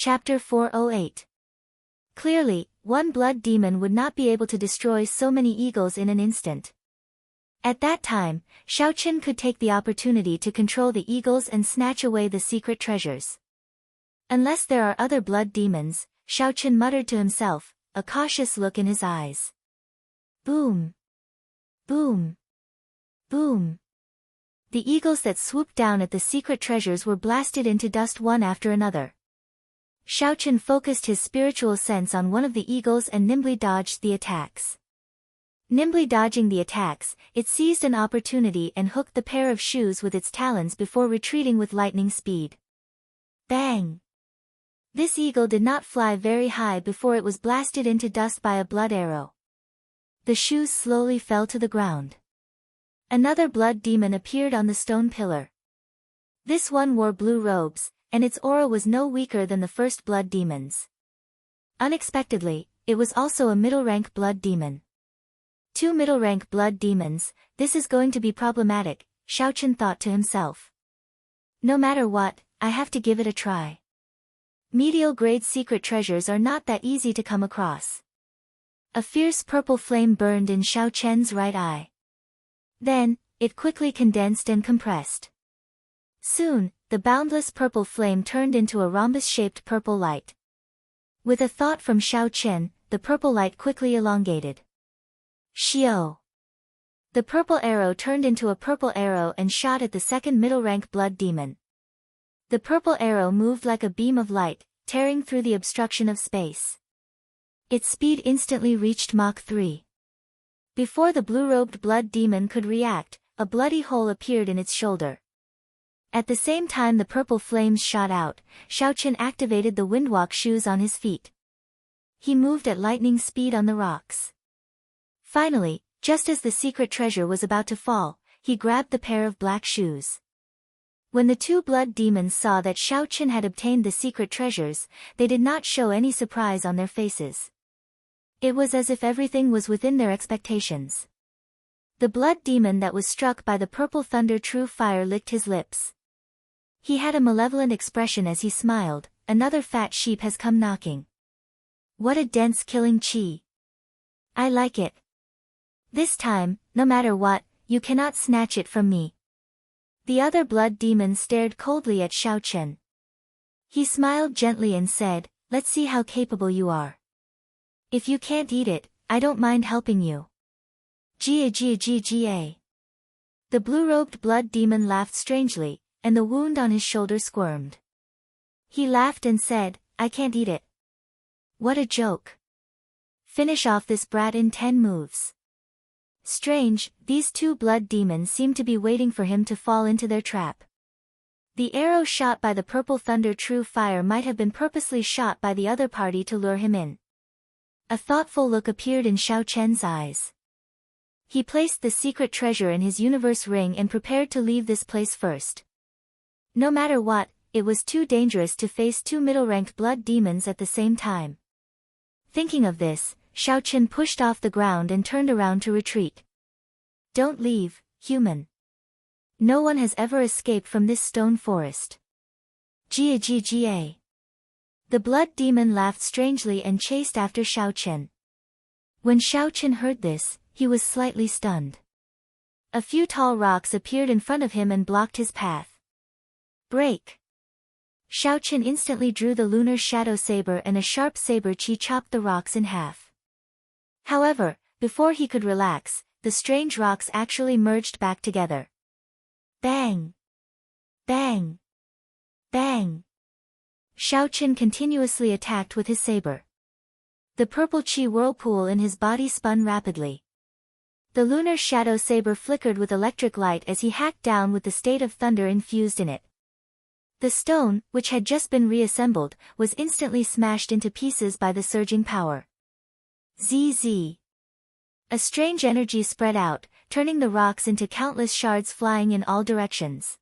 Chapter 408. Clearly, one blood demon would not be able to destroy so many eagles in an instant. At that time, Xiaoqin could take the opportunity to control the eagles and snatch away the secret treasures. Unless there are other blood demons, Xiaoqin muttered to himself, a cautious look in his eyes. Boom! Boom! Boom! The eagles that swooped down at the secret treasures were blasted into dust one after another. Xiaoqin focused his spiritual sense on one of the eagles and nimbly dodged the attacks. Nimbly dodging the attacks, it seized an opportunity and hooked the pair of shoes with its talons before retreating with lightning speed. Bang! This eagle did not fly very high before it was blasted into dust by a blood arrow. The shoes slowly fell to the ground. Another blood demon appeared on the stone pillar. This one wore blue robes, and its aura was no weaker than the first blood demon's. Unexpectedly, it was also a middle-rank blood demon. Two middle-rank blood demons, this is going to be problematic, Xiaoqin thought to himself. No matter what, I have to give it a try. Medial-grade secret treasures are not that easy to come across. A fierce purple flame burned in Xiaoqian's right eye. Then, it quickly condensed and compressed. Soon, the boundless purple flame turned into a rhombus-shaped purple light. With a thought from Xiaoqian, the purple light quickly elongated. Xiao! The purple arrow turned into a purple arrow and shot at the second middle-rank blood demon. The purple arrow moved like a beam of light, tearing through the obstruction of space. Its speed instantly reached Mach 3. Before the blue-robed blood demon could react, a bloody hole appeared in its shoulder. At the same time the purple flames shot out, Xiaoqin activated the windwalk shoes on his feet. He moved at lightning speed on the rocks. Finally, just as the secret treasure was about to fall, he grabbed the pair of black shoes. When the two blood demons saw that Xiaoqin had obtained the secret treasures, they did not show any surprise on their faces. It was as if everything was within their expectations. The blood demon that was struck by the purple thunder true fire licked his lips. He had a malevolent expression as he smiled, another fat sheep has come knocking. What a dense killing chi. I like it. This time, no matter what, you cannot snatch it from me. The other blood demon stared coldly at Xiaoqin. He smiled gently and said, let's see how capable you are. If you can't eat it, I don't mind helping you. Gia. The blue-robed blood demon laughed strangely, and the wound on his shoulder squirmed. He laughed and said, I can't eat it. What a joke. Finish off this brat in 10 moves. Strange, these two blood demons seemed to be waiting for him to fall into their trap. The arrow shot by the purple thunder true fire might have been purposely shot by the other party to lure him in. A thoughtful look appeared in Xiaoqian's eyes. He placed the secret treasure in his universe ring and prepared to leave this place first. No matter what, it was too dangerous to face two middle-ranked blood demons at the same time. Thinking of this, Xiaoqin pushed off the ground and turned around to retreat. Don't leave, human. No one has ever escaped from this stone forest. Gia. The blood demon laughed strangely and chased after Xiaoqin. When Xiaoqin heard this, he was slightly stunned. A few tall rocks appeared in front of him and blocked his path. Break! Xiaoqin instantly drew the lunar shadow saber and a sharp saber chi chopped the rocks in half. However, before he could relax, the strange rocks actually merged back together. Bang! Bang! Bang! Xiaoqin continuously attacked with his saber. The purple chi whirlpool in his body spun rapidly. The lunar shadow saber flickered with electric light as he hacked down with the state of thunder infused in it. The stone, which had just been reassembled, was instantly smashed into pieces by the surging power. ZZ. A strange energy spread out, turning the rocks into countless shards flying in all directions.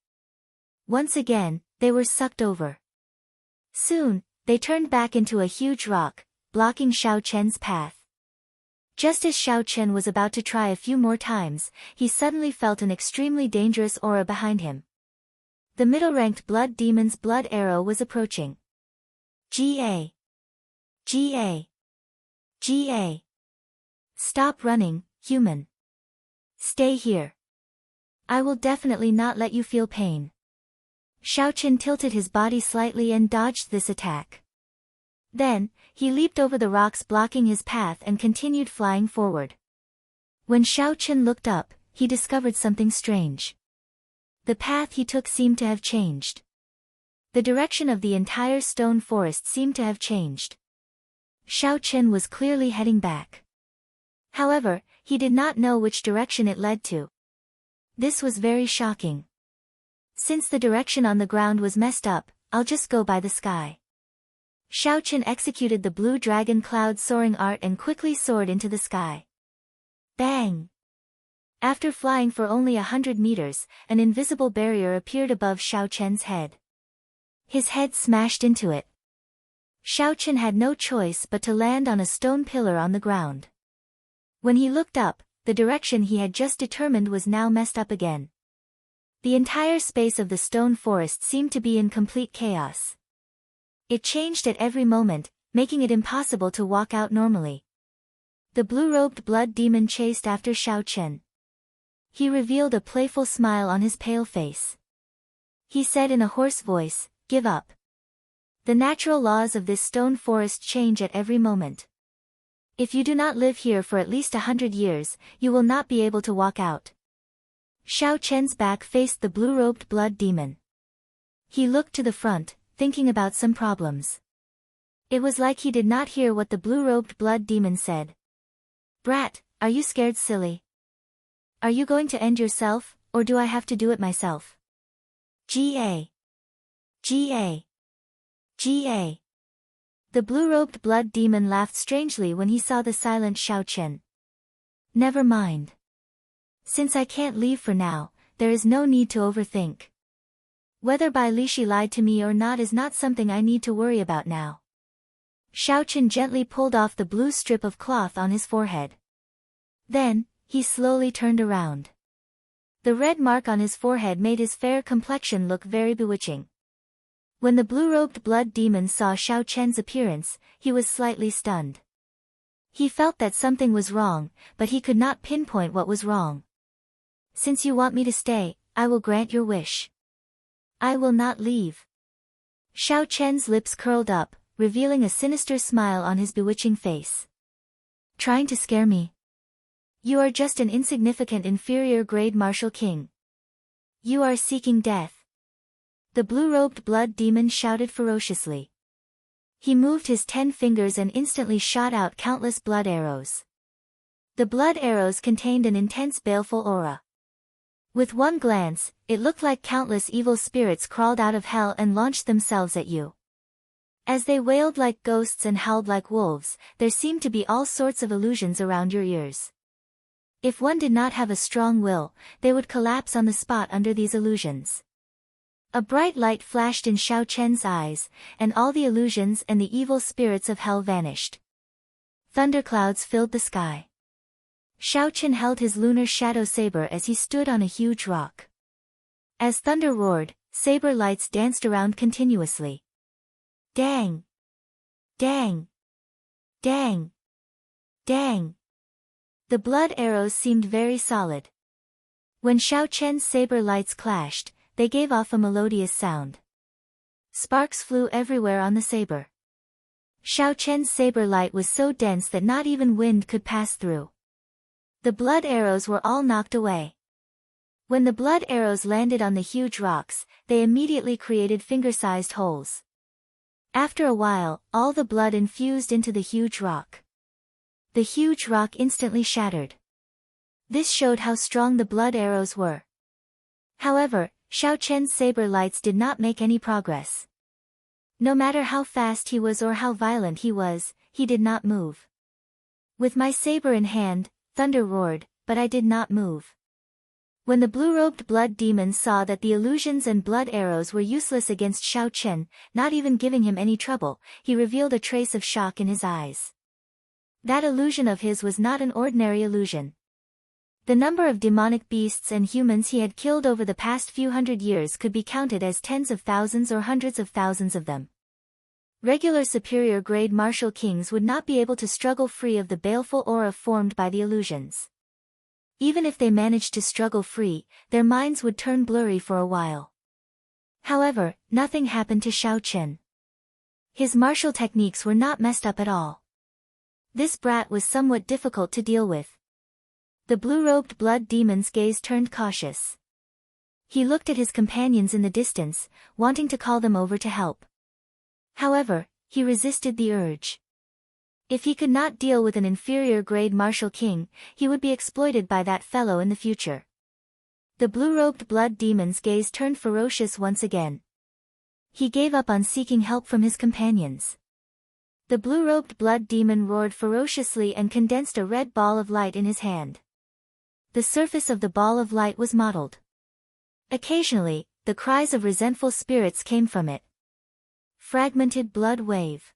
Once again, they were sucked over. Soon, they turned back into a huge rock, blocking Xiaoqian's path. Just as Xiaoqian was about to try a few more times, he suddenly felt an extremely dangerous aura behind him. The middle-ranked blood demon's blood arrow was approaching. Ga. Ga. Ga. Stop running, human. Stay here. I will definitely not let you feel pain. Xiaoqin tilted his body slightly and dodged this attack. Then, he leaped over the rocks blocking his path and continued flying forward. When Xiaoqin looked up, he discovered something strange. The path he took seemed to have changed. The direction of the entire stone forest seemed to have changed. Xiaoqin was clearly heading back. However, he did not know which direction it led to. This was very shocking. Since the direction on the ground was messed up, I'll just go by the sky. Xiaoqin executed the blue dragon cloud soaring art and quickly soared into the sky. Bang! After flying for only 100 meters, an invisible barrier appeared above Xiaoqian's head. His head smashed into it. Xiaoqin had no choice but to land on a stone pillar on the ground. When he looked up, the direction he had just determined was now messed up again. The entire space of the stone forest seemed to be in complete chaos. It changed at every moment, making it impossible to walk out normally. The blue-robed blood demon chased after Xiaoqin. He revealed a playful smile on his pale face. He said in a hoarse voice, "Give up. The natural laws of this stone forest change at every moment. If you do not live here for at least 100 years, you will not be able to walk out." Xiaoqian's back faced the blue-robed blood demon. He looked to the front, thinking about some problems. It was like he did not hear what the blue-robed blood demon said. "Brat, are you scared silly? Are you going to end yourself, or do I have to do it myself?" Ga. Ga. Ga. The blue-robed blood demon laughed strangely when he saw the silent Xiaoqin. "Never mind. Since I can't leave for now, there is no need to overthink. Whether Bai Lishi lied to me or not is not something I need to worry about now." Xiaoqin gently pulled off the blue strip of cloth on his forehead. Then, he slowly turned around. The red mark on his forehead made his fair complexion look very bewitching. When the blue-robed blood demon saw Xiaoqian's appearance, he was slightly stunned. He felt that something was wrong, but he could not pinpoint what was wrong. "Since you want me to stay, I will grant your wish. I will not leave." Xiaoqian's lips curled up, revealing a sinister smile on his bewitching face. "Trying to scare me? You are just an insignificant inferior-grade martial king. You are seeking death." The blue-robed blood demon shouted ferociously. He moved his 10 fingers and instantly shot out countless blood arrows. The blood arrows contained an intense baleful aura. With one glance, it looked like countless evil spirits crawled out of hell and launched themselves at you. As they wailed like ghosts and howled like wolves, there seemed to be all sorts of illusions around your ears. If one did not have a strong will, they would collapse on the spot under these illusions. A bright light flashed in Xiaoqian's eyes, and all the illusions and the evil spirits of hell vanished. Thunderclouds filled the sky. Xiaoqin held his lunar shadow saber as he stood on a huge rock. As thunder roared, saber lights danced around continuously. Dang! Dang! Dang! Dang! The blood arrows seemed very solid. When Xiaoqian's saber lights clashed, they gave off a melodious sound. Sparks flew everywhere on the saber. Xiaoqian's saber light was so dense that not even wind could pass through. The blood arrows were all knocked away. When the blood arrows landed on the huge rocks, they immediately created finger-sized holes. After a while, all the blood infused into the huge rock. The huge rock instantly shattered. This showed how strong the blood arrows were. However, Xiaoqian's saber lights did not make any progress. No matter how fast he was or how violent he was, he did not move. "With my saber in hand," thunder roared, "but I did not move." When the blue-robed blood demon saw that the illusions and blood arrows were useless against Xiaoqin, not even giving him any trouble, he revealed a trace of shock in his eyes. That illusion of his was not an ordinary illusion. The number of demonic beasts and humans he had killed over the past few hundred years could be counted as tens of thousands or hundreds of thousands of them. Regular superior-grade martial kings would not be able to struggle free of the baleful aura formed by the illusions. Even if they managed to struggle free, their minds would turn blurry for a while. However, nothing happened to Xiao Chen. His martial techniques were not messed up at all. This brat was somewhat difficult to deal with. The blue-robed blood demon's gaze turned cautious. He looked at his companions in the distance, wanting to call them over to help. However, he resisted the urge. If he could not deal with an inferior-grade martial king, he would be exploited by that fellow in the future. The blue-robed blood demon's gaze turned ferocious once again. He gave up on seeking help from his companions. The blue-robed blood demon roared ferociously and condensed a red ball of light in his hand. The surface of the ball of light was mottled. Occasionally, the cries of resentful spirits came from it. Fragmented blood wave.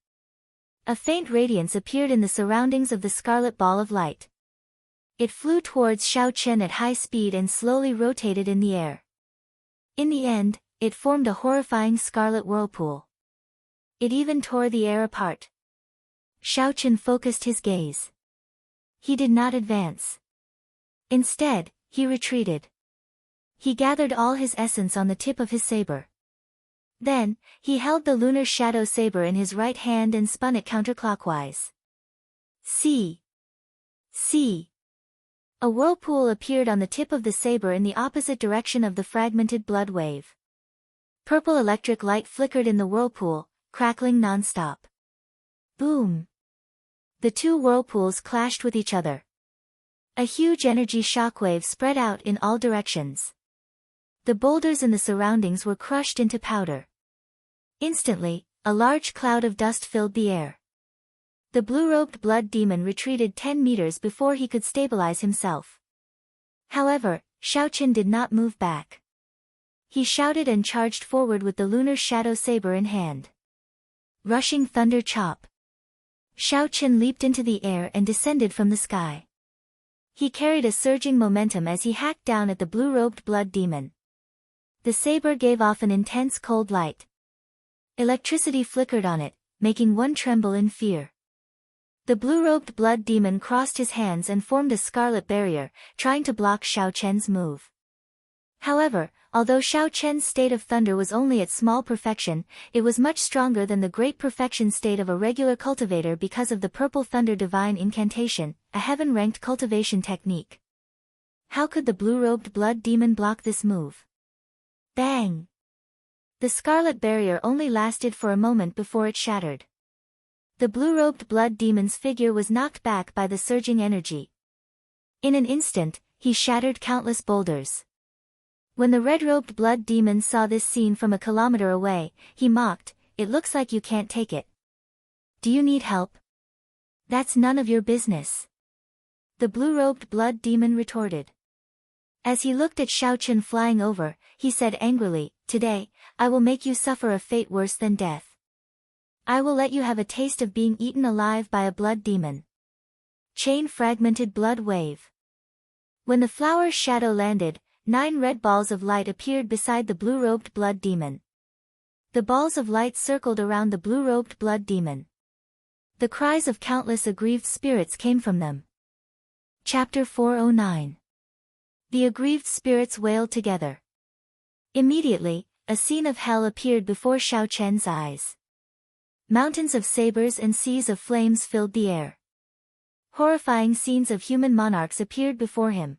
A faint radiance appeared in the surroundings of the scarlet ball of light. It flew towards Xiao Chen at high speed and slowly rotated in the air. In the end, it formed a horrifying scarlet whirlpool. It even tore the air apart. Xiao Chen focused his gaze. He did not advance. Instead, he retreated. He gathered all his essence on the tip of his saber. Then, he held the lunar shadow saber in his right hand and spun it counterclockwise. See! See! A whirlpool appeared on the tip of the saber in the opposite direction of the fragmented blood wave. Purple electric light flickered in the whirlpool, crackling non-stop. Boom! The two whirlpools clashed with each other. A huge energy shockwave spread out in all directions. The boulders in the surroundings were crushed into powder. Instantly, a large cloud of dust filled the air. The blue-robed blood demon retreated 10 meters before he could stabilize himself. However, Xiao Chen did not move back. He shouted and charged forward with the lunar shadow saber in hand. Rushing thunder chop. Xiao Chen leaped into the air and descended from the sky. He carried a surging momentum as he hacked down at the blue-robed blood demon. The saber gave off an intense cold light. Electricity flickered on it, making one tremble in fear. The blue-robed blood demon crossed his hands and formed a scarlet barrier, trying to block Xiao Chen's move. However, although Xiao Chen's state of thunder was only at small perfection, it was much stronger than the great perfection state of a regular cultivator because of the purple thunder divine incantation, a heaven-ranked cultivation technique. How could the blue-robed blood demon block this move? Bang! The scarlet barrier only lasted for a moment before it shattered. The blue-robed blood demon's figure was knocked back by the surging energy. In an instant, he shattered countless boulders. When the red-robed blood demon saw this scene from a kilometer away, he mocked, "It looks like you can't take it. Do you need help? That's none of your business." The blue-robed blood demon retorted. As he looked at Xiao Chen flying over, he said angrily, "Today, I will make you suffer a fate worse than death. I will let you have a taste of being eaten alive by a blood demon." Chain fragmented blood wave. When the flower's shadow landed, 9 red balls of light appeared beside the blue-robed blood demon. The balls of light circled around the blue-robed blood demon. The cries of countless aggrieved spirits came from them. Chapter 409. The aggrieved spirits wailed together. Immediately, a scene of hell appeared before Xiao Chen's eyes. Mountains of sabers and seas of flames filled the air. Horrifying scenes of human monarchs appeared before him.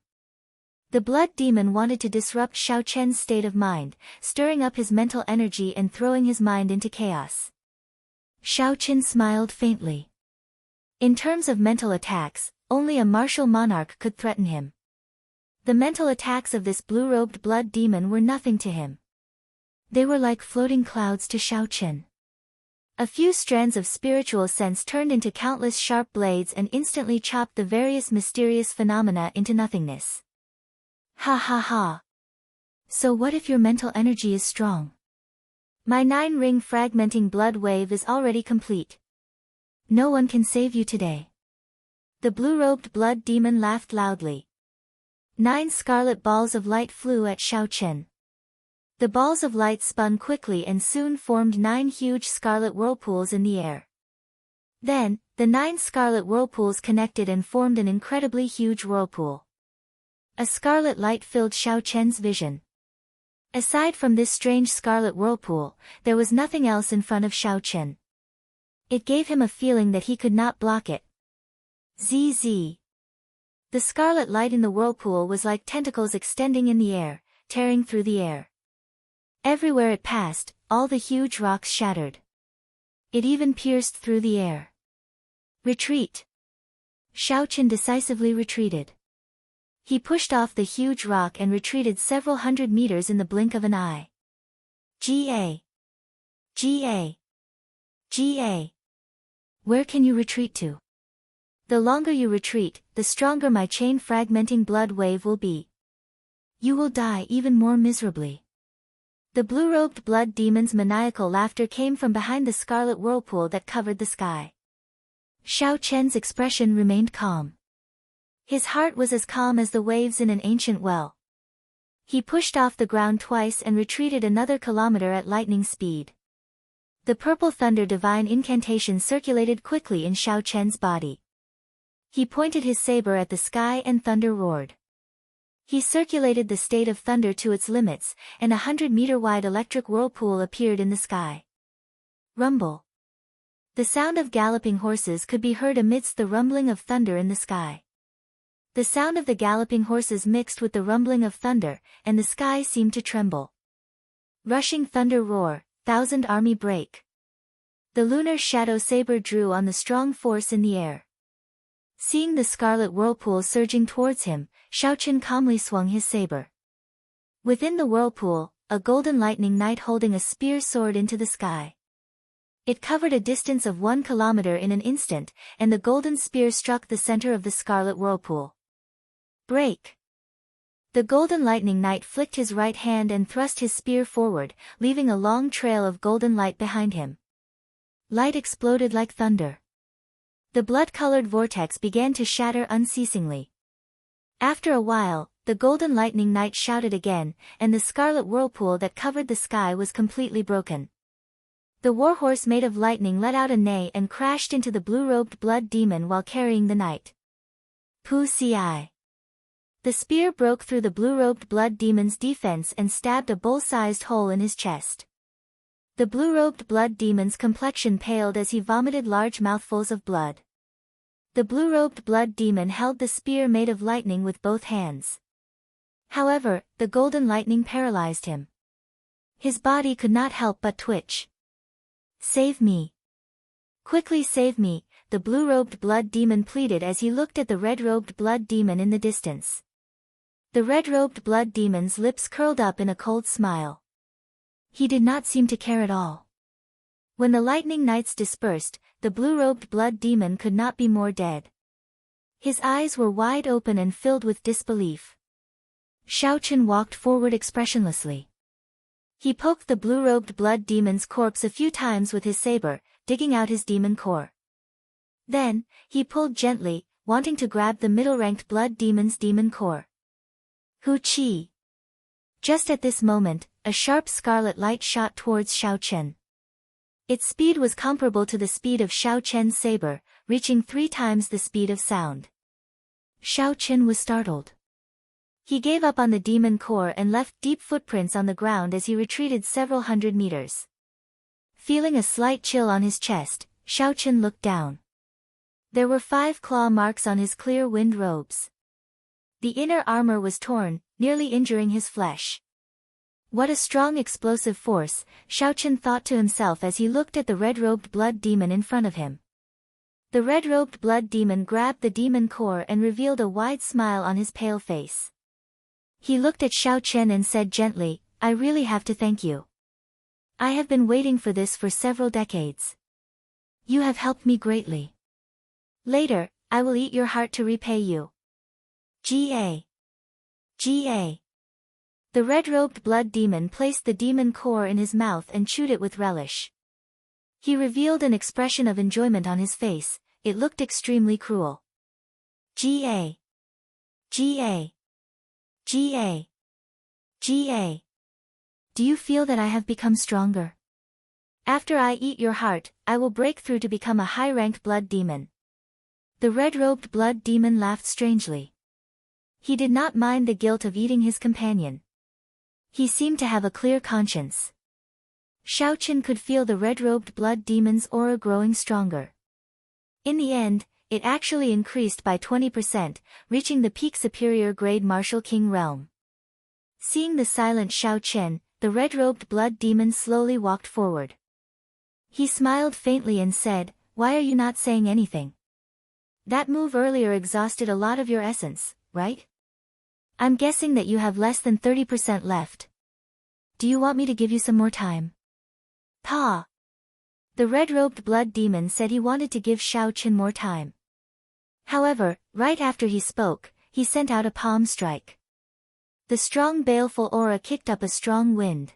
The blood demon wanted to disrupt Xiao Chen's state of mind, stirring up his mental energy and throwing his mind into chaos. Xiao Chen smiled faintly. In terms of mental attacks, only a martial monarch could threaten him. The mental attacks of this blue-robed blood demon were nothing to him. They were like floating clouds to Xiao Chen. A few strands of spiritual sense turned into countless sharp blades and instantly chopped the various mysterious phenomena into nothingness. Ha ha ha. So what if your mental energy is strong? My 9-ring fragmenting blood wave is already complete. No one can save you today. The blue-robed blood demon laughed loudly. 9 scarlet balls of light flew at Xiao Chen. The balls of light spun quickly and soon formed 9 huge scarlet whirlpools in the air. Then, the 9 scarlet whirlpools connected and formed an incredibly huge whirlpool. A scarlet light filled Xiao Chen's vision. Aside from this strange scarlet whirlpool, there was nothing else in front of Xiao Chen. It gave him a feeling that he could not block it. ZZ. The scarlet light in the whirlpool was like tentacles extending in the air, tearing through the air. Everywhere it passed, all the huge rocks shattered. It even pierced through the air. Retreat. Xiao Chen decisively retreated. He pushed off the huge rock and retreated several hundred meters in the blink of an eye. Ga. Ga. Ga. Where can you retreat to? The longer you retreat, the stronger my chain-fragmenting blood wave will be. You will die even more miserably. The blue-robed blood demon's maniacal laughter came from behind the scarlet whirlpool that covered the sky. Xiao Chen's expression remained calm. His heart was as calm as the waves in an ancient well. He pushed off the ground twice and retreated another kilometer at lightning speed. The purple thunder divine incantation circulated quickly in Xiao Chen's body. He pointed his saber at the sky and thunder roared. He circulated the state of thunder to its limits, and a 100-meter-wide electric whirlpool appeared in the sky. Rumble. The sound of galloping horses could be heard amidst the rumbling of thunder in the sky. The sound of the galloping horses mixed with the rumbling of thunder, and the sky seemed to tremble. Rushing thunder roar, 1,000 army break. The lunar shadow saber drew on the strong force in the air. Seeing the scarlet whirlpool surging towards him, Xiao Chen calmly swung his saber. Within the whirlpool, a golden lightning knight holding a spear soared into the sky. It covered a distance of 1 kilometer in an instant, and the golden spear struck the center of the scarlet whirlpool. Break! The golden lightning knight flicked his right hand and thrust his spear forward, leaving a long trail of golden light behind him. Light exploded like thunder. The blood-colored vortex began to shatter unceasingly. After a while, the golden lightning knight shouted again, and the scarlet whirlpool that covered the sky was completely broken. The warhorse made of lightning let out a neigh and crashed into the blue-robed blood demon while carrying the knight. Pu Ci. The spear broke through the blue-robed blood demon's defense and stabbed a bull-sized hole in his chest. The blue-robed blood demon's complexion paled as he vomited large mouthfuls of blood. The blue-robed blood demon held the spear made of lightning with both hands. However, the golden lightning paralyzed him. His body could not help but twitch. Save me. Quickly save me, the blue-robed blood demon pleaded as he looked at the red-robed blood demon in the distance. The red-robed blood demon's lips curled up in a cold smile. He did not seem to care at all. When the lightning knights dispersed, the blue-robed blood demon could not be more dead. His eyes were wide open and filled with disbelief. Xiao Chen walked forward expressionlessly. He poked the blue-robed blood demon's corpse a few times with his saber, digging out his demon core. Then, he pulled gently, wanting to grab the middle-ranked blood demon's demon core. Hu Qi. Just at this moment, a sharp scarlet light shot towards Xiao Chen. Its speed was comparable to the speed of Xiao Chen's saber, reaching 3 times the speed of sound. Xiao Chen was startled. He gave up on the demon core and left deep footprints on the ground as he retreated several hundred meters. Feeling a slight chill on his chest, Xiao Chen looked down. There were 5 claw marks on his clear wind robes. The inner armor was torn, nearly injuring his flesh. What a strong explosive force, Xiao Chen thought to himself as he looked at the red-robed blood demon in front of him. The red-robed blood demon grabbed the demon core and revealed a wide smile on his pale face. He looked at Xiao Chen and said gently, "I really have to thank you. I have been waiting for this for several decades. You have helped me greatly. Later, I will eat your heart to repay you." Ga. Ga. The red-robed blood demon placed the demon core in his mouth and chewed it with relish. He revealed an expression of enjoyment on his face. It looked extremely cruel. Ga. Ga. Ga. Ga. Do you feel that I have become stronger? After I eat your heart, I will break through to become a high-ranked blood demon. The red-robed blood demon laughed strangely. He did not mind the guilt of eating his companion. He seemed to have a clear conscience. Xiaoqin could feel the red-robed blood demon's aura growing stronger. In the end, it actually increased by 20%, reaching the peak superior grade Martial King realm. Seeing the silent Xiaoqin, the red-robed blood demon slowly walked forward. He smiled faintly and said, "Why are you not saying anything? That move earlier exhausted a lot of your essence, right? I'm guessing that you have less than 30% left. Do you want me to give you some more time?" Pa! The red-robed blood demon said he wanted to give Xiaoqin more time. However, right after he spoke, he sent out a palm strike. The strong baleful aura kicked up a strong wind.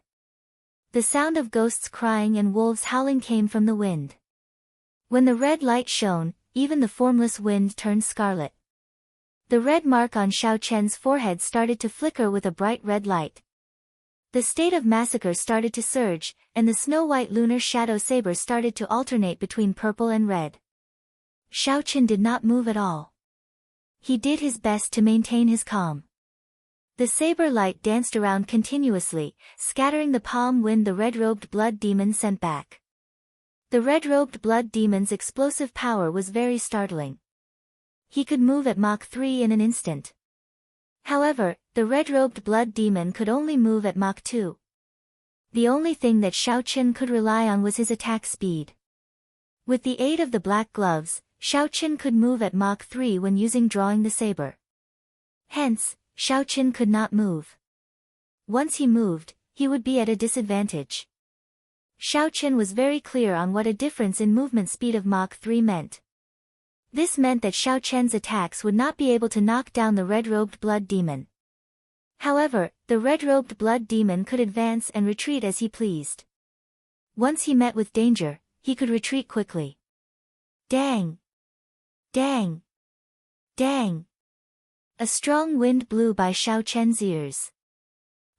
The sound of ghosts crying and wolves howling came from the wind. When the red light shone, even the formless wind turned scarlet. The red mark on Xiaoqian's forehead started to flicker with a bright red light. The state of massacre started to surge, and the snow-white lunar shadow saber started to alternate between purple and red. Xiaoqin did not move at all. He did his best to maintain his calm. The saber light danced around continuously, scattering the palm wind the red-robed blood demon sent back. The red-robed blood demon's explosive power was very startling. He could move at Mach 3 in an instant. However, the red-robed blood demon could only move at Mach 2. The only thing that Xiaoqin could rely on was his attack speed. With the aid of the black gloves, Xiaoqin could move at Mach 3 when using drawing the saber. Hence, Xiaoqin could not move. Once he moved, he would be at a disadvantage. Xiaoqin was very clear on what a difference in movement speed of Mach 3 meant. This meant that Xiaoqian's attacks would not be able to knock down the red-robed blood demon. However, the red-robed blood demon could advance and retreat as he pleased. Once he met with danger, he could retreat quickly. Dang! Dang! Dang! A strong wind blew by Xiaoqian's ears.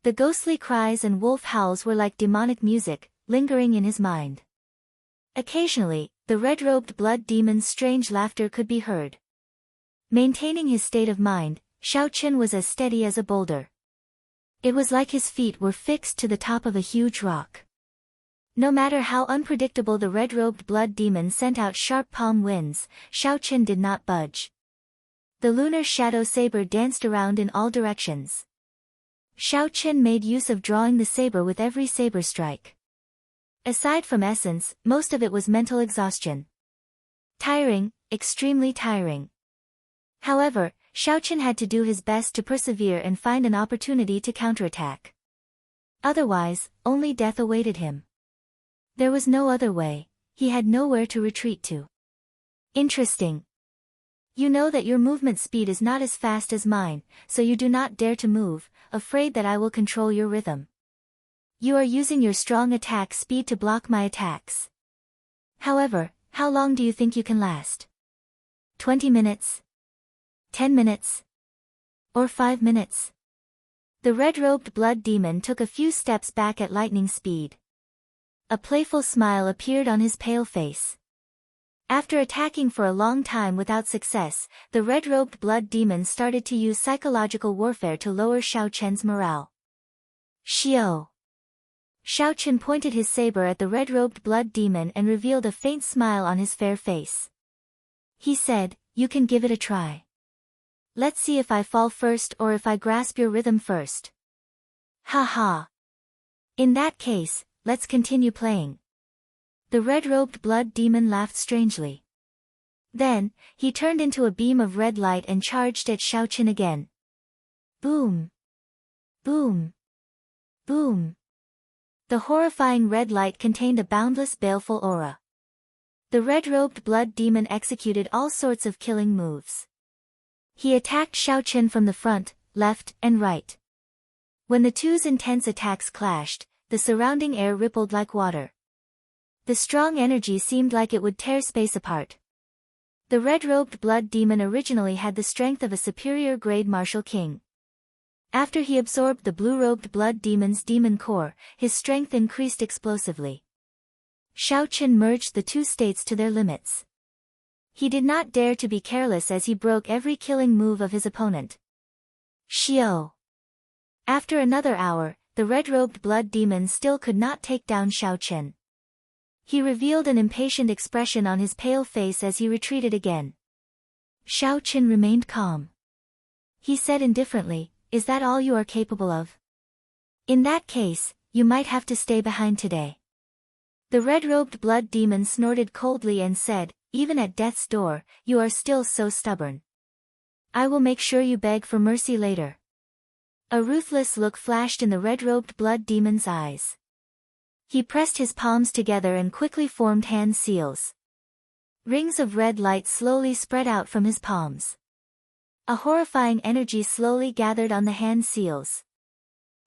The ghostly cries and wolf howls were like demonic music, lingering in his mind. Occasionally, the red-robed blood demon's strange laughter could be heard. Maintaining his state of mind, Xiaoqin was as steady as a boulder. It was like his feet were fixed to the top of a huge rock. No matter how unpredictable the red-robed blood demon sent out sharp palm winds, Xiaoqin did not budge. The lunar shadow saber danced around in all directions. Xiaoqin made use of drawing the saber with every saber strike. Aside from essence, most of it was mental exhaustion. Tiring, extremely tiring. However, Xiaoqin had to do his best to persevere and find an opportunity to counterattack. Otherwise, only death awaited him. There was no other way, he had nowhere to retreat to. Interesting. You know that your movement speed is not as fast as mine, so you do not dare to move, afraid that I will control your rhythm. You are using your strong attack speed to block my attacks. However, how long do you think you can last? 20 minutes? 10 minutes? Or 5 minutes? The red-robed blood demon took a few steps back at lightning speed. A playful smile appeared on his pale face. After attacking for a long time without success, the red-robed blood demon started to use psychological warfare to lower Xiaoqian's morale. Xiao! Xiaoqin pointed his saber at the red-robed blood demon and revealed a faint smile on his fair face. He said, "You can give it a try. Let's see if I fall first or if I grasp your rhythm first." Ha ha! In that case, let's continue playing. The red-robed blood demon laughed strangely. Then, he turned into a beam of red light and charged at Xiaoqin again. Boom! Boom! Boom! The horrifying red light contained a boundless baleful aura. The red-robed blood demon executed all sorts of killing moves. He attacked Xiaoqin from the front, left, and right. When the two's intense attacks clashed, the surrounding air rippled like water. The strong energy seemed like it would tear space apart. The red-robed blood demon originally had the strength of a superior grade martial king. After he absorbed the blue-robed blood demon's demon core, his strength increased explosively. Xiao Qin merged the two states to their limits. He did not dare to be careless as he broke every killing move of his opponent. Xiao. After another hour, the red-robed blood demon still could not take down Xiao Qin. He revealed an impatient expression on his pale face as he retreated again. Xiao Qin remained calm. He said indifferently, "Is that all you are capable of? In that case, you might have to stay behind today." The red-robed blood demon snorted coldly and said, "Even at death's door, you are still so stubborn. I will make sure you beg for mercy later." A ruthless look flashed in the red-robed blood demon's eyes. He pressed his palms together and quickly formed hand seals. Rings of red light slowly spread out from his palms. A horrifying energy slowly gathered on the hand seals.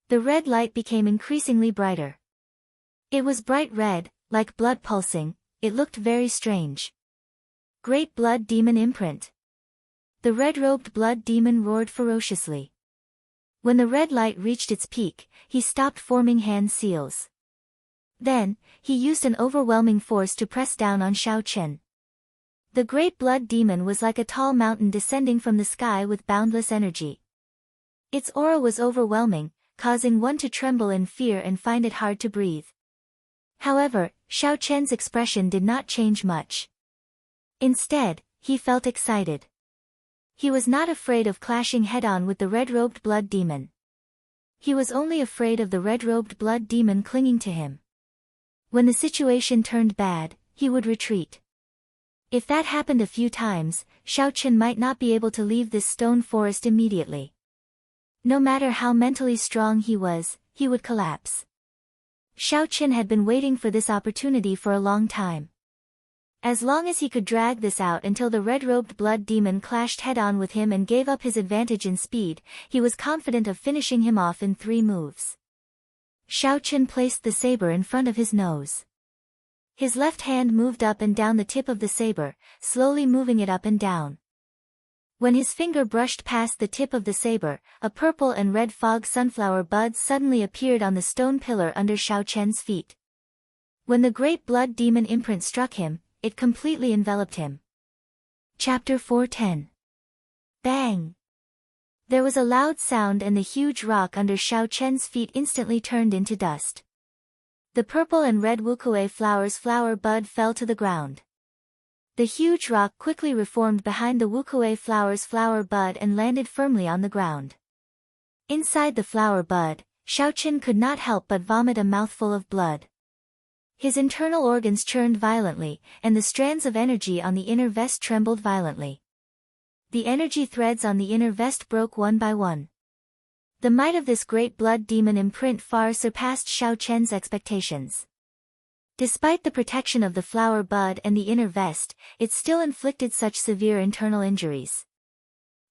The red light became increasingly brighter. It was bright red, like blood pulsing. It looked very strange. Great blood demon imprint. The red-robed blood demon roared ferociously. When the red light reached its peak, he stopped forming hand seals. Then, he used an overwhelming force to press down on Xiao Qin. The great blood demon was like a tall mountain descending from the sky with boundless energy. Its aura was overwhelming, causing one to tremble in fear and find it hard to breathe. However, Xiao Qian's expression did not change much. Instead, he felt excited. He was not afraid of clashing head-on with the red-robed blood demon. He was only afraid of the red-robed blood demon clinging to him. When the situation turned bad, he would retreat. If that happened a few times, Xiao Qin might not be able to leave this stone forest immediately. No matter how mentally strong he was, he would collapse. Xiao Qin had been waiting for this opportunity for a long time. As long as he could drag this out until the red-robed blood demon clashed head-on with him and gave up his advantage in speed, he was confident of finishing him off in 3 moves. Xiao Qin placed the saber in front of his nose. His left hand moved up and down the tip of the saber, slowly moving it up and down. When his finger brushed past the tip of the saber, a purple and red fog sunflower bud suddenly appeared on the stone pillar under Xiao Qian's feet. When the great blood demon imprint struck him, it completely enveloped him. Chapter 410. Bang! There was a loud sound and the huge rock under Xiao Qian's feet instantly turned into dust. The purple and red wukue flower's flower bud fell to the ground. The huge rock quickly reformed behind the wukue flower's flower bud and landed firmly on the ground. Inside the flower bud, Xiao Qin could not help but vomit a mouthful of blood. His internal organs churned violently, and the strands of energy on the inner vest trembled violently. The energy threads on the inner vest broke one by one. The might of this great blood demon imprint far surpassed Xiao Qian's expectations. Despite the protection of the flower bud and the inner vest, it still inflicted such severe internal injuries.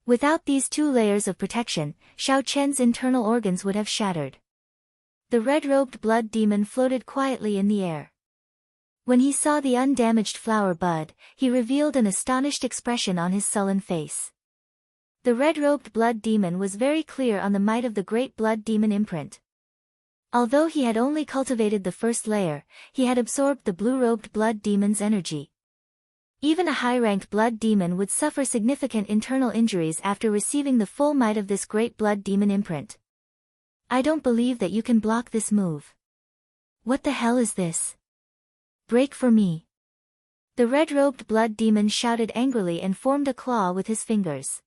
Without these 2 layers of protection, Xiao Qian's internal organs would have shattered. The red-robed blood demon floated quietly in the air. When he saw the undamaged flower bud, he revealed an astonished expression on his sullen face. The red-robed blood demon was very clear on the might of the great blood demon imprint. Although he had only cultivated the first layer, he had absorbed the blue-robed blood demon's energy. Even a high-ranked blood demon would suffer significant internal injuries after receiving the full might of this great blood demon imprint. "I don't believe that you can block this move. What the hell is this? Break for me." The red-robed blood demon shouted angrily and formed a claw with his fingers.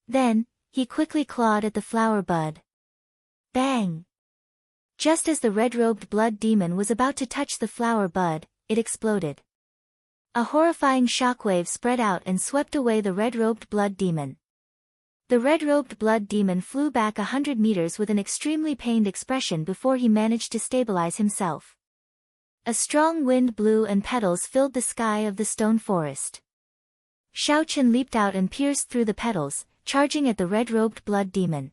Then, he quickly clawed at the flower bud. Bang! Just as the red-robed blood demon was about to touch the flower bud, it exploded. A horrifying shockwave spread out and swept away the red-robed blood demon. The red-robed blood demon flew back 100 meters with an extremely pained expression before he managed to stabilize himself. A strong wind blew and petals filled the sky of the stone forest. Xiao Qin leaped out and pierced through the petals, charging at the red-robed blood demon.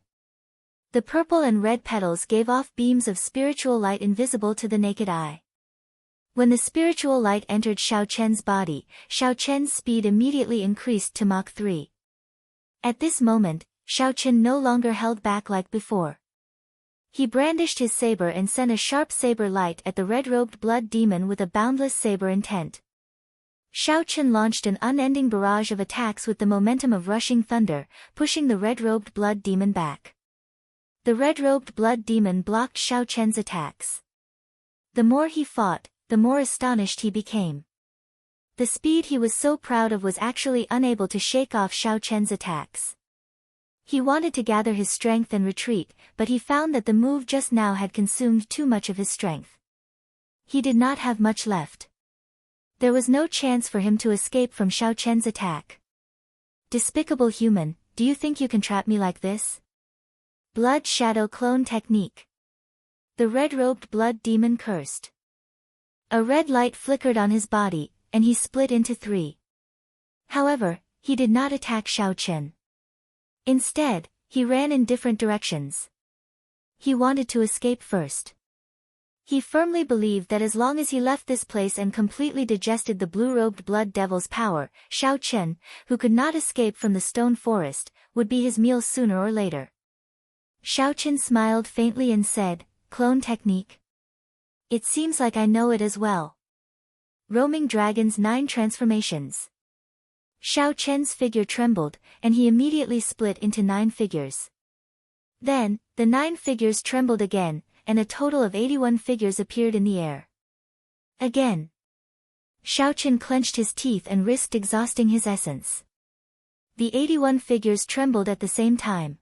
The purple and red petals gave off beams of spiritual light invisible to the naked eye. When the spiritual light entered Xiao Qian's body, Xiao Qian's speed immediately increased to Mach 3. At this moment, Xiaochen no longer held back like before. He brandished his saber and sent a sharp saber light at the red-robed blood demon with a boundless saber intent. Xiaochen launched an unending barrage of attacks with the momentum of rushing thunder, pushing the red-robed blood demon back. The red-robed blood demon blocked Xiaochen's attacks. The more he fought, the more astonished he became. The speed he was so proud of was actually unable to shake off Xiaochen's attacks. He wanted to gather his strength and retreat, but he found that the move just now had consumed too much of his strength. He did not have much left. There was no chance for him to escape from Xiaochen's attack. Despicable human, do you think you can trap me like this? Blood Shadow Clone Technique. The red-robed blood demon cursed. A red light flickered on his body, and he split into three. However, he did not attack Xiaochen. Instead, he ran in different directions. He wanted to escape first. He firmly believed that as long as he left this place and completely digested the blue-robed blood devil's power, Xiaochen, who could not escape from the stone forest, would be his meal sooner or later. Xiaochen smiled faintly and said, "Clone technique? It seems like I know it as well. Roaming Dragon's 9 transformations." Xiaochen's figure trembled, and he immediately split into 9 figures. Then, the 9 figures trembled again, and a total of 81 figures appeared in the air. Again. Xiaochen clenched his teeth and risked exhausting his essence. The 81 figures trembled at the same time.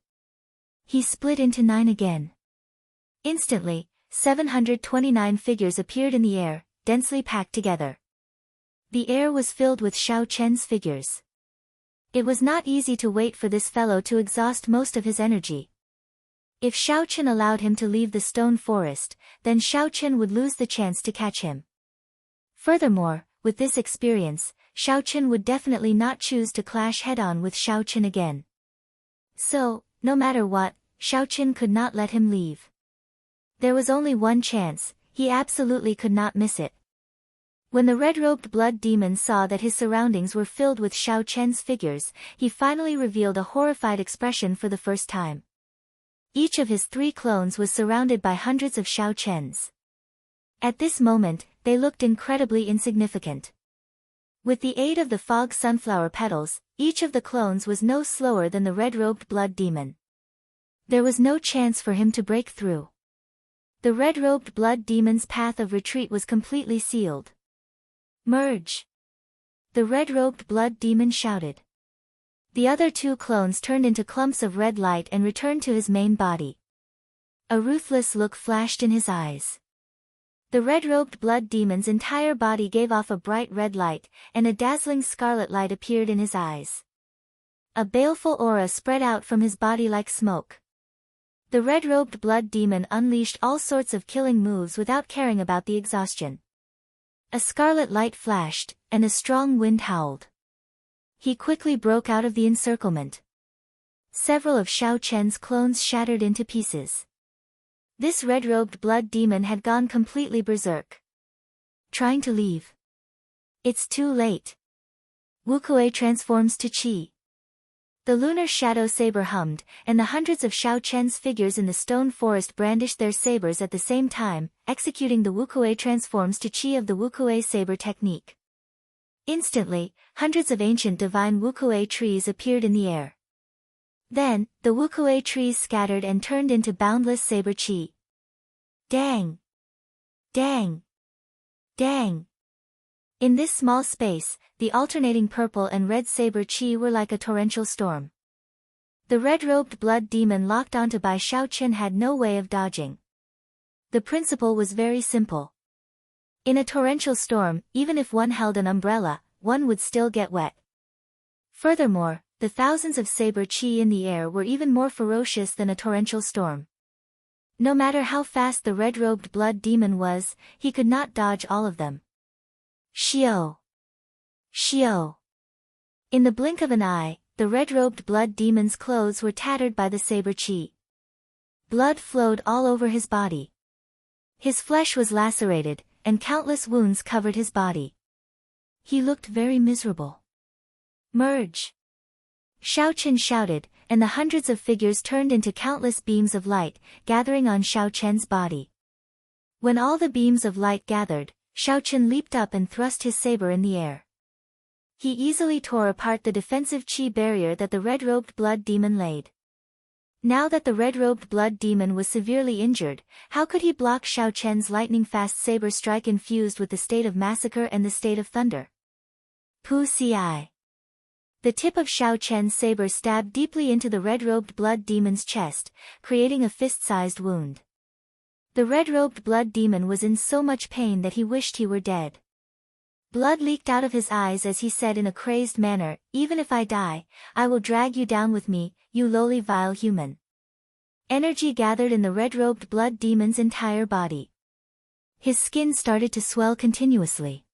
He split into 9 again. Instantly, 729 figures appeared in the air, densely packed together. The air was filled with Xiaochen's figures. It was not easy to wait for this fellow to exhaust most of his energy. If Xiaochen allowed him to leave the stone forest, then Xiaochen would lose the chance to catch him. Furthermore, with this experience, Xiaochen would definitely not choose to clash head-on with Xiaochen again. So, no matter what, Xiaochen could not let him leave. There was only one chance, he absolutely could not miss it. When the red-robed blood demon saw that his surroundings were filled with Xiaochen's figures, he finally revealed a horrified expression for the first time. Each of his 3 clones was surrounded by hundreds of Xiaochens. At this moment, they looked incredibly insignificant. With the aid of the fog sunflower petals, each of the clones was no slower than the red-robed blood demon. There was no chance for him to break through. The red-robed blood demon's path of retreat was completely sealed. "Merge!" The red-robed blood demon shouted. The other 2 clones turned into clumps of red light and returned to his main body. A ruthless look flashed in his eyes. The red-robed blood demon's entire body gave off a bright red light, and a dazzling scarlet light appeared in his eyes. A baleful aura spread out from his body like smoke. The red-robed blood demon unleashed all sorts of killing moves without caring about the exhaustion. A scarlet light flashed, and a strong wind howled. He quickly broke out of the encirclement. Several of Xiaochen's clones shattered into pieces. This red-robed blood demon had gone completely berserk. Trying to leave. It's too late. Wukuei transforms to Qi. The lunar shadow saber hummed, and the hundreds of Xiaochen's figures in the stone forest brandished their sabers at the same time, executing the Wukuei transforms to Qi of the Wukuei saber technique. Instantly, hundreds of ancient divine Wukuei trees appeared in the air. Then, the Wukuei trees scattered and turned into boundless saber Qi. Dang! Dang! Dang! In this small space, the alternating purple and red saber Qi were like a torrential storm. The red-robed blood demon locked onto by Xiaochen had no way of dodging. The principle was very simple. In a torrential storm, even if one held an umbrella, one would still get wet. Furthermore, the thousands of saber Qi in the air were even more ferocious than a torrential storm. No matter how fast the red-robed blood demon was, he could not dodge all of them. Xiao! Xiao! In the blink of an eye, the red-robed blood demon's clothes were tattered by the saber Qi. Blood flowed all over his body. His flesh was lacerated, and countless wounds covered his body. He looked very miserable. Merge! Xiaochen shouted, and the hundreds of figures turned into countless beams of light, gathering on Xiao Chen's body. When all the beams of light gathered, Xiao Chen leaped up and thrust his saber in the air. He easily tore apart the defensive qi barrier that the red-robed blood demon laid. Now that the red-robed blood demon was severely injured, how could he block Xiao Chen's lightning-fast saber strike infused with the state of massacre and the state of thunder? Pu Ci. The tip of Xiao Chen's saber stabbed deeply into the red-robed blood demon's chest, creating a fist-sized wound. The red-robed blood demon was in so much pain that he wished he were dead. Blood leaked out of his eyes as he said in a crazed manner, "Even if I die, I will drag you down with me, you lowly vile human." Energy gathered in the red-robed blood demon's entire body. His skin started to swell continuously.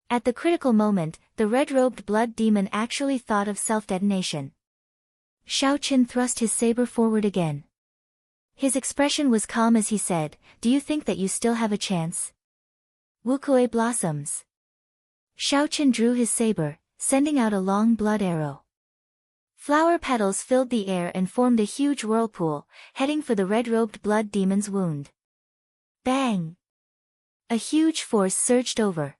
At the critical moment, the red-robed blood demon actually thought of self-detonation. Xiao Chen thrust his saber forward again. His expression was calm as he said, "Do you think that you still have a chance?" Wukuei blossoms. Xiao Chen drew his saber, sending out a long blood arrow. Flower petals filled the air and formed a huge whirlpool, heading for the red-robed blood demon's wound. Bang! A huge force surged over.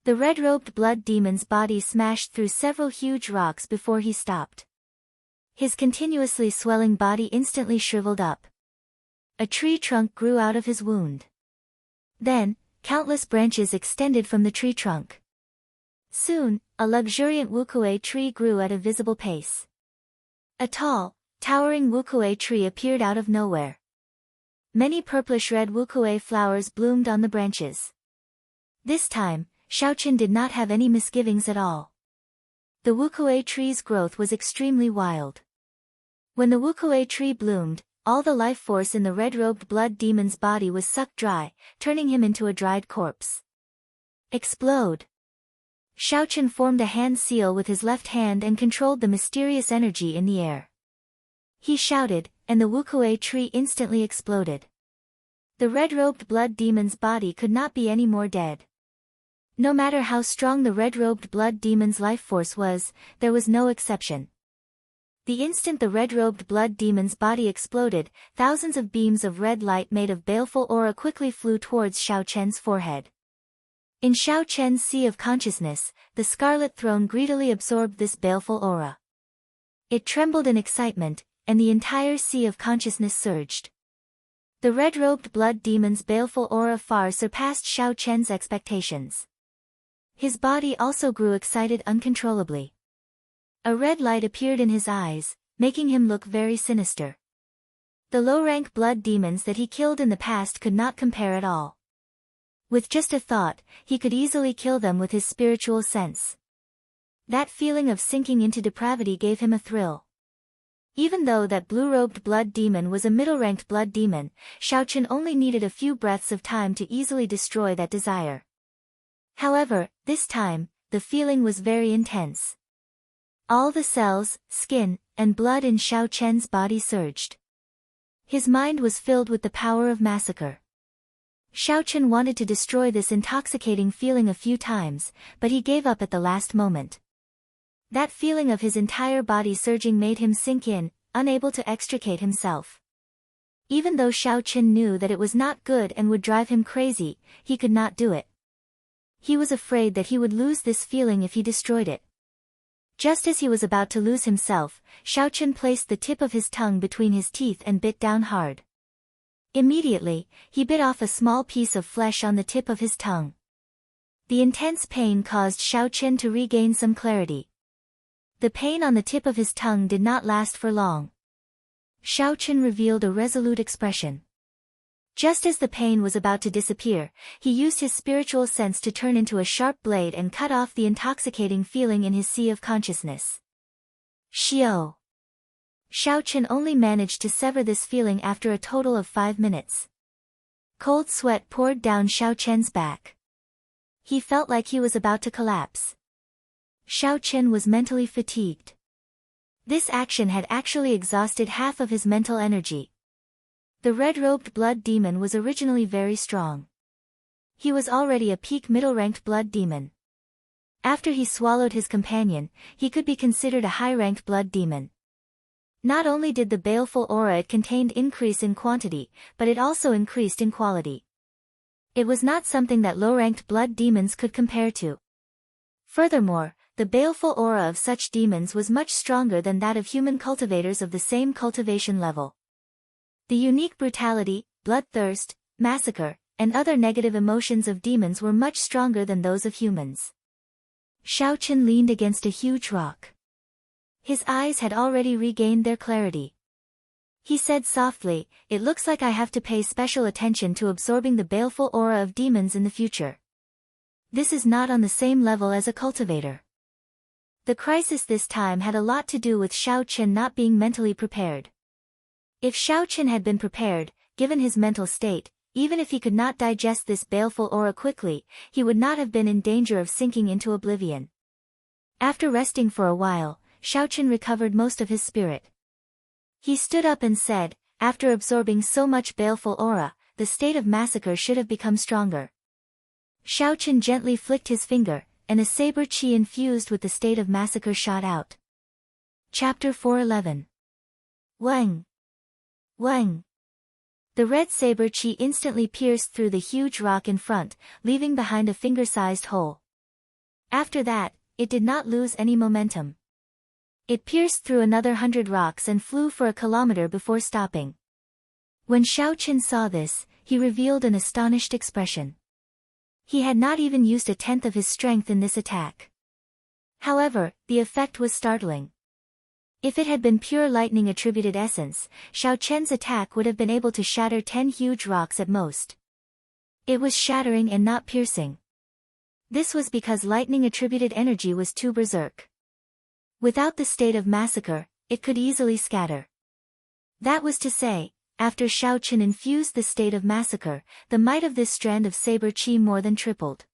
The red-robed blood demon's body smashed through several huge rocks before he stopped. His continuously swelling body instantly shriveled up. A tree trunk grew out of his wound. Then, countless branches extended from the tree trunk. Soon, a luxuriant wukuei tree grew at a visible pace. A tall, towering wukuei tree appeared out of nowhere. Many purplish-red wukuei flowers bloomed on the branches. This time, Xiao Chen did not have any misgivings at all. The wukuei tree's growth was extremely wild. When the wukuei tree bloomed, all the life force in the red-robed blood demon's body was sucked dry, turning him into a dried corpse. Explode! Xiao Chen formed a hand seal with his left hand and controlled the mysterious energy in the air. He shouted, and the wukuei tree instantly exploded. The red-robed blood demon's body could not be any more dead. No matter how strong the red-robed blood demon's life force was, there was no exception. The instant the red-robed blood demon's body exploded, thousands of beams of red light made of baleful aura quickly flew towards Xiao Chen's forehead. In Xiao Chen's sea of consciousness, the Scarlet Throne greedily absorbed this baleful aura. It trembled in excitement, and the entire sea of consciousness surged. The red-robed blood demon's baleful aura far surpassed Xiao Chen's expectations. His body also grew excited uncontrollably. A red light appeared in his eyes, making him look very sinister. The low-rank blood demons that he killed in the past could not compare at all. With just a thought, he could easily kill them with his spiritual sense. That feeling of sinking into depravity gave him a thrill. Even though that blue-robed blood demon was a middle-ranked blood demon, Xiao Chen only needed a few breaths of time to easily destroy that desire. However, this time, the feeling was very intense. All the cells, skin, and blood in Xiao Chen's body surged. His mind was filled with the power of massacre. Xiao Chen wanted to destroy this intoxicating feeling a few times, but he gave up at the last moment. That feeling of his entire body surging made him sink in, unable to extricate himself. Even though Xiao Chen knew that it was not good and would drive him crazy, he could not do it. He was afraid that he would lose this feeling if he destroyed it. Just as he was about to lose himself, Xiao Chen placed the tip of his tongue between his teeth and bit down hard. Immediately, he bit off a small piece of flesh on the tip of his tongue. The intense pain caused Xiao Chen to regain some clarity. The pain on the tip of his tongue did not last for long. Xiao Chen revealed a resolute expression. Just as the pain was about to disappear, he used his spiritual sense to turn into a sharp blade and cut off the intoxicating feeling in his sea of consciousness. Xiao. Xiao Chen only managed to sever this feeling after a total of 5 minutes. Cold sweat poured down Xiao Chen's back. He felt like he was about to collapse. Xiao Chen was mentally fatigued. This action had actually exhausted half of his mental energy. The red-robed blood demon was originally very strong. He was already a peak middle-ranked blood demon. After he swallowed his companion, he could be considered a high-ranked blood demon. Not only did the baleful aura it contained increase in quantity, but it also increased in quality. It was not something that low-ranked blood demons could compare to. Furthermore, the baleful aura of such demons was much stronger than that of human cultivators of the same cultivation level. The unique brutality, bloodthirst, massacre, and other negative emotions of demons were much stronger than those of humans. Xiaochen leaned against a huge rock. His eyes had already regained their clarity. He said softly, "It looks like I have to pay special attention to absorbing the baleful aura of demons in the future. This is not on the same level as a cultivator." The crisis this time had a lot to do with Xiaochen not being mentally prepared. If Xiaochen had been prepared, given his mental state, even if he could not digest this baleful aura quickly, he would not have been in danger of sinking into oblivion. After resting for a while, Xiaochen recovered most of his spirit. He stood up and said, "After absorbing so much baleful aura, the state of massacre should have become stronger." Xiaochen gently flicked his finger, and a saber chi infused with the state of massacre shot out. Chapter 411. Wang. Wang. The red saber chi instantly pierced through the huge rock in front, leaving behind a finger-sized hole. After that, it did not lose any momentum. It pierced through another 100 rocks and flew for a kilometer before stopping. When Xiaochen saw this, he revealed an astonished expression. He had not even used a tenth of his strength in this attack. However, the effect was startling. If it had been pure lightning attributed essence, Xiaochen's attack would have been able to shatter 10 huge rocks at most. It was shattering and not piercing. This was because lightning attributed energy was too berserk. Without the state of massacre, it could easily scatter. That was to say, after Xiaochen infused the state of massacre, the might of this strand of saber chi more than tripled.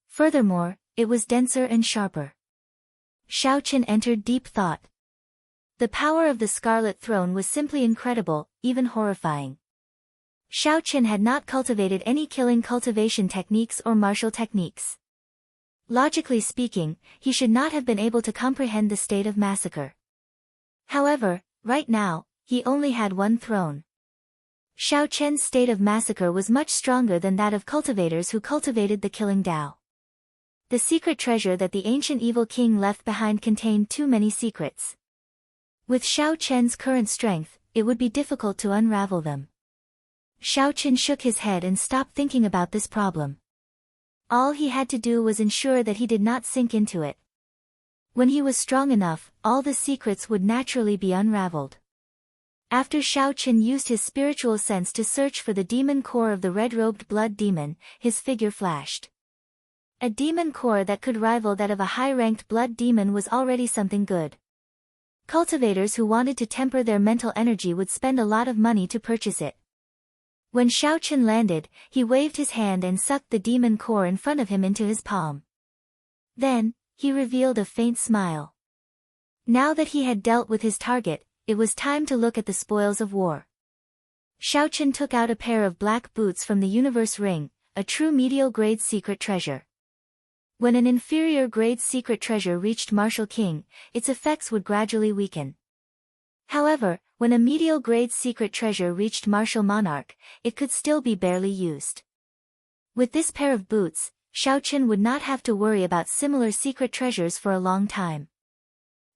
Furthermore, it was denser and sharper. Xiaochen entered deep thought. The power of the Scarlet Throne was simply incredible, even horrifying. Xiaochen had not cultivated any killing cultivation techniques or martial techniques. Logically speaking, he should not have been able to comprehend the state of massacre. However, right now, he only had one throne. Xiaochen's state of massacre was much stronger than that of cultivators who cultivated the killing Tao. The secret treasure that the ancient evil king left behind contained too many secrets. With Xiaochen's current strength, it would be difficult to unravel them. Xiaochen shook his head and stopped thinking about this problem. All he had to do was ensure that he did not sink into it. When he was strong enough, all the secrets would naturally be unraveled. After Xiaochen used his spiritual sense to search for the demon core of the red-robed blood demon, his figure flashed. A demon core that could rival that of a high-ranked blood demon was already something good. Cultivators who wanted to temper their mental energy would spend a lot of money to purchase it. When Xiaochen landed, he waved his hand and sucked the demon core in front of him into his palm. Then, he revealed a faint smile. Now that he had dealt with his target, it was time to look at the spoils of war. Xiaochen took out a pair of black boots from the universe ring, a true medial grade secret treasure. When an inferior grade secret treasure reached Martial King, its effects would gradually weaken. However, when a medial grade secret treasure reached Martial Monarch, it could still be barely used. With this pair of boots, Xiaochen would not have to worry about similar secret treasures for a long time.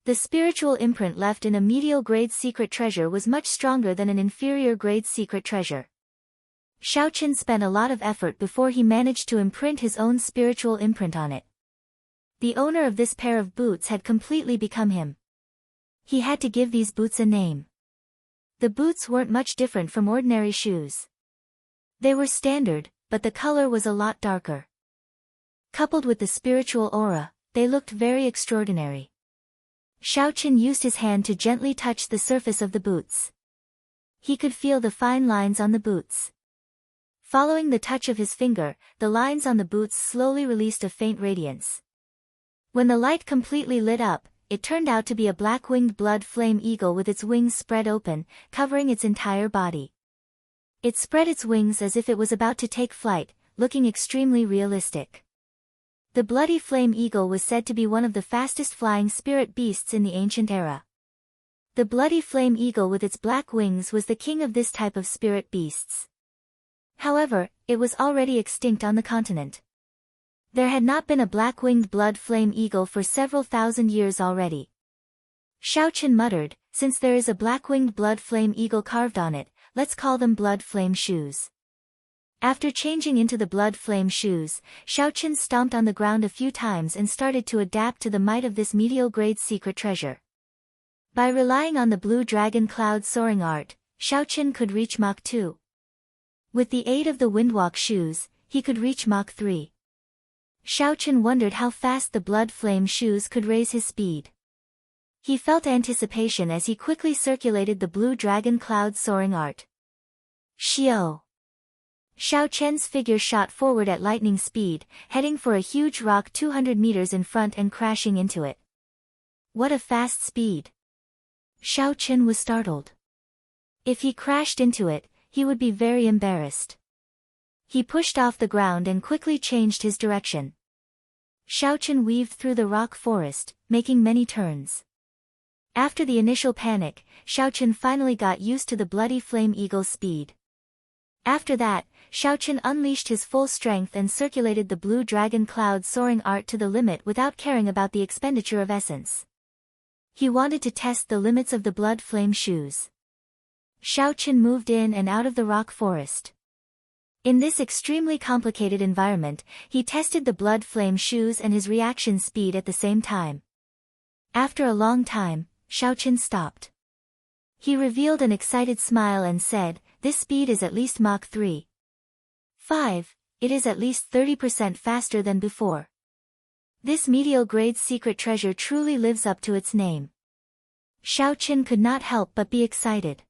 The spiritual imprint left in a medial grade secret treasure was much stronger than an inferior grade secret treasure. Xiaochen spent a lot of effort before he managed to imprint his own spiritual imprint on it. The owner of this pair of boots had completely become him. He had to give these boots a name. The boots weren't much different from ordinary shoes. They were standard, but the color was a lot darker. Coupled with the spiritual aura, they looked very extraordinary. Xiaochen used his hand to gently touch the surface of the boots. He could feel the fine lines on the boots. Following the touch of his finger, the lines on the boots slowly released a faint radiance. When the light completely lit up, it turned out to be a black-winged blood flame eagle with its wings spread open, covering its entire body. It spread its wings as if it was about to take flight, looking extremely realistic. The bloody flame eagle was said to be one of the fastest flying spirit beasts in the ancient era. The bloody flame eagle with its black wings was the king of this type of spirit beasts. However, it was already extinct on the continent. There had not been a black-winged blood flame eagle for several thousand years already. Xiao Qin muttered, since there is a black-winged blood flame eagle carved on it, let's call them blood flame shoes. After changing into the blood flame shoes, Xiao Qin stomped on the ground a few times and started to adapt to the might of this medial-grade secret treasure. By relying on the blue dragon cloud soaring art, Xiao Qin could reach Mach 2. With the aid of the windwalk shoes, he could reach Mach 3. Xiao Qin wondered how fast the blood flame shoes could raise his speed. He felt anticipation as he quickly circulated the blue dragon cloud soaring art. Xiao! Xiao Chen's figure shot forward at lightning speed, heading for a huge rock 200 meters in front and crashing into it. What a fast speed! Xiao Chen was startled. If he crashed into it, he would be very embarrassed. He pushed off the ground and quickly changed his direction. Xiao Chen weaved through the rock forest, making many turns. After the initial panic, Xiao Chen finally got used to the bloody flame eagle's speed. After that, Xiao Chen unleashed his full strength and circulated the blue dragon cloud soaring art to the limit without caring about the expenditure of essence. He wanted to test the limits of the blood flame shoes. Xiao Chen moved in and out of the rock forest. In this extremely complicated environment, he tested the blood flame shoes and his reaction speed at the same time. After a long time, Xiao Chen stopped. He revealed an excited smile and said, "This speed is at least Mach 3. 5, it is at least 30% faster than before. This medial-grade secret treasure truly lives up to its name." Xiao Chen could not help but be excited.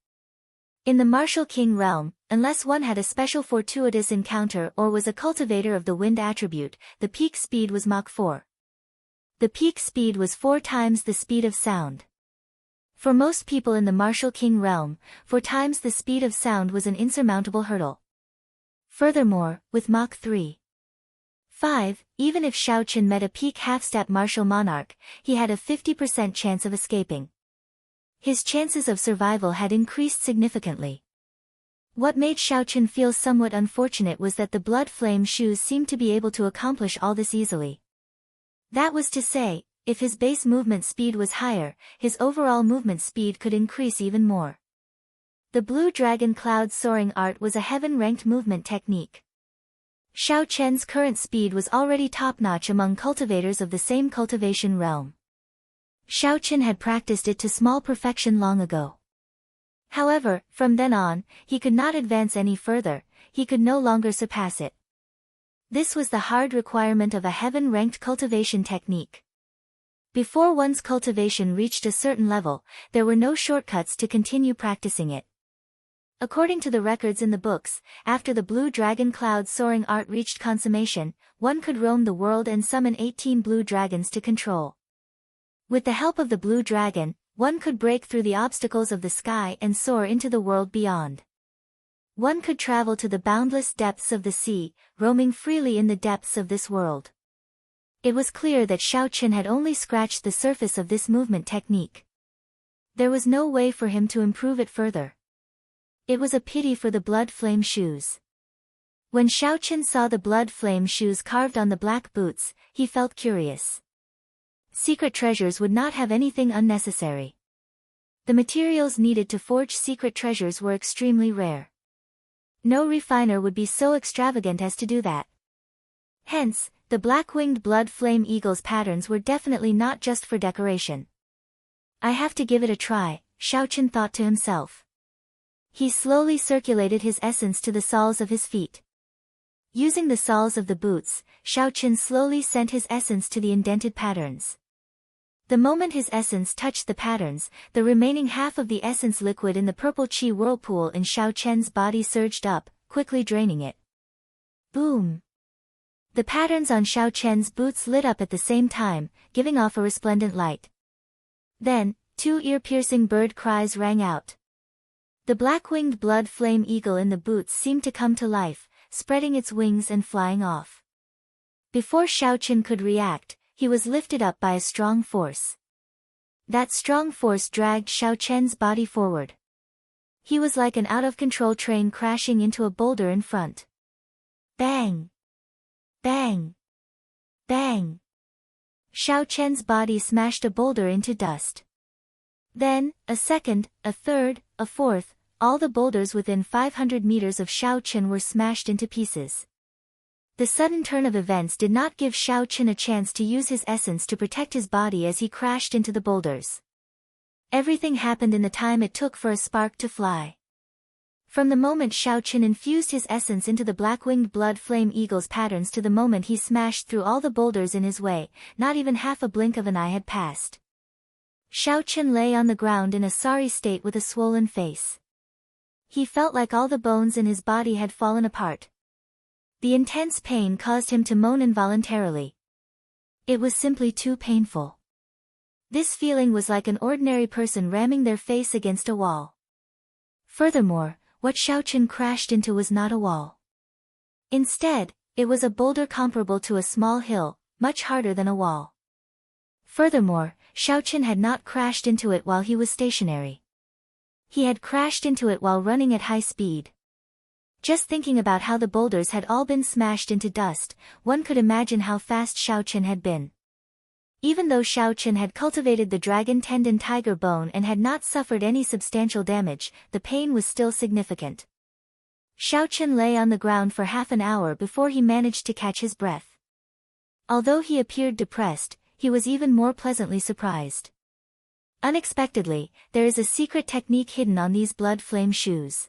In the Martial King realm, unless one had a special fortuitous encounter or was a cultivator of the wind attribute, the peak speed was Mach 4. The peak speed was 4 times the speed of sound. For most people in the Martial King realm, 4 times the speed of sound was an insurmountable hurdle. Furthermore, with Mach 3. 5, even if Xiao Chen met a peak half-step martial monarch, he had a 50% chance of escaping. His chances of survival had increased significantly. What made Xiao Chen feel somewhat unfortunate was that the blood flame shoes seemed to be able to accomplish all this easily. That was to say, if his base movement speed was higher, his overall movement speed could increase even more. The blue dragon cloud soaring art was a heaven-ranked movement technique. Xiao Chen's current speed was already top-notch among cultivators of the same cultivation realm. Xiao Chen had practiced it to small perfection long ago. However, from then on, he could not advance any further, he could no longer surpass it. This was the hard requirement of a heaven-ranked cultivation technique. Before one's cultivation reached a certain level, there were no shortcuts to continue practicing it. According to the records in the books, after the blue dragon cloud soaring art reached consummation, one could roam the world and summon 18 blue dragons to control. With the help of the blue dragon, one could break through the obstacles of the sky and soar into the world beyond. One could travel to the boundless depths of the sea, roaming freely in the depths of this world. It was clear that Xiao Chen had only scratched the surface of this movement technique. There was no way for him to improve it further. It was a pity for the blood flame shoes. When Xiao Chen saw the blood flame shoes carved on the black boots, he felt curious. Secret treasures would not have anything unnecessary. The materials needed to forge secret treasures were extremely rare. No refiner would be so extravagant as to do that. Hence, the black-winged blood flame eagle's patterns were definitely not just for decoration. I have to give it a try, Xiao Chen thought to himself. He slowly circulated his essence to the soles of his feet. Using the soles of the boots, Xiao Chen slowly sent his essence to the indented patterns. The moment his essence touched the patterns, the remaining half of the essence liquid in the purple chi whirlpool in Xiao Chen's body surged up, quickly draining it. Boom! The patterns on Xiao Chen's boots lit up at the same time, giving off a resplendent light. Then, 2 ear-piercing bird cries rang out. The black-winged blood flame eagle in the boots seemed to come to life, spreading its wings and flying off. Before Xiao Chen could react, he was lifted up by a strong force. That strong force dragged Xiao Chen's body forward. He was like an out-of-control train crashing into a boulder in front. Bang! Bang! Bang! Xiao Chen's body smashed a boulder into dust. Then, a second, a third, a fourth, all the boulders within 500 meters of Xiao Chen were smashed into pieces. The sudden turn of events did not give Xiao Chen a chance to use his essence to protect his body as he crashed into the boulders. Everything happened in the time it took for a spark to fly. From the moment Xiao Chen infused his essence into the black-winged blood flame eagle's patterns to the moment he smashed through all the boulders in his way, not even half a blink of an eye had passed. Xiao Chen lay on the ground in a sorry state with a swollen face. He felt like all the bones in his body had fallen apart. The intense pain caused him to moan involuntarily. It was simply too painful. This feeling was like an ordinary person ramming their face against a wall. Furthermore, what Xiao Chen crashed into was not a wall. Instead, it was a boulder comparable to a small hill, much harder than a wall. Furthermore, Xiao Chen had not crashed into it while he was stationary. He had crashed into it while running at high speed. Just thinking about how the boulders had all been smashed into dust, one could imagine how fast Xiao Chen had been. Even though Xiao Chen had cultivated the dragon tendon tiger bone and had not suffered any substantial damage, the pain was still significant. Xiao Chen lay on the ground for half an hour before he managed to catch his breath. Although he appeared depressed, he was even more pleasantly surprised. Unexpectedly, there is a secret technique hidden on these blood flame shoes.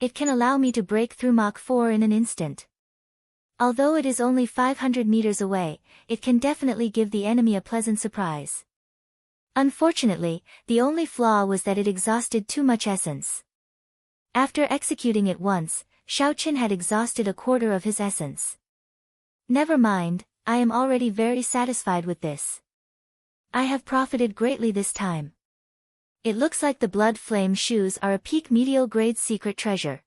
It can allow me to break through Mach 4 in an instant. Although it is only 500 meters away, it can definitely give the enemy a pleasant surprise. Unfortunately, the only flaw was that it exhausted too much essence. After executing it once, Xiao Chen had exhausted a quarter of his essence. Never mind, I am already very satisfied with this. I have profited greatly this time. It looks like the blood flame shoes are a peak medial grade secret treasure.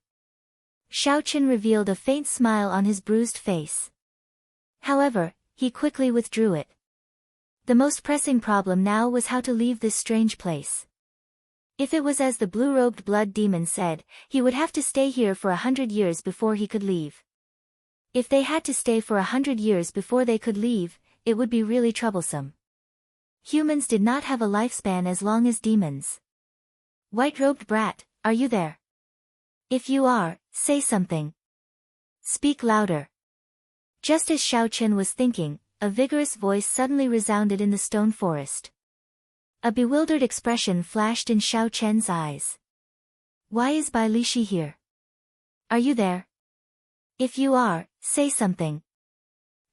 Xiao Chen revealed a faint smile on his bruised face. However, he quickly withdrew it. The most pressing problem now was how to leave this strange place. If it was as the blue-robed blood demon said, he would have to stay here for 100 years before he could leave. If they had to stay for 100 years before they could leave, it would be really troublesome. Humans did not have a lifespan as long as demons. White-robed brat, are you there? If you are, say something. Speak louder. Just as Xiao Chen was thinking, a vigorous voice suddenly resounded in the stone forest. A bewildered expression flashed in Xiao Chen's eyes. Why is Bai Lishi here? Are you there? If you are, say something.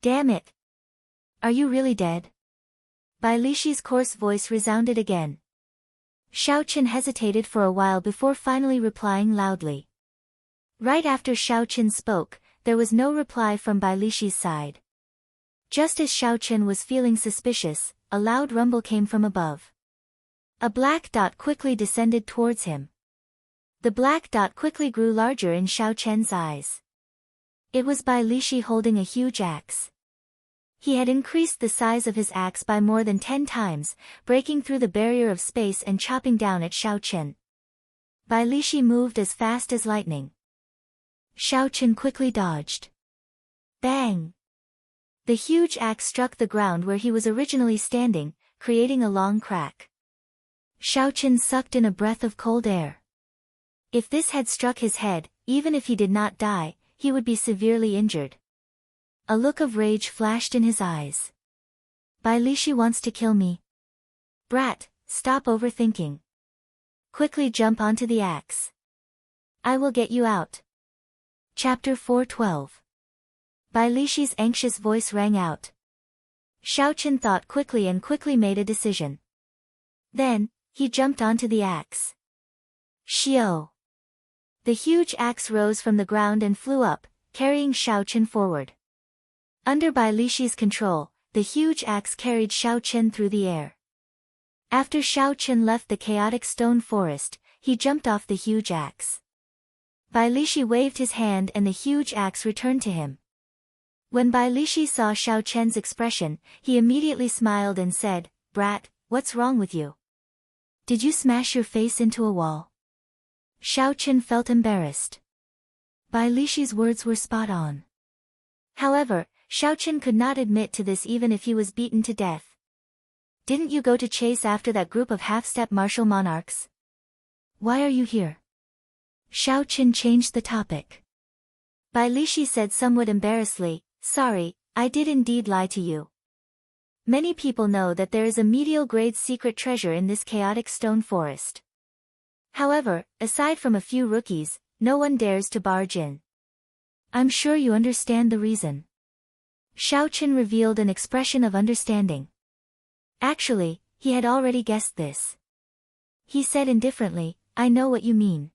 Damn it. Are you really dead? Bai Lishi's coarse voice resounded again. Xiao Chen hesitated for a while before finally replying loudly. Right after Xiao Chen spoke, there was no reply from Bai Lishi's side. Just as Xiao Chen was feeling suspicious, a loud rumble came from above. A black dot quickly descended towards him. The black dot quickly grew larger in Xiao Chen's eyes. It was Bai Lishi holding a huge axe. He had increased the size of his axe by more than 10 times, breaking through the barrier of space and chopping down at Xiao Chen. Bai Lishi moved as fast as lightning. Xiao Chen quickly dodged. Bang! The huge axe struck the ground where he was originally standing, creating a long crack. Xiao Chen sucked in a breath of cold air. If this had struck his head, even if he did not die, he would be severely injured. A look of rage flashed in his eyes. Bai Lishi wants to kill me. Brat, stop overthinking. Quickly jump onto the axe. I will get you out. Chapter 412. Bai Lishi's anxious voice rang out. Xiao Chen thought quickly and quickly made a decision. Then, he jumped onto the axe. Xiao! The huge axe rose from the ground and flew up, carrying Xiao Chen forward. Under Bai Lishi's control, the huge axe carried Xiao Chen through the air. After Xiao Chen left the chaotic stone forest, he jumped off the huge axe. Bai Lishi waved his hand and the huge axe returned to him. When Bai Lishi saw Xiao Chen's expression, he immediately smiled and said, Brat, what's wrong with you? Did you smash your face into a wall? Xiao Qin felt embarrassed. Bai Lixi's words were spot on. However, Xiao Qin could not admit to this even if he was beaten to death. Didn't you go to chase after that group of half-step martial monarchs? Why are you here? Xiao Qin changed the topic. Bai Lixi said somewhat embarrassedly, sorry, I did indeed lie to you. Many people know that there is a medial-grade secret treasure in this chaotic stone forest. However, aside from a few rookies, no one dares to barge in. I'm sure you understand the reason. Xiao Qin revealed an expression of understanding. Actually, he had already guessed this. He said indifferently, I know what you mean.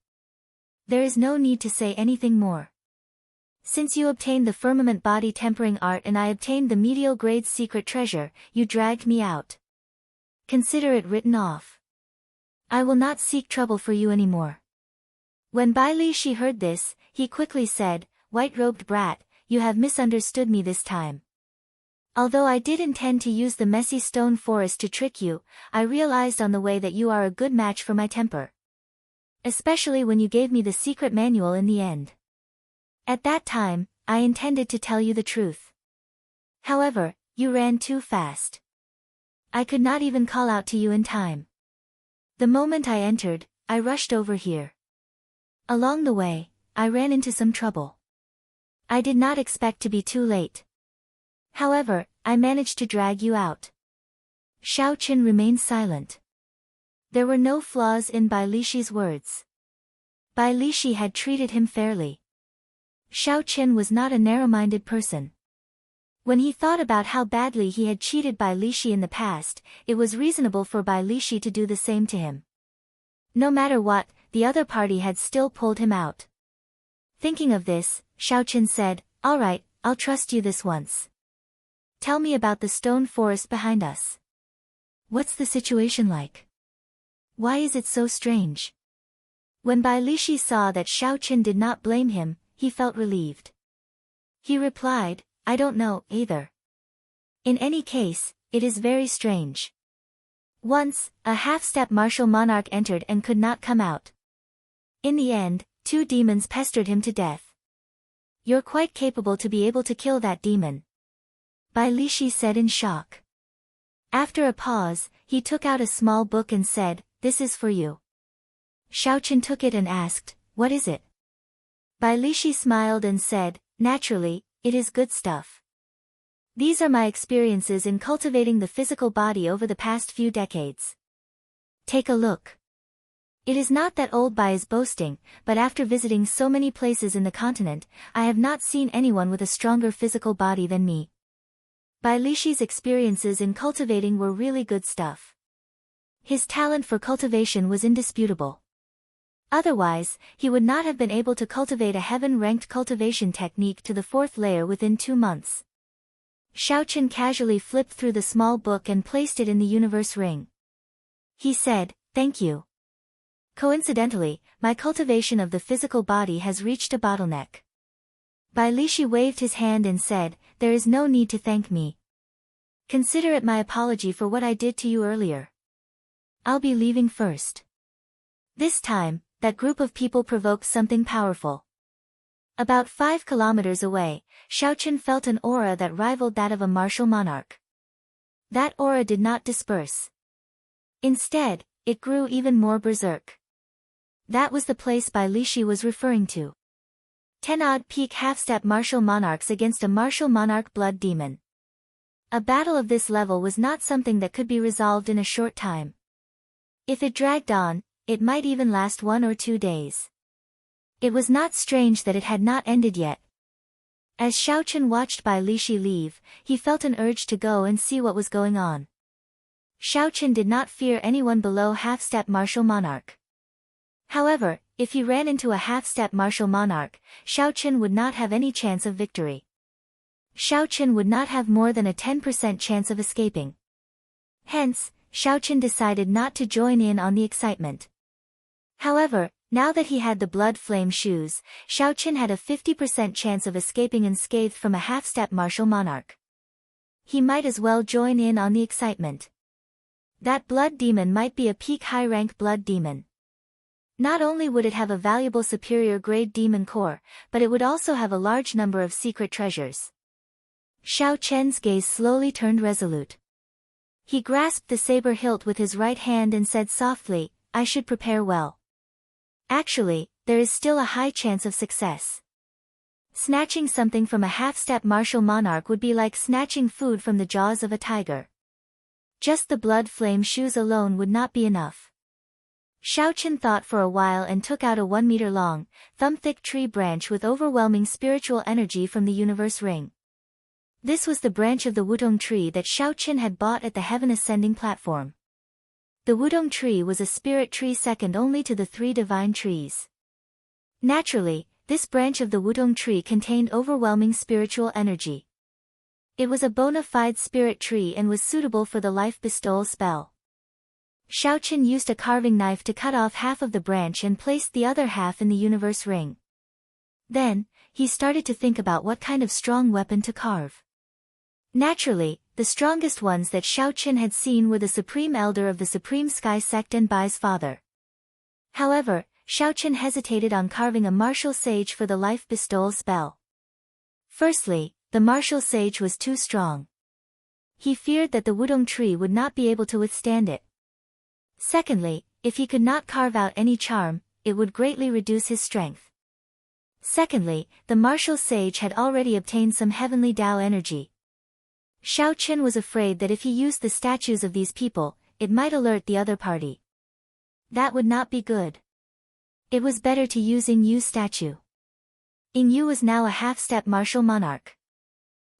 There is no need to say anything more. Since you obtained the firmament body tempering art and I obtained the medial grade secret treasure, you dragged me out. Consider it written off. I will not seek trouble for you anymore. When Bai Lixi heard this, he quickly said, white-robed brat, you have misunderstood me this time. Although I did intend to use the messy stone forest to trick you, I realized on the way that you are a good match for my temper. Especially when you gave me the secret manual in the end. At that time, I intended to tell you the truth. However, you ran too fast. I could not even call out to you in time. The moment I entered, I rushed over here. Along the way, I ran into some trouble. I did not expect to be too late. However, I managed to drag you out. Xiao Qin remained silent. There were no flaws in Bai Lixi's words. Bai Lixi had treated him fairly. Xiao Qin was not a narrow-minded person. When he thought about how badly he had cheated Bai Lixi in the past, it was reasonable for Bai Lixi to do the same to him. No matter what, the other party had still pulled him out. Thinking of this, Xiao Qin said, all right, I'll trust you this once. Tell me about the stone forest behind us. What's the situation like? Why is it so strange? When Bai Lixi saw that Xiao Qin did not blame him, he felt relieved. He replied, I don't know, either. In any case, it is very strange. Once, a half-step martial monarch entered and could not come out. In the end, 2 demons pestered him to death. You're quite capable to be able to kill that demon. Bai Lixi said in shock. After a pause, he took out a small book and said, this is for you. Xiao Qin took it and asked, what is it? Bai Lixi smiled and said, naturally, it is good stuff. These are my experiences in cultivating the physical body over the past few decades. Take a look. It is not that old Bai is boasting, but after visiting so many places in the continent, I have not seen anyone with a stronger physical body than me. Bai Lixi's experiences in cultivating were really good stuff. His talent for cultivation was indisputable. Otherwise, he would not have been able to cultivate a heaven-ranked cultivation technique to the 4th layer within 2 months. Xiao Qin casually flipped through the small book and placed it in the universe ring. He said, thank you. Coincidentally, my cultivation of the physical body has reached a bottleneck. Bai Lixi waved his hand and said, there is no need to thank me. Consider it my apology for what I did to you earlier. I'll be leaving first. This time, that group of people provoked something powerful. About 5 kilometers away, Xiao Qin felt an aura that rivaled that of a martial monarch. That aura did not disperse. Instead, it grew even more berserk. That was the place Bai Lixi was referring to. 10-odd peak half-step martial monarchs against a martial monarch blood demon. A battle of this level was not something that could be resolved in a short time. If it dragged on, it might even last 1 or 2 days. It was not strange that it had not ended yet. As Xiao Qin watched Bai Lixi leave, he felt an urge to go and see what was going on. Xiao Qin did not fear anyone below half-step martial monarch. However, if he ran into a half-step martial monarch, Xiao Qin would not have any chance of victory. Xiao Qin would not have more than a 10% chance of escaping. Hence, Xiao Qin decided not to join in on the excitement. However, now that he had the blood flame shoes, Xiao Qin had a 50% chance of escaping unscathed from a half-step martial monarch. He might as well join in on the excitement. That blood demon might be a peak high-rank blood demon. Not only would it have a valuable superior-grade demon core, but it would also have a large number of secret treasures. Xiao Chen's gaze slowly turned resolute. He grasped the saber hilt with his right hand and said softly, "I should prepare well. Actually, there is still a high chance of success." Snatching something from a half-step martial monarch would be like snatching food from the jaws of a tiger. Just the blood flame shoes alone would not be enough. Xiao Chen thought for a while and took out a 1-meter-long, thumb-thick tree branch with overwhelming spiritual energy from the universe ring. This was the branch of the Wudong tree that Xiao Chen had bought at the heaven ascending platform. The Wudong tree was a spirit tree second only to the 3 divine trees. Naturally, this branch of the Wudong tree contained overwhelming spiritual energy. It was a bona fide spirit tree and was suitable for the life bestowal spell. Xiao Chen used a carving knife to cut off half of the branch and placed the other half in the universe ring. Then, he started to think about what kind of strong weapon to carve. Naturally, the strongest ones that Xiao Chen had seen were the Supreme Elder of the Supreme Sky Sect and Bai's father. However, Xiao Chen hesitated on carving a martial sage for the life bestowal spell. Firstly, the martial sage was too strong. He feared that the Wudong tree would not be able to withstand it. Secondly, if he could not carve out any charm, it would greatly reduce his strength. Secondly, the martial sage had already obtained some heavenly Tao energy. Xiao Chen was afraid that if he used the statues of these people, it might alert the other party. That would not be good. It was better to use Ying Yu's statue. Ying Yu was now a half-step martial monarch.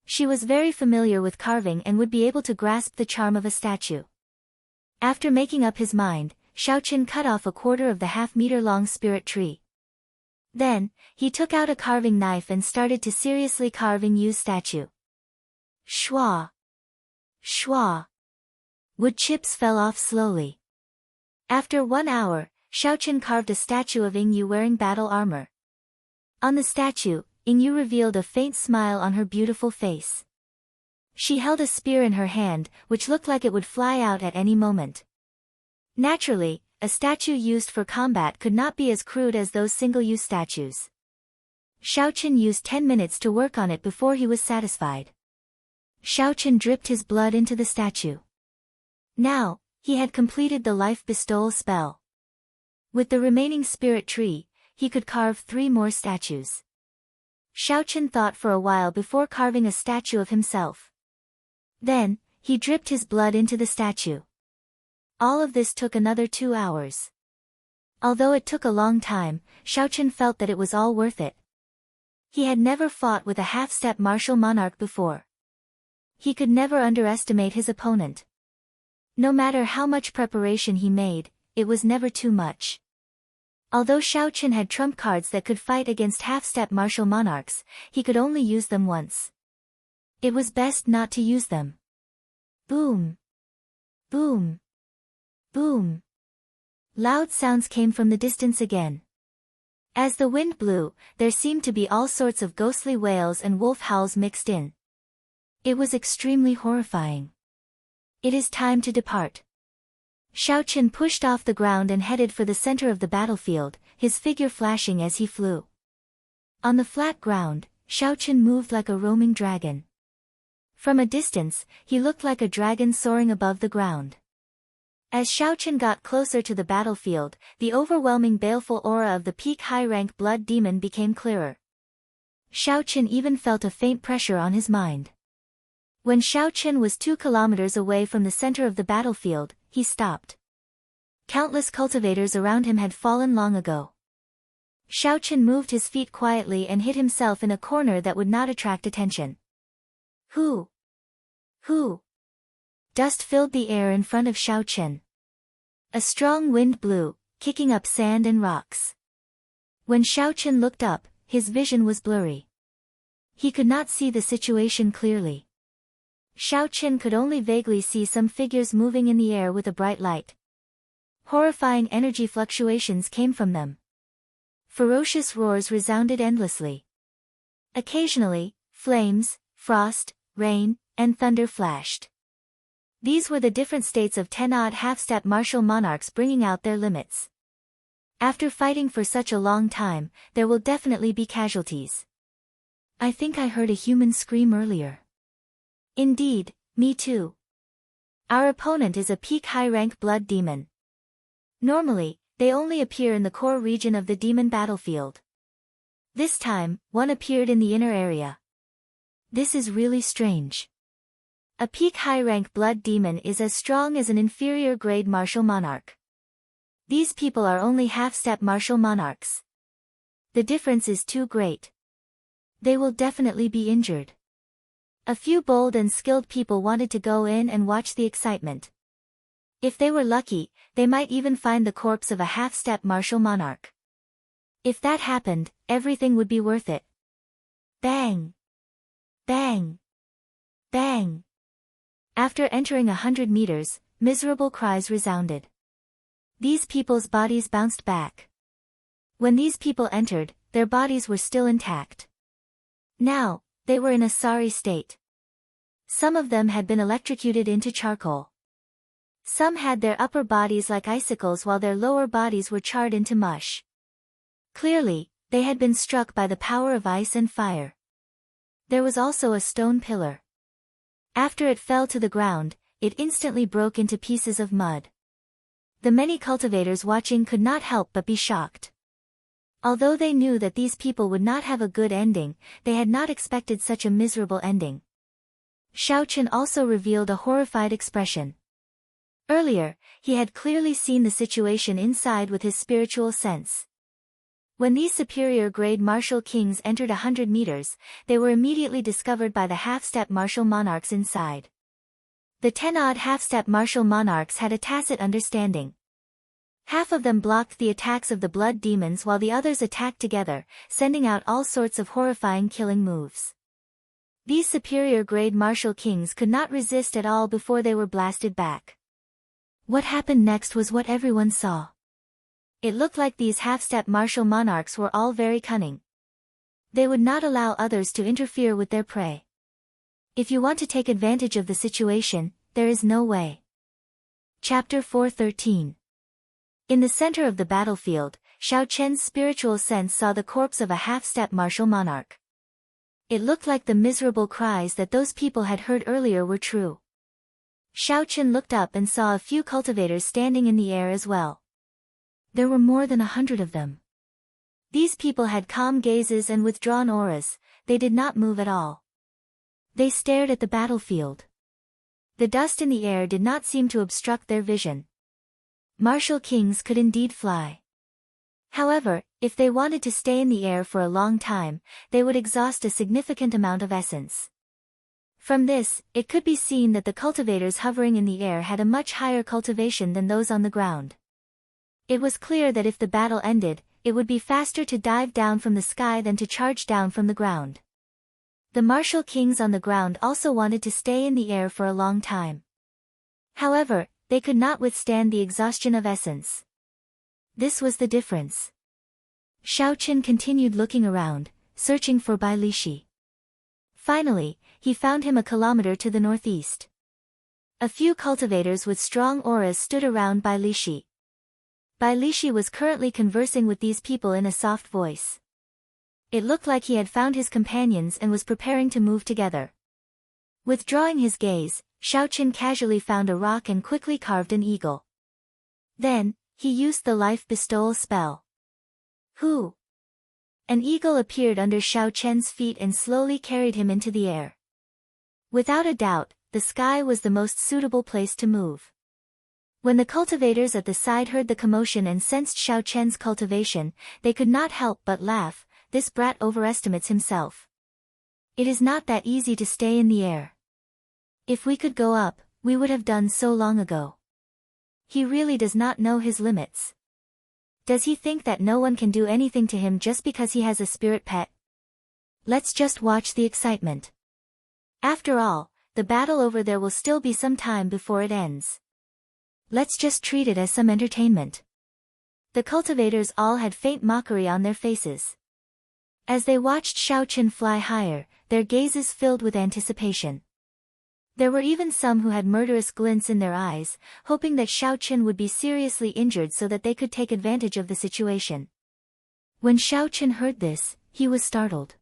She was very familiar with carving and would be able to grasp the charm of a statue. After making up his mind, Xiao Chen cut off a quarter of the half-meter-long spirit tree. Then, he took out a carving knife and started to seriously carve Ying Yu's statue. Shwa! Shwa! Wood chips fell off slowly. After 1 hour, Xiao Chen carved a statue of Ying Yu wearing battle armor. On the statue, Ying Yu revealed a faint smile on her beautiful face. She held a spear in her hand, which looked like it would fly out at any moment. Naturally, a statue used for combat could not be as crude as those single-use statues. Xiao Chen used 10 minutes to work on it before he was satisfied. Xiao Chen dripped his blood into the statue. Now, he had completed the life bestowal spell. With the remaining spirit tree, he could carve 3 more statues. Xiao Chen thought for a while before carving a statue of himself. Then, he dripped his blood into the statue. All of this took another 2 hours. Although it took a long time, Xiao Chen felt that it was all worth it. He had never fought with a half-step martial monarch before. He could never underestimate his opponent. No matter how much preparation he made, it was never too much. Although Xiao Chen had trump cards that could fight against half-step martial monarchs, he could only use them once. It was best not to use them. Boom! Boom! Boom! Loud sounds came from the distance again. As the wind blew, there seemed to be all sorts of ghostly wails and wolf howls mixed in. It was extremely horrifying. It is time to depart. Xiao Chen pushed off the ground and headed for the center of the battlefield, his figure flashing as he flew. On the flat ground, Xiao Chen moved like a roaming dragon. From a distance, he looked like a dragon soaring above the ground. As Xiao Chen got closer to the battlefield, the overwhelming baleful aura of the peak high-rank blood demon became clearer. Xiao Chen even felt a faint pressure on his mind. When Xiao Chen was 2 kilometers away from the center of the battlefield, he stopped. Countless cultivators around him had fallen long ago. Xiao Chen moved his feet quietly and hid himself in a corner that would not attract attention. Who? Who? Dust filled the air in front of Xiao Chen. A strong wind blew, kicking up sand and rocks. When Xiao Chen looked up, his vision was blurry. He could not see the situation clearly. Xiao Chen could only vaguely see some figures moving in the air with a bright light. Horrifying energy fluctuations came from them. Ferocious roars resounded endlessly. Occasionally, flames, frost, rain, and thunder flashed. These were the different states of 10-odd half-step martial monarchs bringing out their limits. After fighting for such a long time, there will definitely be casualties. I think I heard a human scream earlier. Indeed, me too. Our opponent is a peak high-rank blood demon. Normally, they only appear in the core region of the demon battlefield. This time, one appeared in the inner area. This is really strange. A peak high-rank blood demon is as strong as an inferior grade martial monarch. These people are only half-step martial monarchs. The difference is too great. They will definitely be injured. A few bold and skilled people wanted to go in and watch the excitement. If they were lucky, they might even find the corpse of a half-step martial monarch. If that happened, everything would be worth it. Bang! Bang! Bang! After entering 100 meters, miserable cries resounded. These people's bodies bounced back. When these people entered, their bodies were still intact. Now, they were in a sorry state. Some of them had been electrocuted into charcoal. Some had their upper bodies like icicles while their lower bodies were charred into mush. Clearly, they had been struck by the power of ice and fire. There was also a stone pillar. After it fell to the ground, it instantly broke into pieces of mud. The many cultivators watching could not help but be shocked. Although they knew that these people would not have a good ending, they had not expected such a miserable ending. Xiaochen also revealed a horrified expression. Earlier, he had clearly seen the situation inside with his spiritual sense. When these superior-grade martial kings entered 100 meters, they were immediately discovered by the half-step martial monarchs inside. The 10-odd half-step martial monarchs had a tacit understanding. Half of them blocked the attacks of the blood demons while the others attacked together, sending out all sorts of horrifying killing moves. These superior-grade martial kings could not resist at all before they were blasted back. What happened next was what everyone saw. It looked like these half-step martial monarchs were all very cunning. They would not allow others to interfere with their prey. If you want to take advantage of the situation, there is no way. Chapter 4:13. In the center of the battlefield, Xiaochen's spiritual sense saw the corpse of a half-step martial monarch. It looked like the miserable cries that those people had heard earlier were true. Xiaochen looked up and saw a few cultivators standing in the air as well. There were more than 100 of them. These people had calm gazes and withdrawn auras, they did not move at all. They stared at the battlefield. The dust in the air did not seem to obstruct their vision. Martial kings could indeed fly. However, if they wanted to stay in the air for a long time, they would exhaust a significant amount of essence. From this, it could be seen that the cultivators hovering in the air had a much higher cultivation than those on the ground. It was clear that if the battle ended, it would be faster to dive down from the sky than to charge down from the ground. The martial kings on the ground also wanted to stay in the air for a long time. However, they could not withstand the exhaustion of essence. This was the difference. Xiaochen continued looking around, searching for Bai Lishi. Finally, he found him a kilometer to the northeast. A few cultivators with strong auras stood around Bai Lishi. Bai Lishi was currently conversing with these people in a soft voice. It looked like he had found his companions and was preparing to move together. Withdrawing his gaze, Xiaochen casually found a rock and quickly carved an eagle. Then, he used the life bestowal spell. Who? An eagle appeared under Xiaochen's feet and slowly carried him into the air. Without a doubt, the sky was the most suitable place to move. When the cultivators at the side heard the commotion and sensed Xiaochen's cultivation, they could not help but laugh. This brat overestimates himself. It is not that easy to stay in the air. If we could go up, we would have done so long ago. He really does not know his limits. Does he think that no one can do anything to him just because he has a spirit pet? Let's just watch the excitement. After all, the battle over there will still be some time before it ends. Let's just treat it as some entertainment. The cultivators all had faint mockery on their faces. As they watched Xiaochen fly higher, their gazes filled with anticipation. There were even some who had murderous glints in their eyes, hoping that Xiao Qin would be seriously injured so that they could take advantage of the situation. When Xiao Qin heard this, he was startled.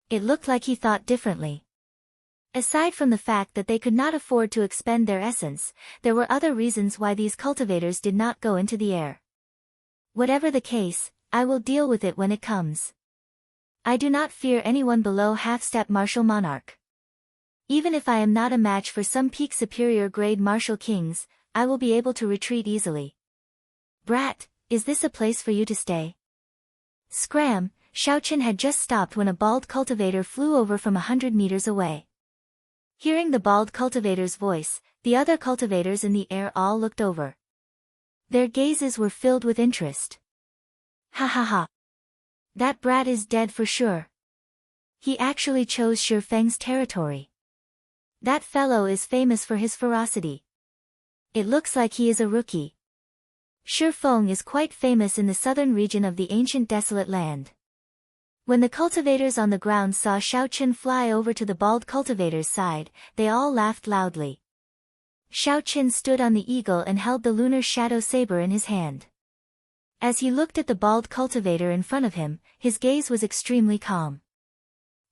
It looked like he thought differently. Aside from the fact that they could not afford to expend their essence, there were other reasons why these cultivators did not go into the air. Whatever the case, I will deal with it when it comes. I do not fear anyone below half-step martial monarch. Even if I am not a match for some peak superior grade martial kings, I will be able to retreat easily. Brat, is this a place for you to stay? Scram, Xiao Qin had just stopped when a bald cultivator flew over from 100 meters away. Hearing the bald cultivator's voice, the other cultivators in the air all looked over. Their gazes were filled with interest. Ha ha ha. That brat is dead for sure. He actually chose Shi Feng's territory. That fellow is famous for his ferocity. It looks like he is a rookie. Shi Feng is quite famous in the southern region of the ancient desolate land. When the cultivators on the ground saw Xiao Qin fly over to the bald cultivator's side, they all laughed loudly. Xiao Qin stood on the eagle and held the lunar shadow saber in his hand. As he looked at the bald cultivator in front of him, his gaze was extremely calm.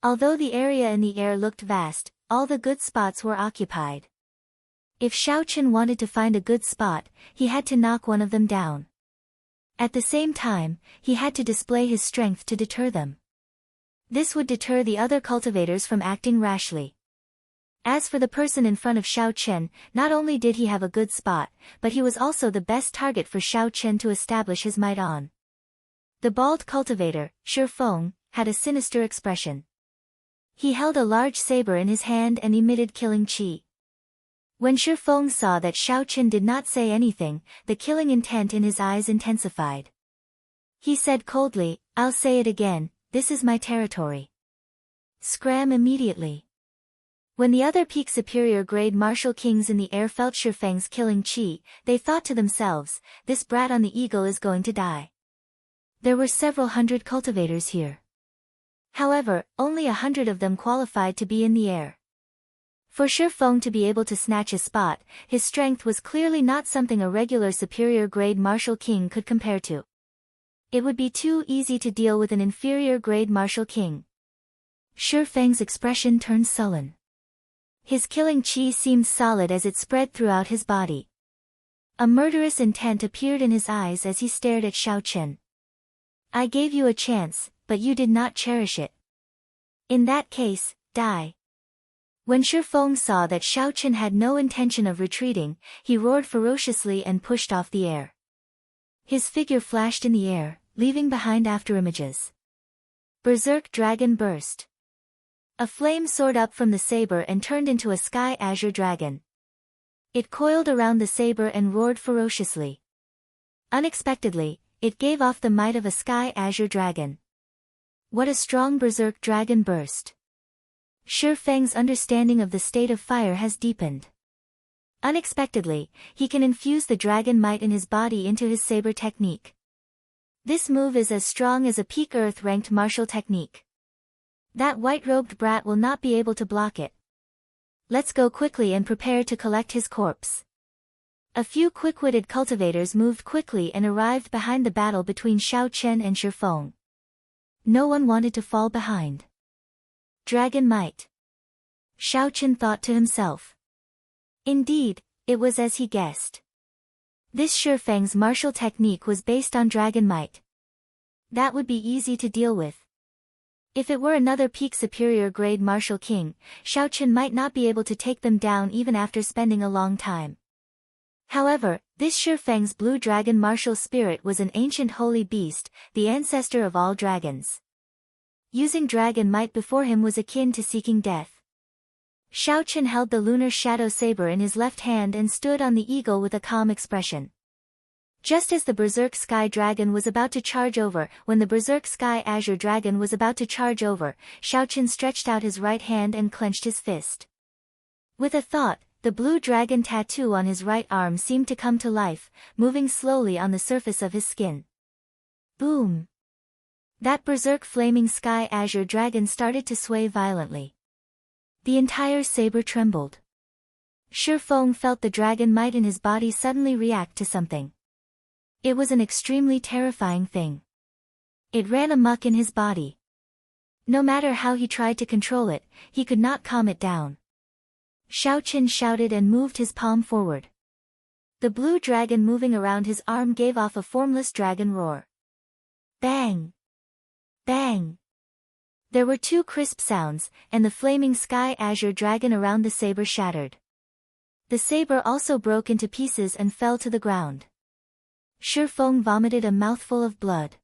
Although the area in the air looked vast, all the good spots were occupied. If Xiao Qin wanted to find a good spot, he had to knock one of them down. At the same time, he had to display his strength to deter them. This would deter the other cultivators from acting rashly. As for the person in front of Xiao Qin, not only did he have a good spot, but he was also the best target for Xiao Qin to establish his might on. The bald cultivator, Shi Feng, had a sinister expression. He held a large saber in his hand and emitted killing qi. When Shi Feng saw that Xiao Qin did not say anything, the killing intent in his eyes intensified. He said coldly, "I'll say it again, this is my territory." Scram immediately. When the other peak superior grade martial kings in the air felt Shi Feng's killing qi, they thought to themselves, this brat on the eagle is going to die. There were several hundred cultivators here. However, only 100 of them qualified to be in the air. For Shi Feng to be able to snatch a spot, his strength was clearly not something a regular superior grade martial king could compare to. It would be too easy to deal with an inferior grade martial king. Shi Feng's expression turned sullen. His killing qi seemed solid as it spread throughout his body. A murderous intent appeared in his eyes as he stared at Xiao Qin. I gave you a chance, but you did not cherish it. In that case, die. When Shi Feng saw that Xiao Qin had no intention of retreating, he roared ferociously and pushed off the air. His figure flashed in the air, leaving behind afterimages. Berserk Dragon burst. A flame soared up from the saber and turned into a sky azure dragon. It coiled around the saber and roared ferociously. Unexpectedly, it gave off the might of a sky azure dragon. What a strong berserk dragon burst! Shi Feng's understanding of the state of fire has deepened. Unexpectedly, he can infuse the dragon might in his body into his saber technique. This move is as strong as a peak earth-ranked martial technique. That white-robed brat will not be able to block it. Let's go quickly and prepare to collect his corpse. A few quick-witted cultivators moved quickly and arrived behind the battle between Xiao Qin and Shi Feng. No one wanted to fall behind. Dragon might. Xiao Qin thought to himself. Indeed, it was as he guessed. This Shi Feng's martial technique was based on dragon might. That would be easy to deal with. If it were another peak superior grade martial king, Xiao Qin might not be able to take them down even after spending a long time. However, this Shi Feng's blue dragon martial spirit was an ancient holy beast, the ancestor of all dragons. Using dragon might before him was akin to seeking death. Xiao Qin held the lunar shadow saber in his left hand and stood on the eagle with a calm expression. Just as the berserk sky dragon was about to charge over, when the berserk sky azure dragon was about to charge over, Xiao Qin stretched out his right hand and clenched his fist. With a thought, the blue dragon tattoo on his right arm seemed to come to life, moving slowly on the surface of his skin. Boom! That berserk flaming sky azure dragon started to sway violently. The entire saber trembled. Shifeng felt the dragon might in his body suddenly react to something. It was an extremely terrifying thing. It ran amok in his body. No matter how he tried to control it, he could not calm it down. Xiaoqin shouted and moved his palm forward. The blue dragon moving around his arm gave off a formless dragon roar. Bang! Bang! There were two crisp sounds, and the flaming sky azure dragon around the saber shattered. The saber also broke into pieces and fell to the ground. Shifeng vomited a mouthful of blood.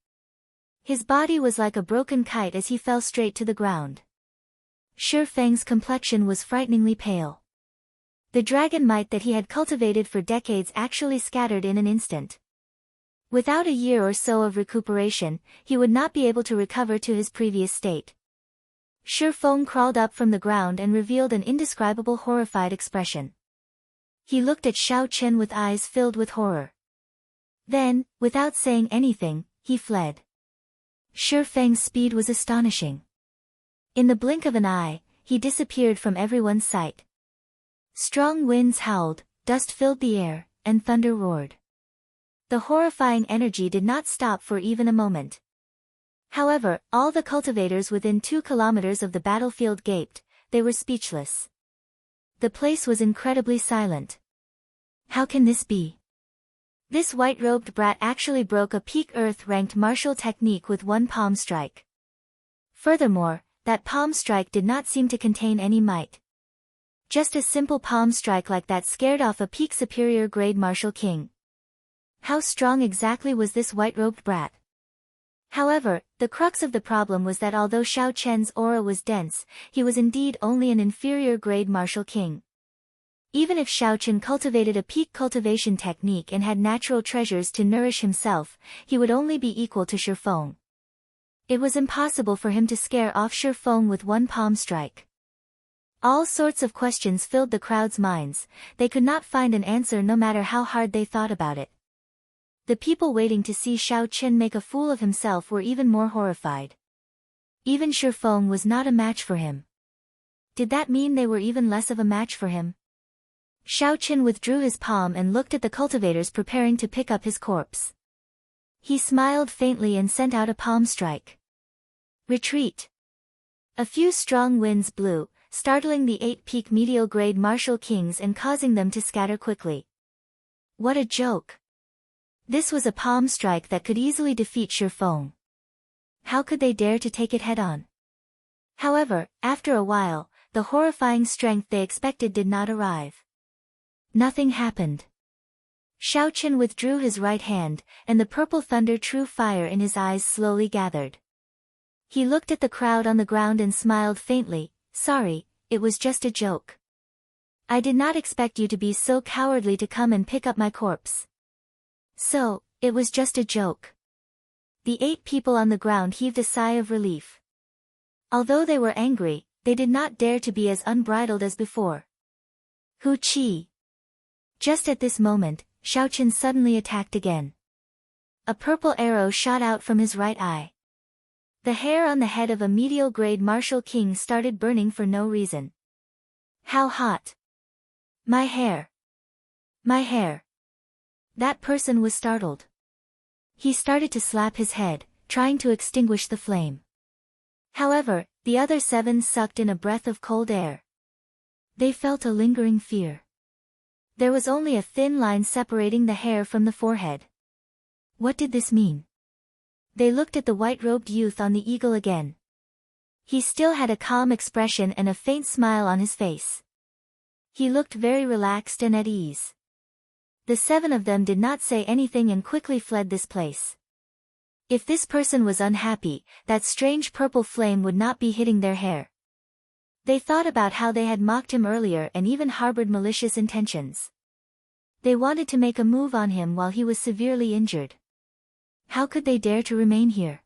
His body was like a broken kite as he fell straight to the ground. Shifeng's complexion was frighteningly pale. The dragon might that he had cultivated for decades actually scattered in an instant. Without a year or so of recuperation, he would not be able to recover to his previous state. Shifeng crawled up from the ground and revealed an indescribable horrified expression. He looked at Xiaoqin with eyes filled with horror. Then, without saying anything, he fled. Shifeng's speed was astonishing. In the blink of an eye, he disappeared from everyone's sight. Strong winds howled, dust filled the air, and thunder roared. The horrifying energy did not stop for even a moment. However, all the cultivators within 2 kilometers of the battlefield gaped, they were speechless. The place was incredibly silent. How can this be? This white-robed brat actually broke a peak Earth-ranked martial technique with one palm strike. Furthermore, that palm strike did not seem to contain any might. Just a simple palm strike like that scared off a peak superior grade martial king. How strong exactly was this white-robed brat? However, the crux of the problem was that although Xiaoqian's aura was dense, he was indeed only an inferior grade martial king. Even if Xiaoqian cultivated a peak cultivation technique and had natural treasures to nourish himself, he would only be equal to Shifeng. It was impossible for him to scare off Shifeng with one palm strike. All sorts of questions filled the crowd's minds, they could not find an answer no matter how hard they thought about it. The people waiting to see Xiaoqin make a fool of himself were even more horrified. Even Shifeng was not a match for him. Did that mean they were even less of a match for him? Xiaoqin withdrew his palm and looked at the cultivators preparing to pick up his corpse. He smiled faintly and sent out a palm strike. Retreat! A few strong winds blew, startling the 8 peak medial grade martial kings and causing them to scatter quickly. What a joke! This was a palm strike that could easily defeat Shifeng. How could they dare to take it head-on? However, after a while, the horrifying strength they expected did not arrive. Nothing happened. Xiaoqin withdrew his right hand, and the purple thunder true fire in his eyes slowly gathered. He looked at the crowd on the ground and smiled faintly. Sorry, it was just a joke. I did not expect you to be so cowardly to come and pick up my corpse. So, it was just a joke. The 8 people on the ground heaved a sigh of relief. Although they were angry, they did not dare to be as unbridled as before. Hu Qi! Just at this moment, Xiaoqin suddenly attacked again. A purple arrow shot out from his right eye. The hair on the head of a medial grade martial king started burning for no reason. How hot! My hair! My hair! That person was startled. He started to slap his head, trying to extinguish the flame. However, the other 7 sucked in a breath of cold air. They felt a lingering fear. There was only a thin line separating the hair from the forehead. What did this mean? They looked at the white-robed youth on the eagle again. He still had a calm expression and a faint smile on his face. He looked very relaxed and at ease. The 7 of them did not say anything and quickly fled this place. If this person was unhappy, that strange purple flame would not be hitting their hair. They thought about how they had mocked him earlier and even harbored malicious intentions. They wanted to make a move on him while he was severely injured. How could they dare to remain here?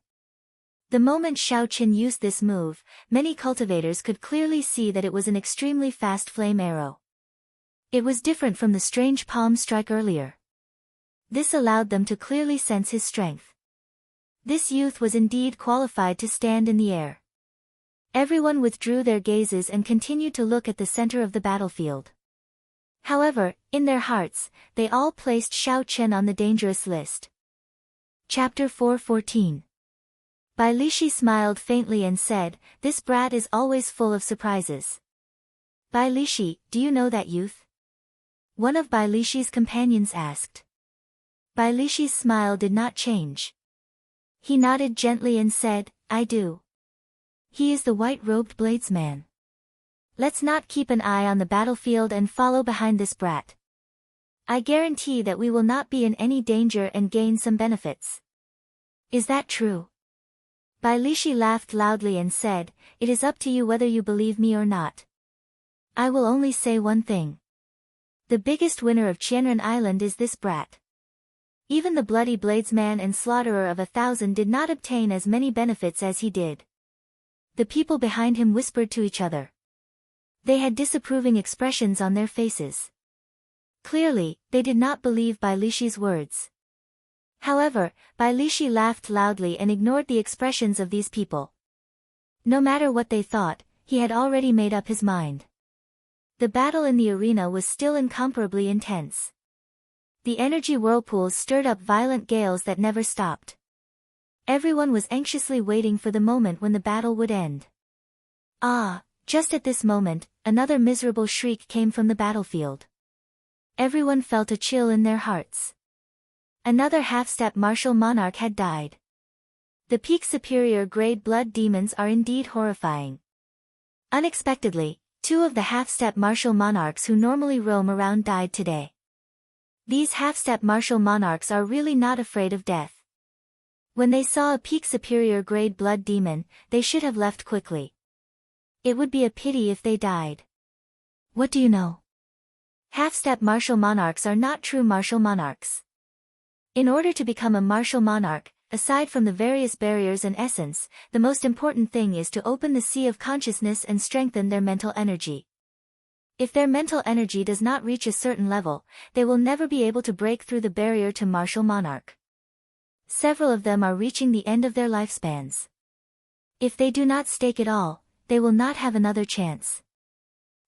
The moment Xiaoqin used this move, many cultivators could clearly see that it was an extremely fast flame arrow. It was different from the strange palm strike earlier. This allowed them to clearly sense his strength. This youth was indeed qualified to stand in the air. Everyone withdrew their gazes and continued to look at the center of the battlefield. However, in their hearts, they all placed Xiao Chen on the dangerous list. Chapter 4:14. Bai Lishi smiled faintly and said, "This brat is always full of surprises." "Bai Lishi, do you know that youth?" one of Bai Lishi's companions asked. Bai Lishi's smile did not change. He nodded gently and said, "I do. He is the white-robed bladesman. Let's not keep an eye on the battlefield and follow behind this brat. I guarantee that we will not be in any danger and gain some benefits." "Is that true?" Bai Lishi laughed loudly and said, "It is up to you whether you believe me or not. I will only say one thing. The biggest winner of Qianren Island is this brat. Even the bloody bladesman and slaughterer of 1,000 did not obtain as many benefits as he did." The people behind him whispered to each other. They had disapproving expressions on their faces. Clearly, they did not believe Bai Lishi's words. However, Bai Lishi laughed loudly and ignored the expressions of these people. No matter what they thought, he had already made up his mind. The battle in the arena was still incomparably intense. The energy whirlpools stirred up violent gales that never stopped. Everyone was anxiously waiting for the moment when the battle would end. Just at this moment, another miserable shriek came from the battlefield. Everyone felt a chill in their hearts. Another half-step martial monarch had died. The peak superior grade blood demons are indeed horrifying. Unexpectedly, 2 of the half-step martial monarchs who normally roam around died today. These half-step martial monarchs are really not afraid of death. When they saw a peak superior grade blood demon, they should have left quickly. It would be a pity if they died. What do you know? Half-step martial monarchs are not true martial monarchs. In order to become a martial monarch, aside from the various barriers and essence, the most important thing is to open the sea of consciousness and strengthen their mental energy. If their mental energy does not reach a certain level, they will never be able to break through the barrier to martial monarch. Several of them are reaching the end of their lifespans. If they do not stake it all, they will not have another chance.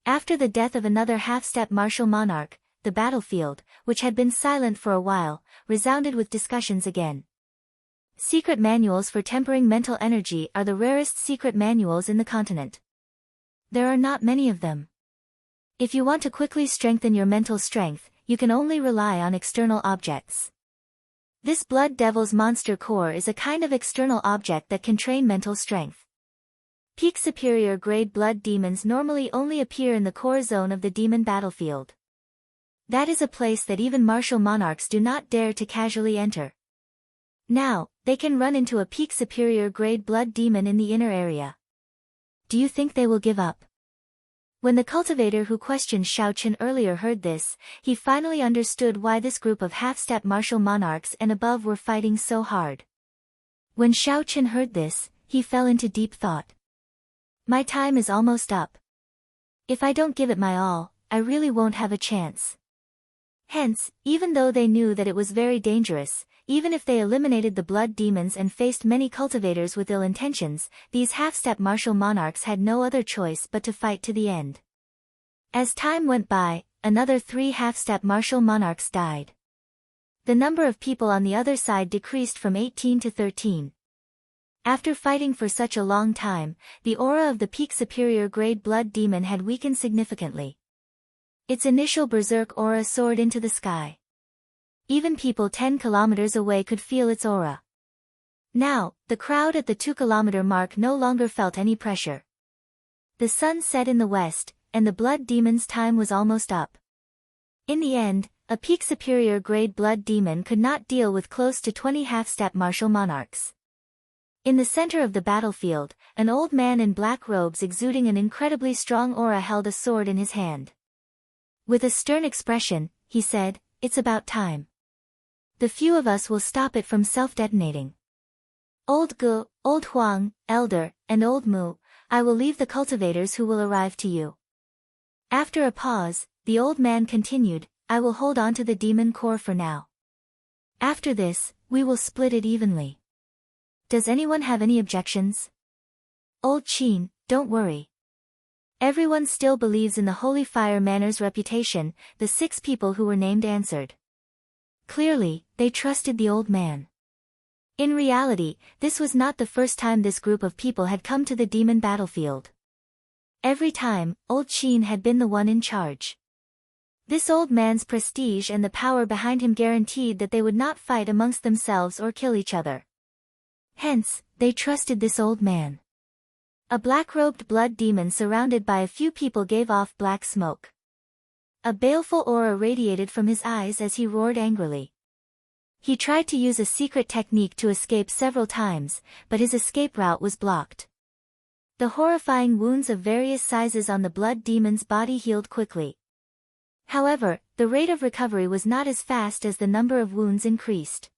After the death of another half-step martial monarch, the battlefield, which had been silent for a while, resounded with discussions again. Secret manuals for tempering mental energy are the rarest secret manuals in the continent. There are not many of them. If you want to quickly strengthen your mental strength, you can only rely on external objects. This Blood Devil's monster core is a kind of external object that can train mental strength. Peak superior grade blood demons normally only appear in the core zone of the demon battlefield. That is a place that even martial monarchs do not dare to casually enter. Now, they can run into a peak superior grade blood demon in the inner area. Do you think they will give up? When the cultivator who questioned Xiao Chen earlier heard this, he finally understood why this group of half-step martial monarchs and above were fighting so hard. When Xiao Chen heard this, he fell into deep thought. My time is almost up. If I don't give it my all, I really won't have a chance. Hence, even though they knew that it was very dangerous, even if they eliminated the blood demons and faced many cultivators with ill intentions, these half-step martial monarchs had no other choice but to fight to the end. As time went by, another 3 half-step martial monarchs died. The number of people on the other side decreased from 18 to 13. After fighting for such a long time, the aura of the peak superior grade blood demon had weakened significantly. Its initial berserk aura soared into the sky. Even people 10 kilometers away could feel its aura. Now, the crowd at the 2-kilometer mark no longer felt any pressure. The sun set in the west, and the blood demon's time was almost up. In the end, a peak superior grade blood demon could not deal with close to 20 half-step martial monarchs. In the center of the battlefield, an old man in black robes exuding an incredibly strong aura held a sword in his hand. With a stern expression, he said, "It's about time. The few of us will stop it from self-detonating. Old Gu, Old Huang, Elder, and Old Mu, I will leave the cultivators who will arrive to you." After a pause, the old man continued, "I will hold on to the demon core for now. After this, we will split it evenly. Does anyone have any objections? Old Qin, don't worry. Everyone still believes in the holy fire manor's reputation, the 6 people who were named answered. Clearly, they trusted the old man. In reality, this was not the first time this group of people had come to the demon battlefield. Every time, old Qin had been the one in charge. This old man's prestige and the power behind him guaranteed that they would not fight amongst themselves or kill each other. Hence, they trusted this old man. A black-robed blood demon surrounded by a few people gave off black smoke. A baleful aura radiated from his eyes as he roared angrily. He tried to use a secret technique to escape several times, but his escape route was blocked. The horrifying wounds of various sizes on the blood demon's body healed quickly. However, the rate of recovery was not as fast as the number of wounds increased.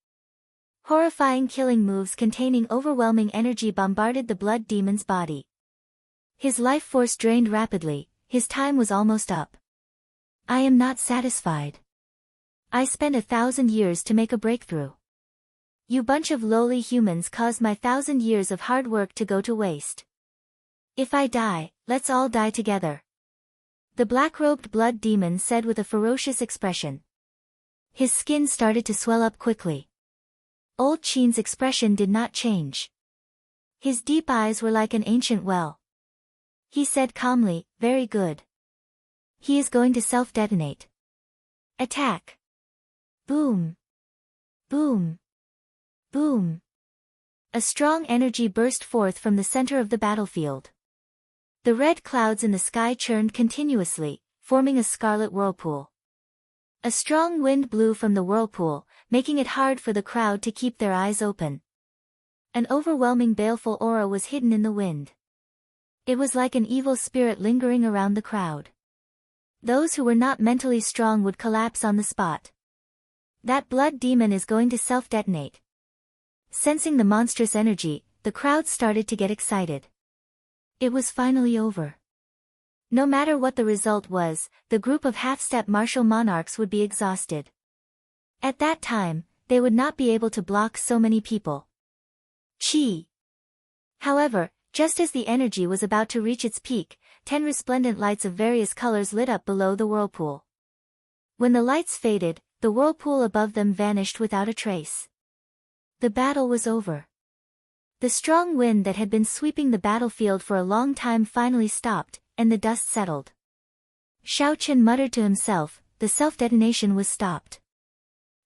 Horrifying killing moves containing overwhelming energy bombarded the blood demon's body. His life force drained rapidly, his time was almost up. I am not satisfied. I spent 1,000 years to make a breakthrough. You bunch of lowly humans caused my 1,000 years of hard work to go to waste. If I die, let's all die together. The black-robed blood demon said with a ferocious expression. His skin started to swell up quickly. Old Qin's expression did not change. His deep eyes were like an ancient well. He said calmly, very good. He is going to self-detonate. Attack. Boom. Boom. Boom. A strong energy burst forth from the center of the battlefield. The red clouds in the sky churned continuously, forming a scarlet whirlpool. A strong wind blew from the whirlpool, making it hard for the crowd to keep their eyes open. An overwhelming baleful aura was hidden in the wind. It was like an evil spirit lingering around the crowd. Those who were not mentally strong would collapse on the spot. That blood demon is going to self-detonate. Sensing the monstrous energy, the crowd started to get excited. It was finally over. No matter what the result was, the group of half-step martial monarchs would be exhausted. At that time, they would not be able to block so many people. Chi. However, just as the energy was about to reach its peak, 10 resplendent lights of various colors lit up below the whirlpool. When the lights faded, the whirlpool above them vanished without a trace. The battle was over. The strong wind that had been sweeping the battlefield for a long time finally stopped, and the dust settled. Xiaoqin muttered to himself, the self-detonation was stopped.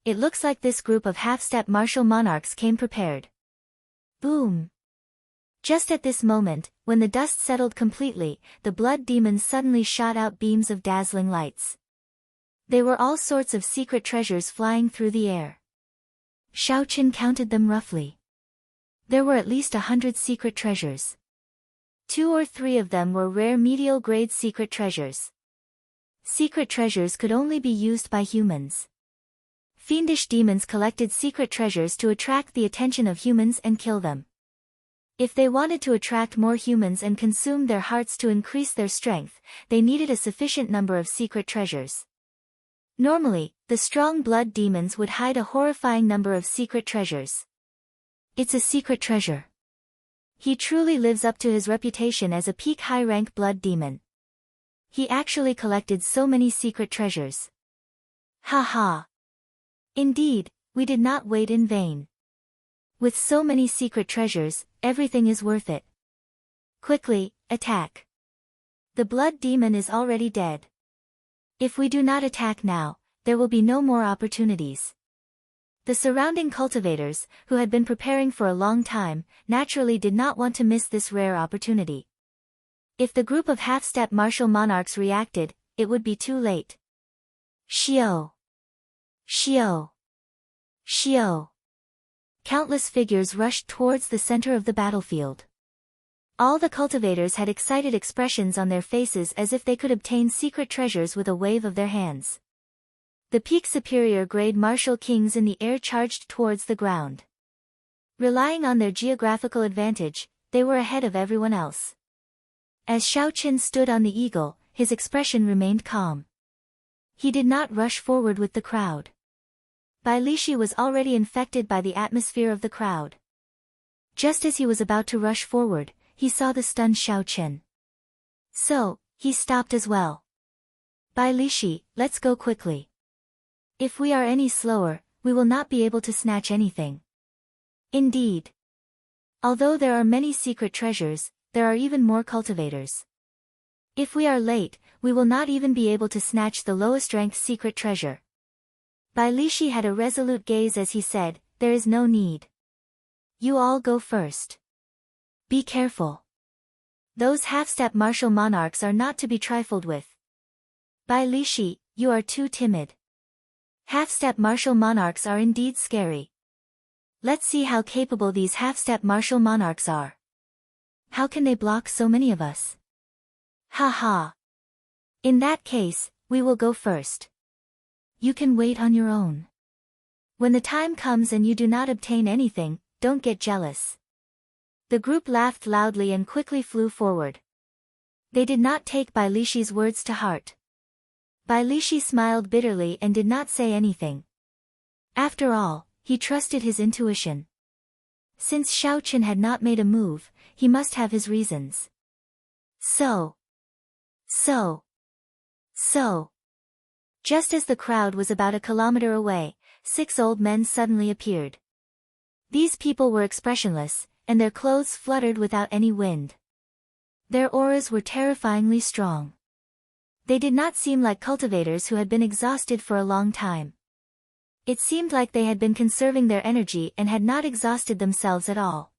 It looks like this group of half-step martial monarchs came prepared. Boom. Just at this moment, when the dust settled completely, the blood demons suddenly shot out beams of dazzling lights. There were all sorts of secret treasures flying through the air. Xiaoqin counted them roughly. There were at least 100 secret treasures. 2 or 3 of them were rare medial-grade secret treasures. Secret treasures could only be used by humans. Fiendish demons collected secret treasures to attract the attention of humans and kill them. If they wanted to attract more humans and consume their hearts to increase their strength, they needed a sufficient number of secret treasures. Normally, the strong blood demons would hide a horrifying number of secret treasures. It's a secret treasure. He truly lives up to his reputation as a peak high-rank blood demon. He actually collected so many secret treasures. Ha ha. Indeed, we did not wait in vain. With so many secret treasures, everything is worth it. Quickly, attack. The blood demon is already dead. If we do not attack now, there will be no more opportunities. The surrounding cultivators, who had been preparing for a long time, naturally did not want to miss this rare opportunity. If the group of half-step martial monarchs reacted, it would be too late. Xiao! Xiao! Xiao! Countless figures rushed towards the center of the battlefield. All the cultivators had excited expressions on their faces as if they could obtain secret treasures with a wave of their hands. The peak superior grade martial kings in the air charged towards the ground. Relying on their geographical advantage, they were ahead of everyone else. As Xiaoqin stood on the eagle, his expression remained calm. He did not rush forward with the crowd. Bai Lishi was already infected by the atmosphere of the crowd. Just as he was about to rush forward, he saw the stunned Xiaoqin. So, He stopped as well. Bai Lishi, let's go quickly. If we are any slower, we will not be able to snatch anything. Indeed. Although there are many secret treasures, there are even more cultivators. If we are late, we will not even be able to snatch the lowest-ranked secret treasure. Bai Lishi had a resolute gaze as he said, there is no need. You all go first. Be careful. Those half-step martial monarchs are not to be trifled with. Bai Lishi, you are too timid. Half-step martial monarchs are indeed scary. Let's see how capable these half-step martial monarchs are. How can they block so many of us? Ha ha. In that case, we will go first. You can wait on your own. When the time comes and you do not obtain anything, don't get jealous. The group laughed loudly and quickly flew forward. They did not take Bai Lishi's words to heart. Bai Lishi smiled bitterly and did not say anything. After all, he trusted his intuition. Since Xiaoqun had not made a move, he must have his reasons. So. Just as the crowd was about a kilometer away, 6 old men suddenly appeared. These people were expressionless, and their clothes fluttered without any wind. Their auras were terrifyingly strong. They did not seem like cultivators who had been exhausted for a long time. It seemed like they had been conserving their energy and had not exhausted themselves at all.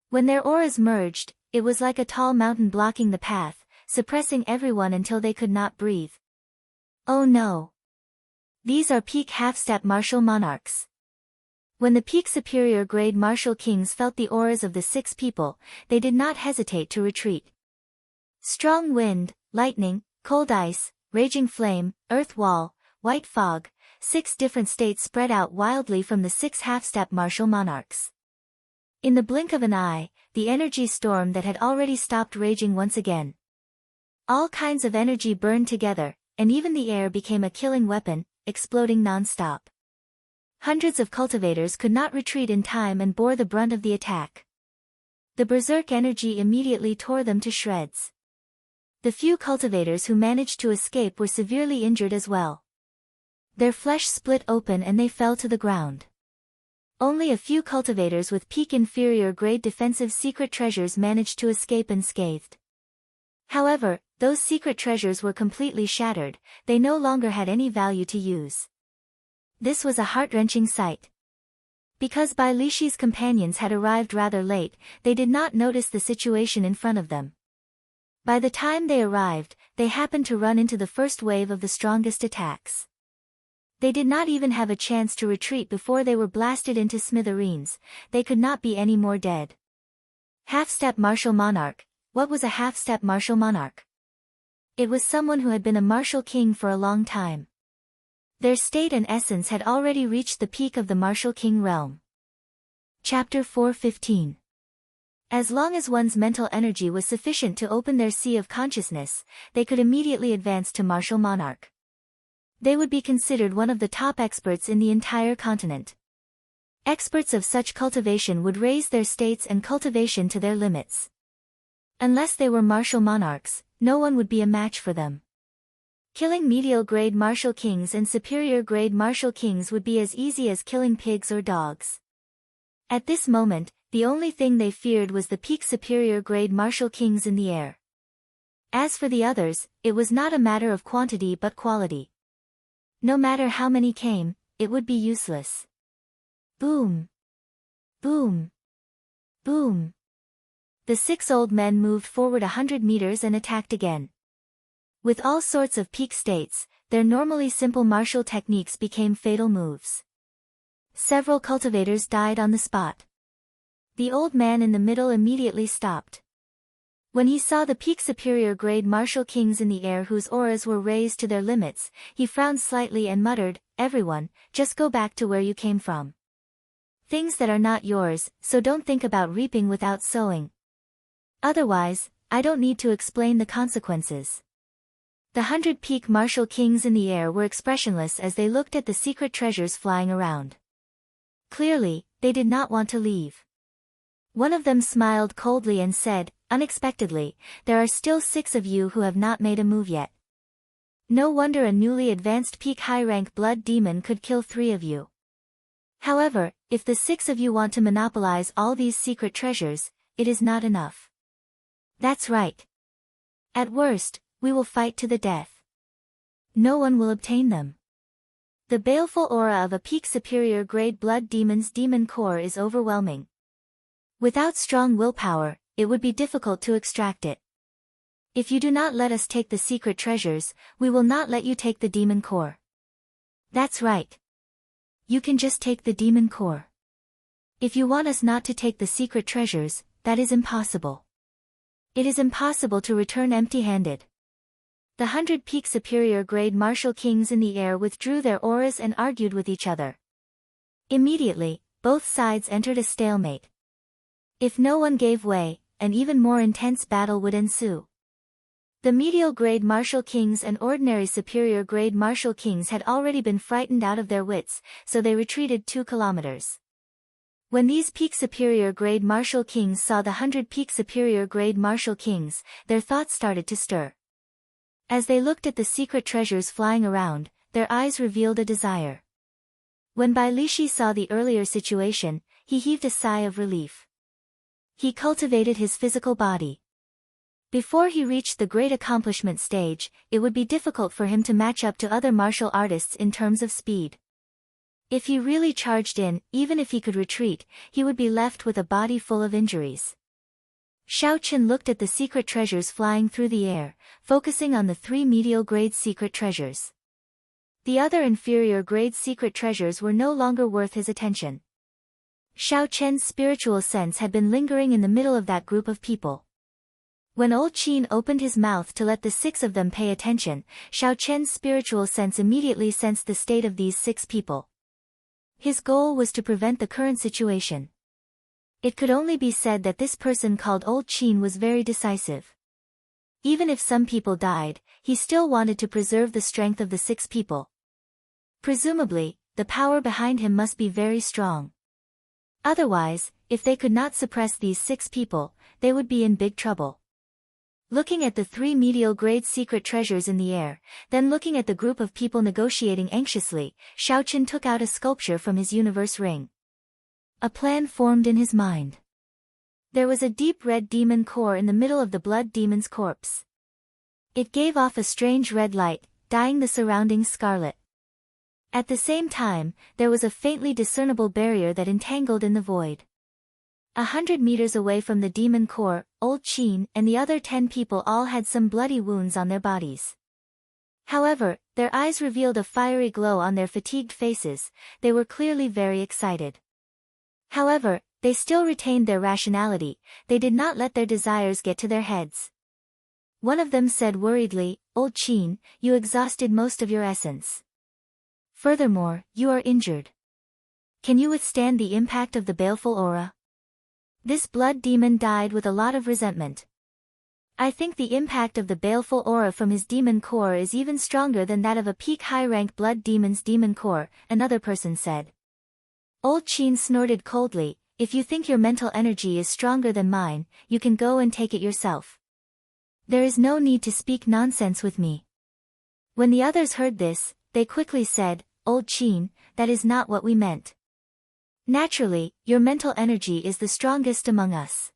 When their auras merged, it was like a tall mountain blocking the path, suppressing everyone until they could not breathe. Oh no! These are peak half-step martial monarchs. When the peak superior grade martial kings felt the auras of the 6 people, they did not hesitate to retreat. Strong wind, lightning, cold ice, raging flame, earth wall, white fog, 6 different states spread out wildly from the 6 half-step martial monarchs. In the blink of an eye, the energy storm that had already stopped raging once again. All kinds of energy burned together, and even the air became a killing weapon, exploding non-stop. Hundreds of cultivators could not retreat in time and bore the brunt of the attack. The berserk energy immediately tore them to shreds. The few cultivators who managed to escape were severely injured as well. Their flesh split open and they fell to the ground. Only a few cultivators with peak inferior grade defensive secret treasures managed to escape unscathed. However, those secret treasures were completely shattered, they no longer had any value to use. This was a heart-wrenching sight. Because Bai Lishi's companions had arrived rather late, they did not notice the situation in front of them. By the time they arrived, they happened to run into the first wave of the strongest attacks. They did not even have a chance to retreat before they were blasted into smithereens, they could not be any more dead. Half-step martial monarch. What was a half-step martial monarch? It was someone who had been a martial king for a long time. Their state and essence had already reached the peak of the martial king realm. Chapter 4:15. As long as one's mental energy was sufficient to open their sea of consciousness, they could immediately advance to martial monarch. They would be considered one of the top experts in the entire continent. Experts of such cultivation would raise their states and cultivation to their limits. Unless they were martial monarchs, no one would be a match for them. Killing medial grade martial kings and superior grade martial kings would be as easy as killing pigs or dogs. At this moment, the only thing they feared was the peak superior grade martial kings in the air. As for the others, it was not a matter of quantity but quality. No matter how many came, it would be useless. Boom! Boom! Boom! The 6 old men moved forward 100 meters and attacked again. With all sorts of peak states, their normally simple martial techniques became fatal moves. Several cultivators died on the spot. The old man in the middle immediately stopped. When he saw the peak superior grade martial kings in the air whose auras were raised to their limits, he frowned slightly and muttered, "Everyone, just go back to where you came from. Things that are not yours, so don't think about reaping without sowing. Otherwise, I don't need to explain the consequences." The 100 peak martial kings in the air were expressionless as they looked at the secret treasures flying around. Clearly, they did not want to leave. One of them smiled coldly and said, unexpectedly, there are still 6 of you who have not made a move yet. No wonder a newly advanced peak high-rank blood demon could kill 3 of you. However, if the 6 of you want to monopolize all these secret treasures, it is not enough. That's right. At worst, we will fight to the death. No one will obtain them. The baleful aura of a peak superior grade blood demon's demon core is overwhelming. Without strong willpower, it would be difficult to extract it. If you do not let us take the secret treasures, we will not let you take the demon core. That's right. You can just take the demon core. If you want us not to take the secret treasures, that is impossible. It is impossible to return empty-handed. The 100 peak superior grade martial kings in the air withdrew their auras and argued with each other. Immediately, both sides entered a stalemate. If no one gave way, an even more intense battle would ensue. The medial grade martial kings and ordinary superior grade martial kings had already been frightened out of their wits, so they retreated 2 kilometers. When these peak superior grade martial kings saw the 100 peak superior grade martial kings, their thoughts started to stir. As they looked at the secret treasures flying around, their eyes revealed a desire. When Bai Lishi saw the earlier situation, he heaved a sigh of relief. He cultivated his physical body. Before he reached the great accomplishment stage, it would be difficult for him to match up to other martial artists in terms of speed. If he really charged in, even if he could retreat, he would be left with a body full of injuries. Xiao Chen looked at the secret treasures flying through the air, focusing on the 3 medial grade secret treasures. The other inferior grade secret treasures were no longer worth his attention. Xiao Chen's spiritual sense had been lingering in the middle of that group of people. When Old Qin opened his mouth to let the 6 of them pay attention, Xiao Chen's spiritual sense immediately sensed the state of these 6 people. His goal was to prevent the current situation. It could only be said that this person called Old Qin was very decisive. Even if some people died, he still wanted to preserve the strength of the 6 people. Presumably, the power behind him must be very strong. Otherwise, if they could not suppress these 6 people, they would be in big trouble. Looking at the 3 medial grade secret treasures in the air, then looking at the group of people negotiating anxiously, Xiao Chen took out a sculpture from his universe ring. A plan formed in his mind. There was a deep red demon core in the middle of the blood demon's corpse. It gave off a strange red light, dyeing the surroundings scarlet. At the same time, there was a faintly discernible barrier that entangled in the void. 100 meters away from the demon core, Old Qin and the other 10 people all had some bloody wounds on their bodies. However, their eyes revealed a fiery glow on their fatigued faces. They were clearly very excited. However, they still retained their rationality. They did not let their desires get to their heads. One of them said worriedly, "Old Qin, you exhausted most of your essence. Furthermore, you are injured. Can you withstand the impact of the baleful aura?" This blood demon died with a lot of resentment. "I think the impact of the baleful aura from his demon core is even stronger than that of a peak high-rank blood demon's demon core," another person said. Old Qin snorted coldly, "If you think your mental energy is stronger than mine, you can go and take it yourself. There is no need to speak nonsense with me." When the others heard this, they quickly said, "Old Qin, that is not what we meant. Naturally, your mental energy is the strongest among us.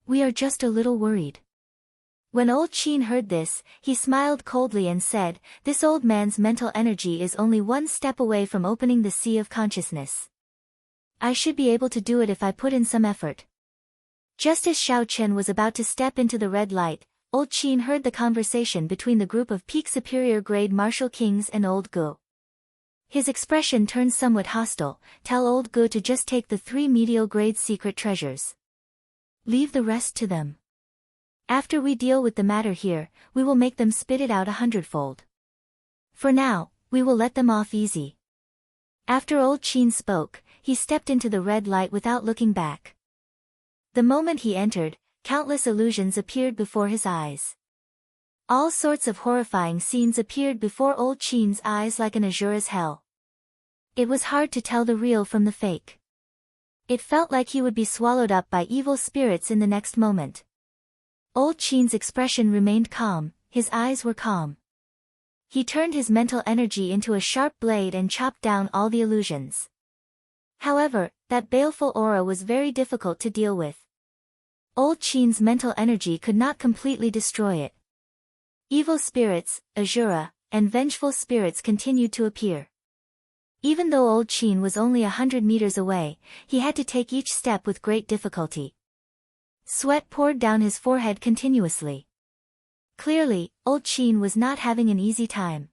We are just a little worried." When Old Qin heard this, he smiled coldly and said, "This old man's mental energy is only one step away from opening the sea of consciousness. I should be able to do it if I put in some effort." Just as Xiao Chen was about to step into the red light, Old Qin heard the conversation between the group of peak superior grade martial kings and Old Gu. His expression turned somewhat hostile. "Tell Old Gu to just take the 3 medial grade secret treasures. Leave the rest to them. After we deal with the matter here, we will make them spit it out 100-fold. For now, we will let them off easy." After Old Qin spoke, he stepped into the red light without looking back. The moment he entered, countless illusions appeared before his eyes. All sorts of horrifying scenes appeared before Old Qin's eyes like an azure as hell. It was hard to tell the real from the fake. It felt like he would be swallowed up by evil spirits in the next moment. Old Qin's expression remained calm, his eyes were calm. He turned his mental energy into a sharp blade and chopped down all the illusions. However, that baleful aura was very difficult to deal with. Old Qin's mental energy could not completely destroy it. Evil spirits, Azura, and vengeful spirits continued to appear. Even though Old Qin was only 100 meters away, he had to take each step with great difficulty. Sweat poured down his forehead continuously. Clearly, Old Qin was not having an easy time.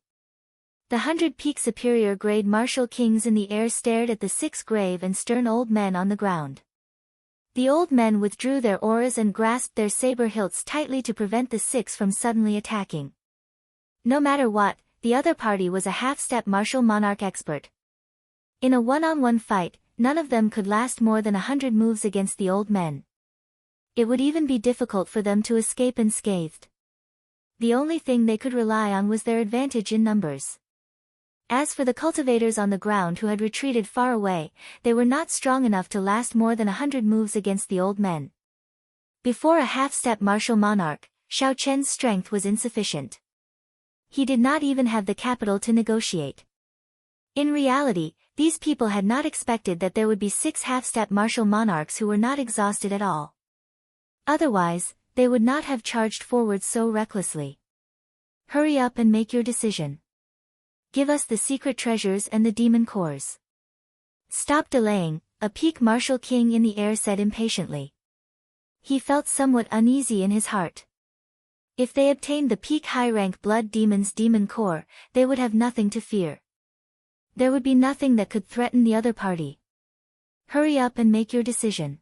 The 100-peak superior grade martial kings in the air stared at the 6 grave and stern old men on the ground. The old men withdrew their auras and grasped their saber hilts tightly to prevent the 6 from suddenly attacking. No matter what, the other party was a half-step martial monarch expert. In a one-on-one fight, none of them could last more than 100 moves against the old men. It would even be difficult for them to escape unscathed. The only thing they could rely on was their advantage in numbers. As for the cultivators on the ground who had retreated far away, they were not strong enough to last more than 100 moves against the old men. Before a half-step martial monarch, Xiao Chen's strength was insufficient. He did not even have the capital to negotiate. In reality, these people had not expected that there would be 6 half-step martial monarchs who were not exhausted at all. Otherwise, they would not have charged forward so recklessly. Hurry up and make your decision. Give us the secret treasures and the demon cores. Stop delaying, a peak martial king in the air said impatiently. He felt somewhat uneasy in his heart. If they obtained the peak high-rank blood demon's demon core, they would have nothing to fear. There would be nothing that could threaten the other party. Hurry up and make your decision.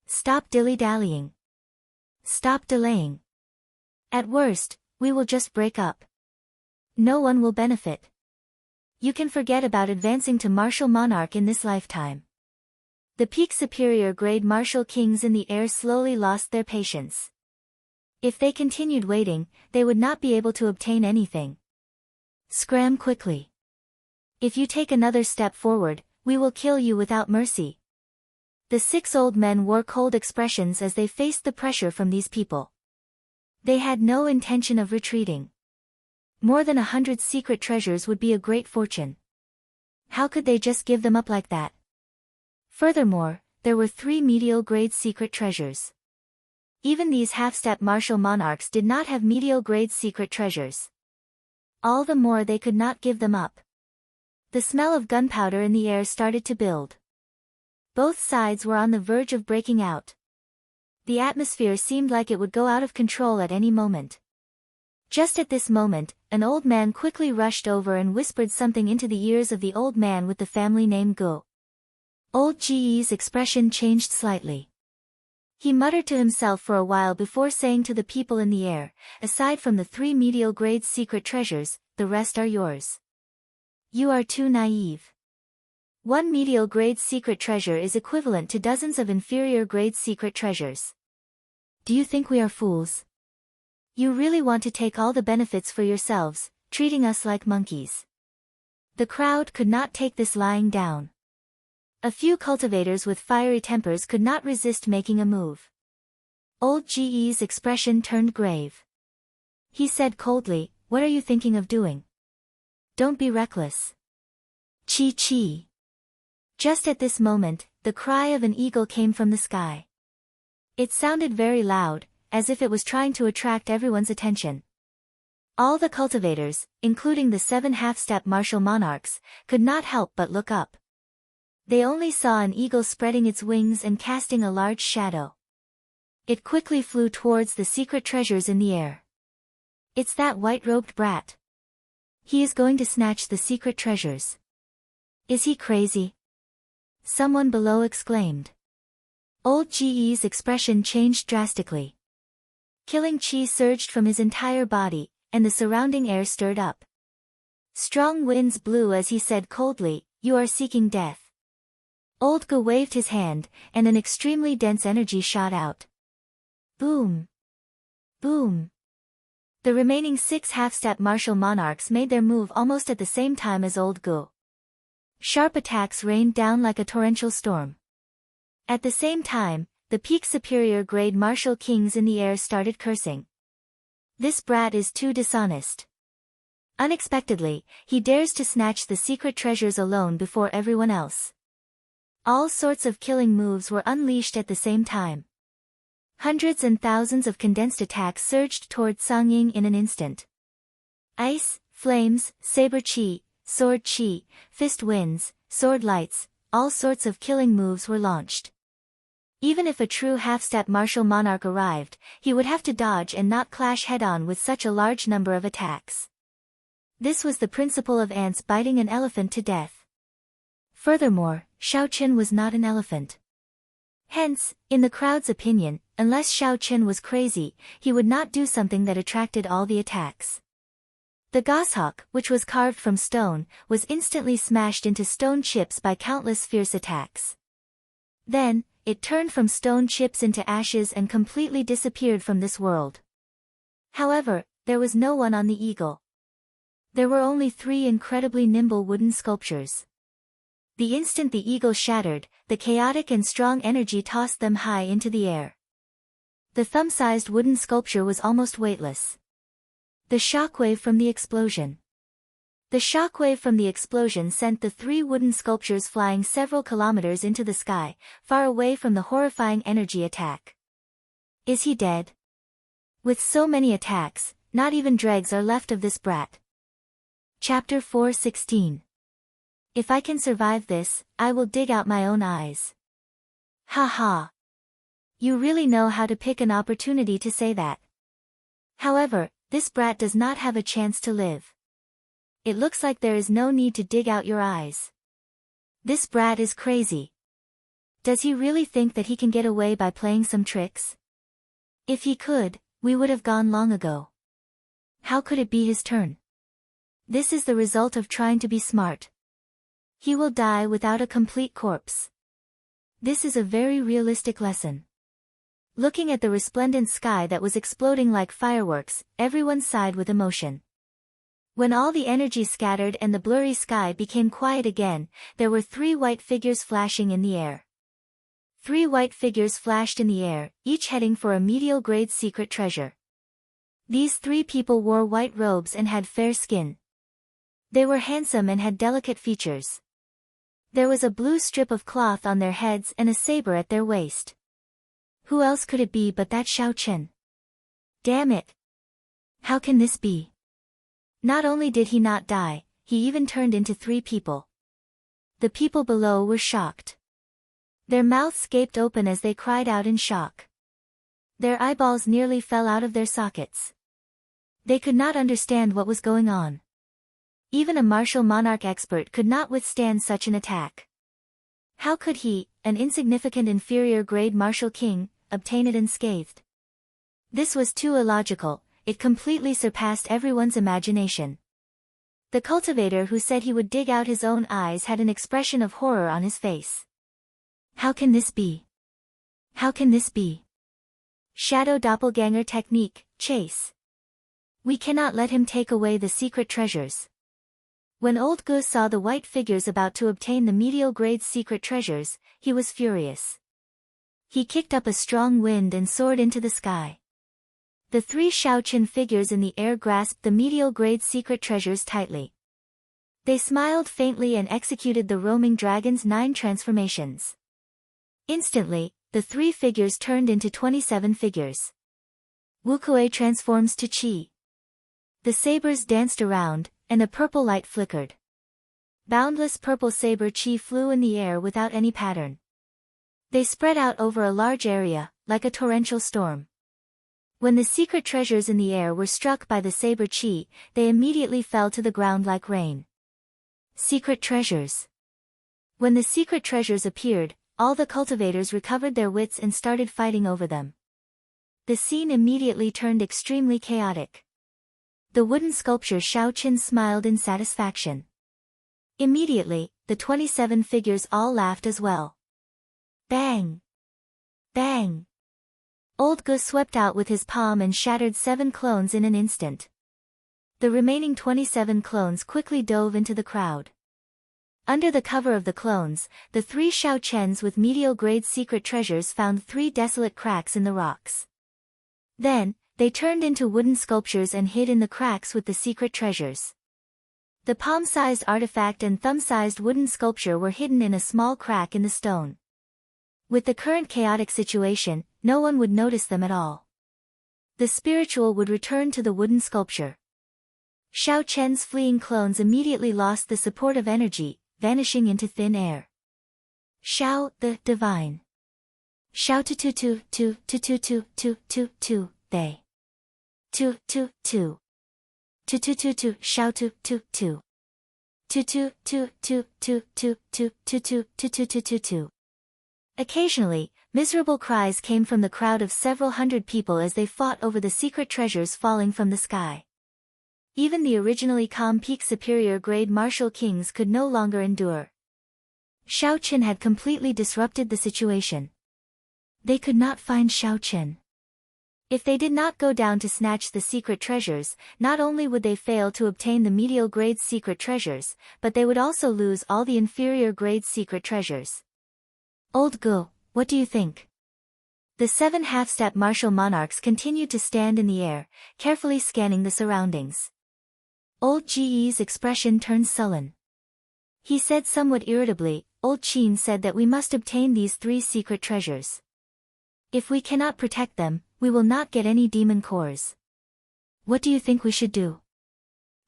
Stop dilly-dallying. Stop delaying. At worst, we will just break up. No one will benefit. You can forget about advancing to martial monarch in this lifetime. The peak superior grade martial kings in the air slowly lost their patience. If they continued waiting, they would not be able to obtain anything. Scram quickly. If you take another step forward, we will kill you without mercy. The 6 old men wore cold expressions as they faced the pressure from these people. They had no intention of retreating. More than 100 secret treasures would be a great fortune. How could they just give them up like that? Furthermore, there were 3 medial-grade secret treasures. Even these half-step martial monarchs did not have medial-grade secret treasures. All the more they could not give them up. The smell of gunpowder in the air started to build. Both sides were on the verge of breaking out. The atmosphere seemed like it would go out of control at any moment. Just at this moment, an old man quickly rushed over and whispered something into the ears of the old man with the family name Go. Old Ge's expression changed slightly. He muttered to himself for a while before saying to the people in the air, aside from the 3 medial-grade secret treasures, the rest are yours. You are too naive. 1 medial-grade secret treasure is equivalent to dozens of inferior-grade secret treasures. Do you think we are fools? You really want to take all the benefits for yourselves, treating us like monkeys. The crowd could not take this lying down. A few cultivators with fiery tempers could not resist making a move. Old Ge's expression turned grave. He said coldly, "What are you thinking of doing? Don't be reckless." Chi. Just at this moment, the cry of an eagle came from the sky. It sounded very loud, as if it was trying to attract everyone's attention. All the cultivators, including the 7 half-step martial monarchs, could not help but look up. They only saw an eagle spreading its wings and casting a large shadow. It quickly flew towards the secret treasures in the air. It's that white-robed brat. He is going to snatch the secret treasures. Is he crazy? Someone below exclaimed. Old Ge's expression changed drastically. Killing chi surged from his entire body, and the surrounding air stirred up. Strong winds blew as he said coldly, "You are seeking death." Old Ge waved his hand, and an extremely dense energy shot out. Boom! Boom! The remaining 6 half-step martial monarchs made their move almost at the same time as Old Ge. Sharp attacks rained down like a torrential storm. At the same time, the peak superior grade martial kings in the air started cursing. This brat is too dishonest. Unexpectedly, he dares to snatch the secret treasures alone before everyone else. All sorts of killing moves were unleashed at the same time. Hundreds and thousands of condensed attacks surged toward Song Ying in an instant. Ice, flames, saber chi, sword chi, fist winds, sword lights, all sorts of killing moves were launched. Even if a true half-step martial monarch arrived, he would have to dodge and not clash head-on with such a large number of attacks. This was the principle of ants biting an elephant to death. Furthermore, Xiao Qin was not an elephant. Hence, in the crowd's opinion, unless Xiao Qin was crazy, he would not do something that attracted all the attacks. The goshawk, which was carved from stone, was instantly smashed into stone chips by countless fierce attacks. Then, it turned from stone chips into ashes and completely disappeared from this world. However, there was no one on the eagle. There were only 3 incredibly nimble wooden sculptures. The instant the eagle shattered, the chaotic and strong energy tossed them high into the air. The thumb-sized wooden sculpture was almost weightless. The shockwave from the explosion. The shockwave from the explosion sent the 3 wooden sculptures flying several kilometers into the sky, far away from the horrifying energy attack. Is he dead? With so many attacks, not even dregs are left of this brat. Chapter 4:16. If I can survive this, I will dig out my own eyes. Ha ha. You really know how to pick an opportunity to say that. However, this brat does not have a chance to live. It looks like there is no need to dig out your eyes. This brat is crazy. Does he really think that he can get away by playing some tricks? If he could, we would have gone long ago. How could it be his turn? This is the result of trying to be smart. He will die without a complete corpse. This is a very realistic lesson. Looking at the resplendent sky that was exploding like fireworks, everyone sighed with emotion. When all the energy scattered and the blurry sky became quiet again, there were 3 white figures flashing in the air. 3 white figures flashed in the air, each heading for a medial grade secret treasure. These 3 people wore white robes and had fair skin. They were handsome and had delicate features. There was a blue strip of cloth on their heads and a saber at their waist. Who else could it be but that Xiao Qin? Damn it! How can this be? Not only did he not die, he even turned into 3 people. The people below were shocked. Their mouths gaped open as they cried out in shock. Their eyeballs nearly fell out of their sockets. They could not understand what was going on. Even a martial monarch expert could not withstand such an attack. How could he, an insignificant inferior grade martial king, obtain it unscathed? This was too illogical, it completely surpassed everyone's imagination. The cultivator who said he would dig out his own eyes had an expression of horror on his face. How can this be? How can this be? Shadow doppelganger technique, chase. We cannot let him take away the secret treasures. When old Gu saw the white figures about to obtain the medial grade secret treasures, he was furious. He kicked up a strong wind and soared into the sky. The 3 Xiao Qin figures in the air grasped the medial grade secret treasures tightly. They smiled faintly and executed the roaming dragon's 9 transformations. Instantly, the 3 figures turned into 27 figures. Wukuei transforms to Qi. The sabers danced around, and a purple light flickered. Boundless purple saber chi flew in the air without any pattern. They spread out over a large area, like a torrential storm. When the secret treasures in the air were struck by the saber chi, they immediately fell to the ground like rain. Secret treasures. When the secret treasures appeared, all the cultivators recovered their wits and started fighting over them. The scene immediately turned extremely chaotic. The wooden sculpture Xiao Qin smiled in satisfaction. Immediately, the 27 figures all laughed as well. Bang! Bang! Old Gu swept out with his palm and shattered 7 clones in an instant. The remaining 27 clones quickly dove into the crowd. Under the cover of the clones, the 3 Shao Chens with medial-grade secret treasures found 3 desolate cracks in the rocks. Then, they turned into wooden sculptures and hid in the cracks with the secret treasures. The palm-sized artifact and thumb-sized wooden sculpture were hidden in a small crack in the stone. With the current chaotic situation, no one would notice them at all. The spiritual would return to the wooden sculpture. Shao Chen's fleeing clones immediately lost the support of energy, vanishing into thin air. Shao, the divine. Shao tu tu tu tu tu tu tu tu tu tu, they. Tu tu tu. Tu tu tu tu, Shao tu tu tu. Tu tu tu tu tu tu tu tu tu tu tu tu tu tu. Occasionally, miserable cries came from the crowd of several hundred people as they fought over the secret treasures falling from the sky. Even the originally calm peak superior grade martial kings could no longer endure. Shao Chen had completely disrupted the situation. They could not find Shao Chen. If they did not go down to snatch the secret treasures, not only would they fail to obtain the medial grade secret treasures, but they would also lose all the inferior grade secret treasures. Old Gu, what do you think? The 7 half-step martial monarchs continued to stand in the air, carefully scanning the surroundings. Old Ji's expression turned sullen. He said somewhat irritably, Old Qin said that we must obtain these 3 secret treasures. If we cannot protect them, we will not get any demon cores. What do you think we should do?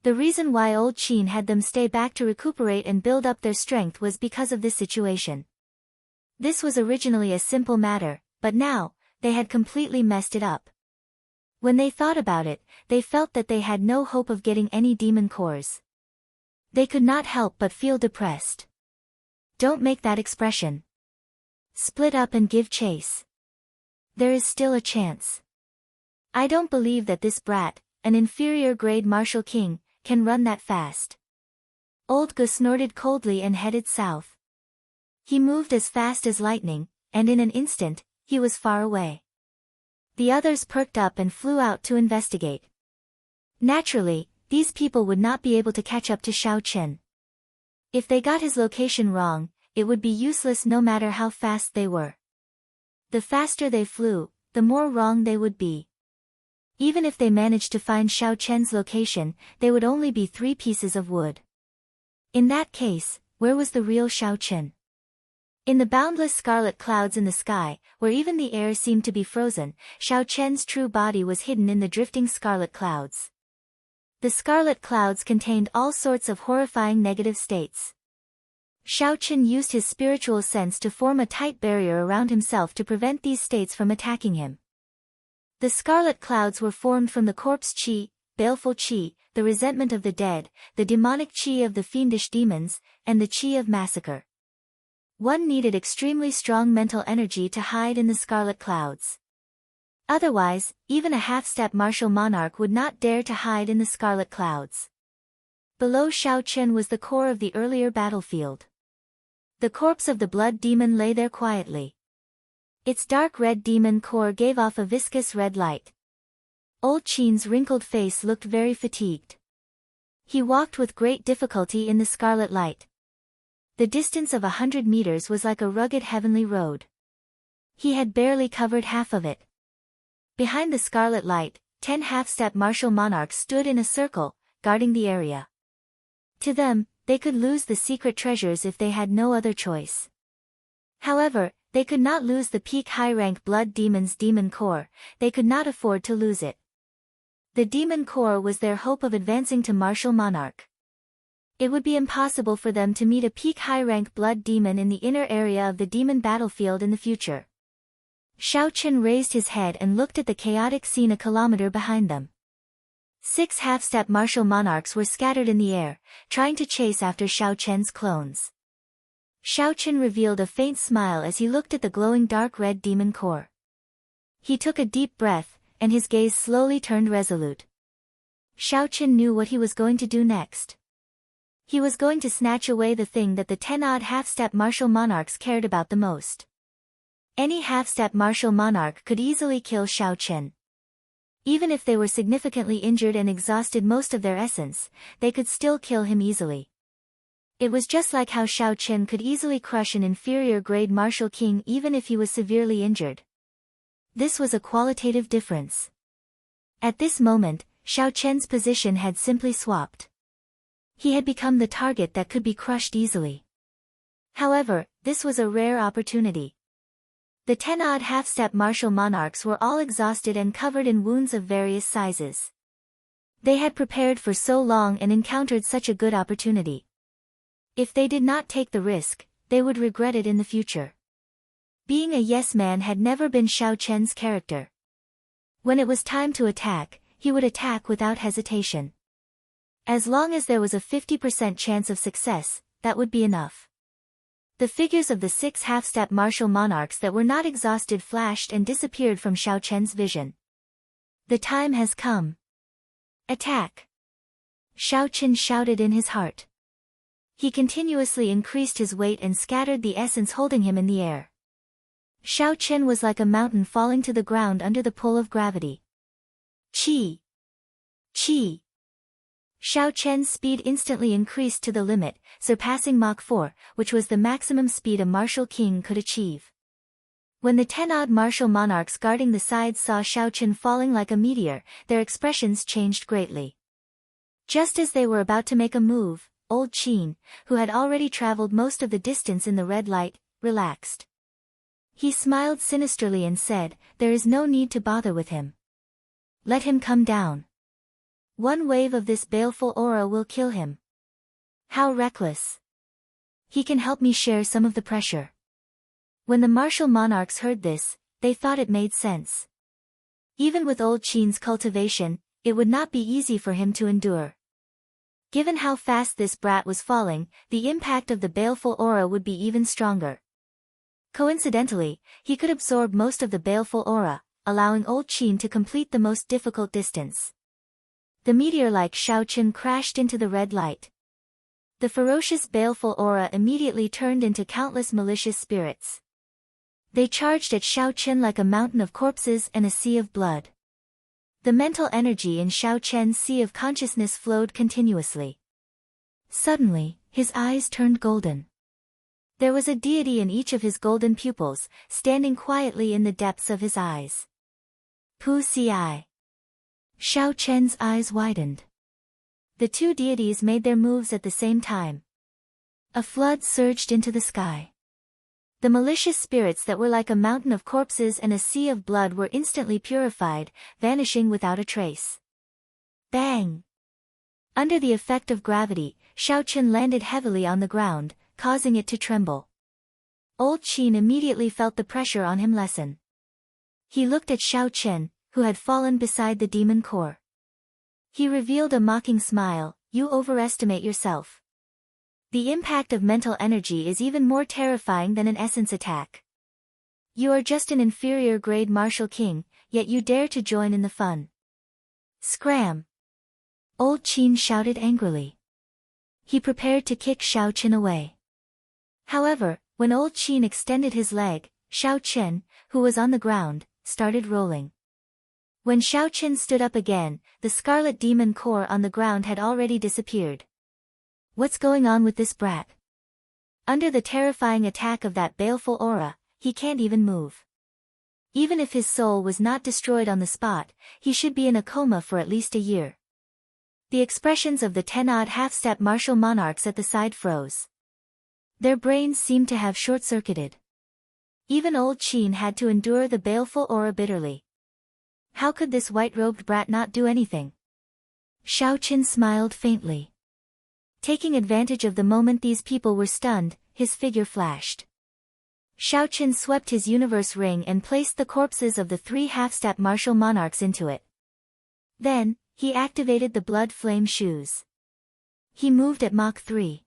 The reason why Old Qin had them stay back to recuperate and build up their strength was because of this situation. This was originally a simple matter, but now, they had completely messed it up. When they thought about it, they felt that they had no hope of getting any demon cores. They could not help but feel depressed. Don't make that expression. Split up and give chase. There is still a chance. I don't believe that this brat, an inferior grade martial king, can run that fast. Old Gu snorted coldly and headed south. He moved as fast as lightning, and in an instant, he was far away. The others perked up and flew out to investigate. Naturally, these people would not be able to catch up to Shao Chen. If they got his location wrong, it would be useless no matter how fast they were. The faster they flew, the more wrong they would be. Even if they managed to find Shao Chen's location, they would only be 3 pieces of wood. In that case, where was the real Shao Chen? In the boundless scarlet clouds in the sky, where even the air seemed to be frozen, Shao Chen's true body was hidden in the drifting scarlet clouds. The scarlet clouds contained all sorts of horrifying negative states. Shao Chen used his spiritual sense to form a tight barrier around himself to prevent these states from attacking him. The scarlet clouds were formed from the corpse qi, baleful qi, the resentment of the dead, the demonic qi of the fiendish demons, and the qi of massacre. One needed extremely strong mental energy to hide in the scarlet clouds. Otherwise, even a half-step martial monarch would not dare to hide in the scarlet clouds. Below Shao Chen was the core of the earlier battlefield. The corpse of the blood demon lay there quietly. Its dark red demon core gave off a viscous red light. Old Qin's wrinkled face looked very fatigued. He walked with great difficulty in the scarlet light. The distance of 100 meters was like a rugged heavenly road. He had barely covered half of it. Behind the scarlet light, 10 half-step martial monarchs stood in a circle, guarding the area. To them, they could lose the secret treasures if they had no other choice. However, they could not lose the peak high-rank blood demon's demon core, they could not afford to lose it. The demon core was their hope of advancing to martial monarch. It would be impossible for them to meet a peak high-rank blood demon in the inner area of the demon battlefield in the future. Shao Chen raised his head and looked at the chaotic scene a kilometer behind them. 6 half-step martial monarchs were scattered in the air, trying to chase after Shao Chen's clones. Shao Chen revealed a faint smile as he looked at the glowing dark red demon core. He took a deep breath, and his gaze slowly turned resolute. Shao Chen knew what he was going to do next. He was going to snatch away the thing that the 10-odd half-step martial monarchs cared about the most. Any half-step martial monarch could easily kill Shao Chen. Even if they were significantly injured and exhausted most of their essence, they could still kill him easily. It was just like how Xiao Chen could easily crush an inferior-grade martial king even if he was severely injured. This was a qualitative difference. At this moment, Xiao Chen's position had simply swapped. He had become the target that could be crushed easily. However, this was a rare opportunity. The 10-odd half-step martial monarchs were all exhausted and covered in wounds of various sizes. They had prepared for so long and encountered such a good opportunity. If they did not take the risk, they would regret it in the future. Being a yes man had never been Xiao Chen's character. When it was time to attack, he would attack without hesitation. As long as there was a 50% chance of success, that would be enough. The figures of the 6 half-step martial monarchs that were not exhausted flashed and disappeared from Xiao Chen's vision. The time has come. Attack! Xiao Chen shouted in his heart. He continuously increased his weight and scattered the essence holding him in the air. Xiao Chen was like a mountain falling to the ground under the pull of gravity. Qi! Qi! Xiao Chen's speed instantly increased to the limit, surpassing Mach 4, which was the maximum speed a martial king could achieve. When the 10-odd martial monarchs guarding the sides saw Xiao Chen falling like a meteor, their expressions changed greatly. Just as they were about to make a move, Old Qin, who had already traveled most of the distance in the red light, relaxed. He smiled sinisterly and said, "There is no need to bother with him. Let him come down. One wave of this baleful aura will kill him." How reckless. He can help me share some of the pressure. When the martial monarchs heard this, they thought it made sense. Even with Old Qin's cultivation, it would not be easy for him to endure. Given how fast this brat was falling, the impact of the baleful aura would be even stronger. Coincidentally, he could absorb most of the baleful aura, allowing Old Qin to complete the most difficult distance. The meteor-like Xiao Chen crashed into the red light. The ferocious baleful aura immediately turned into countless malicious spirits. They charged at Xiao Chen like a mountain of corpses and a sea of blood. The mental energy in Xiao Chen's sea of consciousness flowed continuously. Suddenly, his eyes turned golden. There was a deity in each of his golden pupils, standing quietly in the depths of his eyes. Pu Ci. Xiao Chen's eyes widened. The two deities made their moves at the same time. A flood surged into the sky. The malicious spirits that were like a mountain of corpses and a sea of blood were instantly purified, vanishing without a trace. Bang! Under the effect of gravity, Xiao Chen landed heavily on the ground, causing it to tremble. Old Qin immediately felt the pressure on him lessen. He looked at Xiao Chen, who had fallen beside the demon core. He revealed a mocking smile, "You overestimate yourself. The impact of mental energy is even more terrifying than an essence attack. You are just an inferior-grade martial king, yet you dare to join in the fun." Scram! Old Qin shouted angrily. He prepared to kick Xiao Chen away. However, when Old Qin extended his leg, Xiao Chen, who was on the ground, started rolling. When Xiao Chen stood up again, the scarlet demon core on the ground had already disappeared. What's going on with this brat? Under the terrifying attack of that baleful aura, he can't even move. Even if his soul was not destroyed on the spot, he should be in a coma for at least a year. The expressions of the 10-odd half-step martial monarchs at the side froze. Their brains seemed to have short-circuited. Even Old Qin had to endure the baleful aura bitterly. How could this white-robed brat not do anything? Xiao Chen smiled faintly. Taking advantage of the moment these people were stunned, his figure flashed. Xiao Chen swept his universe ring and placed the corpses of the 3 half-step martial monarchs into it. Then, he activated the blood flame shoes. He moved at Mach 3.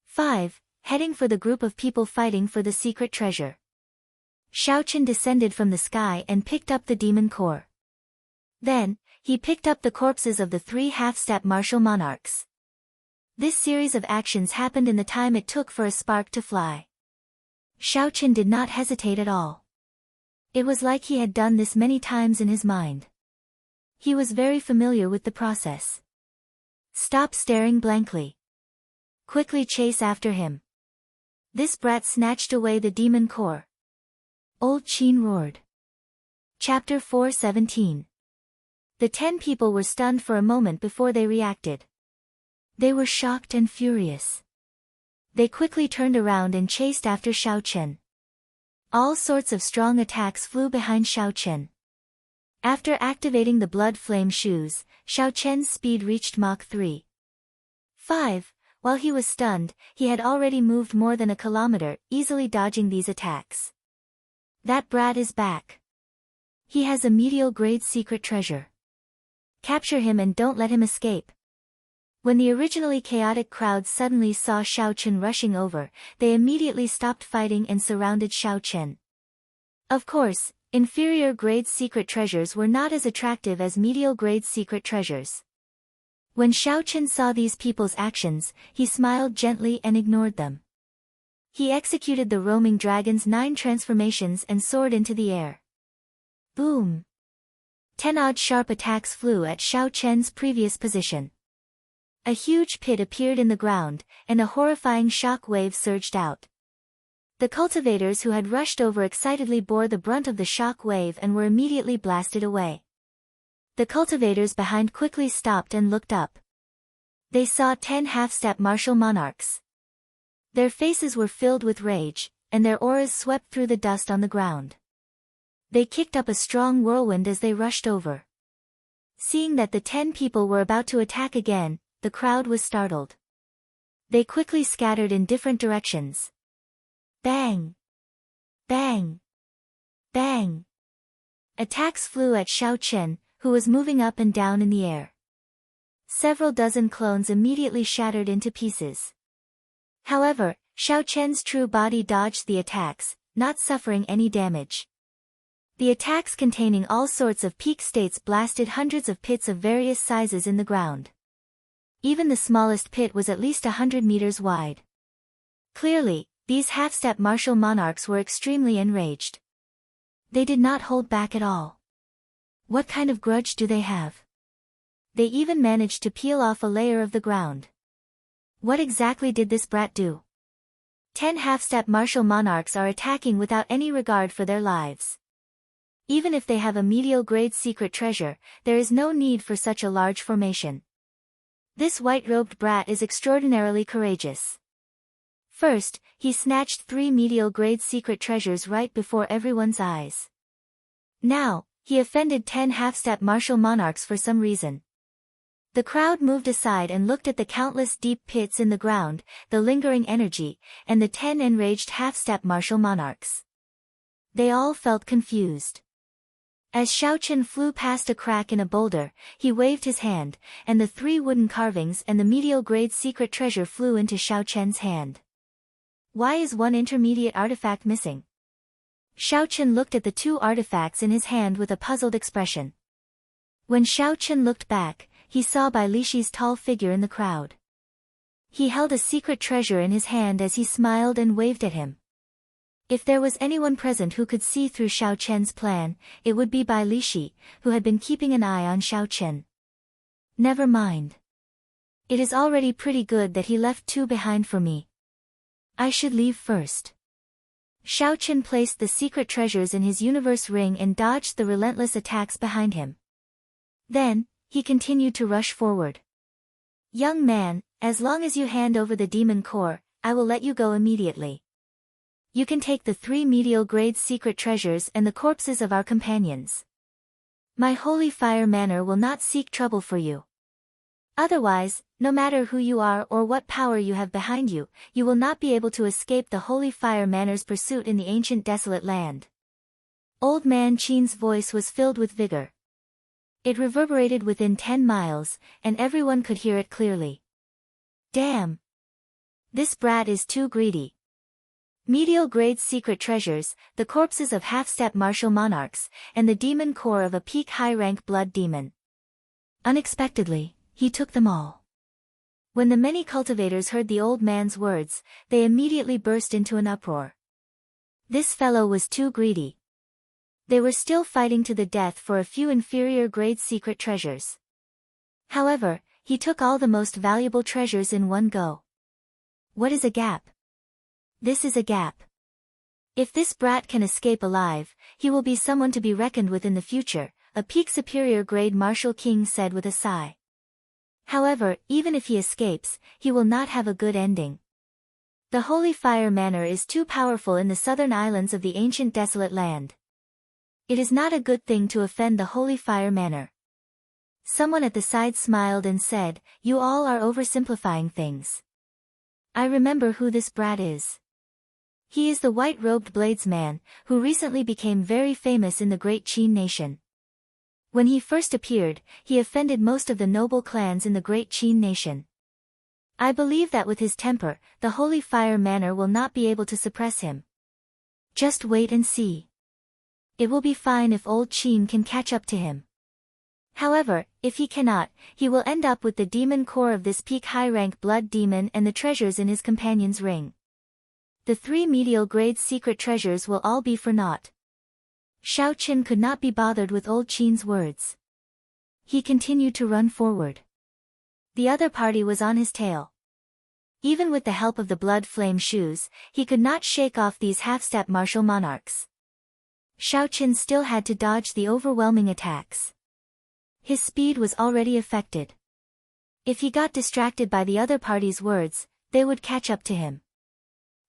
5, heading for the group of people fighting for the secret treasure. Xiao Chen descended from the sky and picked up the demon core. Then, he picked up the corpses of the 3 half-step martial monarchs. This series of actions happened in the time it took for a spark to fly. Xiao Chen did not hesitate at all. It was like he had done this many times in his mind. He was very familiar with the process. Stop staring blankly. quickly chase after him. This brat snatched away the demon core. Old Qin roared. Chapter 4:17. The 10 people were stunned for a moment before they reacted. They were shocked and furious. They quickly turned around and chased after Xiao Chen. All sorts of strong attacks flew behind Xiao Chen. After activating the blood flame shoes, Xiao Chen's speed reached Mach 3.5. While he was stunned, he had already moved more than a kilometer, easily dodging these attacks. That brat is back. He has a medial-grade secret treasure. Capture him and don't let him escape. When the originally chaotic crowd suddenly saw Xiao Chen rushing over, they immediately stopped fighting and surrounded Xiao Chen. Of course, inferior-grade secret treasures were not as attractive as medial-grade secret treasures. When Xiao Chen saw these people's actions, he smiled gently and ignored them. He executed the roaming dragon's 9 transformations and soared into the air. Boom! 10 odd sharp attacks flew at Xiao Chen's previous position. A huge pit appeared in the ground, and a horrifying shock wave surged out. The cultivators who had rushed over excitedly bore the brunt of the shock wave and were immediately blasted away. The cultivators behind quickly stopped and looked up. They saw 10 half-step martial monarchs. Their faces were filled with rage, and their auras swept through the dust on the ground. They kicked up a strong whirlwind as they rushed over. Seeing that the 10 people were about to attack again, the crowd was startled. They quickly scattered in different directions. Bang! Bang! Bang! Attacks flew at Xiao Chen, who was moving up and down in the air. Several dozen clones immediately shattered into pieces. However, Xiao Chen's true body dodged the attacks, not suffering any damage. The attacks containing all sorts of peak states blasted hundreds of pits of various sizes in the ground. Even the smallest pit was at least 100 meters wide. Clearly, these half-step martial monarchs were extremely enraged. They did not hold back at all. What kind of grudge do they have? They even managed to peel off a layer of the ground. What exactly did this brat do? 10 half-step martial monarchs are attacking without any regard for their lives. Even if they have a medial-grade secret treasure, there is no need for such a large formation. This white-robed brat is extraordinarily courageous. First, he snatched 3 medial-grade secret treasures right before everyone's eyes. Now, he offended 10 half-step martial monarchs for some reason. The crowd moved aside and looked at the countless deep pits in the ground, the lingering energy, and the 10 enraged half-step martial monarchs. They all felt confused. As Xiao Chen flew past a crack in a boulder, he waved his hand, and the 3 wooden carvings and the medial-grade secret treasure flew into Xiao Chen's hand. Why is one intermediate artifact missing? Xiao Chen looked at the 2 artifacts in his hand with a puzzled expression. When Xiao Chen looked back, he saw Bai Lixi's tall figure in the crowd. He held a secret treasure in his hand as he smiled and waved at him. If there was anyone present who could see through Xiao Chen's plan, it would be Bai Lixi, who had been keeping an eye on Xiao Chen. Never mind. It is already pretty good that he left 2 behind for me. I should leave first. Xiao Chen placed the secret treasures in his universe ring and dodged the relentless attacks behind him. Then, he continued to rush forward. Young man, as long as you hand over the demon core, I will let you go immediately. You can take the 3 medial-grade secret treasures and the corpses of our companions. My holy fire manor will not seek trouble for you. Otherwise, no matter who you are or what power you have behind you, you will not be able to escape the holy fire manor's pursuit in the ancient desolate land. Old man Qin's voice was filled with vigor. It reverberated within 10 miles, and everyone could hear it clearly. Damn! This brat is too greedy. Medial-grade secret treasures, the corpses of half-step martial monarchs, and the demon core of a peak high-rank blood demon. Unexpectedly, he took them all. When the many cultivators heard the old man's words, they immediately burst into an uproar. This fellow was too greedy. They were still fighting to the death for a few inferior-grade secret treasures. However, he took all the most valuable treasures in one go. What is a gap? This is a gap. If this brat can escape alive, he will be someone to be reckoned with in the future, a peak superior grade Marshal King said with a sigh. However, even if he escapes, he will not have a good ending. The Holy Fire Manor is too powerful in the southern islands of the ancient desolate land. It is not a good thing to offend the Holy Fire Manor. Someone at the side smiled and said, "You all are oversimplifying things. I remember who this brat is. He is the white-robed bladesman, who recently became very famous in the Great Qin nation. When he first appeared, he offended most of the noble clans in the Great Qin nation. I believe that with his temper, the Holy Fire Manor will not be able to suppress him. Just wait and see. It will be fine if old Qin can catch up to him. However, if he cannot, he will end up with the demon core of this peak high-rank blood demon and the treasures in his companion's ring. The 3 medial grade secret treasures will all be for naught." Xiao Qin could not be bothered with old Qin's words. He continued to run forward. The other party was on his tail. Even with the help of the blood flame shoes, he could not shake off these half-step martial monarchs. Xiao Qin still had to dodge the overwhelming attacks. His speed was already affected. If he got distracted by the other party's words, they would catch up to him.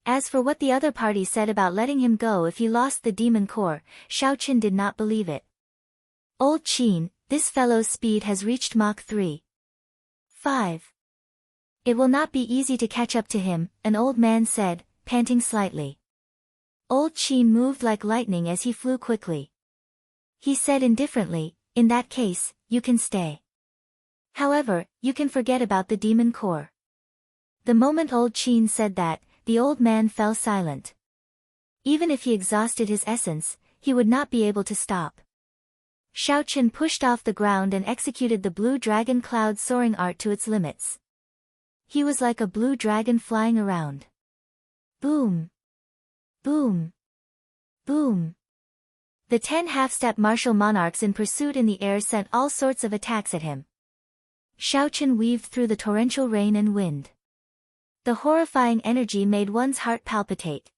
As for what the other party said about letting him go if he lost the demon core, Xiao Qin did not believe it. "Old Qin, this fellow's speed has reached Mach 3. 5. It will not be easy to catch up to him," an old man said, panting slightly. Old Qin moved like lightning as he flew quickly. He said indifferently, "In that case, you can stay. However, you can forget about the demon core." The moment old Qin said that, the old man fell silent. Even if he exhausted his essence, he would not be able to stop. Xiao Qin pushed off the ground and executed the blue dragon cloud soaring art to its limits. He was like a blue dragon flying around. Boom! Boom! Boom! The 10 half-step martial monarchs in pursuit in the air sent all sorts of attacks at him. Xiao Qin weaved through the torrential rain and wind. The horrifying energy made one's heart palpitate.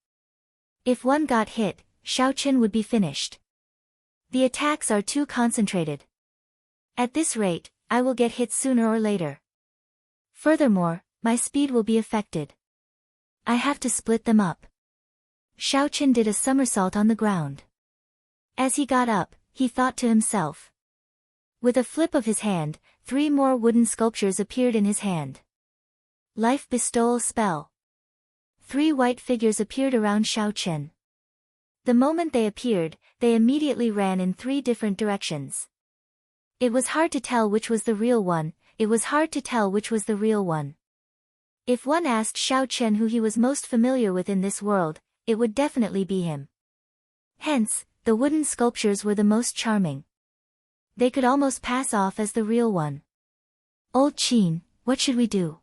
If one got hit, Xiao Qin would be finished. The attacks are too concentrated. At this rate, I will get hit sooner or later. Furthermore, my speed will be affected. I have to split them up. Xiao Qin did a somersault on the ground. As he got up, he thought to himself. With a flip of his hand, 3 more wooden sculptures appeared in his hand. Life bestowal spell. 3 white figures appeared around Xiao Qin. The moment they appeared, they immediately ran in 3 different directions. It was hard to tell which was the real one. If one asked Xiao Qin who he was most familiar with in this world, it would definitely be him. Hence, the wooden sculptures were the most charming. They could almost pass off as the real one. "Old Qin, what should we do?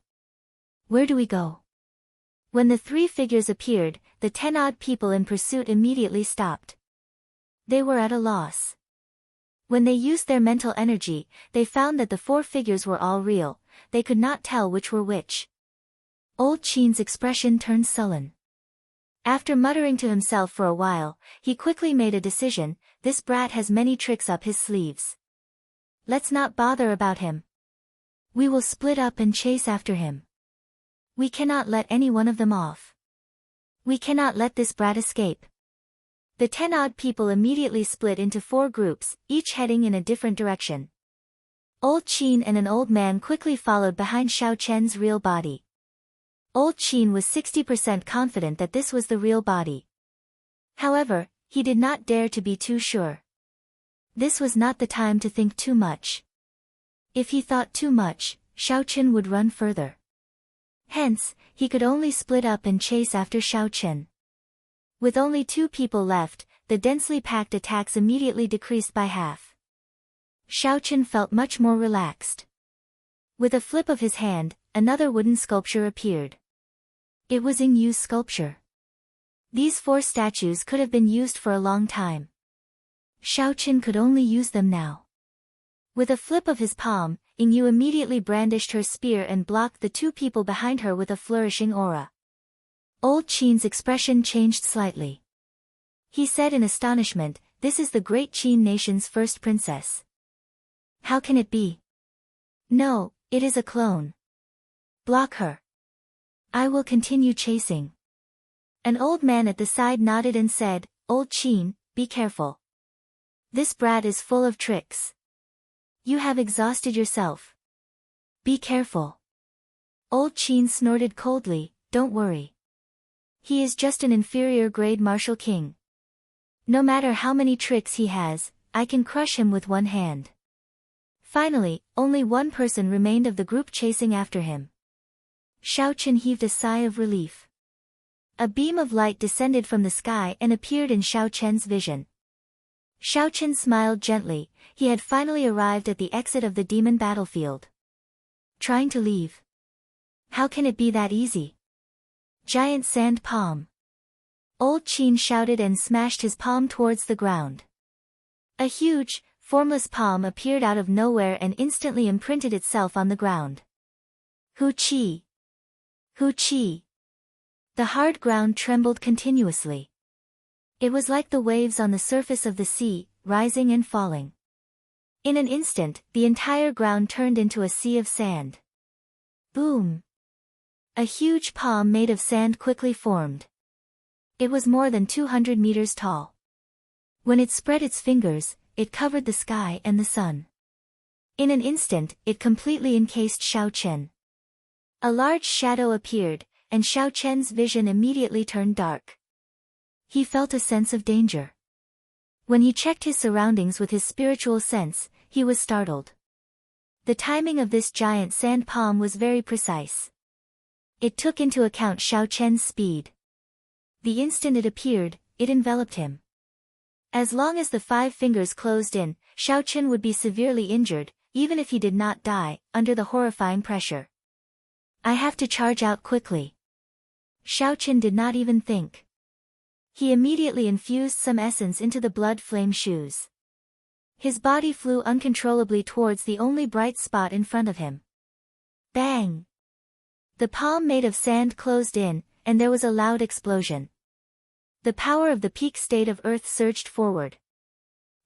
Where do we go?" When the 3 figures appeared, the 10-odd people in pursuit immediately stopped. They were at a loss. When they used their mental energy, they found that the 4 figures were all real. They could not tell which were which. Old Qin's expression turned sullen. After muttering to himself for a while, he quickly made a decision. This brat has many tricks up his sleeves. Let's not bother about him. We will split up and chase after him. We cannot let any one of them off. We cannot let this brat escape. The 10-odd people immediately split into 4 groups, each heading in a different direction. Old Qin and an old man quickly followed behind Xiao Qin's real body. Old Qin was 60% confident that this was the real body. However, he did not dare to be too sure. This was not the time to think too much. If he thought too much, Xiao Qin would run further. Hence, he could only split up and chase after Xiao Qin. With only 2 people left, the densely packed attacks immediately decreased by half. Xiao Qin felt much more relaxed. With a flip of his hand, another wooden sculpture appeared. It was Yingyu's sculpture. These 4 statues could have been used for a long time. Xiao Qin could only use them now. With a flip of his palm, Yingyu immediately brandished her spear and blocked the 2 people behind her with a flourishing aura. Old Qin's expression changed slightly. He said in astonishment, "This is the great Qin nation's first princess. How can it be?" "No, it is a clone. Block her. I will continue chasing." An old man at the side nodded and said, "Old Qin, be careful. This brat is full of tricks. You have exhausted yourself. Be careful." Old Qin snorted coldly, "Don't worry. He is just an inferior grade martial king. No matter how many tricks he has, I can crush him with one hand." Finally, only one person remained of the group chasing after him. Xiaochen heaved a sigh of relief. A beam of light descended from the sky and appeared in Xiaochen's vision. Xiaochen smiled gently, he had finally arrived at the exit of the demon battlefield. Trying to leave? How can it be that easy? Giant sand palm. Old Qin shouted and smashed his palm towards the ground. A huge, formless palm appeared out of nowhere and instantly imprinted itself on the ground. Hu Qi! Hu Qi! The hard ground trembled continuously. It was like the waves on the surface of the sea, rising and falling. In an instant, the entire ground turned into a sea of sand. Boom! A huge palm made of sand quickly formed. It was more than 200 meters tall. When it spread its fingers, it covered the sky and the sun. In an instant, it completely encased Xiaochen. A large shadow appeared, and Xiaochen's vision immediately turned dark. He felt a sense of danger. When he checked his surroundings with his spiritual sense, he was startled. The timing of this giant sand palm was very precise. It took into account Xiaochen's speed. The instant it appeared, it enveloped him. As long as the 5 fingers closed in, Xiaochen would be severely injured, even if he did not die, under the horrifying pressure. I have to charge out quickly. Xiaochen did not even think. He immediately infused some essence into the blood flame shoes. His body flew uncontrollably towards the only bright spot in front of him. Bang! The palm made of sand closed in, and there was a loud explosion. The power of the peak state of earth surged forward.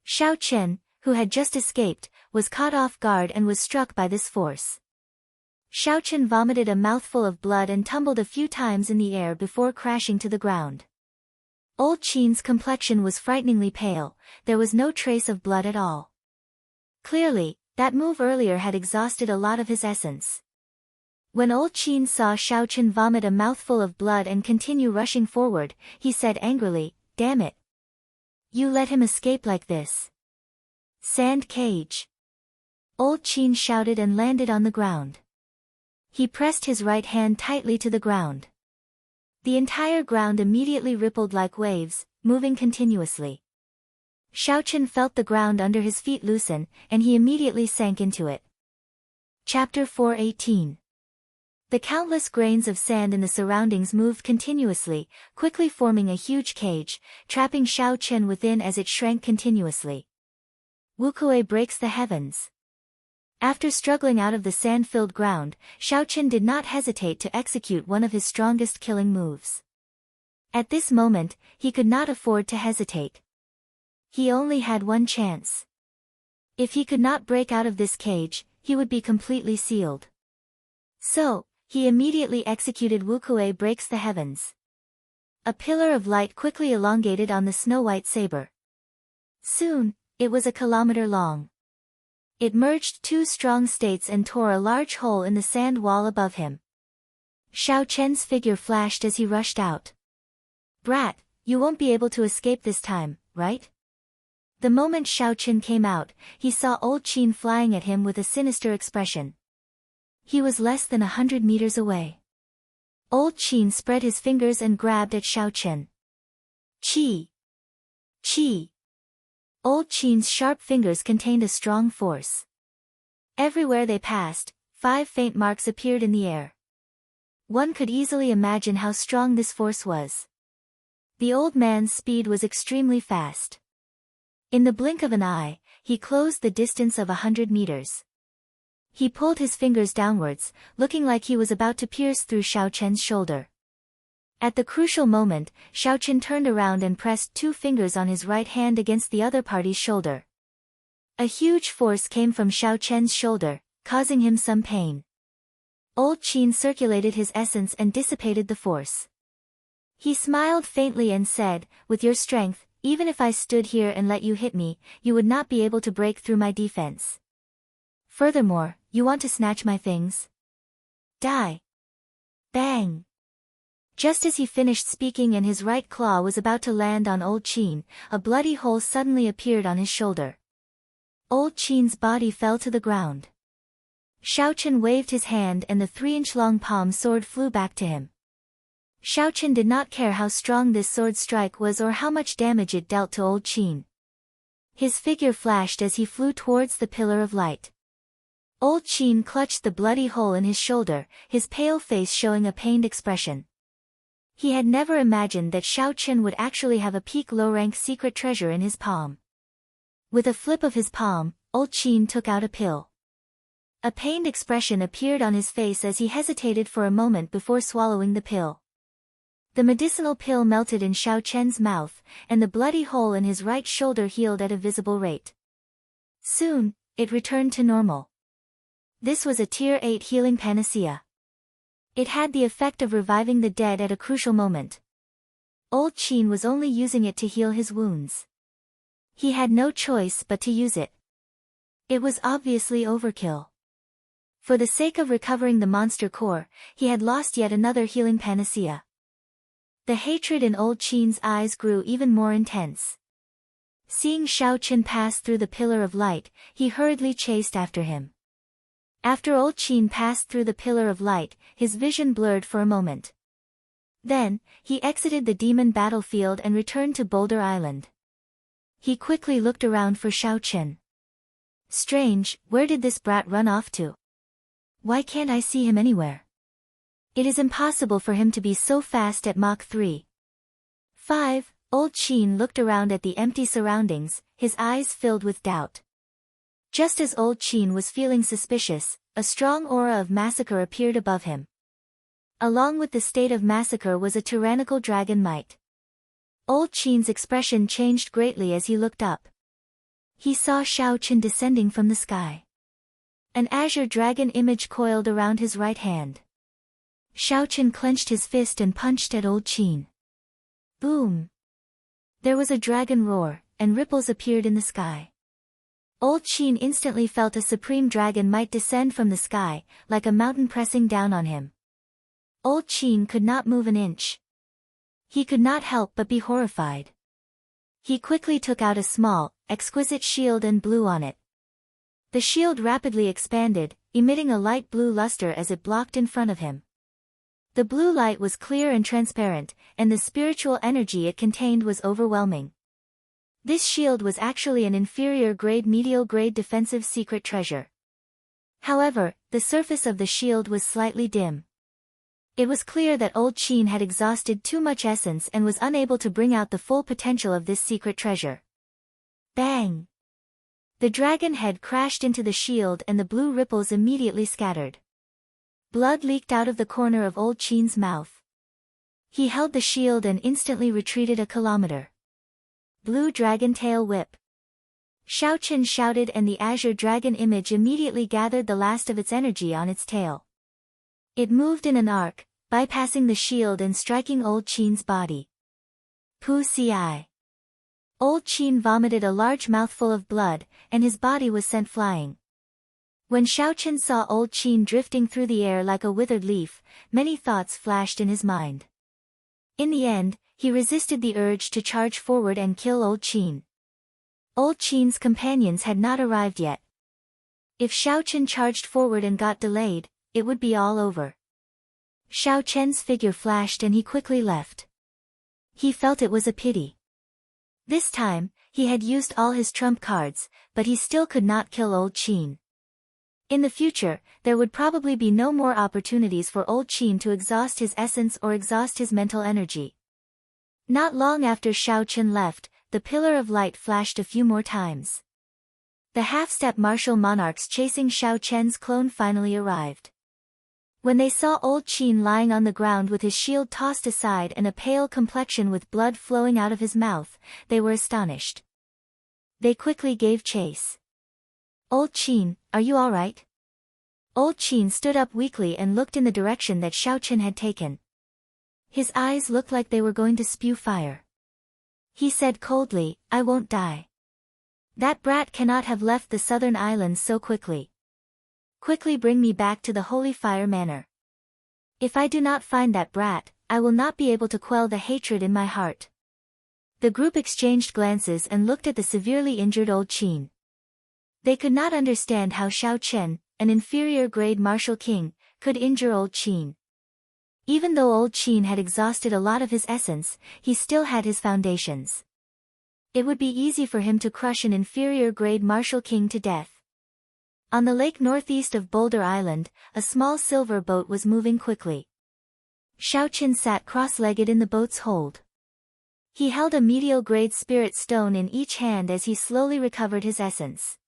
Xiaochen, who had just escaped, was caught off guard and was struck by this force. Xiaochen vomited a mouthful of blood and tumbled a few times in the air before crashing to the ground. Old Qin's complexion was frighteningly pale, there was no trace of blood at all. Clearly, that move earlier had exhausted a lot of his essence. When Old Qin saw Xiaochen vomit a mouthful of blood and continue rushing forward, he said angrily, "Damn it! You let him escape like this." Sand cage! Old Qin shouted and landed on the ground. He pressed his right hand tightly to the ground. The entire ground immediately rippled like waves, moving continuously. Xiaochen felt the ground under his feet loosen, and he immediately sank into it. Chapter 4:18. The countless grains of sand in the surroundings moved continuously, quickly forming a huge cage, trapping Xiaochen within as it shrank continuously. Wukuei breaks the heavens. After struggling out of the sand-filled ground, Xiaochen did not hesitate to execute one of his strongest killing moves. At this moment, he could not afford to hesitate. He only had one chance. If he could not break out of this cage, he would be completely sealed. So, he immediately executed Wukuei breaks the heavens. A pillar of light quickly elongated on the snow-white saber. Soon, it was a kilometer long. It merged 2 strong states and tore a large hole in the sand wall above him. Xiaochen's figure flashed as he rushed out. "Brat, you won't be able to escape this time, right?" The moment Xiaochen came out, he saw Old Qin flying at him with a sinister expression. He was less than 100 meters away. Old Qin spread his fingers and grabbed at Xiaochen. Qi! Qi! Old Qin's sharp fingers contained a strong force. Everywhere they passed, 5 faint marks appeared in the air. One could easily imagine how strong this force was. The old man's speed was extremely fast. In the blink of an eye, he closed the distance of 100 meters. He pulled his fingers downwards, looking like he was about to pierce through Xiaochen's shoulder. At the crucial moment, Xiaoqin turned around and pressed 2 fingers on his right hand against the other party's shoulder. A huge force came from Xiaoqian's shoulder, causing him some pain. Old Qin circulated his essence and dissipated the force. He smiled faintly and said, "With your strength, even if I stood here and let you hit me, you would not be able to break through my defense. Furthermore, you want to snatch my things? Die!" Bang! Just as he finished speaking and his right claw was about to land on Old Qin, a bloody hole suddenly appeared on his shoulder. Old Qin's body fell to the ground. Xiaoqin waved his hand and the 3-inch-long palm sword flew back to him. Xiaoqin did not care how strong this sword strike was or how much damage it dealt to Old Qin. His figure flashed as he flew towards the pillar of light. Old Qin clutched the bloody hole in his shoulder, his pale face showing a pained expression. He had never imagined that Xiaoqin would actually have a peak low-rank secret treasure in his palm. With a flip of his palm, Old Qin took out a pill. A pained expression appeared on his face as he hesitated for a moment before swallowing the pill. The medicinal pill melted in Xiaoqian's mouth, and the bloody hole in his right shoulder healed at a visible rate. Soon, it returned to normal. This was a Tier 8 healing panacea. It had the effect of reviving the dead at a crucial moment. Old Qin was only using it to heal his wounds. He had no choice but to use it. It was obviously overkill. For the sake of recovering the monster core, he had lost yet another healing panacea. The hatred in Old Qin's eyes grew even more intense. Seeing Xiaoqin pass through the pillar of light, he hurriedly chased after him. After Old Qin passed through the pillar of light, his vision blurred for a moment. Then, he exited the demon battlefield and returned to Boulder Island. He quickly looked around for Xiaoqin. Strange, where did this brat run off to? Why can't I see him anywhere? It is impossible for him to be so fast at Mach 3. 5. Old Qin looked around at the empty surroundings, his eyes filled with doubt. Just as Old Qin was feeling suspicious, a strong aura of massacre appeared above him. Along with the state of massacre was a tyrannical dragon might. Old Qin's expression changed greatly as he looked up. He saw Xiaoqin descending from the sky. An azure dragon image coiled around his right hand. Xiaoqin clenched his fist and punched at Old Qin. Boom! There was a dragon roar, and ripples appeared in the sky. Old Qin instantly felt a supreme dragon might descend from the sky, like a mountain pressing down on him. Old Qin could not move an inch. He could not help but be horrified. He quickly took out a small, exquisite shield and blew on it. The shield rapidly expanded, emitting a light blue luster as it blocked in front of him. The blue light was clear and transparent, and the spiritual energy it contained was overwhelming. This shield was actually an inferior grade medial grade defensive secret treasure. However, the surface of the shield was slightly dim. It was clear that Old Qin had exhausted too much essence and was unable to bring out the full potential of this secret treasure. Bang! The dragon head crashed into the shield and the blue ripples immediately scattered. Blood leaked out of the corner of Old Qin's mouth. He held the shield and instantly retreated a kilometer. Blue dragon tail whip. Xiaoqin shouted and the azure dragon image immediately gathered the last of its energy on its tail. It moved in an arc, bypassing the shield and striking Old Qin's body. Pu-ci. Old Qin vomited a large mouthful of blood, and his body was sent flying. When Xiaoqin saw Old Qin drifting through the air like a withered leaf, many thoughts flashed in his mind. In the end, he resisted the urge to charge forward and kill Old Qin. Old Qin's companions had not arrived yet. If Xiaoqin charged forward and got delayed, it would be all over. Xiaoqian's figure flashed and he quickly left. He felt it was a pity. This time, he had used all his trump cards, but he still could not kill Old Qin. In the future, there would probably be no more opportunities for Old Qin to exhaust his essence or exhaust his mental energy. Not long after Xiaoqin left, the pillar of light flashed a few more times. The half-step martial monarchs chasing Xiaoqian's clone finally arrived. When they saw old Qin lying on the ground with his shield tossed aside and a pale complexion with blood flowing out of his mouth, they were astonished. They quickly gave chase. "Old Qin, are you all right?" Old Qin stood up weakly and looked in the direction that Xiaoqin had taken. His eyes looked like they were going to spew fire. He said coldly, "I won't die. That brat cannot have left the southern islands so quickly. Quickly bring me back to the Holy Fire Manor. If I do not find that brat, I will not be able to quell the hatred in my heart." The group exchanged glances and looked at the severely injured old Qin. They could not understand how Xiaoqin, an inferior-grade martial king, could injure old Qin. Even though old Qin had exhausted a lot of his essence, he still had his foundations. It would be easy for him to crush an inferior-grade martial king to death. On the lake northeast of Boulder Island, a small silver boat was moving quickly. Xiaoqin sat cross-legged in the boat's hold. He held a medial-grade spirit stone in each hand as he slowly recovered his essence.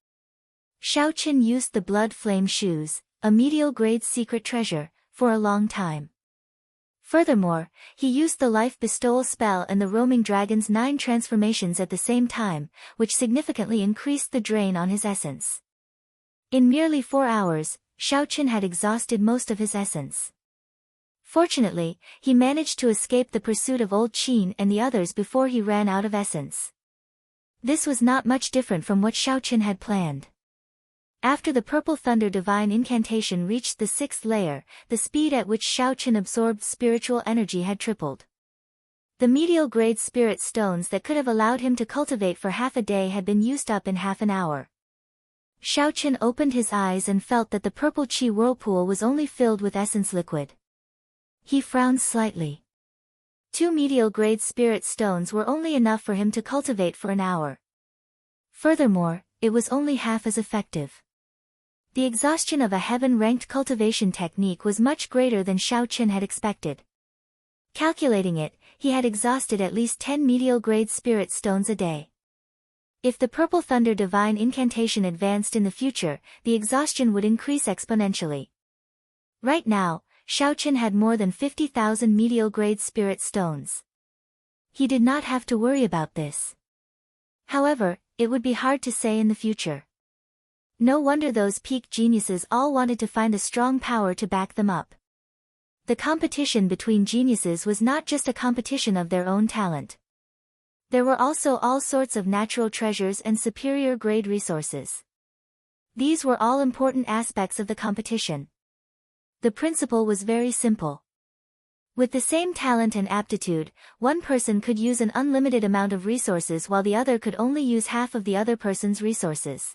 Xiaoqin used the blood flame shoes, a medial-grade secret treasure, for a long time. Furthermore, he used the life bestowal spell and the roaming dragon's 9 transformations at the same time, which significantly increased the drain on his essence. In merely 4 hours, Xiaoqin had exhausted most of his essence. Fortunately, he managed to escape the pursuit of old Qin and the others before he ran out of essence. This was not much different from what Xiaoqin had planned. After the Purple Thunder Divine Incantation reached the 6th layer, the speed at which Xiaoqin absorbed spiritual energy had tripled. The medial-grade spirit stones that could have allowed him to cultivate for half a day had been used up in half an hour. Xiaoqin opened his eyes and felt that the purple qi whirlpool was only filled with essence liquid. He frowned slightly. 2 medial-grade spirit stones were only enough for him to cultivate for an hour. Furthermore, it was only half as effective. The exhaustion of a heaven-ranked cultivation technique was much greater than Xiaoqin had expected. Calculating it, he had exhausted at least 10 medial-grade spirit stones a day. If the Purple Thunder Divine Incantation advanced in the future, the exhaustion would increase exponentially. Right now, Xiaoqin had more than 50,000 medial-grade spirit stones. He did not have to worry about this. However, it would be hard to say in the future. No wonder those peak geniuses all wanted to find a strong power to back them up. The competition between geniuses was not just a competition of their own talent. There were also all sorts of natural treasures and superior grade resources. These were all important aspects of the competition. The principle was very simple. With the same talent and aptitude, one person could use an unlimited amount of resources while the other could only use half of the other person's resources.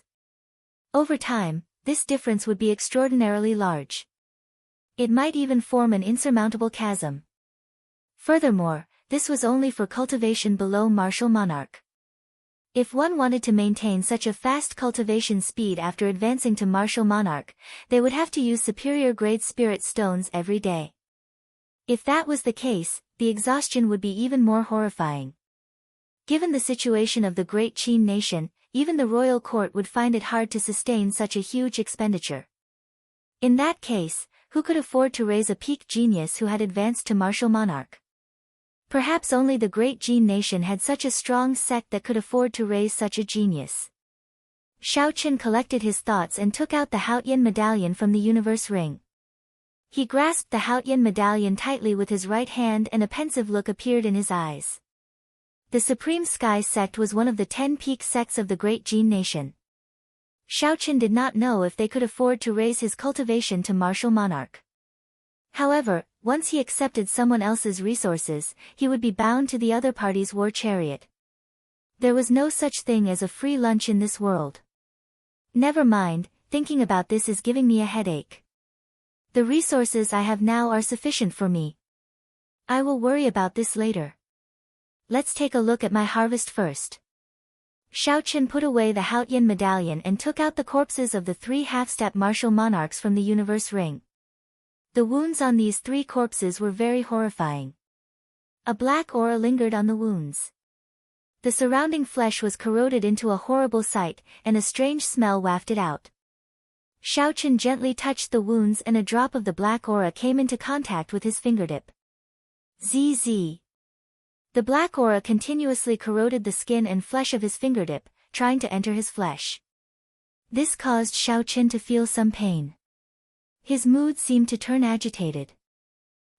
Over time, this difference would be extraordinarily large. It might even form an insurmountable chasm. Furthermore, this was only for cultivation below Martial Monarch. If one wanted to maintain such a fast cultivation speed after advancing to Martial Monarch, they would have to use superior grade spirit stones every day. If that was the case, the exhaustion would be even more horrifying. Given the situation of the Great Qin nation, even the royal court would find it hard to sustain such a huge expenditure. In that case, who could afford to raise a peak genius who had advanced to Martial Monarch? Perhaps only the Great Qin nation had such a strong sect that could afford to raise such a genius. Xiaoqin collected his thoughts and took out the Haotian medallion from the universe ring. He grasped the Haotian medallion tightly with his right hand and a pensive look appeared in his eyes. The Supreme Sky sect was one of the 10 peak sects of the Great Qin nation. Xiaoqin did not know if they could afford to raise his cultivation to Martial Monarch. However, once he accepted someone else's resources, he would be bound to the other party's war chariot. There was no such thing as a free lunch in this world. Never mind, thinking about this is giving me a headache. The resources I have now are sufficient for me. I will worry about this later. Let's take a look at my harvest first. Xiaoqin put away the Haotian medallion and took out the corpses of the 3 half-step martial monarchs from the universe ring. The wounds on these 3 corpses were very horrifying. A black aura lingered on the wounds. The surrounding flesh was corroded into a horrible sight, and a strange smell wafted out. Xiaochen gently touched the wounds and a drop of the black aura came into contact with his fingertip. ZZ. The black aura continuously corroded the skin and flesh of his fingertip, trying to enter his flesh. This caused Xiaochen to feel some pain. His mood seemed to turn agitated.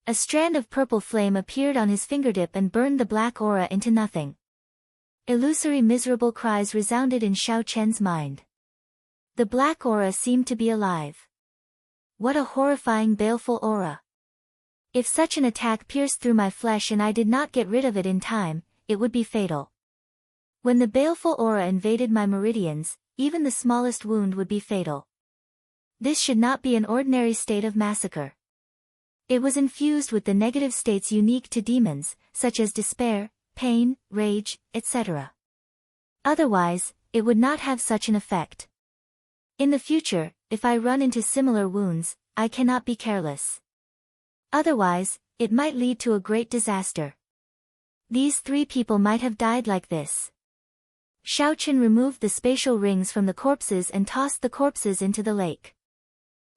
A strand of purple flame appeared on his fingertip and burned the black aura into nothing. Illusory miserable cries resounded in Xiaochen's mind. The black aura seemed to be alive. What a horrifying baleful aura. If such an attack pierced through my flesh and I did not get rid of it in time, it would be fatal. When the baleful aura invaded my meridians, even the smallest wound would be fatal. This should not be an ordinary state of massacre. It was infused with the negative states unique to demons, such as despair, pain, rage, etc. Otherwise, it would not have such an effect. In the future, if I run into similar wounds, I cannot be careless. Otherwise, it might lead to a great disaster. These 3 people might have died like this. Xiaochen removed the spatial rings from the corpses and tossed the corpses into the lake.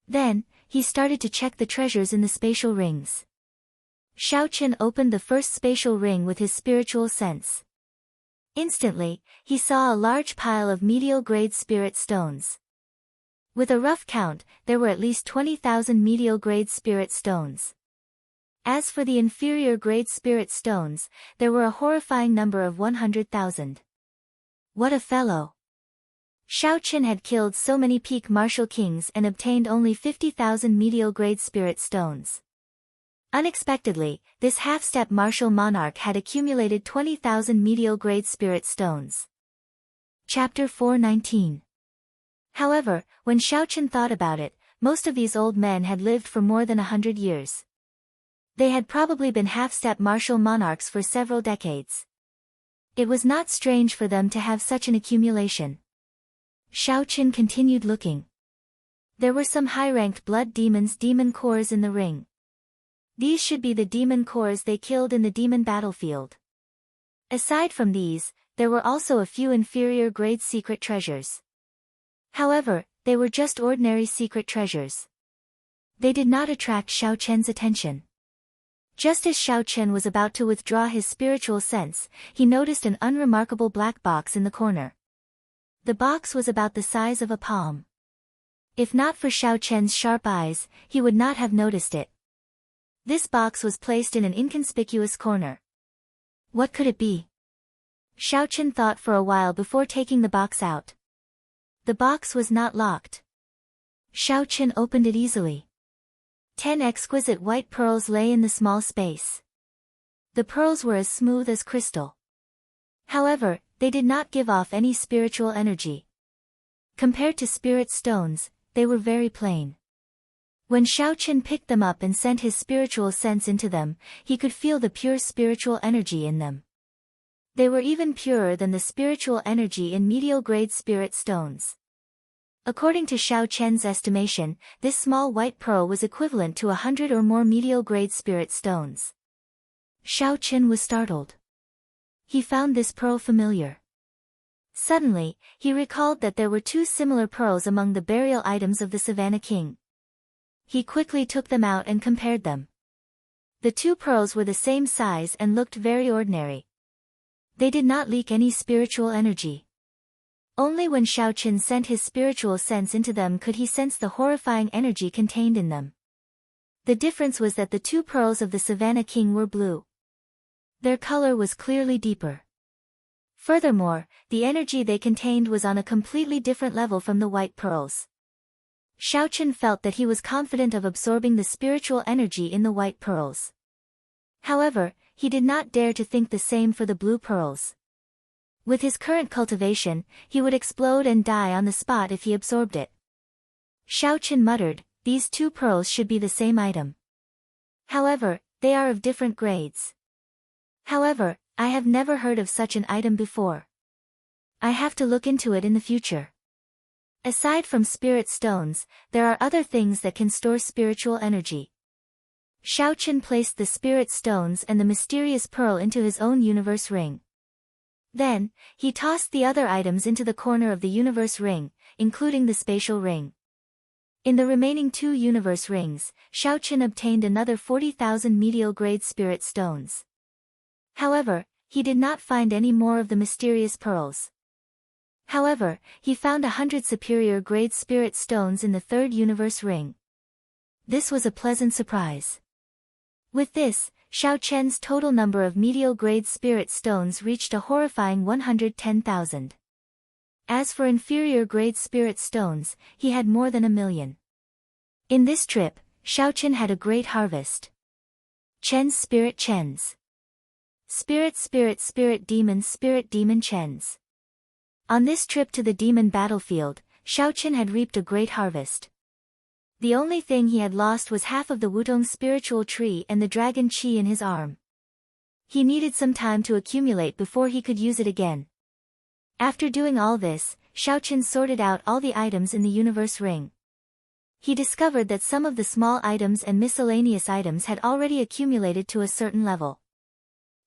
Then, he started to check the treasures in the spatial rings. Xiaochen opened the first spatial ring with his spiritual sense. Instantly, he saw a large pile of medial-grade spirit stones. With a rough count, there were at least 20,000 medial-grade spirit stones. As for the inferior-grade spirit stones, there were a horrifying number of 100,000. What a fellow! Xiaochen had killed so many peak martial kings and obtained only 50,000 medial-grade spirit stones. Unexpectedly, this half-step martial monarch had accumulated 20,000 medial-grade spirit stones. Chapter 419. However, when Xiaochen thought about it, most of these old men had lived for more than 100 years. They had probably been half-step martial monarchs for several decades. It was not strange for them to have such an accumulation. Xiaochen continued looking. There were some high-ranked blood demons' demon cores in the ring. These should be the demon cores they killed in the demon battlefield. Aside from these, there were also a few inferior-grade secret treasures. However, they were just ordinary secret treasures. They did not attract Xiaochen's attention. Just as Xiaochen was about to withdraw his spiritual sense, he noticed an unremarkable black box in the corner. The box was about the size of a palm. If not for Xiaochen's sharp eyes, he would not have noticed it. This box was placed in an inconspicuous corner. What could it be? Xiaochen thought for a while before taking the box out. The box was not locked. Xiaochen opened it easily. 10 exquisite white pearls lay in the small space. The pearls were as smooth as crystal. However, they did not give off any spiritual energy. Compared to spirit stones, they were very plain. When Xiaochen picked them up and sent his spiritual sense into them, he could feel the pure spiritual energy in them. They were even purer than the spiritual energy in medial-grade spirit stones. According to Xiaochen's estimation, this small white pearl was equivalent to 100 or more medial-grade spirit stones. Xiaochen was startled. He found this pearl familiar. Suddenly, he recalled that there were 2 similar pearls among the burial items of the Savannah King. He quickly took them out and compared them. The 2 pearls were the same size and looked very ordinary. They did not leak any spiritual energy. Only when Xiaochen sent his spiritual sense into them could he sense the horrifying energy contained in them. The difference was that the 2 pearls of the Savannah King were blue. Their color was clearly deeper. Furthermore, the energy they contained was on a completely different level from the white pearls. Xiaochen felt that he was confident of absorbing the spiritual energy in the white pearls. However, he did not dare to think the same for the blue pearls. With his current cultivation, he would explode and die on the spot if he absorbed it. Xiaochen muttered, "These 2 pearls should be the same item. However, they are of different grades. However, I have never heard of such an item before. I have to look into it in the future." Aside from spirit stones, there are other things that can store spiritual energy. Xiaochen placed the spirit stones and the mysterious pearl into his own universe ring. Then, he tossed the other items into the corner of the universe ring, including the spatial ring. In the remaining 2 universe rings, Xiaoqun obtained another 40,000 medial-grade spirit stones. However, he did not find any more of the mysterious pearls. However, he found 100 superior-grade spirit stones in the 3rd universe ring. This was a pleasant surprise. With this, Xiaoqun's total number of medial-grade spirit stones reached a horrifying 110,000. As for inferior-grade spirit stones, he had more than 1,000,000. In this trip, Xiaoqun had a great harvest. Chen's spirit Chens. Spirit demon Chens. On this trip to the demon battlefield, Xiaoqun had reaped a great harvest. The only thing he had lost was half of the Wutong spiritual tree and the dragon qi in his arm. He needed some time to accumulate before he could use it again. After doing all this, Xiaoqun sorted out all the items in the universe ring. He discovered that some of the small items and miscellaneous items had already accumulated to a certain level.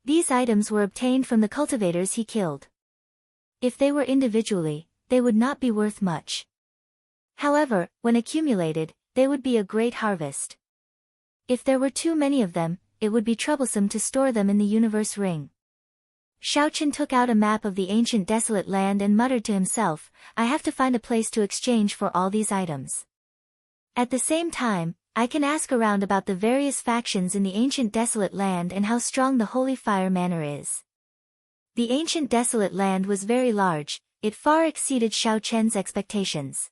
These items were obtained from the cultivators he killed. If they were individually, they would not be worth much. However, when accumulated, they would be a great harvest. If there were too many of them, it would be troublesome to store them in the universe ring. Xiaoqun took out a map of the ancient desolate land and muttered to himself, I have to find a place to exchange for all these items. At the same time, I can ask around about the various factions in the ancient desolate land and how strong the holy fire manor is. The ancient desolate land was very large, it far exceeded Xiaoqun's expectations.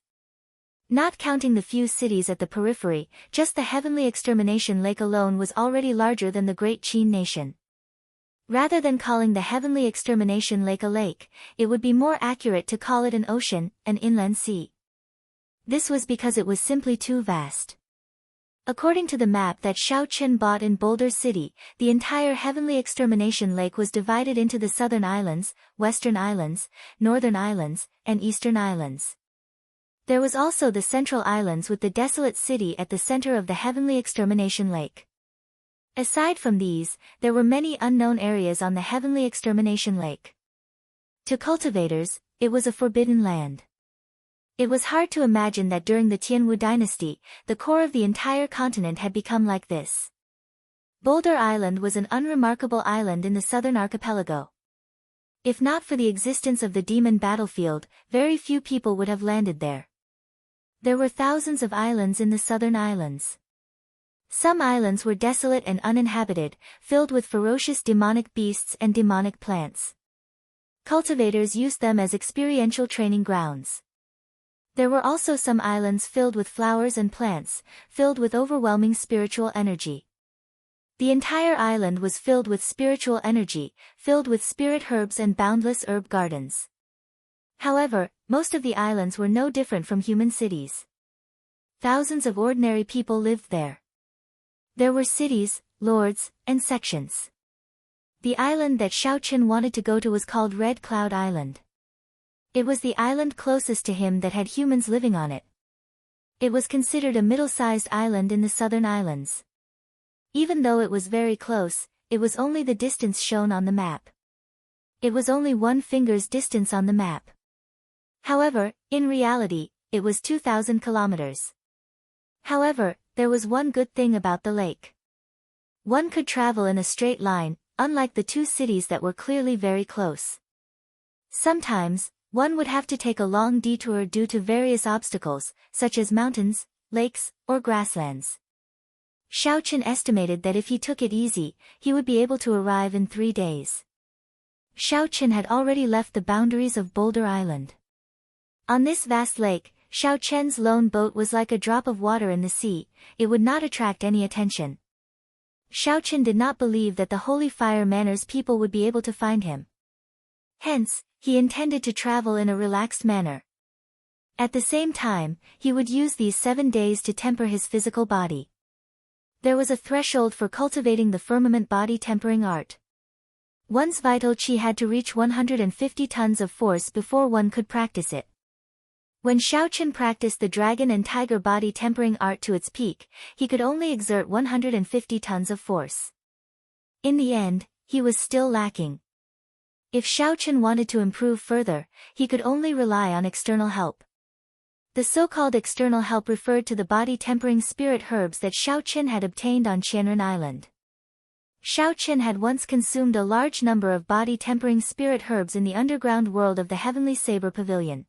Not counting the few cities at the periphery, just the heavenly extermination lake alone was already larger than the great Qin nation. Rather than calling the heavenly extermination lake a lake, it would be more accurate to call it an ocean, an inland sea. This was because it was simply too vast. According to the map that Xiaoqun bought in Boulder City, the entire heavenly extermination lake was divided into the southern islands, western islands, northern islands, and eastern islands. There was also the central islands with the desolate city at the center of the heavenly extermination lake. Aside from these, there were many unknown areas on the heavenly extermination lake. To cultivators, it was a forbidden land. It was hard to imagine that during the Tianwu dynasty, the core of the entire continent had become like this. Boulder Island was an unremarkable island in the southern archipelago. If not for the existence of the demon battlefield, very few people would have landed there. There were thousands of islands in the southern islands. Some islands were desolate and uninhabited, filled with ferocious demonic beasts and demonic plants. Cultivators used them as experiential training grounds. There were also some islands filled with flowers and plants, filled with overwhelming spiritual energy. The entire island was filled with spiritual energy, filled with spirit herbs and boundless herb gardens. However, most of the islands were no different from human cities. Thousands of ordinary people lived there. There were cities, lords, and sections. The island that Xiaoqun wanted to go to was called Red Cloud Island. It was the island closest to him that had humans living on it. It was considered a middle-sized island in the southern islands. Even though it was very close, it was only the distance shown on the map. It was only 1 finger's distance on the map. However, in reality, it was 2,000 kilometers. However, there was one good thing about the lake. One could travel in a straight line, unlike the 2 cities that were clearly very close. Sometimes, one would have to take a long detour due to various obstacles, such as mountains, lakes, or grasslands. Xiaoqun estimated that if he took it easy, he would be able to arrive in 3 days. Xiaoqun had already left the boundaries of Boulder Island. On this vast lake, Xiaoqun's lone boat was like a drop of water in the sea, it would not attract any attention. Xiaoqun did not believe that the Holy Fire Manor's people would be able to find him. Hence, he intended to travel in a relaxed manner. At the same time, he would use these 7 days to temper his physical body. There was a threshold for cultivating the firmament body tempering art. One's vital qi had to reach 150 tons of force before one could practice it. When Xiaoqun practiced the dragon and tiger body tempering art to its peak, he could only exert 150 tons of force. In the end, he was still lacking. If Xiaoqun wanted to improve further, he could only rely on external help. The so-called external help referred to the body-tempering spirit herbs that Xiao Qin had obtained on Qianren Island. Xiao Qin had once consumed a large number of body-tempering spirit herbs in the underground world of the Heavenly Saber Pavilion.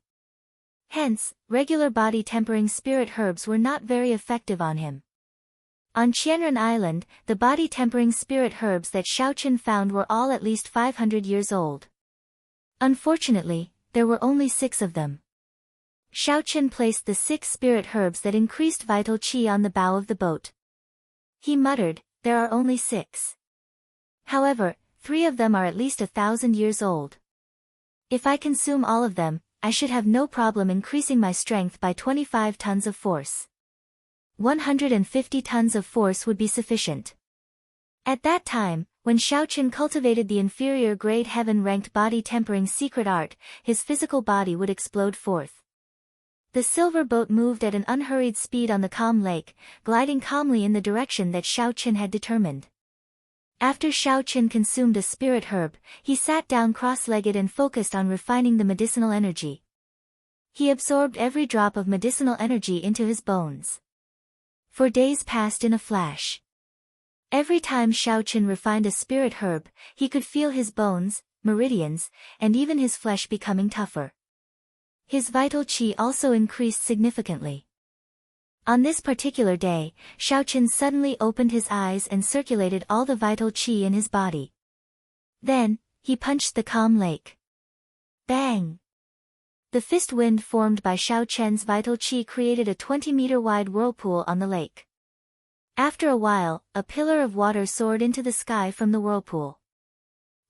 Hence, regular body-tempering spirit herbs were not very effective on him. On Qianren Island, the body-tempering spirit herbs that Xiao Qin found were all at least 500 years old. Unfortunately, there were only 6 of them. Xiao Qin placed the 6 spirit herbs that increased vital qi on the bow of the boat. He muttered, "There are only 6. However, 3 of them are at least 1,000 years old. If I consume all of them, I should have no problem increasing my strength by 25 tons of force. 150 tons of force would be sufficient." At that time, when Xiao Qin cultivated the inferior grade heaven-ranked body-tempering secret art, his physical body would explode forth. The silver boat moved at an unhurried speed on the calm lake, gliding calmly in the direction that Xiao Qin had determined. After Xiao Qin consumed a spirit herb, he sat down cross-legged and focused on refining the medicinal energy. He absorbed every drop of medicinal energy into his bones. 4 days passed in a flash. Every time Xiao Qin refined a spirit herb, he could feel his bones, meridians, and even his flesh becoming tougher. His vital qi also increased significantly. On this particular day, Xiao Qin suddenly opened his eyes and circulated all the vital qi in his body. Then, he punched the calm lake. Bang! The fist wind formed by Xiao Qin's vital qi created a 20-meter-wide whirlpool on the lake. After a while, a pillar of water soared into the sky from the whirlpool.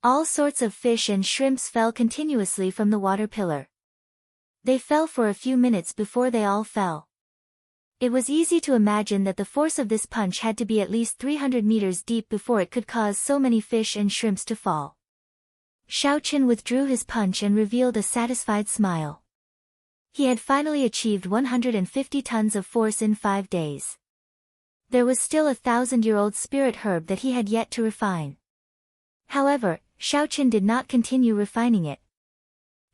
All sorts of fish and shrimps fell continuously from the water pillar. They fell for a few minutes before they all fell. It was easy to imagine that the force of this punch had to be at least 300 meters deep before it could cause so many fish and shrimps to fall. Xiao Qin withdrew his punch and revealed a satisfied smile. He had finally achieved 150 tons of force in 5 days. There was still a 1,000-year-old spirit herb that he had yet to refine. However, Xiao Qin did not continue refining it.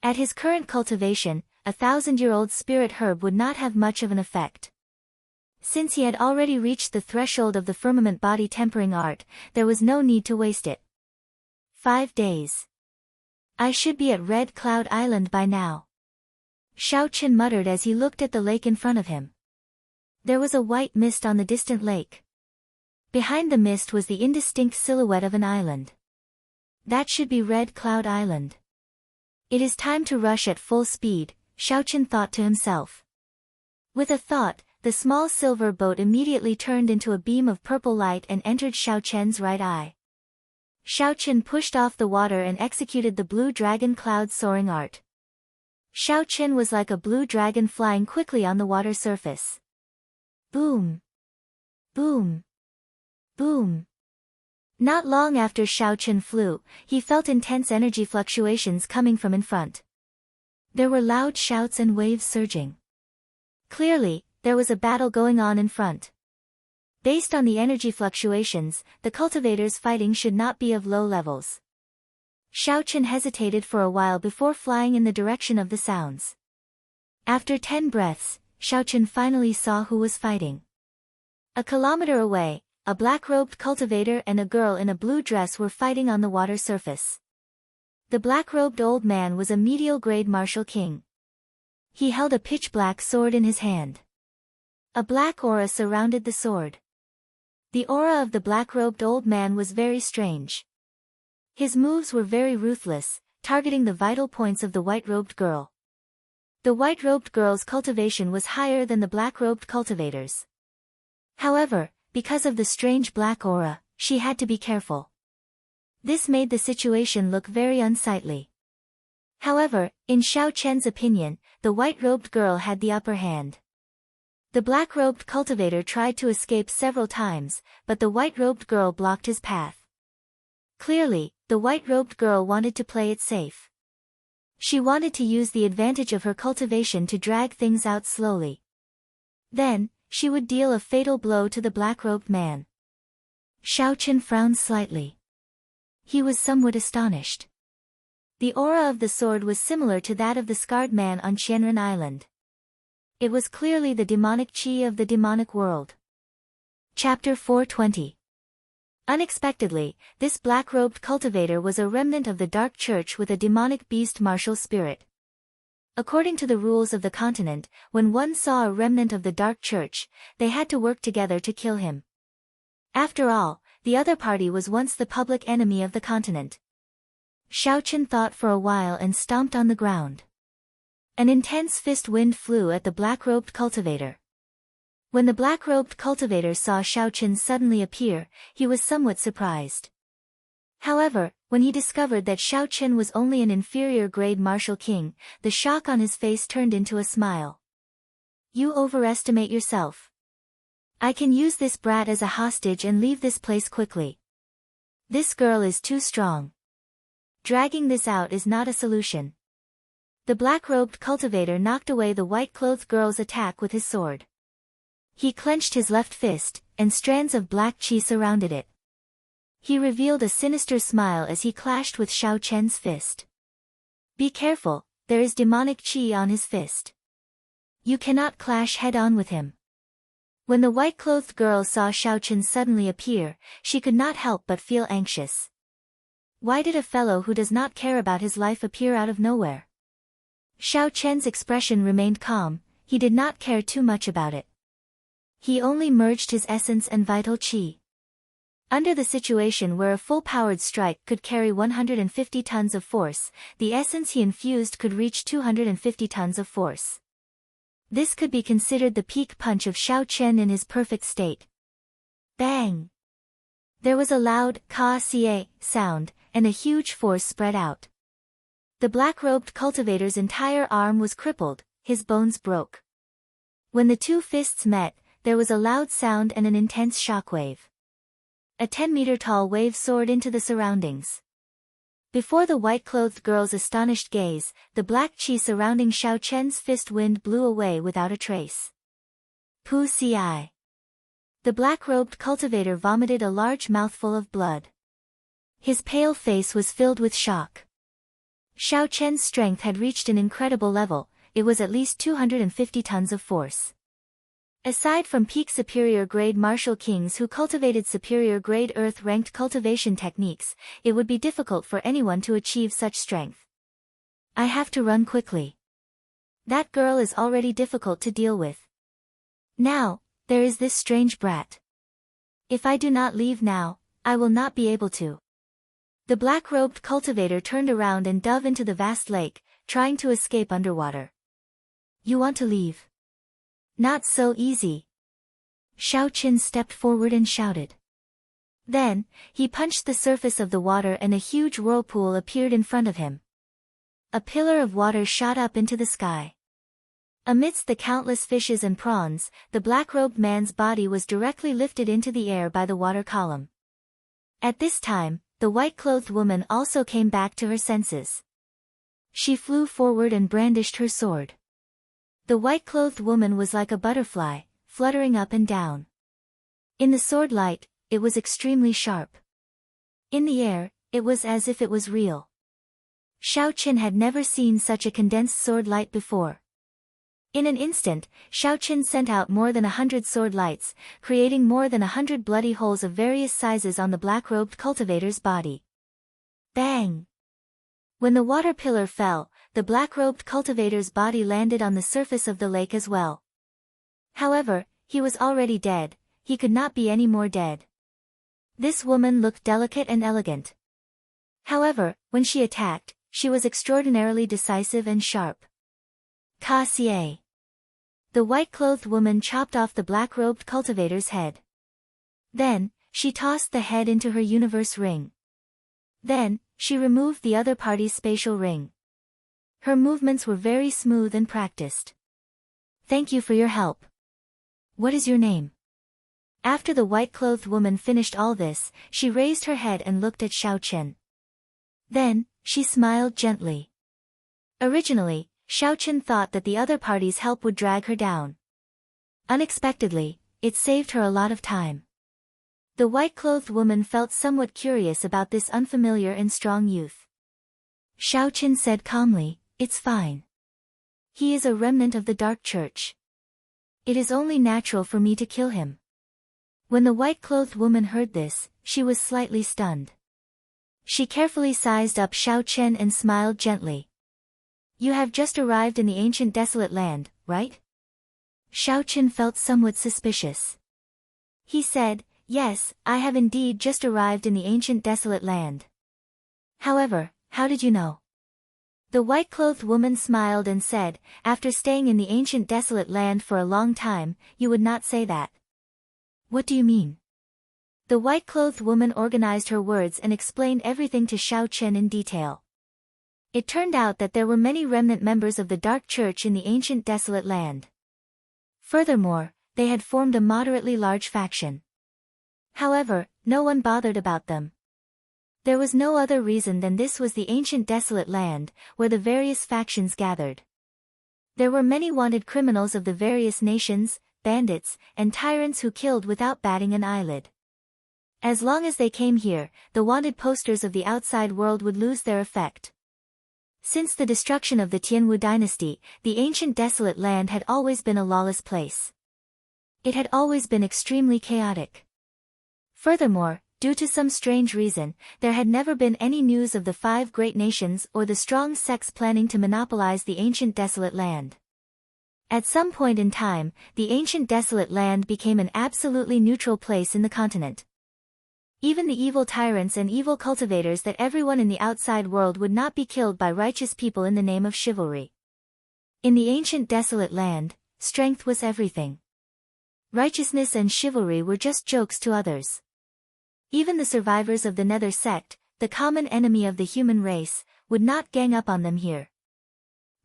At his current cultivation, a 1,000-year-old spirit herb would not have much of an effect. Since he had already reached the threshold of the firmament body tempering art, there was no need to waste it. 5 days. I should be at Red Cloud Island by now. Xiao Qin muttered as he looked at the lake in front of him. There was a white mist on the distant lake. Behind the mist was the indistinct silhouette of an island. That should be Red Cloud Island. It is time to rush at full speed, Xiao Qin thought to himself. With a thought, the small silver boat immediately turned into a beam of purple light and entered Xiao Qin's right eye. Xiao Qin pushed off the water and executed the blue dragon cloud soaring art. Xiao Qin was like a blue dragon flying quickly on the water surface. Boom! Boom! Boom! Not long after Xiao Qin flew, he felt intense energy fluctuations coming from in front. There were loud shouts and waves surging. Clearly, there was a battle going on in front. Based on the energy fluctuations, the cultivators fighting should not be of low levels. Xiao Qin hesitated for a while before flying in the direction of the sounds. After 10 breaths, Xiao Qin finally saw who was fighting. A kilometer away, a black-robed cultivator and a girl in a blue dress were fighting on the water surface. The black-robed old man was a medial-grade martial king. He held a pitch-black sword in his hand. A black aura surrounded the sword. The aura of the black-robed old man was very strange. His moves were very ruthless, targeting the vital points of the white-robed girl. The white-robed girl's cultivation was higher than the black-robed cultivators. However, because of the strange black aura, she had to be careful. This made the situation look very unsightly. However, in Xiao Qin's opinion, the white-robed girl had the upper hand. The black-robed cultivator tried to escape several times, but the white-robed girl blocked his path. Clearly, the white-robed girl wanted to play it safe. She wanted to use the advantage of her cultivation to drag things out slowly. Then, she would deal a fatal blow to the black-robed man. Xiao Qin frowned slightly. He was somewhat astonished. The aura of the sword was similar to that of the scarred man on Qianren Island. It was clearly the demonic chi of the demonic world. Chapter 420. Unexpectedly, this black-robed cultivator was a remnant of the Dark Church with a demonic beast martial spirit. According to the rules of the continent, when one saw a remnant of the Dark Church, they had to work together to kill him. After all, the other party was once the public enemy of the continent. Xiaoqin thought for a while and stomped on the ground. An intense fist wind flew at the black-robed cultivator. When the black-robed cultivator saw Xiaoqin suddenly appear, he was somewhat surprised. However, when he discovered that Xiaoqin was only an inferior-grade martial king, the shock on his face turned into a smile. You overestimate yourself. I can use this brat as a hostage and leave this place quickly. This girl is too strong. Dragging this out is not a solution. The black-robed cultivator knocked away the white-clothed girl's attack with his sword. He clenched his left fist, and strands of black chi surrounded it. He revealed a sinister smile as he clashed with Xiaoqian's fist. Be careful, there is demonic chi on his fist. You cannot clash head-on with him. When the white-clothed girl saw Xiaoqin suddenly appear, she could not help but feel anxious. Why did a fellow who does not care about his life appear out of nowhere? Xiaoqian's expression remained calm, he did not care too much about it. He only merged his essence and vital chi. Under the situation where a full-powered strike could carry 150 tons of force, the essence he infused could reach 250 tons of force. This could be considered the peak punch of Xiaoqian in his perfect state. Bang! There was a loud ka-cie sound, and a huge force spread out. The black-robed cultivator's entire arm was crippled, his bones broke. When the two fists met, there was a loud sound and an intense shockwave. A 10-meter-tall wave soared into the surroundings. Before the white-clothed girl's astonished gaze, the black chi surrounding Xiaoqian's fist wind blew away without a trace. Pu ci. The black-robed cultivator vomited a large mouthful of blood. His pale face was filled with shock. Xiaoqian's strength had reached an incredible level, it was at least 250 tons of force. Aside from peak superior-grade martial kings who cultivated superior-grade earth-ranked cultivation techniques, it would be difficult for anyone to achieve such strength. I have to run quickly. That girl is already difficult to deal with. Now, there is this strange brat. If I do not leave now, I will not be able to. The black-robed cultivator turned around and dove into the vast lake, trying to escape underwater. You want to leave? Not so easy. Xiaoqin stepped forward and shouted. Then, he punched the surface of the water and a huge whirlpool appeared in front of him. A pillar of water shot up into the sky. Amidst the countless fishes and prawns, the black-robed man's body was directly lifted into the air by the water column. At this time, the white-clothed woman also came back to her senses. She flew forward and brandished her sword. The white-clothed woman was like a butterfly, fluttering up and down. In the sword light, it was extremely sharp. In the air, it was as if it was real. Xiaoqin had never seen such a condensed sword light before. In an instant, Xiaoqin sent out more than 100 sword lights, creating more than 100 bloody holes of various sizes on the black-robed cultivator's body. Bang! When the water pillar fell, the black-robed cultivator's body landed on the surface of the lake as well. However, he was already dead, he could not be any more dead. This woman looked delicate and elegant. However, when she attacked, she was extraordinarily decisive and sharp. Ka-cie. The white-clothed woman chopped off the black-robed cultivator's head. Then, she tossed the head into her universe ring. Then, she removed the other party's spatial ring. Her movements were very smooth and practiced. Thank you for your help. What is your name? After the white-clothed woman finished all this, she raised her head and looked at Xiaoqin. Then, she smiled gently. Originally, Xiaoqin thought that the other party's help would drag her down. Unexpectedly, it saved her a lot of time. The white-clothed woman felt somewhat curious about this unfamiliar and strong youth. Xiaoqin said calmly, "It's fine. He is a remnant of the Dark Church. It is only natural for me to kill him. When the white-clothed woman heard this, she was slightly stunned. She carefully sized up Xiao Chen and smiled gently. You have just arrived in the ancient desolate land, right? Xiao Chen felt somewhat suspicious. He said, yes, I have indeed just arrived in the ancient desolate land. However, how did you know? The white-clothed woman smiled and said, after staying in the ancient desolate land for a long time, you would not say that. What do you mean? The white-clothed woman organized her words and explained everything to Xiao Chen in detail. It turned out that there were many remnant members of the Dark Church in the ancient desolate land. Furthermore, they had formed a moderately large faction. However, no one bothered about them. There was no other reason than this was the ancient desolate land, where the various factions gathered. There were many wanted criminals of the various nations, bandits, and tyrants who killed without batting an eyelid. As long as they came here, the wanted posters of the outside world would lose their effect. Since the destruction of the Tianwu dynasty, the ancient desolate land had always been a lawless place. It had always been extremely chaotic. Furthermore, due to some strange reason, there had never been any news of the 5 great nations or the strong sects planning to monopolize the ancient desolate land. At some point in time, the ancient desolate land became an absolutely neutral place in the continent. Even the evil tyrants and evil cultivators that everyone in the outside world would not be killed by righteous people in the name of chivalry. In the ancient desolate land, strength was everything. Righteousness and chivalry were just jokes to others. Even the survivors of the Nether sect, the common enemy of the human race, would not gang up on them here.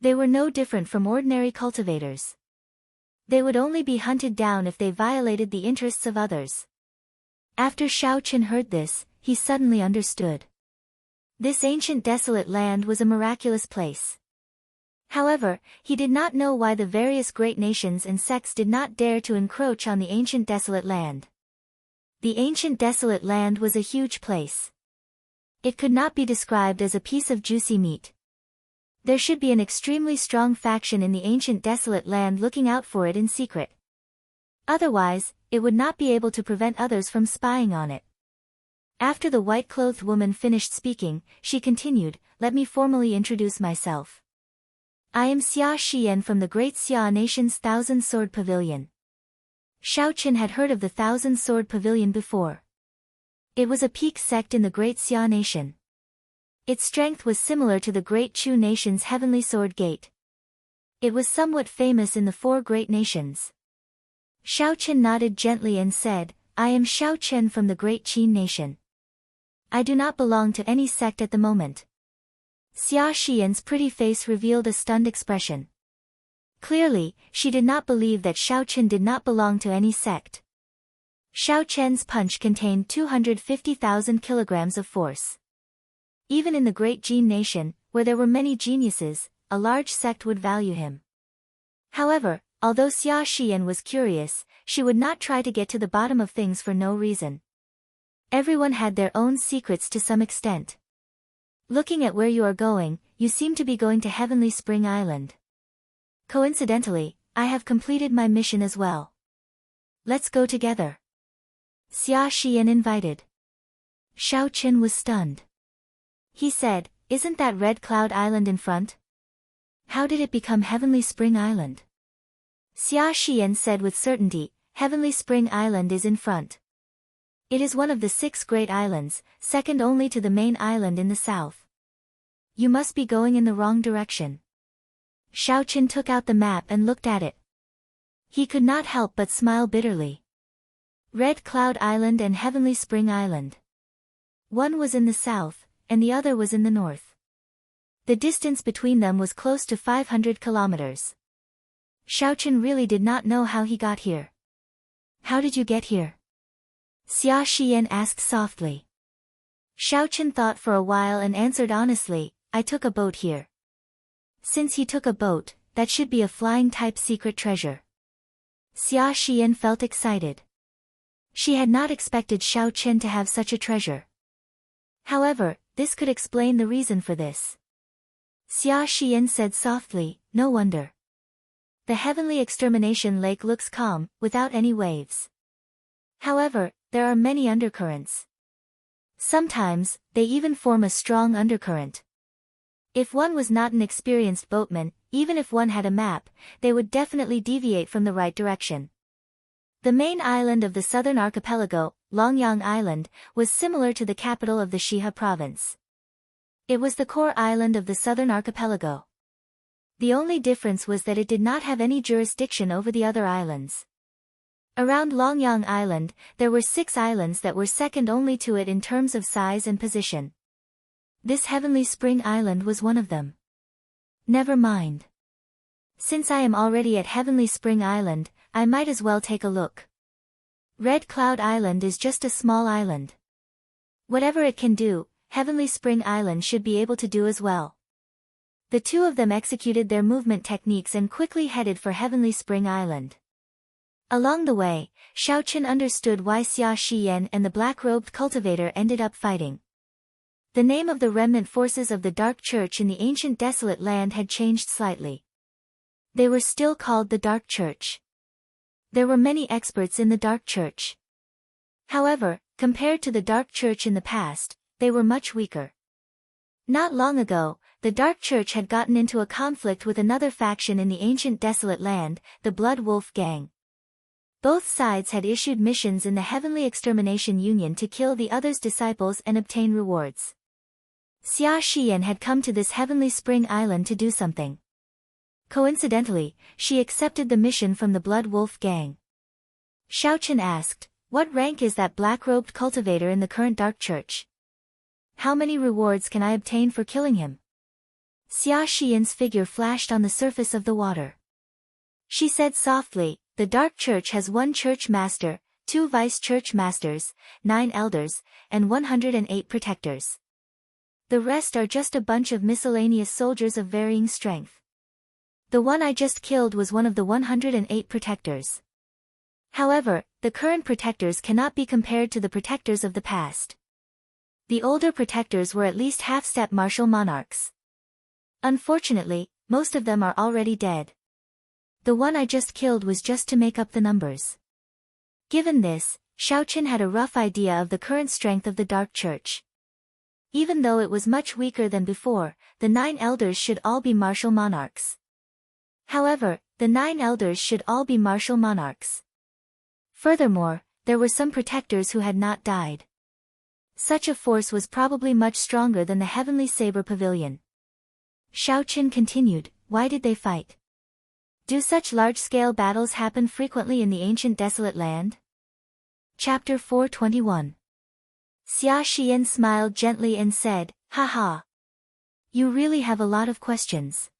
They were no different from ordinary cultivators. They would only be hunted down if they violated the interests of others. After Xiao Chen heard this, he suddenly understood. This ancient desolate land was a miraculous place. However, he did not know why the various great nations and sects did not dare to encroach on the ancient desolate land. The ancient desolate land was a huge place. It could not be described as a piece of juicy meat. There should be an extremely strong faction in the ancient desolate land looking out for it in secret. Otherwise, it would not be able to prevent others from spying on it. After the white-clothed woman finished speaking, she continued, let me formally introduce myself. I am Xia Xian from the Great Xia Nation's Thousand Sword Pavilion. Xiao Chen had heard of the Thousand Sword Pavilion before. It was a peak sect in the Great Xia Nation. Its strength was similar to the Great Chu Nation's Heavenly Sword Gate. It was somewhat famous in the 4 great nations. Xiao Chen nodded gently and said, I am Xiao Chen from the Great Qin Nation. I do not belong to any sect at the moment. Xia Xian's pretty face revealed a stunned expression. Clearly, she did not believe that Xiao Chen did not belong to any sect. Xiao Chen's punch contained 250,000 kilograms of force. Even in the Great Jin Nation, where there were many geniuses, a large sect would value him. However, although Xia Xian was curious, she would not try to get to the bottom of things for no reason. Everyone had their own secrets to some extent. Looking at where you are going, you seem to be going to Heavenly Spring Island. Coincidentally, I have completed my mission as well. Let's go together. Xia Xian invited. Xiao Chen was stunned. He said, isn't that Red Cloud Island in front? How did it become Heavenly Spring Island? Xia Xian said with certainty, Heavenly Spring Island is in front. It is one of the 6 great islands, second only to the main island in the south. You must be going in the wrong direction. Xiao Chen took out the map and looked at it. He could not help but smile bitterly. Red Cloud Island and Heavenly Spring Island. One was in the south, and the other was in the north. The distance between them was close to 500 kilometers. Xiao Chen really did not know how he got here. How did you get here? Xia Xian asked softly. Xiao Chen thought for a while and answered honestly, I took a boat here. Since he took a boat, that should be a flying-type secret treasure. Xia Xian felt excited. She had not expected Xiao Chen to have such a treasure. However, this could explain the reason for this. Xia Xian said softly, no wonder. The heavenly extermination lake looks calm, without any waves. However, there are many undercurrents. Sometimes, they even form a strong undercurrent. If one was not an experienced boatman, even if one had a map, they would definitely deviate from the right direction. The main island of the southern archipelago, Longyang Island, was similar to the capital of the Shiha province. It was the core island of the southern archipelago. The only difference was that it did not have any jurisdiction over the other islands. Around Longyang Island, there were 6 islands that were second only to it in terms of size and position. This Heavenly Spring Island was one of them. Never mind. Since I am already at Heavenly Spring Island, I might as well take a look. Red Cloud Island is just a small island. Whatever it can do, Heavenly Spring Island should be able to do as well. The two of them executed their movement techniques and quickly headed for Heavenly Spring Island. Along the way, Xiaoqin understood why Xia Shiyan and the black-robed cultivator ended up fighting. The name of the remnant forces of the Dark Church in the ancient desolate land had changed slightly. They were still called the Dark Church. There were many experts in the Dark Church. However, compared to the Dark Church in the past, they were much weaker. Not long ago, the Dark Church had gotten into a conflict with another faction in the ancient desolate land, the Blood Wolf Gang. Both sides had issued missions in the Heavenly Extermination Union to kill the other's disciples and obtain rewards. Xia Xian had come to this Heavenly Spring Island to do something. Coincidentally, she accepted the mission from the Blood Wolf Gang. Xiaoqin asked, "What rank is that black-robed cultivator in the current Dark Church? How many rewards can I obtain for killing him?" Xia Xian's figure flashed on the surface of the water. She said softly, "The Dark Church has 1 church master, 2 vice church masters, 9 elders, and 108 protectors. The rest are just a bunch of miscellaneous soldiers of varying strength. The one I just killed was one of the 108 protectors. However, the current protectors cannot be compared to the protectors of the past. The older protectors were at least half-step martial monarchs. Unfortunately, most of them are already dead. The one I just killed was just to make up the numbers." Given this, Xiaoqin had a rough idea of the current strength of the Dark Church. Even though it was much weaker than before, the 9 elders should all be martial monarchs. However, the 9 elders should all be martial monarchs. Furthermore, there were some protectors who had not died. Such a force was probably much stronger than the Heavenly Saber Pavilion. Xiaoqin continued, "Why did they fight? Do such large-scale battles happen frequently in the ancient desolate land?" Chapter 421. Xia Xian smiled gently and said, "Haha. You really have a lot of questions.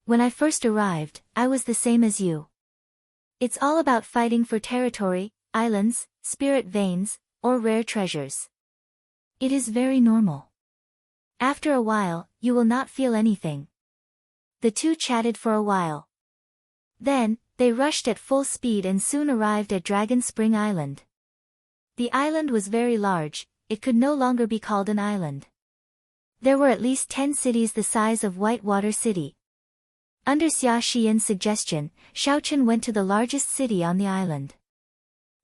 When I first arrived, I was the same as you. It's all about fighting for territory, islands, spirit veins, or rare treasures. It is very normal. After a while, you will not feel anything." The two chatted for a while. Then, they rushed at full speed and soon arrived at Dragon Spring Island. The island was very large, it could no longer be called an island. There were at least 10 cities the size of Whitewater City. Under Xia Xian's suggestion, Xiaoqin went to the largest city on the island.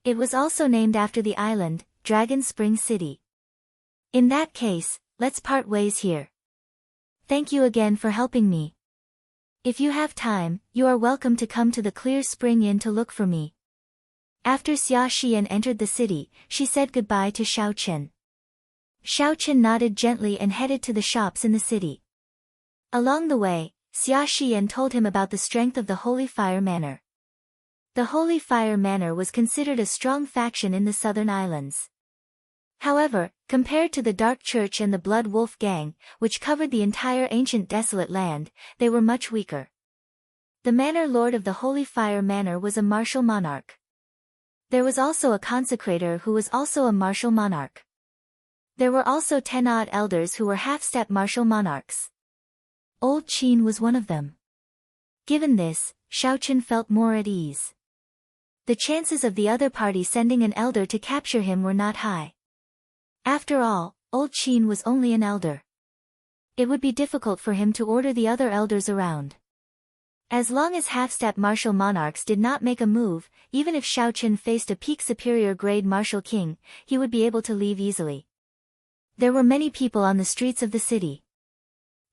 It was also named after the island, Dragon Spring City. "In that case, let's part ways here. Thank you again for helping me. If you have time, you are welcome to come to the Clear Spring Inn to look for me." After Xia Xian entered the city, she said goodbye to Xiaoqin. Xiaoqin nodded gently and headed to the shops in the city. Along the way, Xia Xian told him about the strength of the Holy Fire Manor. The Holy Fire Manor was considered a strong faction in the southern islands. However, compared to the Dark Church and the Blood Wolf Gang, which covered the entire ancient desolate land, they were much weaker. The manor lord of the Holy Fire Manor was a martial monarch. There was also a consecrator who was also a martial monarch. There were also 10 odd elders who were half-step martial monarchs. Old Qin was one of them. Given this, Xiaoqin felt more at ease. The chances of the other party sending an elder to capture him were not high. After all, Old Qin was only an elder. It would be difficult for him to order the other elders around. As long as half-step martial monarchs did not make a move, even if Shao Chen faced a peak superior grade martial king, he would be able to leave easily. There were many people on the streets of the city.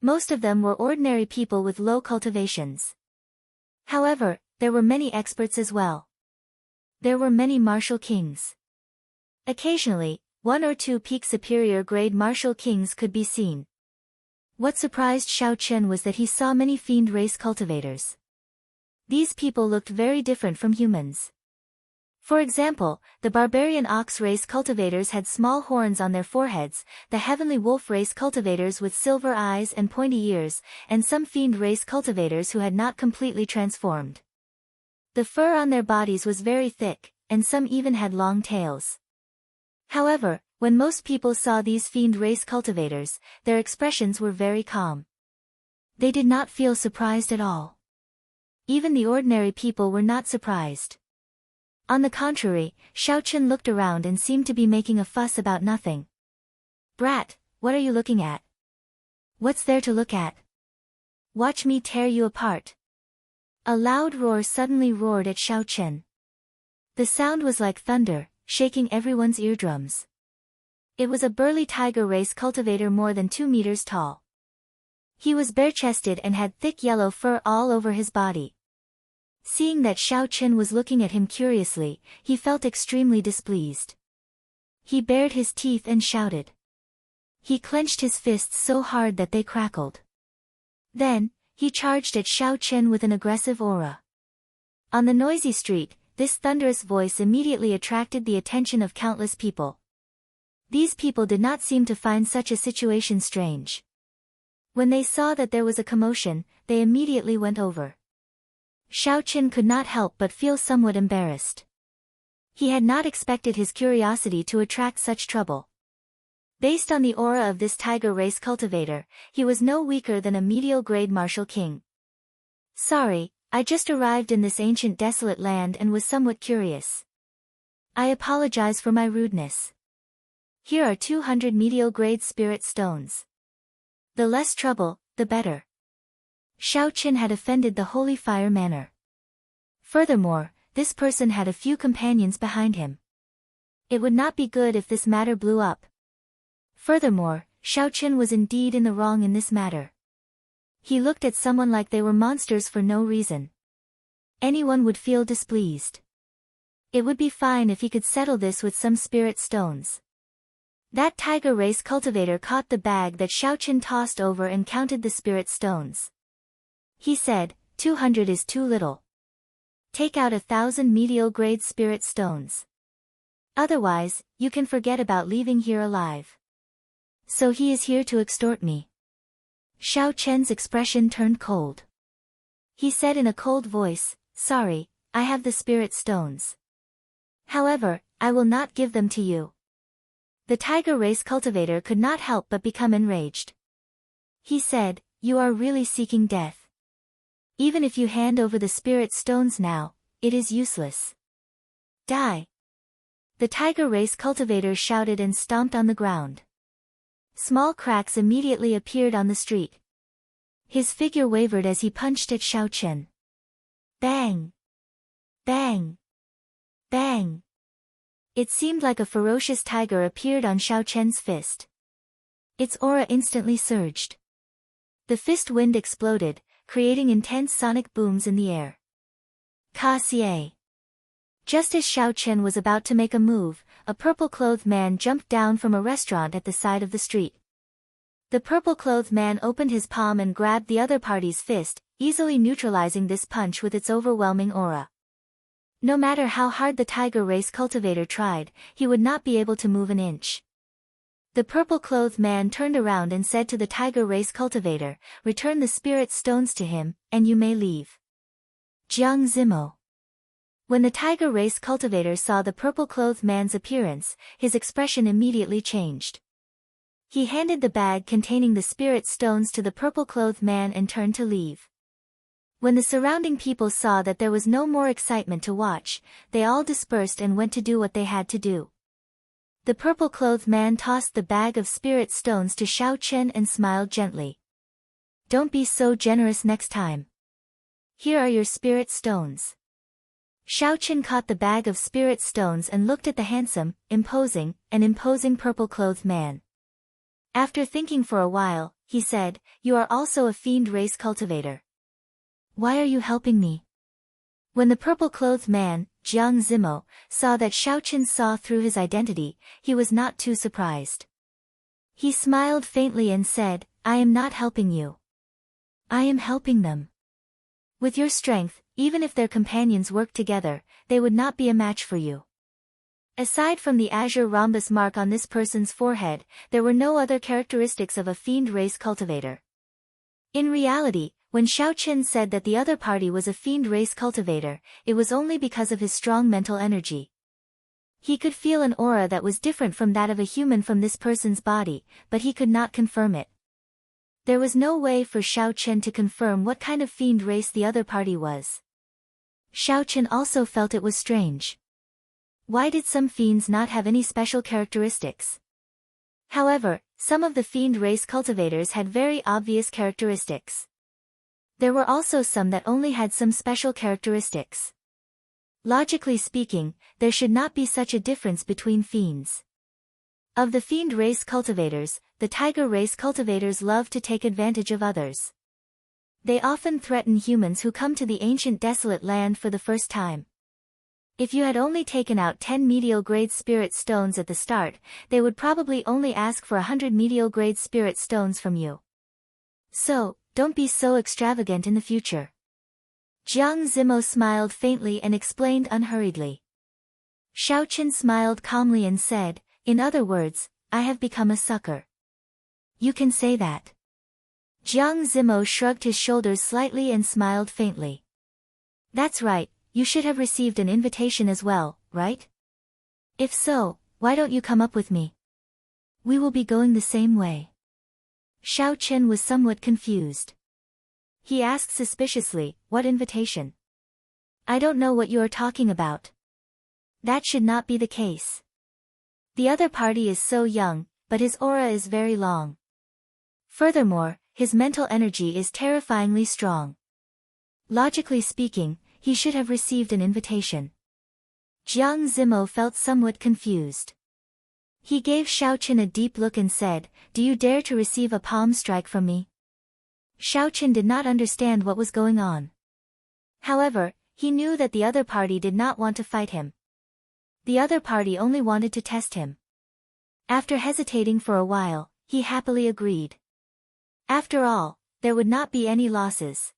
Most of them were ordinary people with low cultivations. However, there were many experts as well. There were many martial kings. Occasionally, one or two peak superior grade martial kings could be seen. What surprised Shao Chen was that he saw many fiend race cultivators. These people looked very different from humans. For example, the barbarian ox race cultivators had small horns on their foreheads, the heavenly wolf race cultivators with silver eyes and pointy ears, and some fiend race cultivators who had not completely transformed. The fur on their bodies was very thick, and some even had long tails. However, when most people saw these fiend race cultivators, their expressions were very calm. They did not feel surprised at all. Even the ordinary people were not surprised. On the contrary, Shao Chen looked around and seemed to be making a fuss about nothing. "Brat, what are you looking at? What's there to look at? Watch me tear you apart." A loud roar suddenly roared at Shao Chen. The sound was like thunder, shaking everyone's eardrums. It was a burly tiger race cultivator more than 2 meters tall. He was bare-chested and had thick yellow fur all over his body. Seeing that Shao Chen was looking at him curiously, he felt extremely displeased. He bared his teeth and shouted. He clenched his fists so hard that they crackled. Then, he charged at Shao Chen with an aggressive aura. On the noisy street, this thunderous voice immediately attracted the attention of countless people. These people did not seem to find such a situation strange. When they saw that there was a commotion, they immediately went over. Shao Chen could not help but feel somewhat embarrassed. He had not expected his curiosity to attract such trouble. Based on the aura of this tiger race cultivator, he was no weaker than a medial grade martial king. "Sorry, I just arrived in this ancient desolate land and was somewhat curious. I apologize for my rudeness. Here are 200 medial grade spirit stones. The less trouble, the better." Shao Chen had offended the holy fire manner. Furthermore, this person had a few companions behind him. It would not be good if this matter blew up. Furthermore, Shao Chen was indeed in the wrong in this matter. He looked at someone like they were monsters for no reason. Anyone would feel displeased. It would be fine if he could settle this with some spirit stones. That tiger race cultivator caught the bag that Shao Chen tossed over and counted the spirit stones. He said, 200 is too little. Take out 1,000 medial grade spirit stones. Otherwise, you can forget about leaving here alive. So he is here to extort me. Shao Chen's expression turned cold. He said in a cold voice, "Sorry, I have the spirit stones. However, I will not give them to you." The tiger race cultivator could not help but become enraged. He said, "You are really seeking death. Even if you hand over the spirit stones now, it is useless. Die." The tiger race cultivator shouted and stomped on the ground. Small cracks immediately appeared on the street. His figure wavered as he punched at Shao Chen. Bang! Bang! Bang! It seemed like a ferocious tiger appeared on Shao Chen's fist. Its aura instantly surged. The fist wind exploded, creating intense sonic booms in the air. Ka-sie. Just as Shao Chen was about to make a move, a purple-clothed man jumped down from a restaurant at the side of the street. The purple-clothed man opened his palm and grabbed the other party's fist, easily neutralizing this punch with its overwhelming aura. No matter how hard the tiger race cultivator tried, he would not be able to move an inch. The purple-clothed man turned around and said to the tiger race cultivator, "Return the spirit stones to him, and you may leave." Jiang Zimo. When the tiger race cultivator saw the purple-clothed man's appearance, his expression immediately changed. He handed the bag containing the spirit stones to the purple-clothed man and turned to leave. When the surrounding people saw that there was no more excitement to watch, they all dispersed and went to do what they had to do. The purple-clothed man tossed the bag of spirit stones to Shao Chen and smiled gently. "Don't be so generous next time." Here are your spirit stones. Xiaoqin caught the bag of spirit stones and looked at the handsome, imposing purple-clothed man. After thinking for a while, he said, "You are also a fiend race cultivator. Why are you helping me?" When the purple-clothed man, Jiang Zimo, saw that Xiaoqin saw through his identity, he was not too surprised. He smiled faintly and said, "I am not helping you. I am helping them. With your strength, even if their companions worked together, they would not be a match for you." Aside from the azure rhombus mark on this person's forehead, there were no other characteristics of a fiend race cultivator. In reality, when Xiaoqin said that the other party was a fiend race cultivator, it was only because of his strong mental energy. He could feel an aura that was different from that of a human from this person's body, but he could not confirm it. There was no way for Xiaoqin to confirm what kind of fiend race the other party was. Xiaoqin also felt it was strange. Why did some fiends not have any special characteristics? However, some of the fiend race cultivators had very obvious characteristics. There were also some that only had some special characteristics. Logically speaking, there should not be such a difference between fiends. Of the fiend race cultivators, the tiger race cultivators love to take advantage of others. They often threaten humans who come to the ancient desolate land for the first time. If you had only taken out 10 medial-grade spirit stones at the start, they would probably only ask for 100 medial-grade spirit stones from you. So, don't be so extravagant in the future. Jiang Zimo smiled faintly and explained unhurriedly. Xiaoqin smiled calmly and said, "In other words, I have become a sucker." "You can say that." Jiang Zimo shrugged his shoulders slightly and smiled faintly. "That's right, you should have received an invitation as well, right? If so, why don't you come up with me? We will be going the same way." Xiaoqin was somewhat confused. He asked suspiciously, "What invitation? I don't know what you are talking about." That should not be the case. The other party is so young, but his aura is very long. Furthermore, his mental energy is terrifyingly strong. Logically speaking, he should have received an invitation. Jiang Zimo felt somewhat confused. He gave Xiaoqin a deep look and said, "Do you dare to receive a palm strike from me?" Xiaoqin did not understand what was going on. However, he knew that the other party did not want to fight him. The other party only wanted to test him. After hesitating for a while, he happily agreed. After all, there would not be any losses.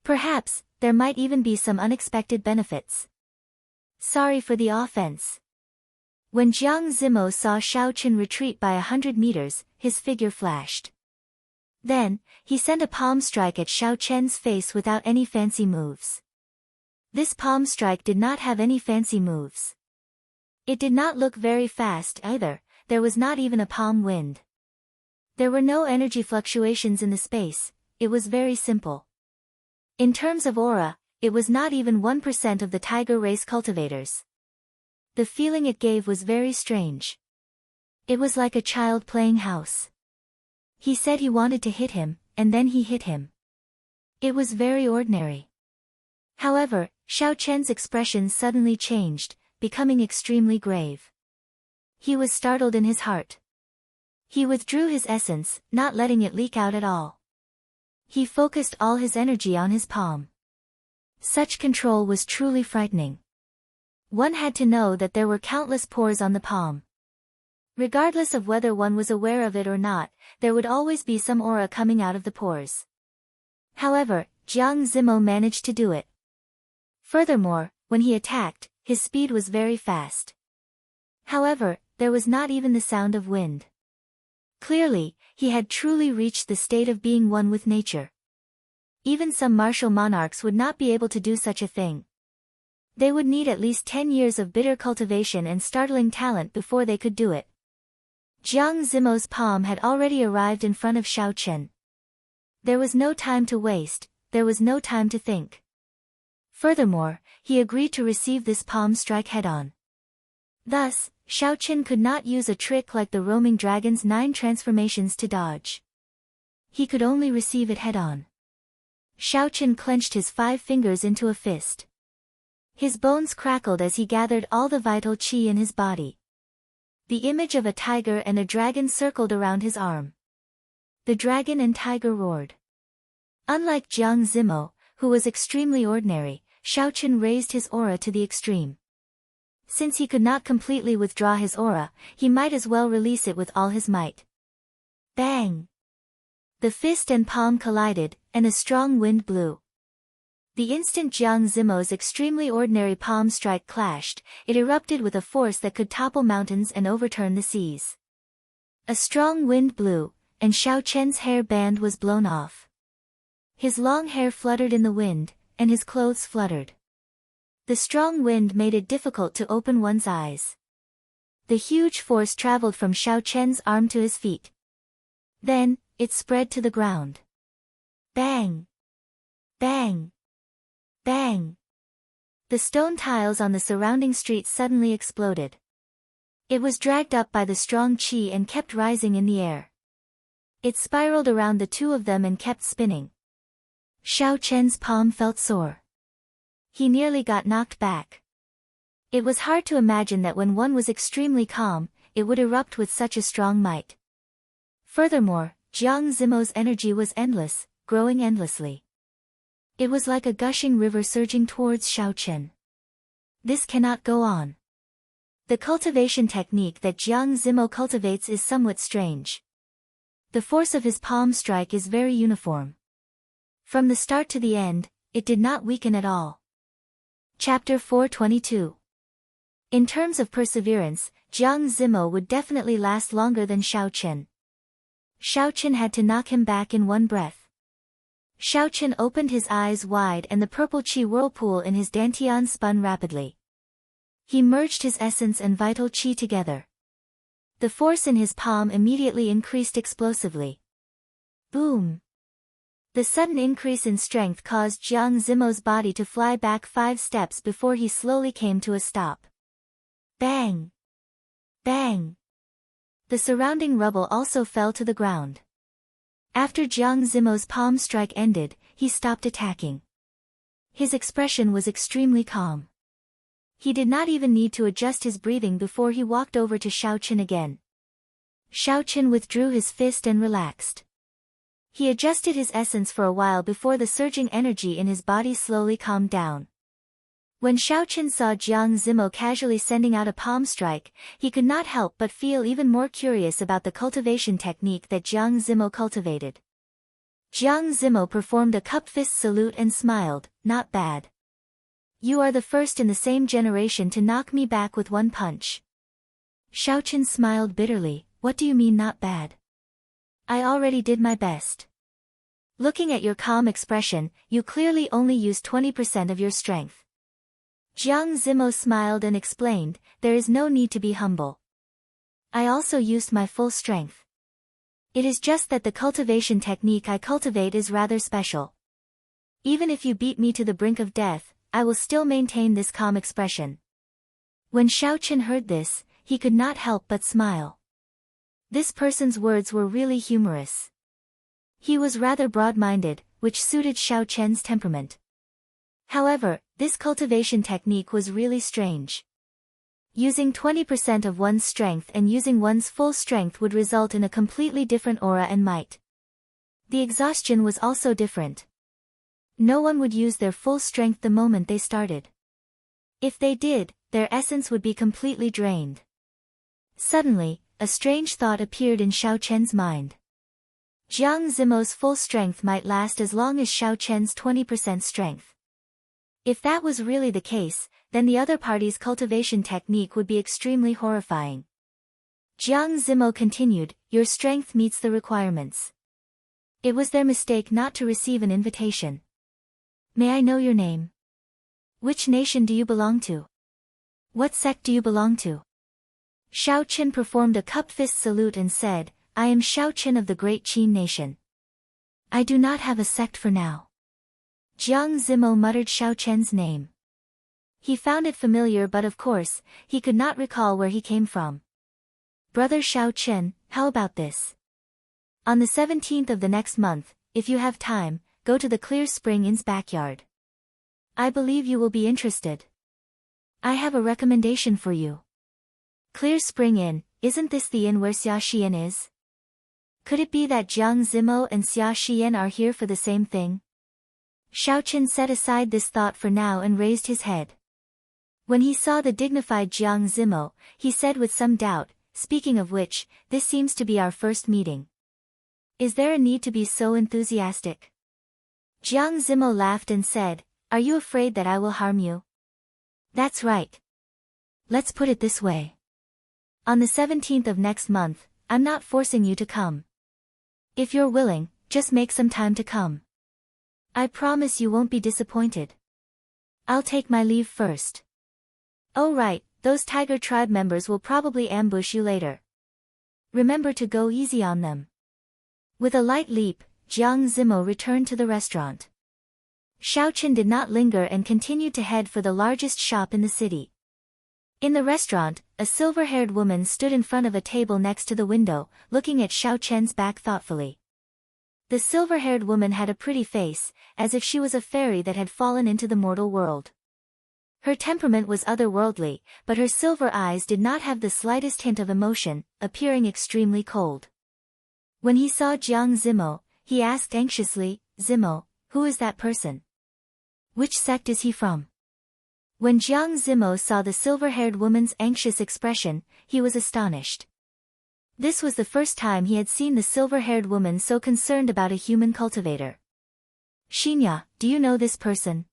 Perhaps, there might even be some unexpected benefits. Sorry for the offense. When Jiang Zimo saw Xiaoqin retreat by 100 meters, his figure flashed. Then, he sent a palm strike at Xiaoqin's face without any fancy moves. This palm strike did not have any fancy moves. It did not look very fast either, there was not even a palm wind. There were no energy fluctuations in the space, it was very simple. In terms of aura, it was not even 1% of the tiger race cultivators. The feeling it gave was very strange. It was like a child playing house. He said he wanted to hit him, and then he hit him. It was very ordinary. However, Xiaoqin's expression suddenly changed, becoming extremely grave. He was startled in his heart. He withdrew his essence, not letting it leak out at all. He focused all his energy on his palm. Such control was truly frightening. One had to know that there were countless pores on the palm. Regardless of whether one was aware of it or not, there would always be some aura coming out of the pores. However, Jiang Zimo managed to do it. Furthermore, when he attacked, his speed was very fast. However, there was not even the sound of wind. Clearly, he had truly reached the state of being one with nature. Even some martial monarchs would not be able to do such a thing. They would need at least 10 years of bitter cultivation and startling talent before they could do it. Jiang Zimo's palm had already arrived in front of Xiaoqin. There was no time to waste, there was no time to think. Furthermore, he agreed to receive this palm strike head-on. Thus, Xiaoqin could not use a trick like the roaming dragon's 9 transformations to dodge. He could only receive it head-on. Xiaochen clenched his 5 fingers into a fist. His bones crackled as he gathered all the vital qi in his body. The image of a tiger and a dragon circled around his arm. The dragon and tiger roared. Unlike Jiang Zimo, who was extremely ordinary, Xiaochen raised his aura to the extreme. Since he could not completely withdraw his aura, he might as well release it with all his might. Bang! The fist and palm collided, and a strong wind blew. The instant Jiang Zimo's extremely ordinary palm strike clashed, it erupted with a force that could topple mountains and overturn the seas. A strong wind blew, and Xiaochen's hair band was blown off. His long hair fluttered in the wind, and his clothes fluttered. The strong wind made it difficult to open one's eyes. The huge force traveled from Xiaochen's arm to his feet. Then, it spread to the ground. Bang! Bang! Bang! The stone tiles on the surrounding street suddenly exploded. It was dragged up by the strong qi and kept rising in the air. It spiraled around the two of them and kept spinning. Xiaochen's palm felt sore. He nearly got knocked back. It was hard to imagine that when one was extremely calm, it would erupt with such a strong might. Furthermore, Jiang Zimo's energy was endless, growing endlessly. It was like a gushing river surging towards Xiaochen. This cannot go on. The cultivation technique that Jiang Zimo cultivates is somewhat strange. The force of his palm strike is very uniform. From the start to the end, it did not weaken at all. Chapter 422. In terms of perseverance, Jiang Zimo would definitely last longer than Xiaochen. Xiaochen had to knock him back in one breath. Xiaochen opened his eyes wide and the purple qi whirlpool in his dantian spun rapidly. He merged his essence and vital qi together. The force in his palm immediately increased explosively. Boom! The sudden increase in strength caused Jiang Zimo's body to fly back 5 steps before he slowly came to a stop. Bang! Bang! The surrounding rubble also fell to the ground. After Jiang Zimo's palm strike ended, he stopped attacking. His expression was extremely calm. He did not even need to adjust his breathing before he walked over to Xiaochen again. Xiaochen withdrew his fist and relaxed. He adjusted his essence for a while before the surging energy in his body slowly calmed down. When Xiaochen saw Jiang Zimo casually sending out a palm strike, he could not help but feel even more curious about the cultivation technique that Jiang Zimo cultivated. Jiang Zimo performed a cup fist salute and smiled, "Not bad. You are the first in the same generation to knock me back with one punch." Xiaochen smiled bitterly, "What do you mean not bad? I already did my best. Looking at your calm expression, you clearly only used 20% of your strength." Jiang Zimo smiled and explained, "There is no need to be humble. I also used my full strength. It is just that the cultivation technique I cultivate is rather special. Even if you beat me to the brink of death, I will still maintain this calm expression." When Xiaochen heard this, he could not help but smile. This person's words were really humorous. He was rather broad-minded, which suited Xiaochen's temperament. However, this cultivation technique was really strange. Using 20% of one's strength and using one's full strength would result in a completely different aura and might. The exhaustion was also different. No one would use their full strength the moment they started. If they did, their essence would be completely drained. Suddenly, a strange thought appeared in Xiaochen's mind. Jiang Zimo's full strength might last as long as Xiaochen's 20% strength. If that was really the case, then the other party's cultivation technique would be extremely horrifying. Jiang Zimo continued, "Your strength meets the requirements. It was their mistake not to receive an invitation. May I know your name? Which nation do you belong to? What sect do you belong to?" Xiaochen performed a cup fist salute and said, "I am Xiaochen of the Great Qin Nation. I do not have a sect for now." Jiang Zimo muttered Xiaochen's name. He found it familiar but of course, he could not recall where he came from. "Brother Xiaochen, how about this? On the 17th of the next month, if you have time, go to the Clear Spring Inn's backyard. I believe you will be interested. I have a recommendation for you. Clear Spring Inn, isn't this the inn where Xia Xian is? Could it be that Jiang Zimo and Xia Xian are here for the same thing? Xiaoqin set aside this thought for now and raised his head. When he saw the dignified Jiang Zimo, he said with some doubt, speaking of which, this seems to be our first meeting. Is there a need to be so enthusiastic? Jiang Zimo laughed and said, are you afraid that I will harm you? That's right. Let's put it this way. On the 17th of next month, I'm not forcing you to come. If you're willing, just make some time to come. I promise you won't be disappointed. I'll take my leave first. Oh right, those Tiger Tribe members will probably ambush you later. Remember to go easy on them. With a light leap, Jiang Zimo returned to the restaurant. Xiaoqin did not linger and continued to head for the largest shop in the city. In the restaurant, a silver-haired woman stood in front of a table next to the window, looking at Xiaoqian's back thoughtfully. The silver-haired woman had a pretty face, as if she was a fairy that had fallen into the mortal world. Her temperament was otherworldly, but her silver eyes did not have the slightest hint of emotion, appearing extremely cold. When he saw Jiang Zimo, he asked anxiously, Zimo, who is that person? Which sect is he from? When Jiang Zimo saw the silver-haired woman's anxious expression, he was astonished. This was the first time he had seen the silver-haired woman so concerned about a human cultivator. Xinya, do you know this person?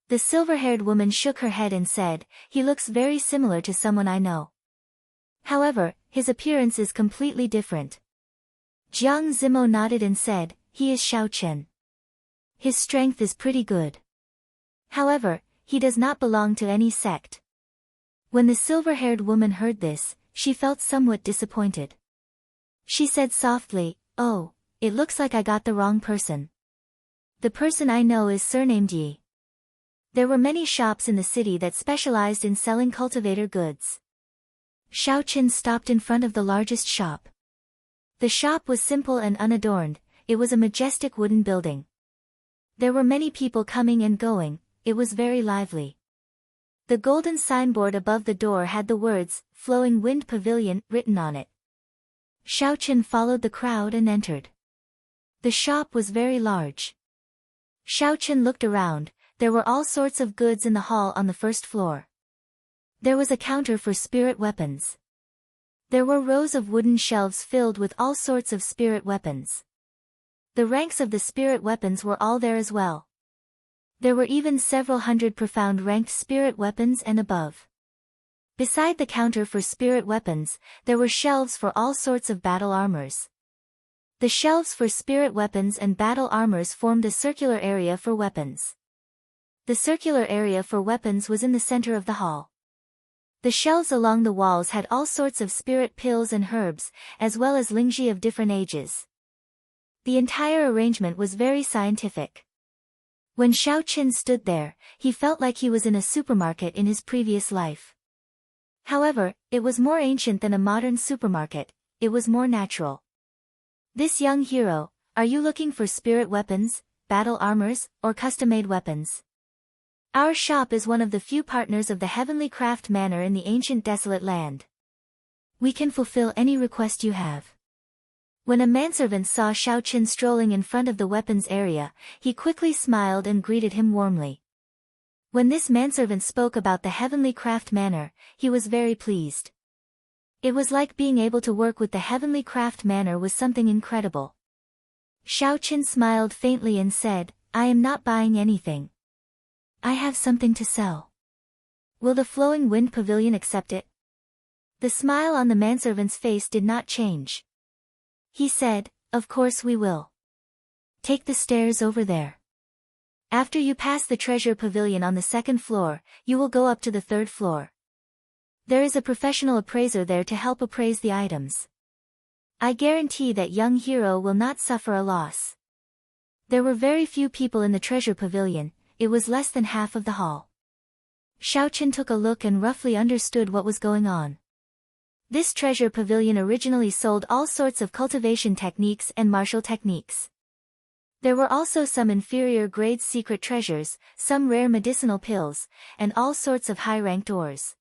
The silver-haired woman shook her head and said, he looks very similar to someone I know. However, his appearance is completely different. Jiang Zimo nodded and said, he is Xiaoqin. His strength is pretty good. However, he does not belong to any sect. When the silver-haired woman heard this, she felt somewhat disappointed. She said softly, oh, it looks like I got the wrong person. The person I know is surnamed Yi. There were many shops in the city that specialized in selling cultivator goods. Xiaoqin stopped in front of the largest shop. The shop was simple and unadorned, it was a majestic wooden building. There were many people coming and going, it was very lively. The golden signboard above the door had the words, Flowing Wind Pavilion, written on it. Xiaoqin followed the crowd and entered. The shop was very large. Xiaoqin looked around, there were all sorts of goods in the hall on the first floor. There was a counter for spirit weapons. There were rows of wooden shelves filled with all sorts of spirit weapons. The ranks of the spirit weapons were all there as well. There were even several hundred profound ranked spirit weapons and above. Beside the counter for spirit weapons, there were shelves for all sorts of battle armors. The shelves for spirit weapons and battle armors formed a circular area for weapons. The circular area for weapons was in the center of the hall. The shelves along the walls had all sorts of spirit pills and herbs, as well as lingji of different ages. The entire arrangement was very scientific. When Xiaoqin stood there, he felt like he was in a supermarket in his previous life. However, it was more ancient than a modern supermarket, it was more natural. This young hero, are you looking for spirit weapons, battle armors, or custom-made weapons? Our shop is one of the few partners of the Heavenly Craft Manor in the ancient desolate land. We can fulfill any request you have. When a manservant saw Xiaoqin strolling in front of the weapons area, he quickly smiled and greeted him warmly. When this manservant spoke about the Heavenly Craft Manor, he was very pleased. It was like being able to work with the Heavenly Craft Manor was something incredible. Xiaoqin smiled faintly and said, I am not buying anything. I have something to sell. Will the Flowing Wind Pavilion accept it? The smile on the manservant's face did not change. He said, of course we will. Take the stairs over there. After you pass the treasure pavilion on the second floor, you will go up to the third floor. There is a professional appraiser there to help appraise the items. I guarantee that young hero will not suffer a loss. There were very few people in the treasure pavilion, it was less than half of the hall. Xiaoqin took a look and roughly understood what was going on. This treasure pavilion originally sold all sorts of cultivation techniques and martial techniques. There were also some inferior grade secret treasures, some rare medicinal pills, and all sorts of high-ranked ores.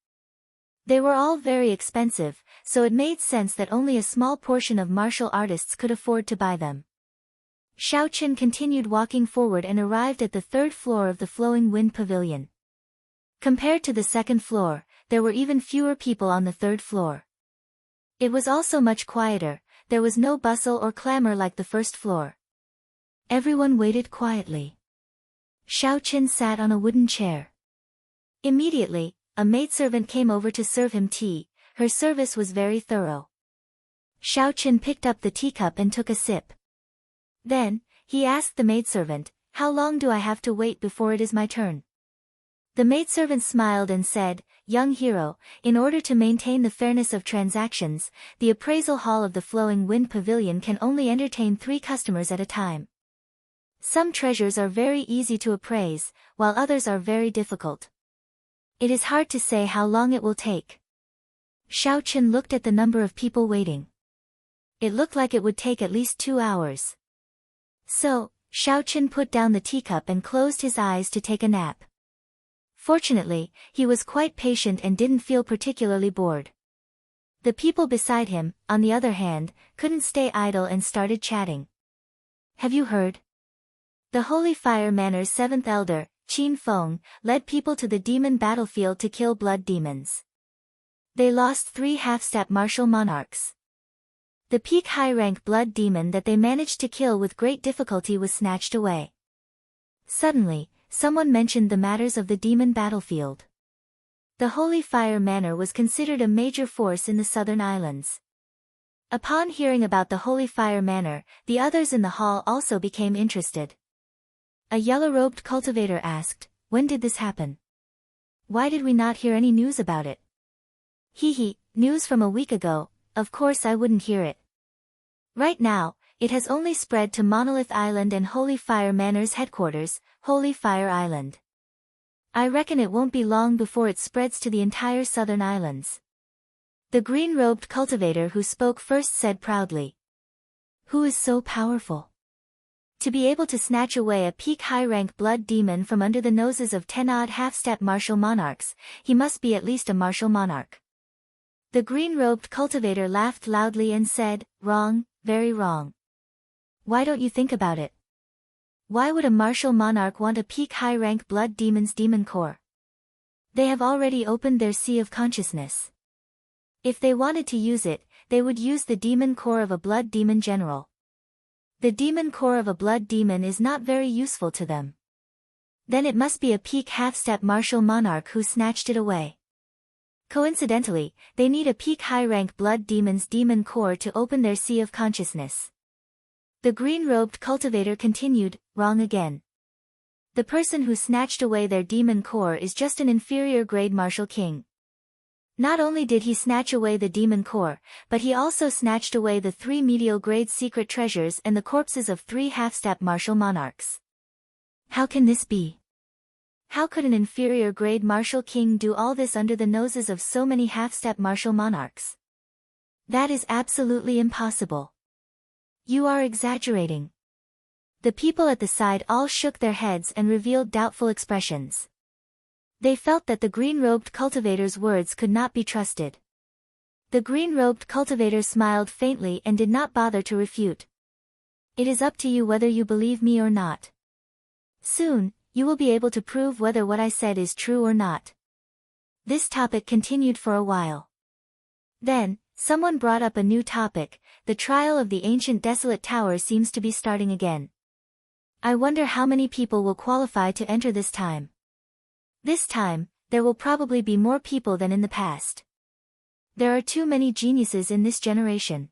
They were all very expensive, so it made sense that only a small portion of martial artists could afford to buy them. Xiao Qin continued walking forward and arrived at the third floor of the Flowing Wind Pavilion. Compared to the second floor, there were even fewer people on the third floor. It was also much quieter, there was no bustle or clamor like the first floor. Everyone waited quietly. Xiao Qin sat on a wooden chair. Immediately, a maidservant came over to serve him tea. Her service was very thorough. Xiao Qin picked up the teacup and took a sip. Then, he asked the maidservant, "How long do I have to wait before it is my turn?" The maidservant smiled and said, "Young hero, in order to maintain the fairness of transactions, the appraisal hall of the Flowing Wind Pavilion can only entertain 3 customers at a time. Some treasures are very easy to appraise, while others are very difficult. It is hard to say how long it will take." Xiao Qin looked at the number of people waiting. It looked like it would take at least 2 hours. So, Xiao Qin put down the teacup and closed his eyes to take a nap. Fortunately, he was quite patient and didn't feel particularly bored. The people beside him, on the other hand, couldn't stay idle and started chatting. "Have you heard? The Holy Fire Manor's 7th elder, Qin Feng, led people to the demon battlefield to kill blood demons. They lost 3 half-step martial monarchs. The peak high-rank blood demon that they managed to kill with great difficulty was snatched away." Suddenly, someone mentioned the matters of the demon battlefield. The Holy Fire Manor was considered a major force in the southern islands. Upon hearing about the Holy Fire Manor, the others in the hall also became interested. A yellow-robed cultivator asked, "When did this happen? Why did we not hear any news about it?" "Hee, news from a week ago, of course I wouldn't hear it. Right now, it has only spread to Monolith Island and Holy Fire Manor's headquarters, Holy Fire Island. I reckon it won't be long before it spreads to the entire southern islands." The green-robed cultivator who spoke first said proudly, "Who is so powerful? To be able to snatch away a peak high-rank blood demon from under the noses of 10-odd half-step martial monarchs, he must be at least a martial monarch." The green-robed cultivator laughed loudly and said, "Wrong, very wrong. Why don't you think about it? Why would a martial monarch want a peak high-rank blood demon's demon core? They have already opened their sea of consciousness. If they wanted to use it, they would use the demon core of a blood demon general. The demon core of a blood demon is not very useful to them. Then it must be a peak half-step martial monarch who snatched it away. Coincidentally, they need a peak high-rank blood demon's demon core to open their sea of consciousness." The green-robed cultivator continued, "Wrong again. The person who snatched away their demon core is just an inferior grade martial king. Not only did he snatch away the demon core, but he also snatched away the 3 medial grade secret treasures and the corpses of 3 half-step martial monarchs. How can this be? How could an inferior grade martial king do all this under the noses of so many half-step martial monarchs? That is absolutely impossible. You are exaggerating." The people at the side all shook their heads and revealed doubtful expressions. They felt that the green-robed cultivator's words could not be trusted. The green-robed cultivator smiled faintly and did not bother to refute. "It is up to you whether you believe me or not. Soon, you will be able to prove whether what I said is true or not." This topic continued for a while. Then, someone brought up a new topic. The trial of the ancient desolate tower seems to be starting again. I wonder how many people will qualify to enter this time. This time, there will probably be more people than in the past. There are too many geniuses in this generation.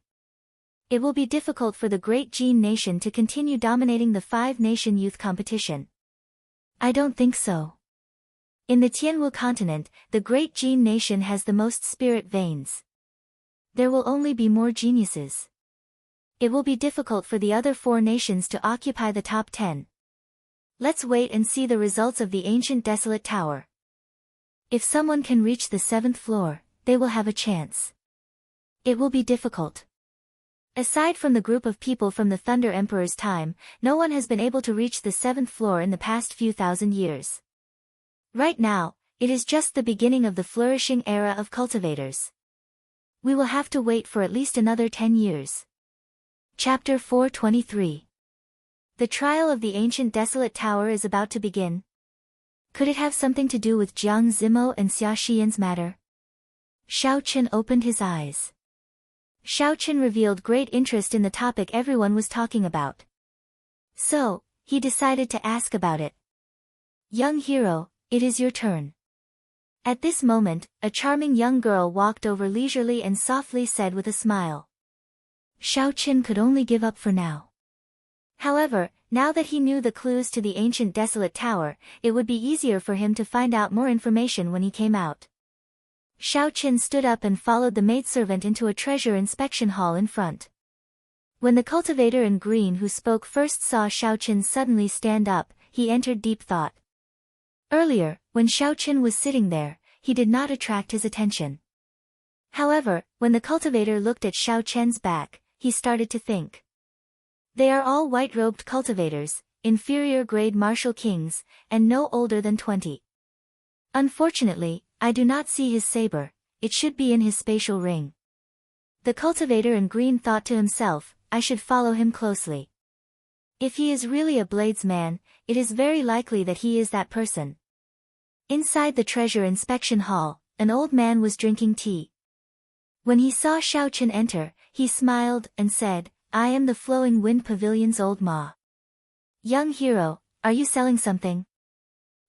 It will be difficult for the Great Gene Nation to continue dominating the 5-nation youth competition. I don't think so. In the Tianwu continent, the Great Gene Nation has the most spirit veins. There will only be more geniuses. It will be difficult for the other 4 nations to occupy the top 10. Let's wait and see the results of the ancient desolate tower. If someone can reach the 7th floor, they will have a chance. It will be difficult. Aside from the group of people from the Thunder Emperor's time, no one has been able to reach the 7th floor in the past few thousand years. Right now, it is just the beginning of the flourishing era of cultivators. We will have to wait for at least another 10 years. Chapter 423. The trial of the ancient desolate tower is about to begin. Could it have something to do with Jiang Zimo and Xia Xian's matter? Xiao Chen opened his eyes. Xiao Chen revealed great interest in the topic everyone was talking about. So, he decided to ask about it. Young hero, it is your turn. At this moment, a charming young girl walked over leisurely and softly said with a smile. Xiao Chen could only give up for now. However, now that he knew the clues to the ancient desolate tower, it would be easier for him to find out more information when he came out. Xiao Chen stood up and followed the maidservant into a treasure inspection hall in front. When the cultivator in green who spoke first saw Xiao Chen suddenly stand up, he entered deep thought. Earlier, when Xiao Chen was sitting there, he did not attract his attention. However, when the cultivator looked at Xiao Chen's back, he started to think. They are all white-robed cultivators, inferior grade martial kings, and no older than 20. Unfortunately, I do not see his saber, it should be in his spatial ring. The cultivator in green thought to himself, I should follow him closely. If he is really a bladesman, it is very likely that he is that person. Inside the treasure inspection hall, an old man was drinking tea. When he saw Xiao Chen enter, he smiled and said, I am the Flowing Wind Pavilion's old ma. Young hero, are you selling something?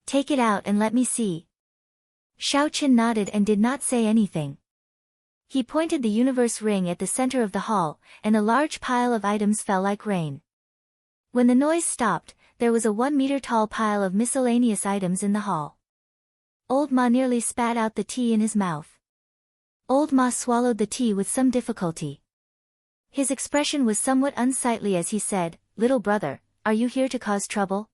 Take it out and let me see. Xiao Chen nodded and did not say anything. He pointed the universe ring at the center of the hall, and a large pile of items fell like rain. When the noise stopped, there was a 1-meter-tall pile of miscellaneous items in the hall. Old Ma nearly spat out the tea in his mouth. Old Ma swallowed the tea with some difficulty. His expression was somewhat unsightly as he said, Little brother, are you here to cause trouble?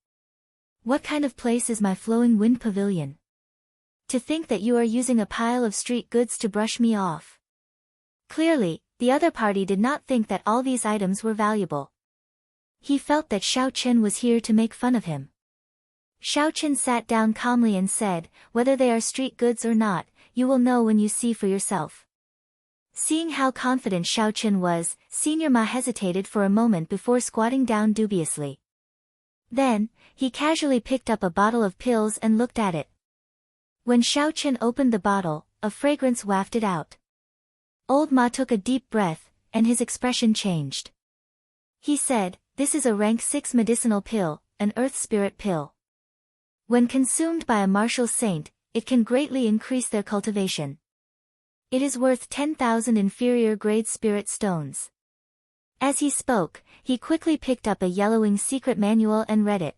What kind of place is my Flowing Wind Pavilion? To think that you are using a pile of street goods to brush me off. Clearly, the other party did not think that all these items were valuable. He felt that Xiao Chen was here to make fun of him. Xiao Chen sat down calmly and said, whether they are street goods or not, you will know when you see for yourself. Seeing how confident Xiao Chen was, Senior Ma hesitated for a moment before squatting down dubiously. Then, he casually picked up a bottle of pills and looked at it. When Xiao Chen opened the bottle, a fragrance wafted out. Old Ma took a deep breath, and his expression changed. He said, this is a rank 6 medicinal pill, an earth spirit pill. When consumed by a martial saint, it can greatly increase their cultivation. It is worth 10,000 inferior grade spirit stones. As he spoke, he quickly picked up a yellowing secret manual and read it.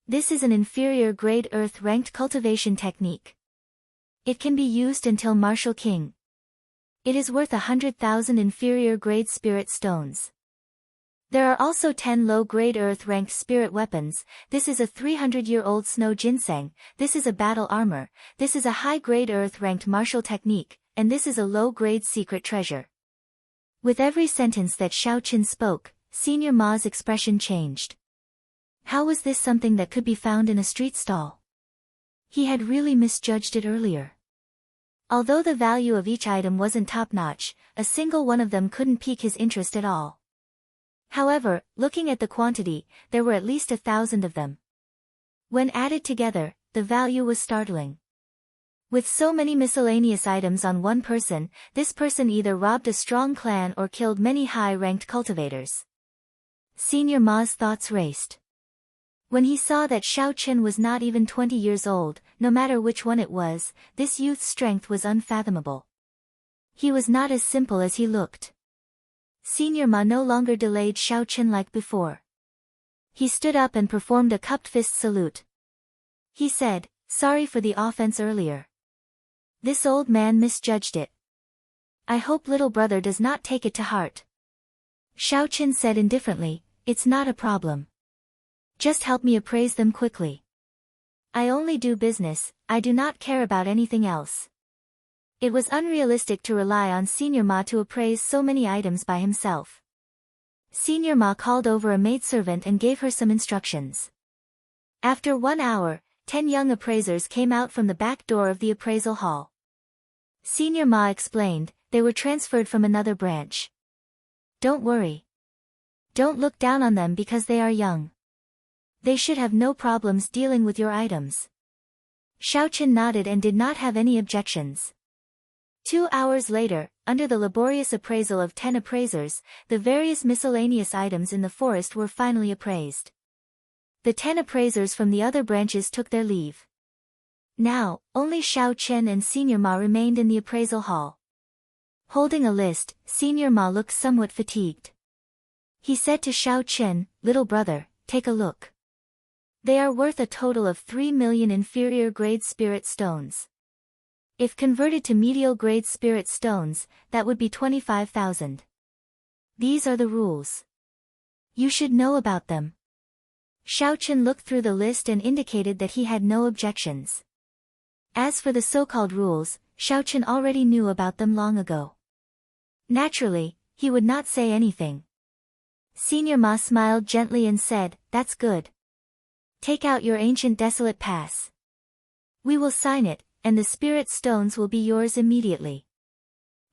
This is an inferior grade earth-ranked cultivation technique. It can be used until Martial King. It is worth 100,000 inferior grade spirit stones. There are also 10 low-grade earth-ranked spirit weapons. This is a 300-year-old snow ginseng, this is a battle armor, this is a high-grade earth-ranked martial technique, and this is a low-grade secret treasure. With every sentence that Xiao Chen spoke, Senior Ma's expression changed. How was this something that could be found in a street stall? He had really misjudged it earlier. Although the value of each item wasn't top-notch, a single one of them couldn't pique his interest at all. However, looking at the quantity, there were at least 1,000 of them. When added together, the value was startling. With so many miscellaneous items on one person, this person either robbed a strong clan or killed many high-ranked cultivators. Senior Ma's thoughts raced. When he saw that Xiao Chen was not even 20 years old, no matter which one it was, this youth's strength was unfathomable. He was not as simple as he looked. Senior Ma no longer delayed Xiao Chen like before. He stood up and performed a cupped fist salute. He said, sorry for the offense earlier. This old man misjudged it. I hope little brother does not take it to heart. Xiao Chen said indifferently, it's not a problem. Just help me appraise them quickly. I only do business, I do not care about anything else. It was unrealistic to rely on Senior Ma to appraise so many items by himself. Senior Ma called over a maidservant and gave her some instructions. After 1 hour, 10 young appraisers came out from the back door of the appraisal hall. Senior Ma explained, they were transferred from another branch. Don't worry. Don't look down on them because they are young. They should have no problems dealing with your items. Xiaoqin nodded and did not have any objections. 2 hours later, under the laborious appraisal of 10 appraisers, the various miscellaneous items in the forest were finally appraised. The 10 appraisers from the other branches took their leave. Now, only Xiaoqin and Senior Ma remained in the appraisal hall. Holding a list, Senior Ma looked somewhat fatigued. He said to Xiaoqin, "Little brother, take a look. They are worth a total of 3 million inferior grade spirit stones. If converted to medial grade spirit stones, that would be 25,000. These are the rules. You should know about them." Xiaoqin looked through the list and indicated that he had no objections. As for the so-called rules, Xiaoqin already knew about them long ago. Naturally, he would not say anything. Senior Ma smiled gently and said, "That's good. Take out your ancient desolate pass. We will sign it, and the spirit stones will be yours immediately."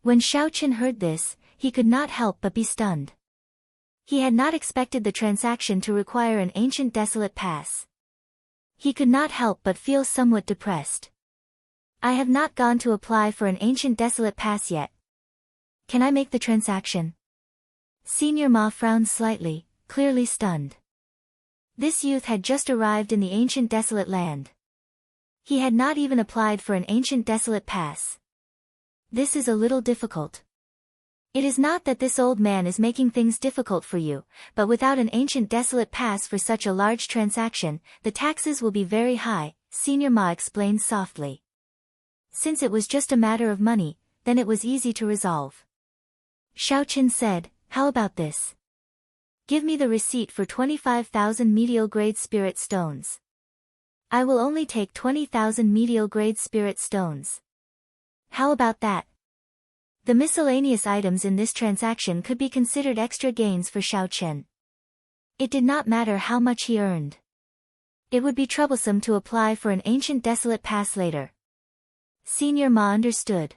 When Xiaoqin heard this, he could not help but be stunned. He had not expected the transaction to require an ancient desolate pass. He could not help but feel somewhat depressed. "I have not gone to apply for an ancient desolate pass yet. Can I make the transaction?" Senior Ma frowned slightly, clearly stunned. This youth had just arrived in the ancient desolate land. He had not even applied for an ancient desolate pass. This is a little difficult. It is not that this old man is making things difficult for you, but without an ancient desolate pass for such a large transaction, the taxes will be very high, Senior Ma explained softly. Since it was just a matter of money, then it was easy to resolve. Xiaoqin said, "How about this? Give me the receipt for 25,000 medial grade spirit stones. I will only take 20,000 medial grade spirit stones. How about that?" The miscellaneous items in this transaction could be considered extra gains for Xiaoqin. It did not matter how much he earned. It would be troublesome to apply for an ancient desolate pass later. Senior Ma understood.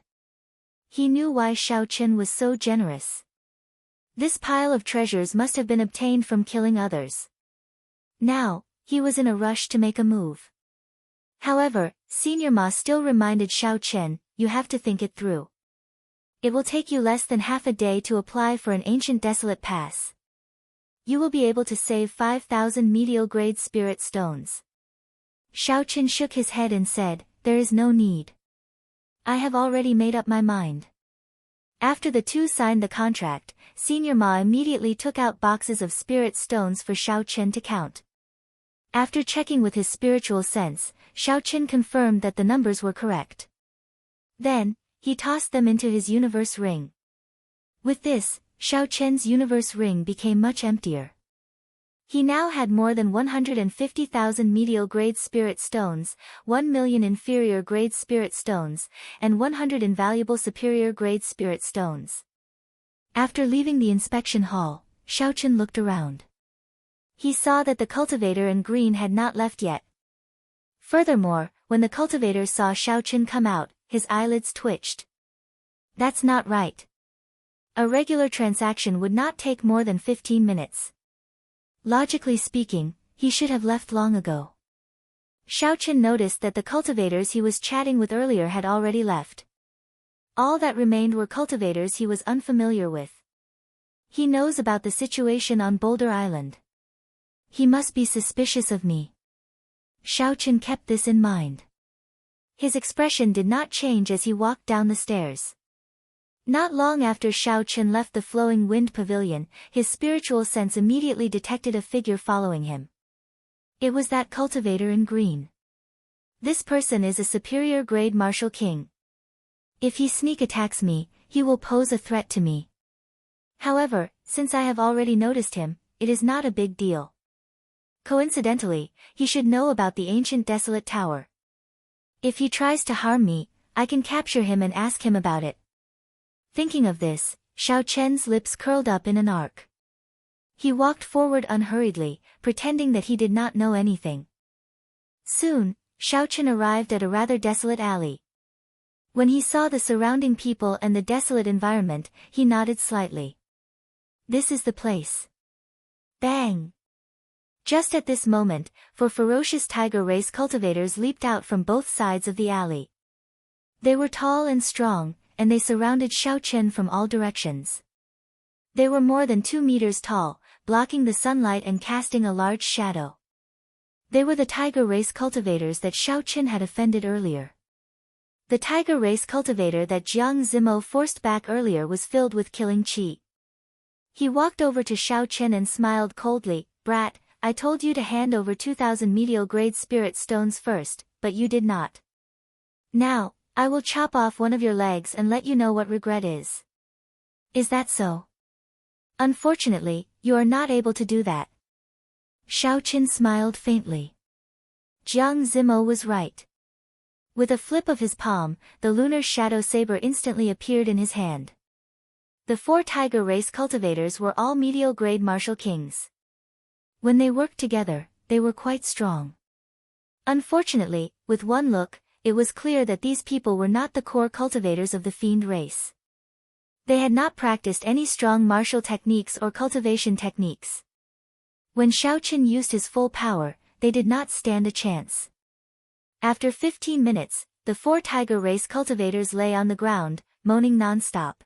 He knew why Xiaoqin was so generous. This pile of treasures must have been obtained from killing others. Now, he was in a rush to make a move. However, Senior Ma still reminded Xiaoqin, "You have to think it through. It will take you less than half a day to apply for an ancient desolate pass. You will be able to save 5,000 medial grade spirit stones." Xiaoqin shook his head and said, "There is no need. I have already made up my mind." After the two signed the contract, Senior Ma immediately took out boxes of spirit stones for Xiaoqin to count. After checking with his spiritual sense, Xiaoqin confirmed that the numbers were correct. Then, he tossed them into his universe ring. With this, Xiaoqin's universe ring became much emptier. He now had more than 150,000 medial grade spirit stones, 1 million inferior grade spirit stones, and 100 invaluable superior grade spirit stones. After leaving the inspection hall, Xiaoqin looked around. He saw that the cultivator and Green had not left yet. Furthermore, when the cultivator saw Xiaoqin come out, his eyelids twitched. That's not right. A regular transaction would not take more than 15 minutes. Logically speaking, he should have left long ago. Xiaoqin noticed that the cultivators he was chatting with earlier had already left. All that remained were cultivators he was unfamiliar with. He knows about the situation on Boulder Island. He must be suspicious of me. Xiaoqin kept this in mind. His expression did not change as he walked down the stairs. Not long after Xiaoqin left the flowing wind pavilion, his spiritual sense immediately detected a figure following him. It was that cultivator in green. This person is a superior grade martial king. If he sneak attacks me, he will pose a threat to me. However, since I have already noticed him, it is not a big deal. Coincidentally, he should know about the ancient desolate tower. If he tries to harm me, I can capture him and ask him about it. Thinking of this, Xiao Chen's lips curled up in an arc. He walked forward unhurriedly, pretending that he did not know anything. Soon, Xiao Chen arrived at a rather desolate alley. When he saw the surrounding people and the desolate environment, he nodded slightly. This is the place. Bang! Just at this moment, four ferocious tiger race cultivators leaped out from both sides of the alley. They were tall and strong, and they surrounded Xiao Chen from all directions. They were more than 2 meters tall, blocking the sunlight and casting a large shadow. They were the tiger race cultivators that Xiao Chen had offended earlier. The tiger race cultivator that Jiang Zimo forced back earlier was filled with killing qi. He walked over to Xiao Chen and smiled coldly. Brat, I told you to hand over 2,000 medial-grade spirit stones first, but you did not. Now, I will chop off one of your legs and let you know what regret is. Is that so? Unfortunately, you are not able to do that. Xiao Chen smiled faintly. Jiang Zimo was right. With a flip of his palm, the lunar shadow saber instantly appeared in his hand. The 4 tiger race cultivators were all medial-grade martial kings. When they worked together, they were quite strong. Unfortunately, with one look, it was clear that these people were not the core cultivators of the fiend race. They had not practiced any strong martial techniques or cultivation techniques. When Xiao Chen used his full power, they did not stand a chance. After 15 minutes, the 4 tiger race cultivators lay on the ground, moaning non-stop.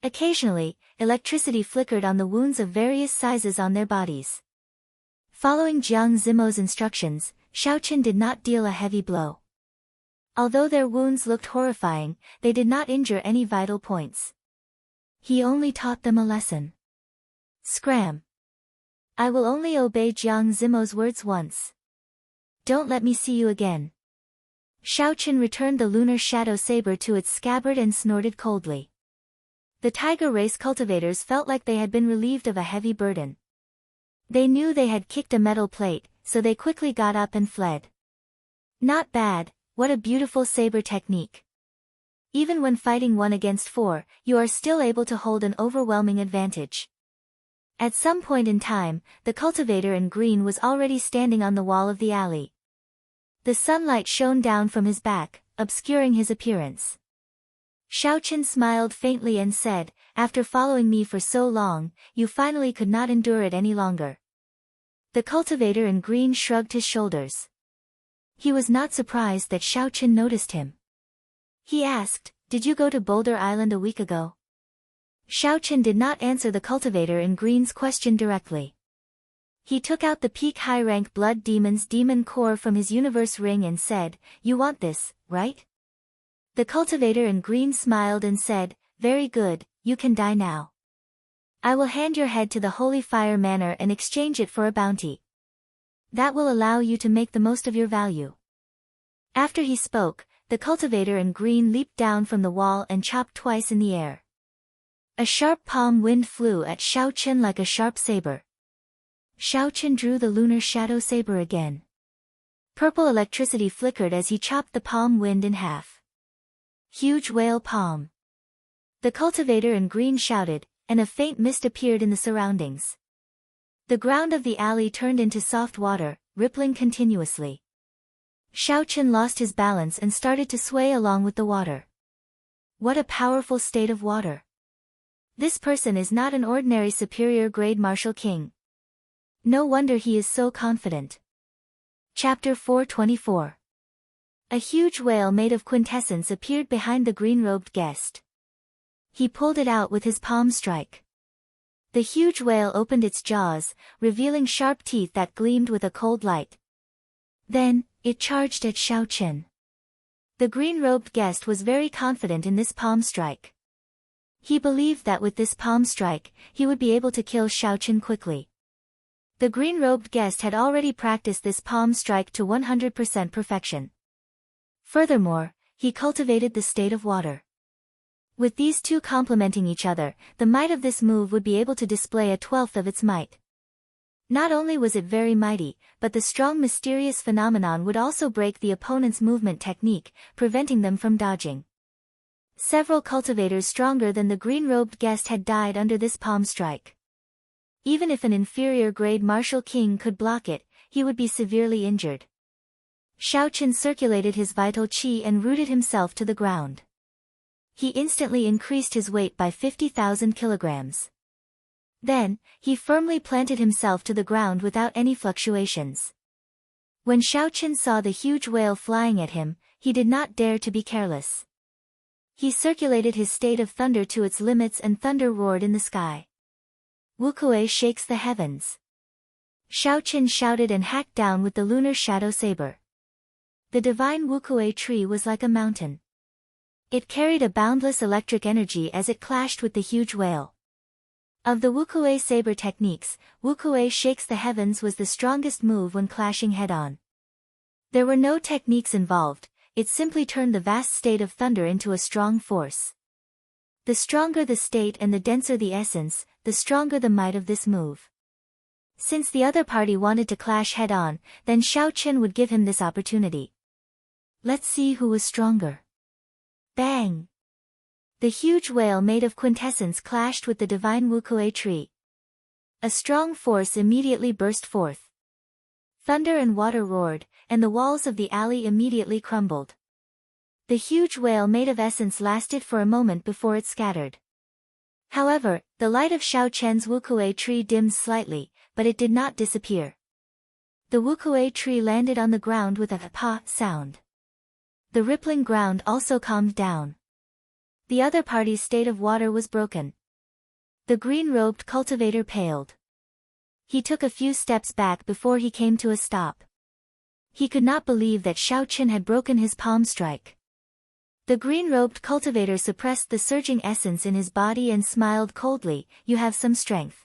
Occasionally, electricity flickered on the wounds of various sizes on their bodies. Following Jiang Zimo's instructions, Xiao Chen did not deal a heavy blow. Although their wounds looked horrifying, they did not injure any vital points. He only taught them a lesson. Scram! I will only obey Jiang Zimo's words once. Don't let me see you again. Xiao Chen returned the lunar shadow saber to its scabbard and snorted coldly. The tiger race cultivators felt like they had been relieved of a heavy burden. They knew they had kicked a metal plate, so they quickly got up and fled. Not bad, what a beautiful saber technique. Even when fighting 1 against 4, you are still able to hold an overwhelming advantage. At some point in time, the cultivator in green was already standing on the wall of the alley. The sunlight shone down from his back, obscuring his appearance. Xiao Chen smiled faintly and said, after following me for so long, you finally could not endure it any longer. The cultivator in green shrugged his shoulders. He was not surprised that Xiao Chen noticed him. He asked, did you go to Boulder Island a week ago? Xiao Chen did not answer the cultivator in green's question directly. He took out the peak high-rank blood demon's demon core from his universe ring and said, you want this, right? The cultivator in green smiled and said, very good, you can die now. I will hand your head to the Holy Fire Manor and exchange it for a bounty. That will allow you to make the most of your value. After he spoke, the cultivator in green leaped down from the wall and chopped twice in the air. A sharp palm wind flew at Xiao Chen like a sharp saber. Xiao Chen drew the lunar shadow saber again. Purple electricity flickered as he chopped the palm wind in half. Huge whale palm. The cultivator in green shouted, and a faint mist appeared in the surroundings. The ground of the alley turned into soft water, rippling continuously. Xiao Chen lost his balance and started to sway along with the water. What a powerful state of water. This person is not an ordinary superior grade martial king. No wonder he is so confident. Chapter 424. A huge whale made of quintessence appeared behind the green-robed guest. He pulled it out with his palm strike. The huge whale opened its jaws, revealing sharp teeth that gleamed with a cold light. Then, it charged at Xiao Chen. The green-robed guest was very confident in this palm strike. He believed that with this palm strike, he would be able to kill Xiao Chen quickly. The green-robed guest had already practiced this palm strike to 100% perfection. Furthermore, he cultivated the state of water. With these two complementing each other, the might of this move would be able to display a 1/12 of its might. Not only was it very mighty, but the strong mysterious phenomenon would also break the opponent's movement technique, preventing them from dodging. Several cultivators stronger than the green-robed guest had died under this palm strike. Even if an inferior-grade martial king could block it, he would be severely injured. Shao Qian circulated his vital qi and rooted himself to the ground. He instantly increased his weight by 50,000 kilograms. Then, he firmly planted himself to the ground without any fluctuations. When Shao Qian saw the huge whale flying at him, he did not dare to be careless. He circulated his state of thunder to its limits and thunder roared in the sky. Wukuei shakes the heavens. Shao Qian shouted and hacked down with the lunar shadow saber. The divine Wukuei tree was like a mountain. It carried a boundless electric energy as it clashed with the huge whale. Of the Wukuei saber techniques, Wukuei shakes the heavens was the strongest move when clashing head-on. There were no techniques involved, it simply turned the vast state of thunder into a strong force. The stronger the state and the denser the essence, the stronger the might of this move. Since the other party wanted to clash head-on, then Shao Qian would give him this opportunity. Let's see who was stronger. Bang! The huge whale made of quintessence clashed with the divine Wukuei tree. A strong force immediately burst forth. Thunder and water roared, and the walls of the alley immediately crumbled. The huge whale made of essence lasted for a moment before it scattered. However, the light of Shao Qian's Wukuei tree dimmed slightly, but it did not disappear. The Wukuei tree landed on the ground with a pa sound. The rippling ground also calmed down. The other party's state of water was broken. The green-robed cultivator paled. He took a few steps back before he came to a stop. He could not believe that Shao Qian had broken his palm strike. The green-robed cultivator suppressed the surging essence in his body and smiled coldly, "You have some strength.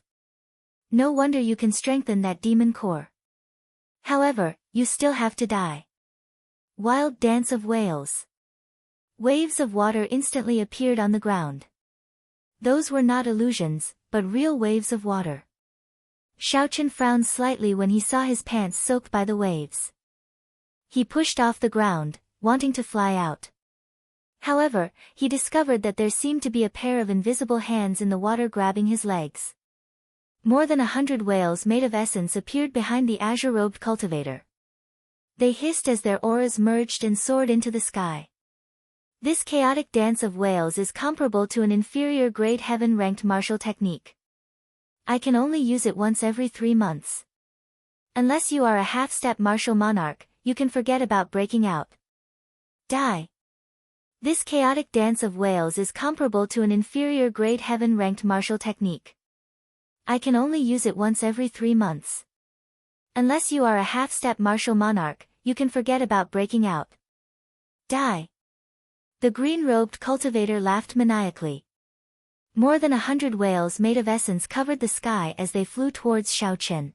No wonder you can strengthen that demon core. However, you still have to die." Wild dance of whales. Waves of water instantly appeared on the ground. Those were not illusions, but real waves of water. Shao Qian frowned slightly when he saw his pants soaked by the waves. He pushed off the ground, wanting to fly out. However, he discovered that there seemed to be a pair of invisible hands in the water grabbing his legs. More than 100 whales made of essence appeared behind the azure-robed cultivator. They hissed as their auras merged and soared into the sky. This chaotic dance of whales is comparable to an inferior grade heaven-ranked martial technique. I can only use it once every 3 months. Unless you are a half-step martial monarch, you can forget about breaking out. Die. This chaotic dance of whales is comparable to an inferior grade heaven-ranked martial technique. I can only use it once every 3 months. Unless you are a half-step martial monarch, you can forget about breaking out. Die. The green-robed cultivator laughed maniacally. More than 100 whales made of essence covered the sky as they flew towards Shao Qian.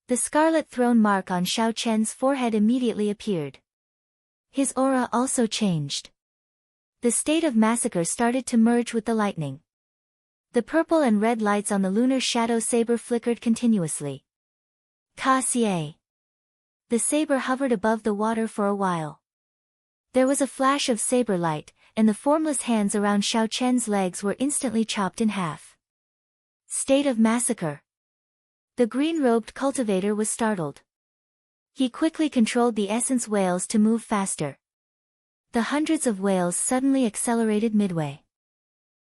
The scarlet throne mark on Shao Qian's forehead immediately appeared. His aura also changed. The state of massacre started to merge with the lightning. The purple and red lights on the lunar shadow saber flickered continuously. Ka-Xie. The saber hovered above the water for a while. There was a flash of saber light, and the formless hands around Shao Qian's legs were instantly chopped in half. State of massacre. The green-robed cultivator was startled. He quickly controlled the essence whales to move faster. The hundreds of whales suddenly accelerated midway.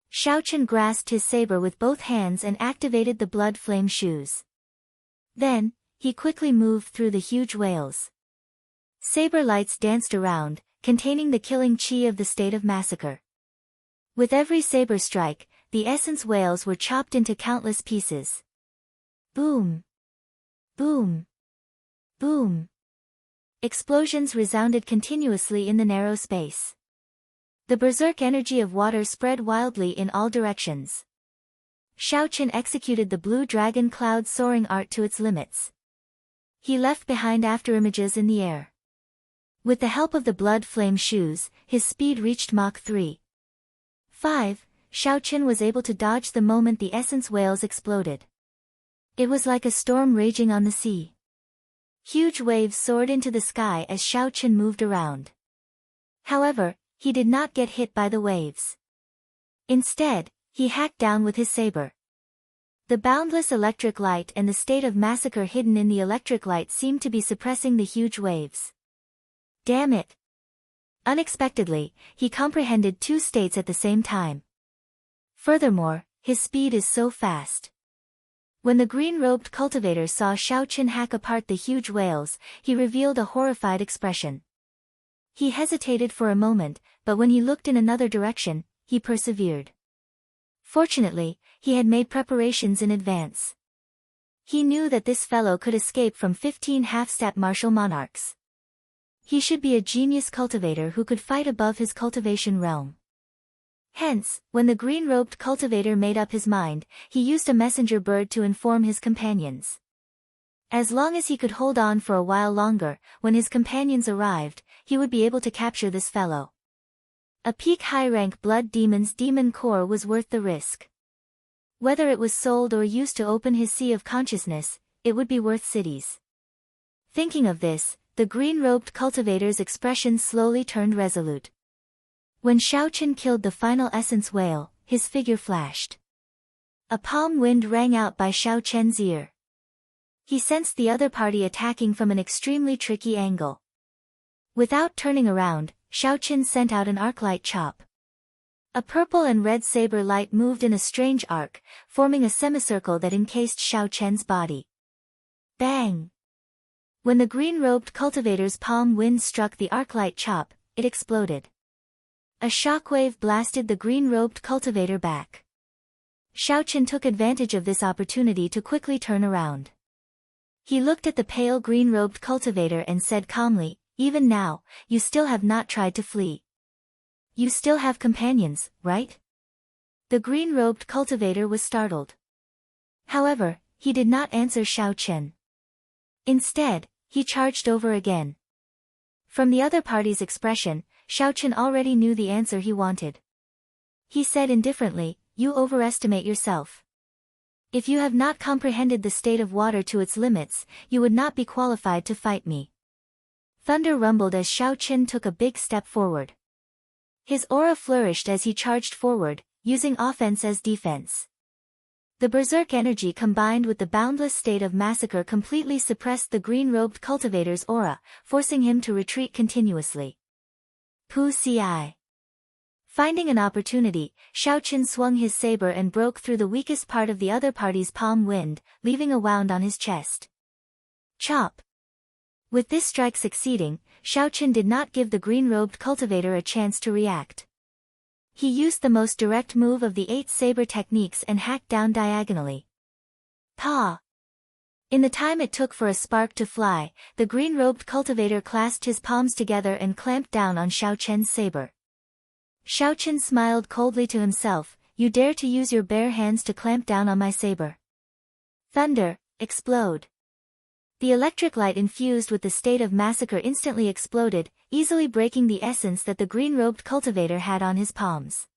Shao Qian grasped his saber with both hands and activated the blood flame shoes. Then, he quickly moved through the huge whales. Saber lights danced around, containing the killing chi of the state of massacre. With every saber strike, the essence whales were chopped into countless pieces. Boom! Boom! Boom! Explosions resounded continuously in the narrow space. The berserk energy of water spread wildly in all directions. Shao Qian executed the blue dragon cloud soaring art to its limits. He left behind afterimages in the air. With the help of the blood flame shoes, his speed reached Mach 3.5. Shao Qian was able to dodge the moment the essence whales exploded. It was like a storm raging on the sea. Huge waves soared into the sky as Xiao Qin moved around. However, he did not get hit by the waves. Instead, he hacked down with his saber. The boundless electric light and the state of massacre hidden in the electric light seemed to be suppressing the huge waves. Damn it! Unexpectedly, he comprehended two states at the same time. Furthermore, his speed is so fast. When the green-robed cultivator saw Xiao Qin hack apart the huge whales, he revealed a horrified expression. He hesitated for a moment, but when he looked in another direction, he persevered. Fortunately, he had made preparations in advance. He knew that this fellow could escape from 15 half-stat martial monarchs. He should be a genius cultivator who could fight above his cultivation realm. Hence, when the green-robed cultivator made up his mind, he used a messenger bird to inform his companions. As long as he could hold on for a while longer, when his companions arrived, he would be able to capture this fellow. A peak high-rank blood demon's demon core was worth the risk. Whether it was sold or used to open his sea of consciousness, it would be worth cities. Thinking of this, the green-robed cultivator's expression slowly turned resolute. When Xiao Qin killed the final essence whale, his figure flashed. A palm wind rang out by Xiao Qian's ear. He sensed the other party attacking from an extremely tricky angle. Without turning around, Xiao Qin sent out an arc-light chop. A purple and red saber light moved in a strange arc, forming a semicircle that encased Xiao Qian's body. Bang! When the green-robed cultivator's palm wind struck the arc-light chop, it exploded. A shockwave blasted the green-robed cultivator back. Xiao Qin took advantage of this opportunity to quickly turn around. He looked at the pale green-robed cultivator and said calmly, "Even now, you still have not tried to flee. You still have companions, right?" The green-robed cultivator was startled. However, he did not answer Xiao Qin. Instead, he charged over again. From the other party's expression, Xiao Qin already knew the answer he wanted. He said indifferently, "You overestimate yourself. If you have not comprehended the state of water to its limits, you would not be qualified to fight me." Thunder rumbled as Xiao Qin took a big step forward. His aura flourished as he charged forward, using offense as defense. The berserk energy combined with the boundless state of massacre completely suppressed the green-robed cultivator's aura, forcing him to retreat continuously. Pu Ci. Finding an opportunity, Xiao Qin swung his saber and broke through the weakest part of the other party's palm wind, leaving a wound on his chest. Chop! With this strike succeeding, Xiao Qin did not give the green-robed cultivator a chance to react. He used the most direct move of the 8 saber techniques and hacked down diagonally. Pa! In the time it took for a spark to fly, the green-robed cultivator clasped his palms together and clamped down on Xiao Qian's saber. Xiao Qin smiled coldly to himself, "You dare to use your bare hands to clamp down on my saber?" Thunder, explode! The electric light infused with the state of massacre instantly exploded, easily breaking the essence that the green-robed cultivator had on his palms.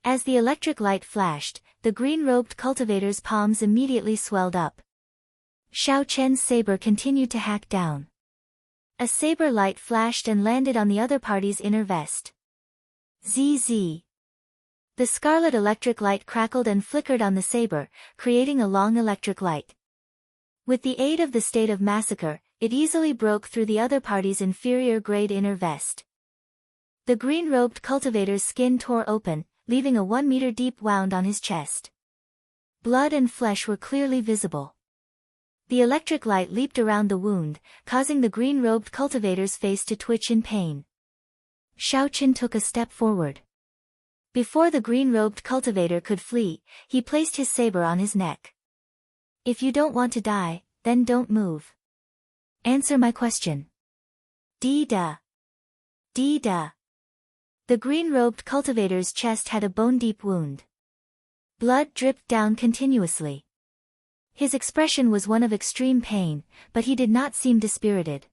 As the electric light flashed, the green-robed cultivator's palms immediately swelled up. Xiao Qian's saber continued to hack down. A saber light flashed and landed on the other party's inner vest. ZZ. The scarlet electric light crackled and flickered on the saber, creating a long electric light. With the aid of the state of massacre, it easily broke through the other party's inferior-grade inner vest. The green-robed cultivator's skin tore open, leaving a 1-meter-deep wound on his chest. Blood and flesh were clearly visible. The electric light leaped around the wound, causing the green-robed cultivator's face to twitch in pain. Xiao Qin took a step forward. Before the green-robed cultivator could flee, he placed his saber on his neck. "If you don't want to die, then don't move. Answer my question." Dee-da. Dee-da. The green-robed cultivator's chest had a bone-deep wound. Blood dripped down continuously. His expression was one of extreme pain, but he did not seem dispirited.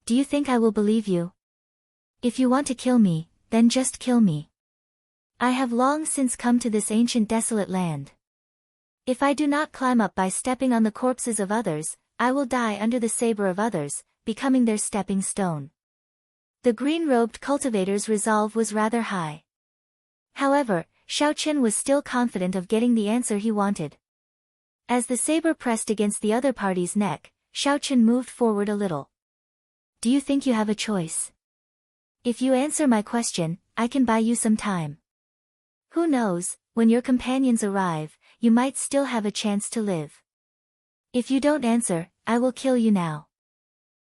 "Do you think I will believe you? If you want to kill me, then just kill me. I have long since come to this ancient desolate land. If I do not climb up by stepping on the corpses of others, I will die under the saber of others, becoming their stepping stone. The green-robed cultivator's resolve was rather high. However, Xiaoqian was still confident of getting the answer he wanted. As the saber pressed against the other party's neck, Xiaoqian moved forward a little. Do you think you have a choice? If you answer my question, I can buy you some time. Who knows, when your companions arrive, you might still have a chance to live. If you don't answer, I will kill you now.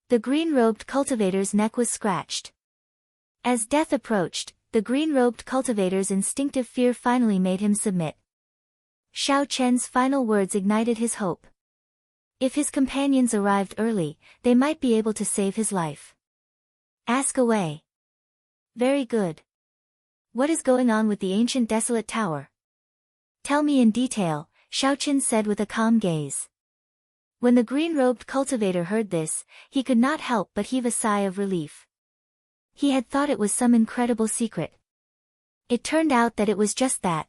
The green-robed cultivator's neck was scratched. As death approached, the green-robed cultivator's instinctive fear finally made him submit. Xiaoqian's final words ignited his hope. If his companions arrived early, they might be able to save his life. Ask away. Very good. What is going on with the ancient desolate tower? Tell me in detail, Xiaoqian said with a calm gaze. When the green-robed cultivator heard this, he could not help but heave a sigh of relief. He had thought it was some incredible secret. It turned out that it was just that.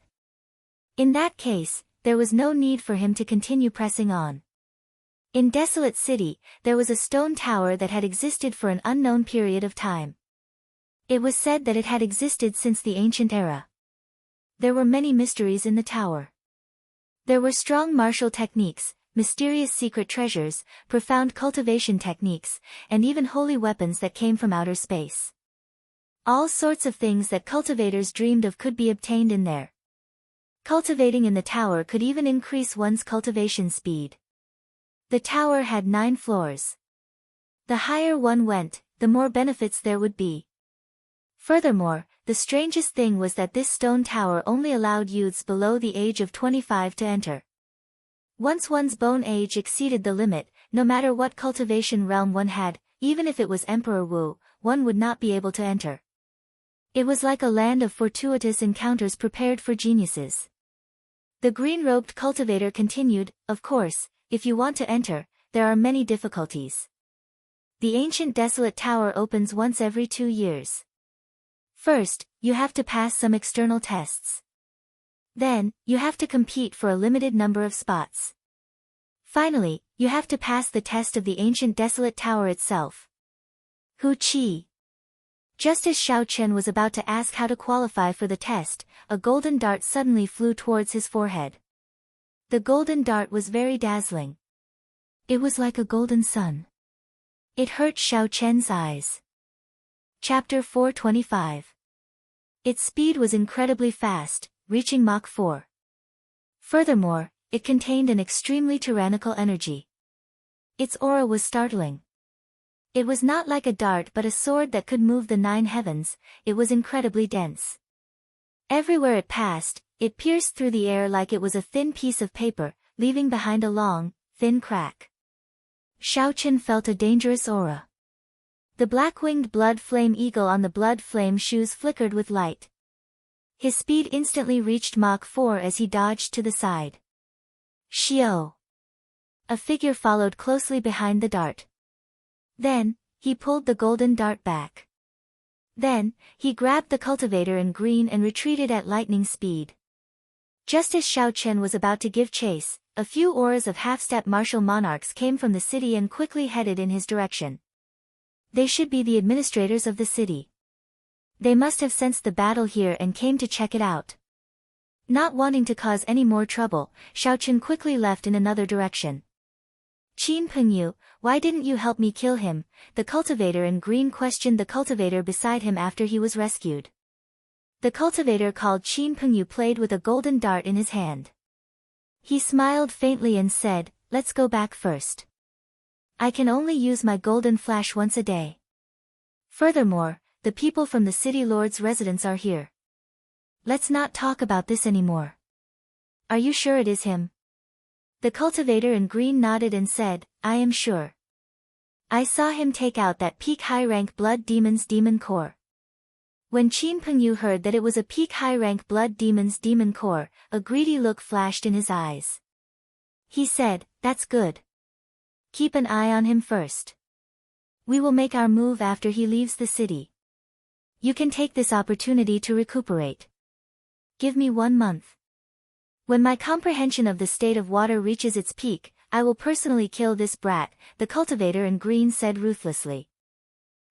In that case, there was no need for him to continue pressing on. In Desolate City, there was a stone tower that had existed for an unknown period of time. It was said that it had existed since the ancient era. There were many mysteries in the tower. There were strong martial techniques, mysterious secret treasures, profound cultivation techniques, and even holy weapons that came from outer space. All sorts of things that cultivators dreamed of could be obtained in there. Cultivating in the tower could even increase one's cultivation speed. The tower had 9 floors. The higher one went, the more benefits there would be. Furthermore, the strangest thing was that this stone tower only allowed youths below the age of 25 to enter. Once one's bone age exceeded the limit, no matter what cultivation realm one had, even if it was Emperor Wu, one would not be able to enter. It was like a land of fortuitous encounters prepared for geniuses. The green-robed cultivator continued, of course, if you want to enter, there are many difficulties. The ancient desolate tower opens once every 2 years. First, you have to pass some external tests. Then, you have to compete for a limited number of spots. Finally, you have to pass the test of the ancient desolate tower itself. Hu Qi. Just as Xiaoqian was about to ask how to qualify for the test, a golden dart suddenly flew towards his forehead. The golden dart was very dazzling. It was like a golden sun. It hurt Xiaoqian's eyes. Chapter 425. Its speed was incredibly fast, reaching Mach 4. Furthermore, it contained an extremely tyrannical energy. Its aura was startling. It was not like a dart but a sword that could move the 9 heavens, it was incredibly dense. Everywhere it passed, it pierced through the air like it was a thin piece of paper, leaving behind a long, thin crack. Xiaoqian felt a dangerous aura. The black-winged blood flame eagle on the blood flame shoes flickered with light. His speed instantly reached Mach 4 as he dodged to the side. Xiao. A figure followed closely behind the dart. Then, he pulled the golden dart back. Then, he grabbed the cultivator in green and retreated at lightning speed. Just as Xiaoqian was about to give chase, a few auras of half-step martial monarchs came from the city and quickly headed in his direction. They should be the administrators of the city. They must have sensed the battle here and came to check it out. Not wanting to cause any more trouble, Xiaoqian quickly left in another direction. Qin Pengyu, why didn't you help me kill him? The cultivator in green questioned the cultivator beside him after he was rescued. The cultivator called Qin Pengyu played with a golden dart in his hand. He smiled faintly and said, let's go back first. I can only use my golden flash once a day. Furthermore, the people from the city lord's residence are here. Let's not talk about this anymore. Are you sure it is him? The cultivator in green nodded and said, I am sure. I saw him take out that peak high-rank blood demon's demon core. When Qin Pengyu heard that it was a peak high-rank blood demon's demon core, a greedy look flashed in his eyes. He said, that's good. Keep an eye on him first. We will make our move after he leaves the city. You can take this opportunity to recuperate. Give me 1 month. When my comprehension of the state of water reaches its peak, I will personally kill this brat, the cultivator in green said ruthlessly.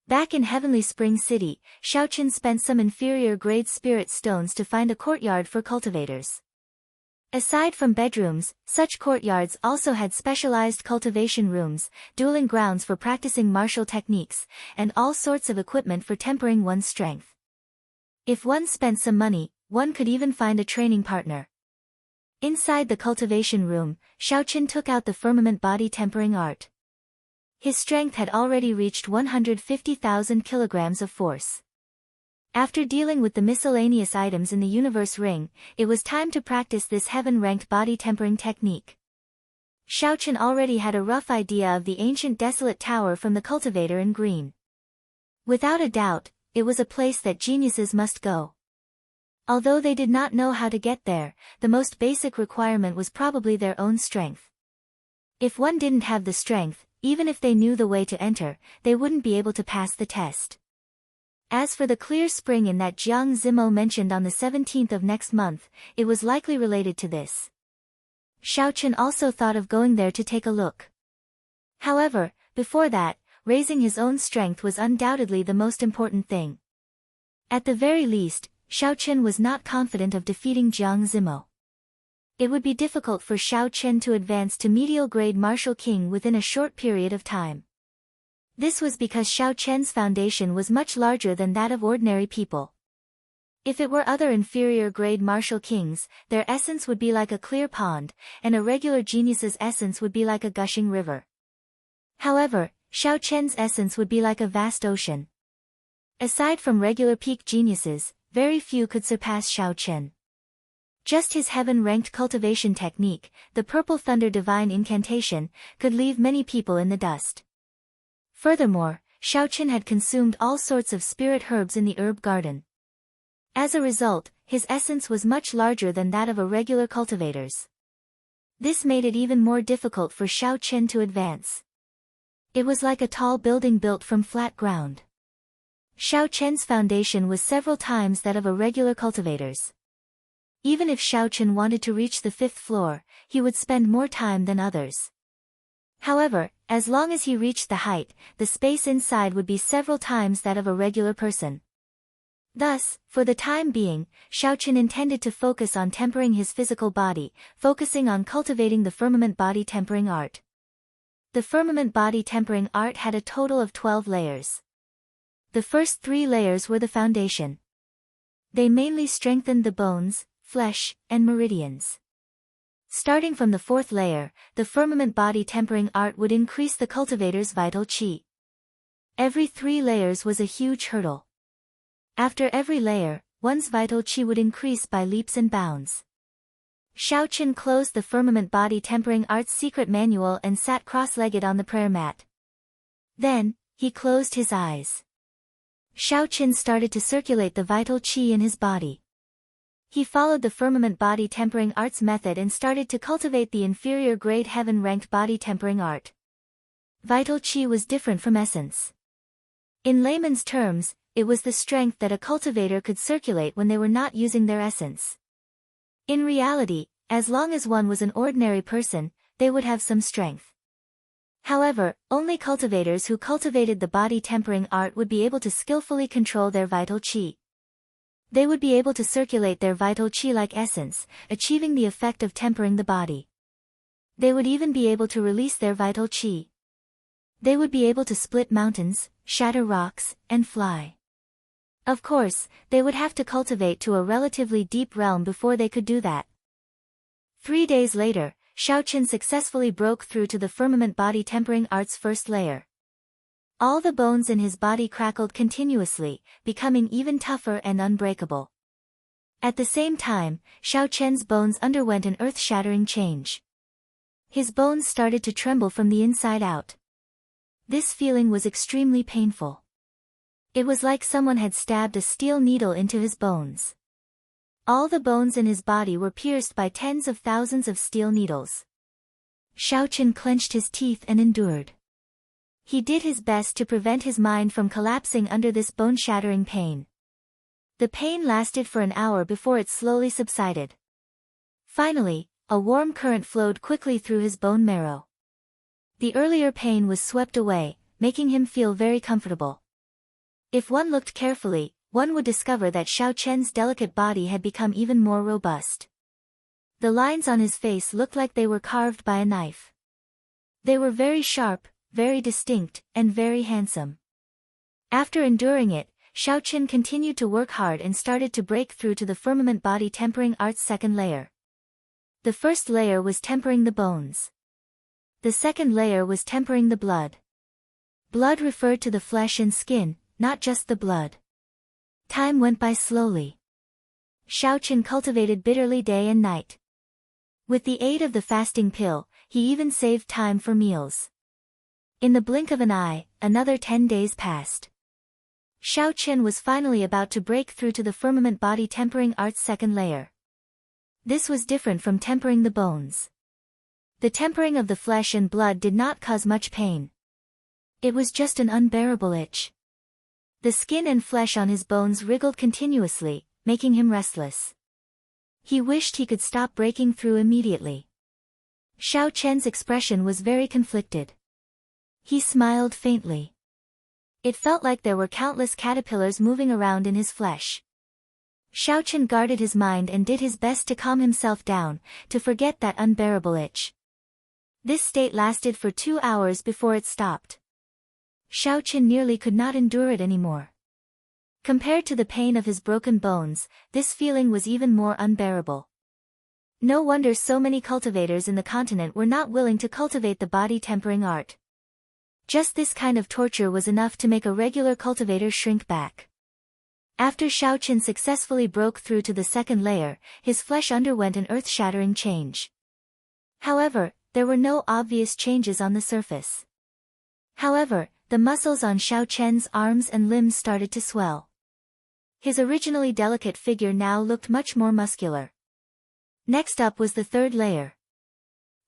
Back in Heavenly Spring City, Xiaoqin spent some inferior-grade spirit stones to find a courtyard for cultivators. Aside from bedrooms, such courtyards also had specialized cultivation rooms, dueling grounds for practicing martial techniques, and all sorts of equipment for tempering one's strength. If one spent some money, one could even find a training partner. Inside the cultivation room, Xiaoqin took out the firmament body tempering art. His strength had already reached 150,000 kilograms of force. After dealing with the miscellaneous items in the universe ring, it was time to practice this heaven-ranked body tempering technique. Xiaoqin already had a rough idea of the ancient desolate tower from the cultivator in green. Without a doubt, it was a place that geniuses must go. Although they did not know how to get there, the most basic requirement was probably their own strength. If one didn't have the strength, even if they knew the way to enter, they wouldn't be able to pass the test. As for the clear spring in that Jiang Zimo mentioned on the 17th of next month, it was likely related to this. Xiaoqin also thought of going there to take a look. However, before that, raising his own strength was undoubtedly the most important thing. At the very least, Xiaoqin was not confident of defeating Jiang Zimo. It would be difficult for Xiaoqin to advance to medial grade martial king within a short period of time. This was because Xiaoqin's foundation was much larger than that of ordinary people. If it were other inferior grade martial kings, their essence would be like a clear pond, and a regular genius's essence would be like a gushing river. However, Xiaoqin's essence would be like a vast ocean. Aside from regular peak geniuses, very few could surpass Xiaoqin. Just his heaven-ranked cultivation technique, the Purple Thunder Divine Incantation, could leave many people in the dust. Furthermore, Xiaoqin had consumed all sorts of spirit herbs in the herb garden. As a result, his essence was much larger than that of a regular cultivator's. This made it even more difficult for Xiaoqin to advance. It was like a tall building built from flat ground. Xiaoqin's foundation was several times that of a regular cultivator's. Even if Xiaoqin wanted to reach the 5th floor, he would spend more time than others. However, as long as he reached the height, the space inside would be several times that of a regular person. Thus, for the time being, Xiaoqin intended to focus on tempering his physical body, focusing on cultivating the firmament body tempering art. The firmament body tempering art had a total of 12 layers. The first 3 layers were the foundation. They mainly strengthened the bones, flesh, and meridians. Starting from the 4th layer, the firmament body tempering art would increase the cultivator's vital qi. Every 3 layers was a huge hurdle. After every layer, one's vital qi would increase by leaps and bounds. Xiaoqin closed the firmament body tempering art's secret manual and sat cross-legged on the prayer mat. Then, he closed his eyes. Xiaoqin started to circulate the vital qi in his body. He followed the firmament body tempering art's method and started to cultivate the inferior grade heaven-ranked body tempering art. Vital qi was different from essence. In layman's terms, it was the strength that a cultivator could circulate when they were not using their essence. In reality, as long as one was an ordinary person, they would have some strength. However, only cultivators who cultivated the body tempering art would be able to skillfully control their vital qi. They would be able to circulate their vital qi like essence, achieving the effect of tempering the body. They would even be able to release their vital qi. They would be able to split mountains, shatter rocks, and fly. Of course, they would have to cultivate to a relatively deep realm before they could do that. 3 days later, Xiaoqin successfully broke through to the firmament body tempering art's 1st layer. All the bones in his body crackled continuously, becoming even tougher and unbreakable. At the same time, Xiaoqin's bones underwent an earth-shattering change. His bones started to tremble from the inside out. This feeling was extremely painful. It was like someone had stabbed a steel needle into his bones. All the bones in his body were pierced by tens of thousands of steel needles. Xiaoqin clenched his teeth and endured. He did his best to prevent his mind from collapsing under this bone-shattering pain. The pain lasted for an hour before it slowly subsided. Finally, a warm current flowed quickly through his bone marrow. The earlier pain was swept away, making him feel very comfortable. If one looked carefully, one would discover that Xiao Chen's delicate body had become even more robust. The lines on his face looked like they were carved by a knife. They were very sharp, very distinct, and very handsome. After enduring it, Xiao Chen continued to work hard and started to break through to the firmament body tempering art's second layer. The first layer was tempering the bones. The second layer was tempering the blood. Blood referred to the flesh and skin, not just the blood. Time went by slowly. Xiao Chen cultivated bitterly day and night. With the aid of the fasting pill, he even saved time for meals. In the blink of an eye, another 10 days passed. Xiao Chen was finally about to break through to the firmament body tempering art's second layer. This was different from tempering the bones. The tempering of the flesh and blood did not cause much pain. It was just an unbearable itch. The skin and flesh on his bones wriggled continuously, making him restless. He wished he could stop breaking through immediately. Xiao Chen's expression was very conflicted. He smiled faintly. It felt like there were countless caterpillars moving around in his flesh. Xiao Chen guarded his mind and did his best to calm himself down, to forget that unbearable itch. This state lasted for 2 hours before it stopped. Xiao Chen nearly could not endure it anymore. Compared to the pain of his broken bones, this feeling was even more unbearable. No wonder so many cultivators in the continent were not willing to cultivate the body tempering art. Just this kind of torture was enough to make a regular cultivator shrink back. After Xiao Chen successfully broke through to the second layer, his flesh underwent an earth-shattering change. However, there were no obvious changes on the surface. However, the muscles on Xiao Chen's arms and limbs started to swell. His originally delicate figure now looked much more muscular. Next up was the third layer.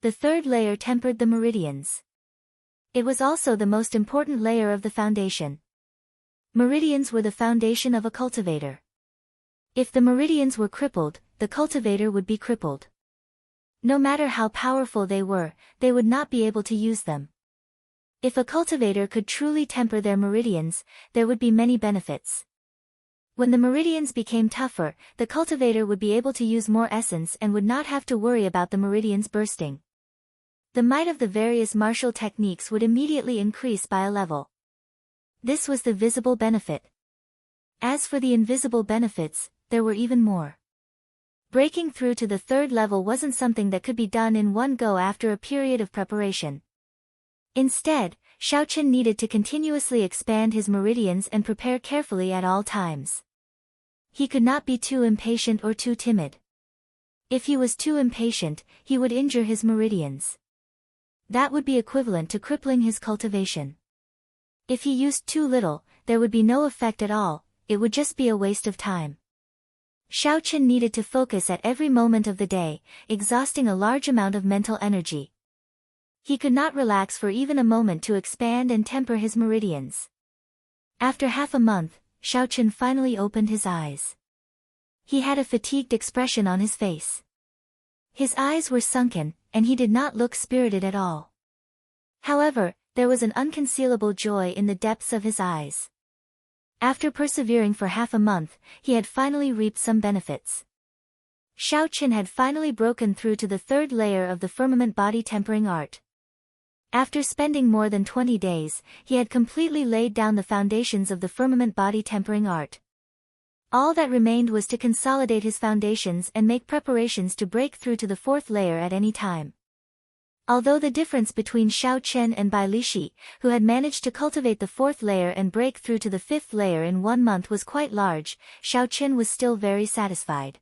The third layer tempered the meridians. It was also the most important layer of the foundation. Meridians were the foundation of a cultivator. If the meridians were crippled, the cultivator would be crippled. No matter how powerful they would not be able to use them. If a cultivator could truly temper their meridians, there would be many benefits. When the meridians became tougher, the cultivator would be able to use more essence and would not have to worry about the meridians bursting. The might of the various martial techniques would immediately increase by a level. This was the visible benefit. As for the invisible benefits, there were even more. Breaking through to the third level wasn't something that could be done in one go after a period of preparation. Instead, Xiao Chen needed to continuously expand his meridians and prepare carefully at all times. He could not be too impatient or too timid. If he was too impatient, he would injure his meridians. That would be equivalent to crippling his cultivation. If he used too little, there would be no effect at all, it would just be a waste of time. Xiao Chen needed to focus at every moment of the day, exhausting a large amount of mental energy. He could not relax for even a moment to expand and temper his meridians. After half a month, Xiao Chen finally opened his eyes. He had a fatigued expression on his face. His eyes were sunken, and he did not look spirited at all. However, there was an unconcealable joy in the depths of his eyes. After persevering for half a month, he had finally reaped some benefits. Xiao Chen had finally broken through to the third layer of the firmament body tempering art. After spending more than 20 days, he had completely laid down the foundations of the firmament body tempering art. All that remained was to consolidate his foundations and make preparations to break through to the fourth layer at any time. Although the difference between Xiao Chen and Bai Lishi, who had managed to cultivate the fourth layer and break through to the fifth layer in 1 month, was quite large, Xiao Chen was still very satisfied.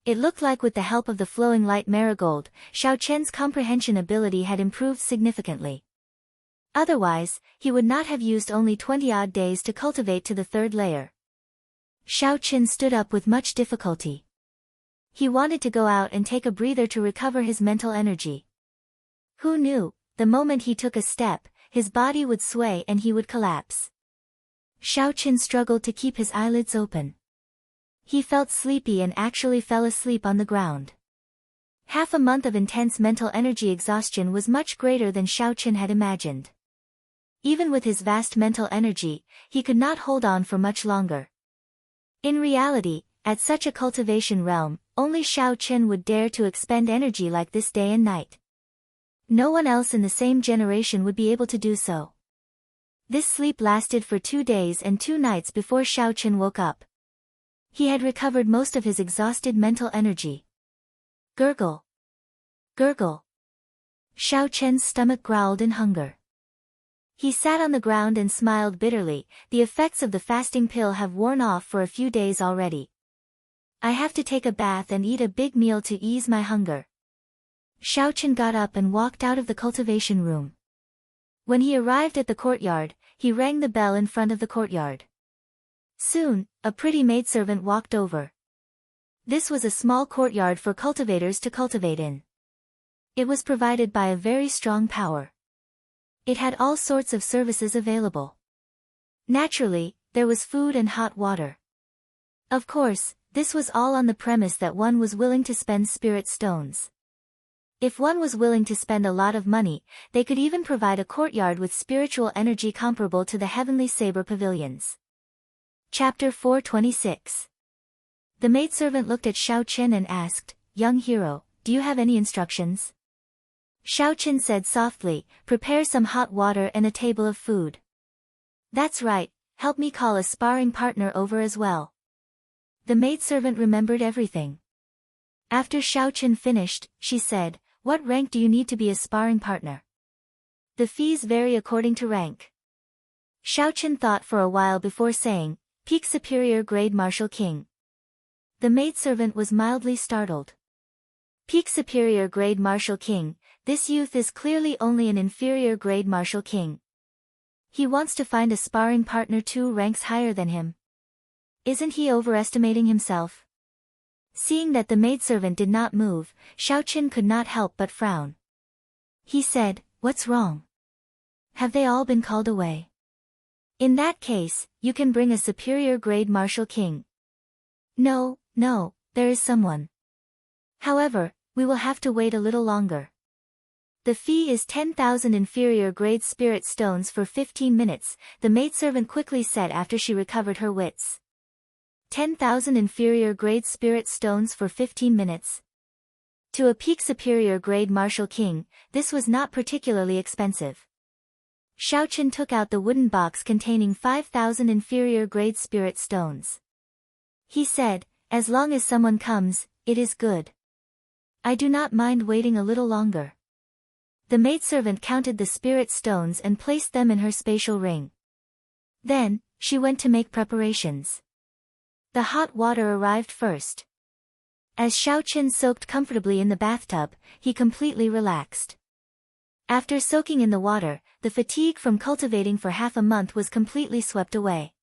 It looked like with the help of the flowing light marigold, Xiao Chen's comprehension ability had improved significantly. Otherwise, he would not have used only 20-odd days to cultivate to the third layer. Xiao Chen stood up with much difficulty. He wanted to go out and take a breather to recover his mental energy. Who knew, the moment he took a step, his body would sway and he would collapse. Xiao Chen struggled to keep his eyelids open. He felt sleepy and actually fell asleep on the ground. Half a month of intense mental energy exhaustion was much greater than Xiaoqin had imagined. Even with his vast mental energy, he could not hold on for much longer. In reality, at such a cultivation realm, only Xiaoqin would dare to expend energy like this day and night. No one else in the same generation would be able to do so. This sleep lasted for 2 days and 2 nights before Xiaoqin woke up. He had recovered most of his exhausted mental energy. Gurgle. Gurgle. Xiaoqin's stomach growled in hunger. He sat on the ground and smiled bitterly. The effects of the fasting pill have worn off for a few days already. I have to take a bath and eat a big meal to ease my hunger. Xiaoqin got up and walked out of the cultivation room. When he arrived at the courtyard, he rang the bell in front of the courtyard. Soon, a pretty maidservant walked over. This was a small courtyard for cultivators to cultivate in. It was provided by a very strong power. It had all sorts of services available. Naturally, there was food and hot water. Of course, this was all on the premise that one was willing to spend spirit stones. If one was willing to spend a lot of money, they could even provide a courtyard with spiritual energy comparable to the heavenly saber pavilions. Chapter 426. The maidservant looked at Xiaoqin and asked, "Young hero, do you have any instructions?" Xiaoqin said softly, "Prepare some hot water and a table of food." "That's right, help me call a sparring partner over as well." The maidservant remembered everything. After Xiaoqin finished, she said, "What rank do you need to be a sparring partner?" "The fees vary according to rank." Xiaoqin thought for a while before saying, "Peak Superior Grade Martial King." The maidservant was mildly startled. Peak Superior Grade Martial King, this youth is clearly only an inferior grade martial king. He wants to find a sparring partner 2 ranks higher than him. Isn't he overestimating himself? Seeing that the maidservant did not move, Xiaoqin could not help but frown. He said, "What's wrong? Have they all been called away? In that case, you can bring a superior grade martial king." No, there is someone. However, we will have to wait a little longer. The fee is 10,000 inferior grade spirit stones for 15 minutes, the maidservant quickly said after she recovered her wits. 10,000 inferior grade spirit stones for 15 minutes. To a peak superior grade martial king, this was not particularly expensive. Xiaoqin took out the wooden box containing 5,000 inferior grade spirit stones. He said, "As long as someone comes, it is good. I do not mind waiting a little longer." The maidservant counted the spirit stones and placed them in her spatial ring. Then, she went to make preparations. The hot water arrived first. As Xiaoqin soaked comfortably in the bathtub, he completely relaxed. After soaking in the water, the fatigue from cultivating for half a month was completely swept away.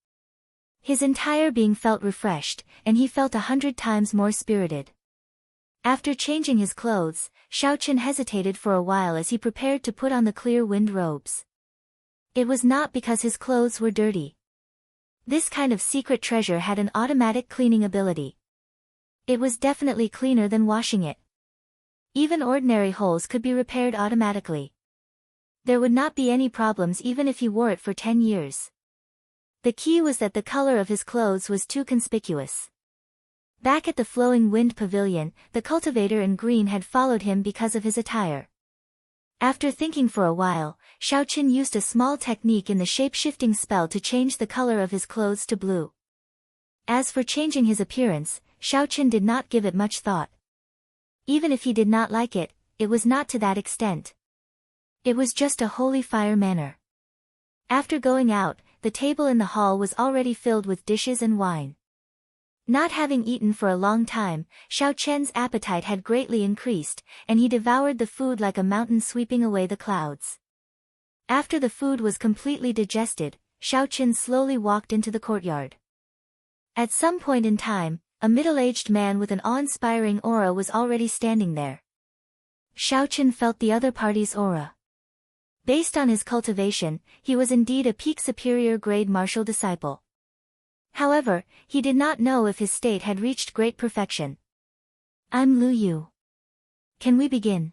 His entire being felt refreshed, and he felt 100 times more spirited. After changing his clothes, Xiaoqin hesitated for a while as he prepared to put on the clear wind robes. It was not because his clothes were dirty. This kind of secret treasure had an automatic cleaning ability. It was definitely cleaner than washing it. Even ordinary holes could be repaired automatically. There would not be any problems even if he wore it for 10 years. The key was that the color of his clothes was too conspicuous. Back at the flowing wind pavilion, the cultivator in green had followed him because of his attire. After thinking for a while, Xiaoqin used a small technique in the shape-shifting spell to change the color of his clothes to blue. As for changing his appearance, Xiaoqin did not give it much thought. Even if he did not like it, it was not to that extent. It was just a holy fire manner. After going out, the table in the hall was already filled with dishes and wine. Not having eaten for a long time, Xiaoqian's appetite had greatly increased, and he devoured the food like a mountain sweeping away the clouds. After the food was completely digested, Xiaoqin slowly walked into the courtyard. At some point in time, a middle-aged man with an awe-inspiring aura was already standing there. Xiaoqin felt the other party's aura. Based on his cultivation, he was indeed a peak superior grade martial disciple. However, he did not know if his state had reached great perfection. "I'm Lu Yu. can we begin?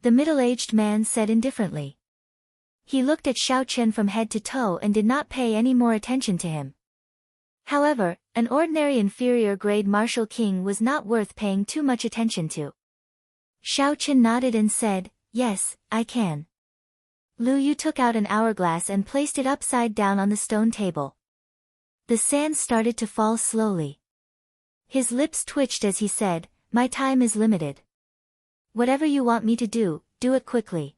The middle-aged man said indifferently. He looked at Xiao Chen from head to toe and did not pay any more attention to him. However, an ordinary inferior-grade martial king was not worth paying too much attention to. Xiao Chen nodded and said, yes, I can. Lu Yu took out an hourglass and placed it upside down on the stone table. The sand started to fall slowly. His lips twitched as he said, my time is limited. Whatever you want me to do it quickly.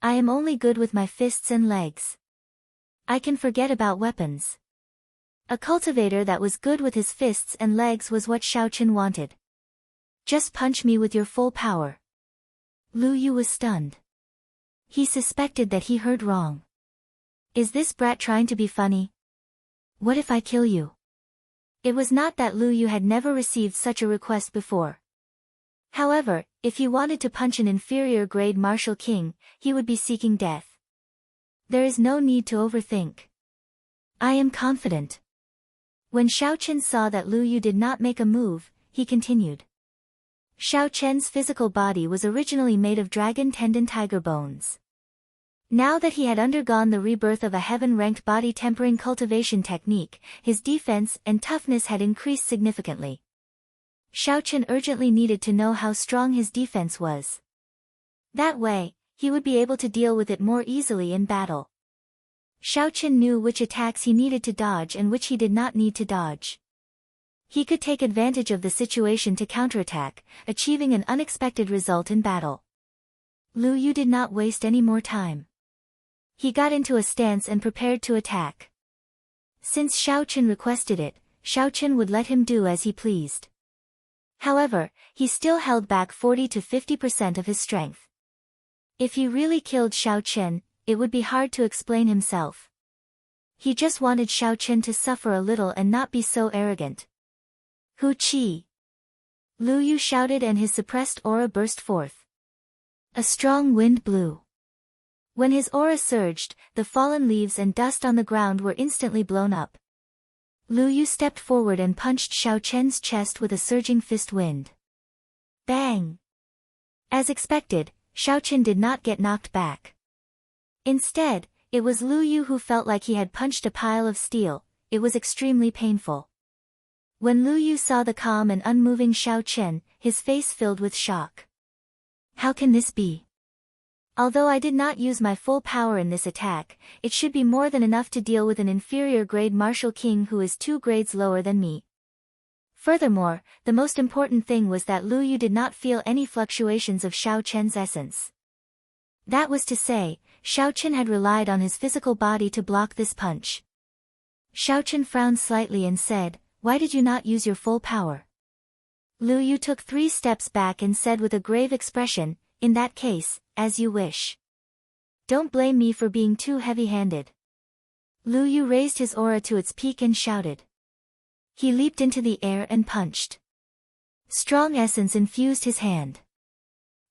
I am only good with my fists and legs. I can forget about weapons. A cultivator that was good with his fists and legs was what Xiao Chen wanted. Just punch me with your full power. Lu Yu was stunned. He suspected that he heard wrong. Is this brat trying to be funny? What if I kill you? It was not that Lu Yu had never received such a request before. However, if he wanted to punch an inferior-grade martial king, he would be seeking death. There is no need to overthink. I am confident. When Xiao Chen saw that Lu Yu did not make a move, he continued. Xiao Chen's physical body was originally made of dragon tendon tiger bones. Now that he had undergone the rebirth of a heaven-ranked body tempering cultivation technique, his defense and toughness had increased significantly. Xiao Chen urgently needed to know how strong his defense was. That way, he would be able to deal with it more easily in battle. Xiao Chen knew which attacks he needed to dodge and which he did not need to dodge. He could take advantage of the situation to counterattack, achieving an unexpected result in battle. Lu Yu did not waste any more time. He got into a stance and prepared to attack. Since Xiao Chen requested it, Xiao Chen would let him do as he pleased. However, he still held back 40 to 50% of his strength. If he really killed Xiao Chen, it would be hard to explain himself. He just wanted Xiao Chen to suffer a little and not be so arrogant. Hu Qi! Lu Yu shouted and his suppressed aura burst forth. A strong wind blew. When his aura surged, the fallen leaves and dust on the ground were instantly blown up. Lu Yu stepped forward and punched Xiao Chen's chest with a surging fist wind. Bang! As expected, Xiao Chen did not get knocked back. Instead, it was Lu Yu who felt like he had punched a pile of steel. It was extremely painful. When Lu Yu saw the calm and unmoving Xiao Chen, his face filled with shock. How can this be? Although I did not use my full power in this attack, it should be more than enough to deal with an inferior-grade martial king who is 2 grades lower than me. Furthermore, the most important thing was that Lu Yu did not feel any fluctuations of Xiao Chen's essence. That was to say, Xiao Chen had relied on his physical body to block this punch. Xiao Chen frowned slightly and said, why did you not use your full power? Lu Yu took 3 steps back and said with a grave expression, in that case, as you wish. Don't blame me for being too heavy-handed. Lu Yu raised his aura to its peak and shouted. He leaped into the air and punched. Strong essence infused his hand.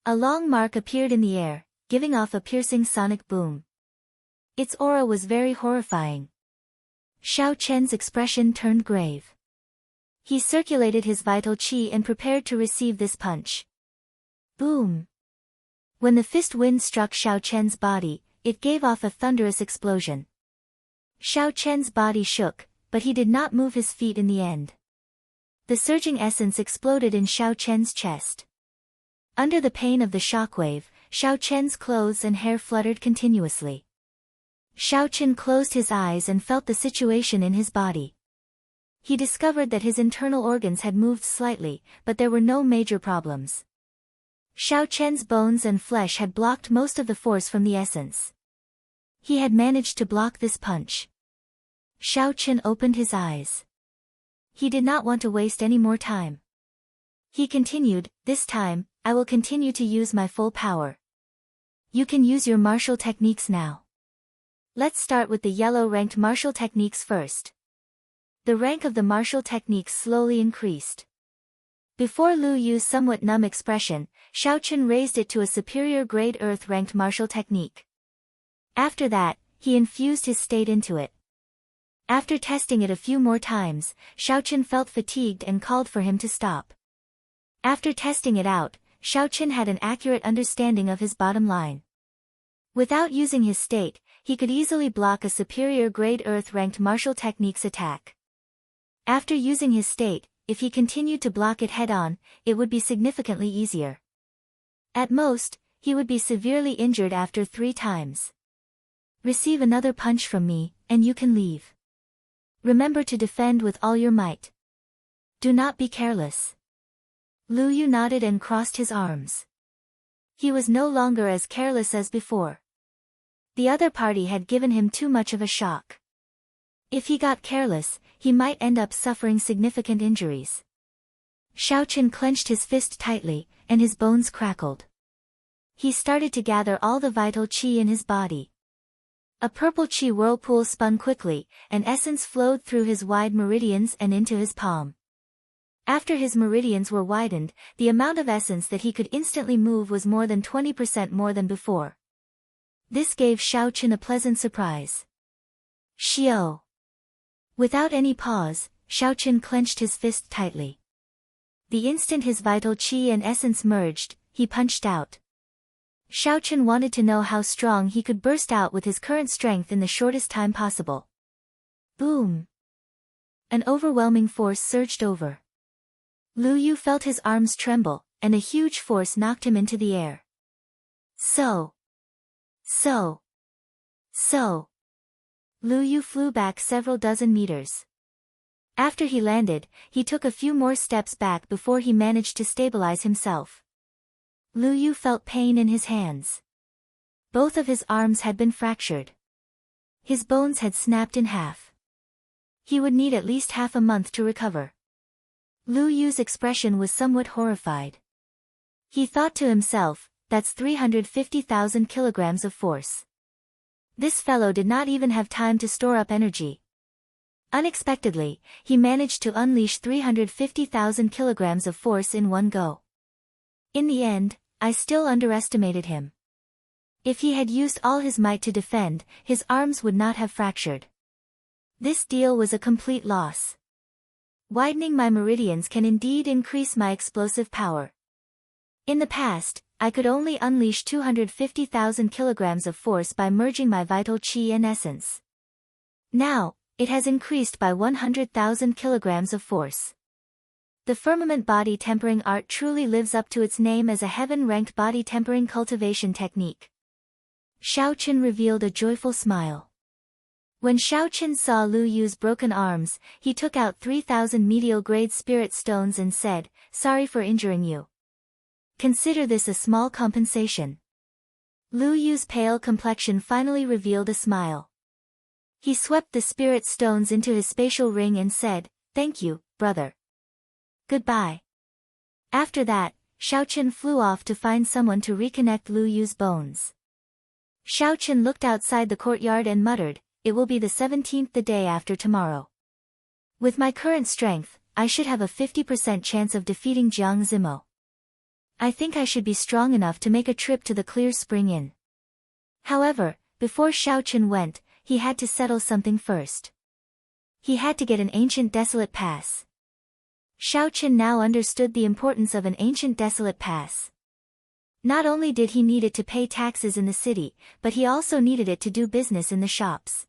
A long mark appeared in the air, giving off a piercing sonic boom. Its aura was very horrifying. Xiao Chen's expression turned grave. He circulated his vital qi and prepared to receive this punch. Boom! When the fist wind struck Xiao Chen's body, it gave off a thunderous explosion. Xiao Chen's body shook, but he did not move his feet in the end. The surging essence exploded in Xiao Chen's chest. Under the pain of the shockwave, Xiao Chen's clothes and hair fluttered continuously. Xiao Chen closed his eyes and felt the situation in his body. He discovered that his internal organs had moved slightly, but there were no major problems. Xiao Chen's bones and flesh had blocked most of the force from the essence. He had managed to block this punch. Xiao Chen opened his eyes. He did not want to waste any more time. He continued, this time, I will continue to use my full power. You can use your martial techniques now. Let's start with the yellow-ranked martial techniques first. The rank of the martial techniques slowly increased. Before Lu Yu's somewhat numb expression, Xiao Chen raised it to a superior grade earth-ranked martial technique. After that, he infused his state into it. After testing it a few more times, Xiao Chen felt fatigued and called for him to stop. After testing it out, Shao Qin had an accurate understanding of his bottom line. Without using his state, he could easily block a superior grade earth-ranked martial technique's attack. After using his state, if he continued to block it head-on, it would be significantly easier. At most, he would be severely injured after 3 times. Receive another punch from me, and you can leave. Remember to defend with all your might. Do not be careless. Lu Yu nodded and crossed his arms. He was no longer as careless as before. The other party had given him too much of a shock. If he got careless, he might end up suffering significant injuries. Shao Qin clenched his fist tightly, and his bones crackled. He started to gather all the vital qi in his body. A purple qi whirlpool spun quickly, and essence flowed through his wide meridians and into his palm. After his meridians were widened, the amount of essence that he could instantly move was more than 20% more than before. This gave Shao Qin a pleasant surprise. Xiao. Without any pause, Shao Qin clenched his fist tightly. The instant his vital qi and essence merged, he punched out. Shao Qin wanted to know how strong he could burst out with his current strength in the shortest time possible. Boom! An overwhelming force surged over. Lu Yu felt his arms tremble, and a huge force knocked him into the air. So. Lu Yu flew back several dozen meters. After he landed, he took a few more steps back before he managed to stabilize himself. Lu Yu felt pain in his hands. Both of his arms had been fractured. His bones had snapped in half. He would need at least half a month to recover. Lu Yu's expression was somewhat horrified. He thought to himself, that's 350,000 kilograms of force. This fellow did not even have time to store up energy. Unexpectedly, he managed to unleash 350,000 kilograms of force in one go. In the end, I still underestimated him. If he had used all his might to defend, his arms would not have fractured. This deal was a complete loss. Widening my meridians can indeed increase my explosive power. In the past, I could only unleash 250,000 kilograms of force by merging my vital qi and essence. Now, it has increased by 100,000 kilograms of force. The firmament body tempering art truly lives up to its name as a heaven-ranked body tempering cultivation technique. Shao Qin revealed a joyful smile. When Shao Qin saw Lu Yu's broken arms, he took out 3,000 medial-grade spirit stones and said, "Sorry for injuring you. Consider this a small compensation." Lu Yu's pale complexion finally revealed a smile. He swept the spirit stones into his spatial ring and said, "Thank you, brother. Goodbye." After that, Shao Qin flew off to find someone to reconnect Lu Yu's bones. Shao Qin looked outside the courtyard and muttered, "It will be the 17th the day after tomorrow. With my current strength, I should have a 50% chance of defeating Jiang Zimo. I think I should be strong enough to make a trip to the Clear Spring Inn." However, before Shao Qin went, he had to settle something first. He had to get an ancient desolate pass. Shao Qin now understood the importance of an ancient desolate pass. Not only did he need it to pay taxes in the city, but he also needed it to do business in the shops.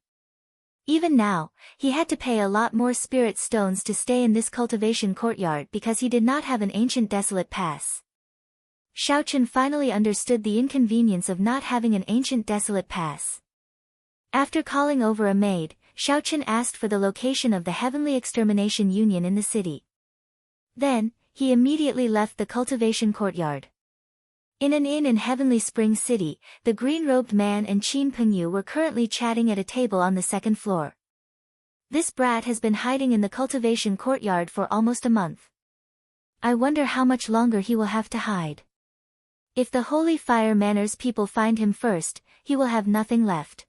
Even now, he had to pay a lot more spirit stones to stay in this cultivation courtyard because he did not have an ancient desolate pass. Shao Qin finally understood the inconvenience of not having an ancient desolate pass. After calling over a maid, Shao Qin asked for the location of the Heavenly Extermination Union in the city. Then, he immediately left the cultivation courtyard. In an inn in Heavenly Spring City, the green-robed man and Qin Pengyu were currently chatting at a table on the second floor. This brat has been hiding in the cultivation courtyard for almost a month. I wonder how much longer he will have to hide. If the Holy Fire Manor's people find him first, he will have nothing left.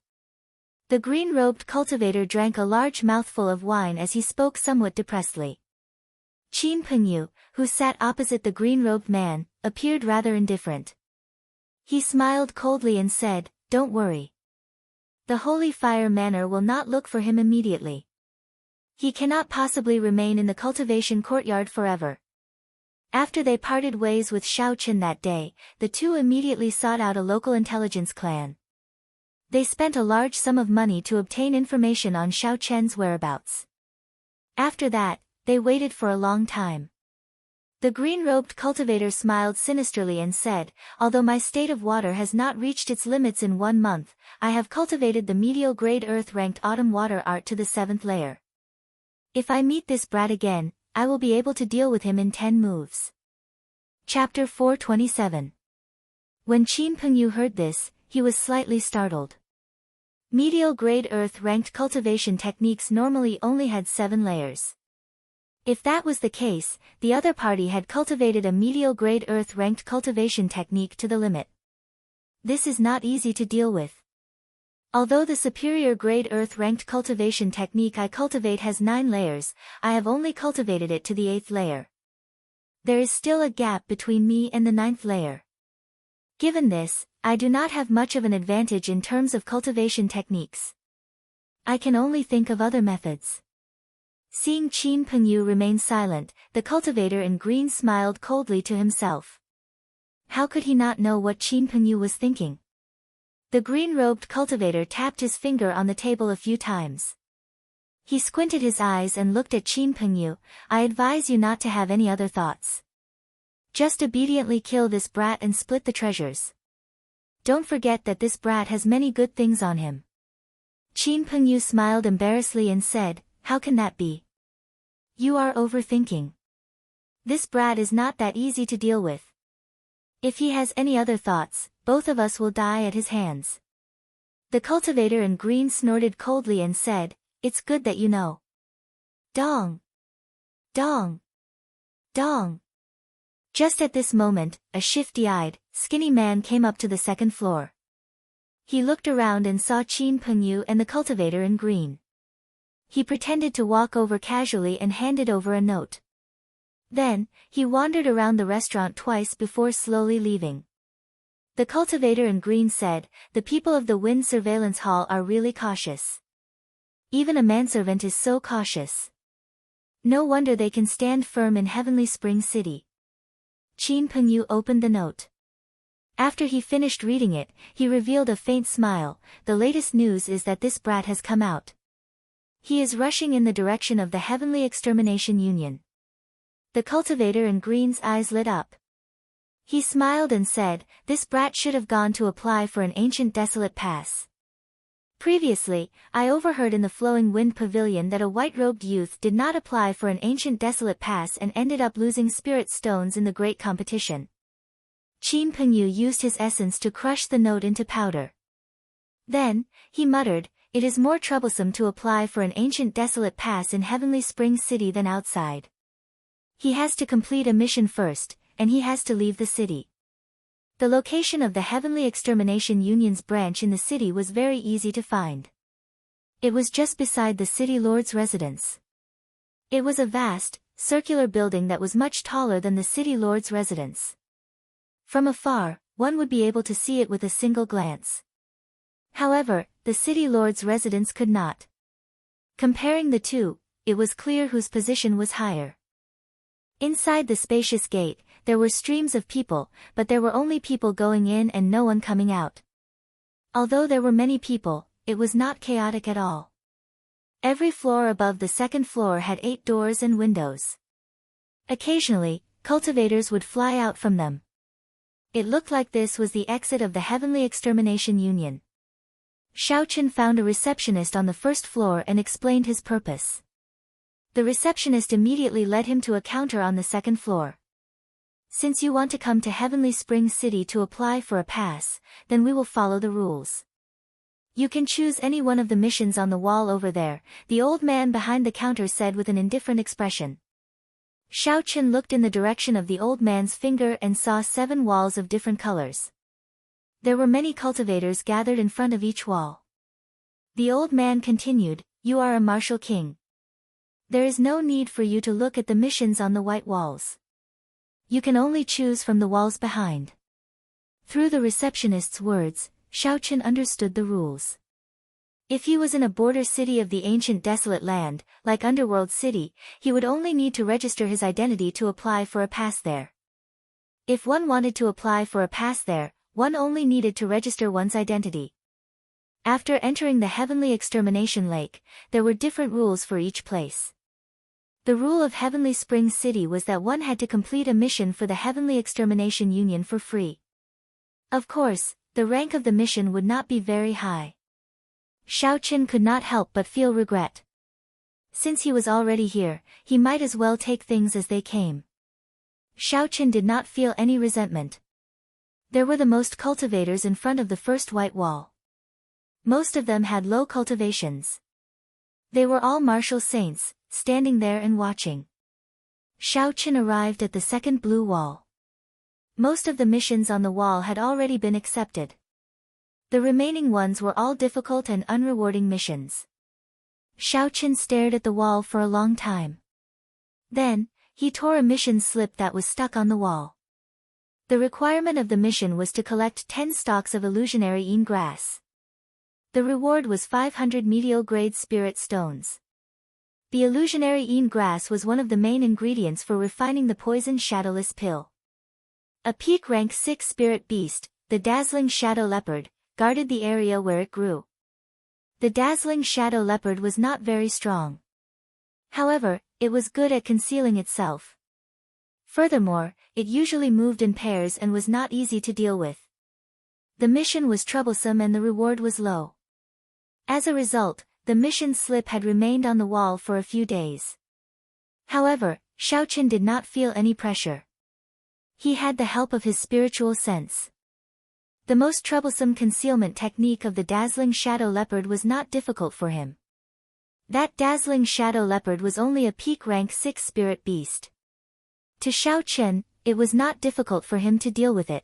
The green-robed cultivator drank a large mouthful of wine as he spoke somewhat depressedly. Qin Pengyu, who sat opposite the green-robed man, appeared rather indifferent. He smiled coldly and said, "Don't worry. The Holy Fire Manor will not look for him immediately. He cannot possibly remain in the cultivation courtyard forever. After they parted ways with Xiao Chen that day, the two immediately sought out a local intelligence clan. They spent a large sum of money to obtain information on Xiao Chen's whereabouts. After that, they waited for a long time. The green-robed cultivator smiled sinisterly and said, "Although my state of water has not reached its limits in 1 month, I have cultivated the medial-grade earth-ranked autumn water art to the 7th layer. If I meet this brat again, I will be able to deal with him in 10 moves." Chapter 427. When Qin Pengyu heard this, he was slightly startled. Medial-grade earth-ranked cultivation techniques normally only had 7 layers. If that was the case, the other party had cultivated a medial-grade earth-ranked cultivation technique to the limit. This is not easy to deal with. Although the superior grade earth-ranked cultivation technique I cultivate has 9 layers, I have only cultivated it to the 8th layer. There is still a gap between me and the 9th layer. Given this, I do not have much of an advantage in terms of cultivation techniques. I can only think of other methods. Seeing Qin Pengyu remain silent, the cultivator in green smiled coldly to himself. How could he not know what Qin Pengyu was thinking? The green-robed cultivator tapped his finger on the table a few times. He squinted his eyes and looked at Qin Pengyu. "I advise you not to have any other thoughts. Just obediently kill this brat and split the treasures. Don't forget that this brat has many good things on him." Qin Pengyu smiled embarrassedly and said, "How can that be? You are overthinking. This brat is not that easy to deal with. If he has any other thoughts, both of us will die at his hands." The cultivator in green snorted coldly and said, "It's good that you know." Dong! Dong! Dong! Just at this moment, a shifty-eyed, skinny man came up to the 2nd floor. He looked around and saw Qin Pengyu and the cultivator in green. He pretended to walk over casually and handed over a note. Then, he wandered around the restaurant twice before slowly leaving. The cultivator in green said, "The people of the Wind Surveillance Hall are really cautious. Even a manservant is so cautious. No wonder they can stand firm in Heavenly Spring City." Qin Pengyu opened the note. After he finished reading it, he revealed a faint smile. "The latest news is that this brat has come out. He is rushing in the direction of the Heavenly Extermination Union." The cultivator in green's eyes lit up. He smiled and said, "This brat should have gone to apply for an ancient desolate pass. Previously, I overheard in the Flowing Wind Pavilion that a white-robed youth did not apply for an ancient desolate pass and ended up losing spirit stones in the great competition." Qin Pengyu used his essence to crush the note into powder. Then, he muttered, "It is more troublesome to apply for an ancient desolate pass in Heavenly Spring City than outside. He has to complete a mission first, and he has to leave the city." The location of the Heavenly Extermination Union's branch in the city was very easy to find. It was just beside the city lord's residence. It was a vast, circular building that was much taller than the city lord's residence. From afar, one would be able to see it with a single glance. However, the city lord's residence could not. Comparing the two, it was clear whose position was higher. Inside the spacious gate, there were streams of people, but there were only people going in and no one coming out. Although there were many people, it was not chaotic at all. Every floor above the 2nd floor had 8 doors and windows. Occasionally, cultivators would fly out from them. It looked like this was the exit of the Heavenly Extermination Union. Xiao Chen found a receptionist on the 1st floor and explained his purpose. The receptionist immediately led him to a counter on the 2nd floor. "Since you want to come to Heavenly Spring City to apply for a pass, then we will follow the rules. You can choose any one of the missions on the wall over there," the old man behind the counter said with an indifferent expression. Xiao Chen looked in the direction of the old man's finger and saw 7 walls of different colors. There were many cultivators gathered in front of each wall. The old man continued, "You are a martial king. There is no need for you to look at the missions on the white walls. You can only choose from the walls behind." Through the receptionist's words, Xiao Chen understood the rules. If he was in a border city of the ancient desolate land, like Underworld City, he would only need to register his identity to apply for a pass there. If one wanted to apply for a pass there, one only needed to register one's identity. After entering the Heavenly Extermination Lake, there were different rules for each place. The rule of Heavenly Spring City was that one had to complete a mission for the Heavenly Extermination Union for free. Of course, the rank of the mission would not be very high. Xiaoqin could not help but feel regret. Since he was already here, he might as well take things as they came. Xiaoqin did not feel any resentment. There were the most cultivators in front of the first white wall. Most of them had low cultivations. They were all martial saints, standing there and watching. Xiaoqin arrived at the second blue wall. Most of the missions on the wall had already been accepted. The remaining ones were all difficult and unrewarding missions. Xiaoqin stared at the wall for a long time. Then, he tore a mission slip that was stuck on the wall. The requirement of the mission was to collect 10 stalks of illusionary Yin grass. The reward was 500 meteor-grade spirit stones. The illusionary Yin grass was one of the main ingredients for refining the poison shadowless pill. A peak rank 6 spirit beast, the dazzling shadow leopard, guarded the area where it grew. The dazzling shadow leopard was not very strong. However, it was good at concealing itself. Furthermore, it usually moved in pairs and was not easy to deal with. The mission was troublesome and the reward was low. As a result, the mission slip had remained on the wall for a few days. However, Xiaoqin did not feel any pressure. He had the help of his spiritual sense. The most troublesome concealment technique of the dazzling shadow leopard was not difficult for him. That dazzling shadow leopard was only a peak rank 6 spirit beast. To Xiaoqin, it was not difficult for him to deal with it.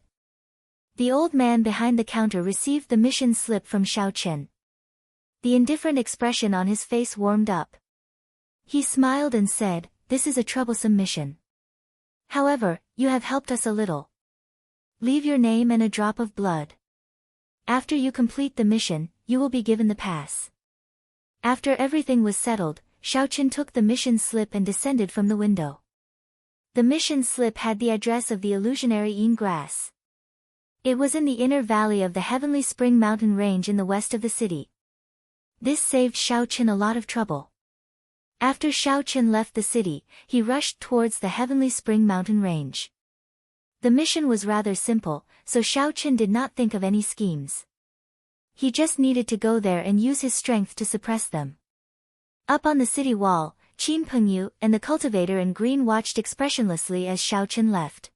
The old man behind the counter received the mission slip from Xiaoqin. The indifferent expression on his face warmed up. He smiled and said, "This is a troublesome mission. However, you have helped us a little. Leave your name and a drop of blood. After you complete the mission, you will be given the pass." After everything was settled, Xiaoqin took the mission slip and descended from the window. The mission slip had the address of the illusionary Yin grass. It was in the inner valley of the Heavenly Spring Mountain Range in the west of the city. This saved Xiaoqin a lot of trouble. After Xiaoqin left the city, he rushed towards the Heavenly Spring Mountain Range. The mission was rather simple, so Xiaoqin did not think of any schemes. He just needed to go there and use his strength to suppress them. Up on the city wall, Qin Pengyu and the cultivator in green watched expressionlessly as Xiaoqin left.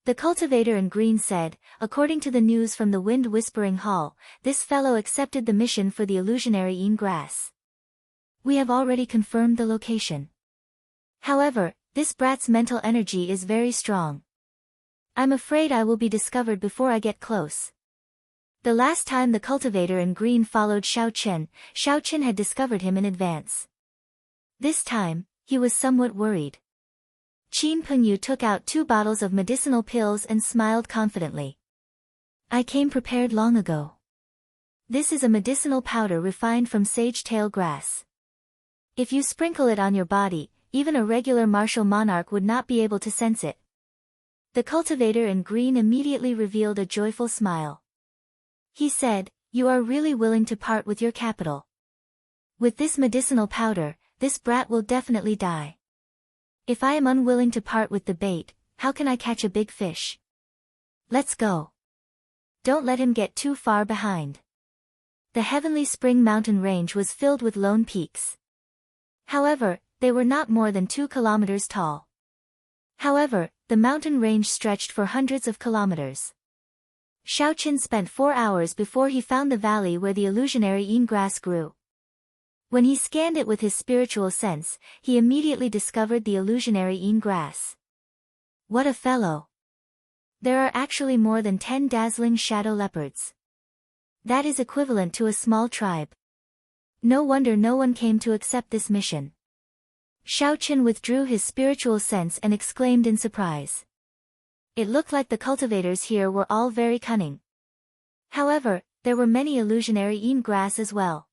The cultivator in green said, "According to the news from the Wind Whispering Hall, this fellow accepted the mission for the illusionary Yin grass. We have already confirmed the location. However, this brat's mental energy is very strong. I'm afraid I will be discovered before I get close." The last time the cultivator in green followed Xiaoqin, Xiaoqin had discovered him in advance. This time, he was somewhat worried. Qin Pengyu took out 2 bottles of medicinal pills and smiled confidently. "I came prepared long ago. This is a medicinal powder refined from sage-tail grass. If you sprinkle it on your body, even a regular martial monarch would not be able to sense it." The cultivator in green immediately revealed a joyful smile. He said, "You are really willing to part with your capital. With this medicinal powder, this brat will definitely die. If I am unwilling to part with the bait, how can I catch a big fish? Let's go. Don't let him get too far behind." The Heavenly Spring Mountain Range was filled with lone peaks. However, they were not more than 2 kilometers tall. However, the mountain range stretched for hundreds of kilometers. Xiaoqin spent 4 hours before he found the valley where the illusionary Yin grass grew. When he scanned it with his spiritual sense, he immediately discovered the illusionary Yin grass. What a fellow! There are actually more than 10 dazzling shadow leopards. That is equivalent to a small tribe. No wonder no one came to accept this mission. Xiaoqin withdrew his spiritual sense and exclaimed in surprise. It looked like the cultivators here were all very cunning. However, there were many illusionary Yin grass as well.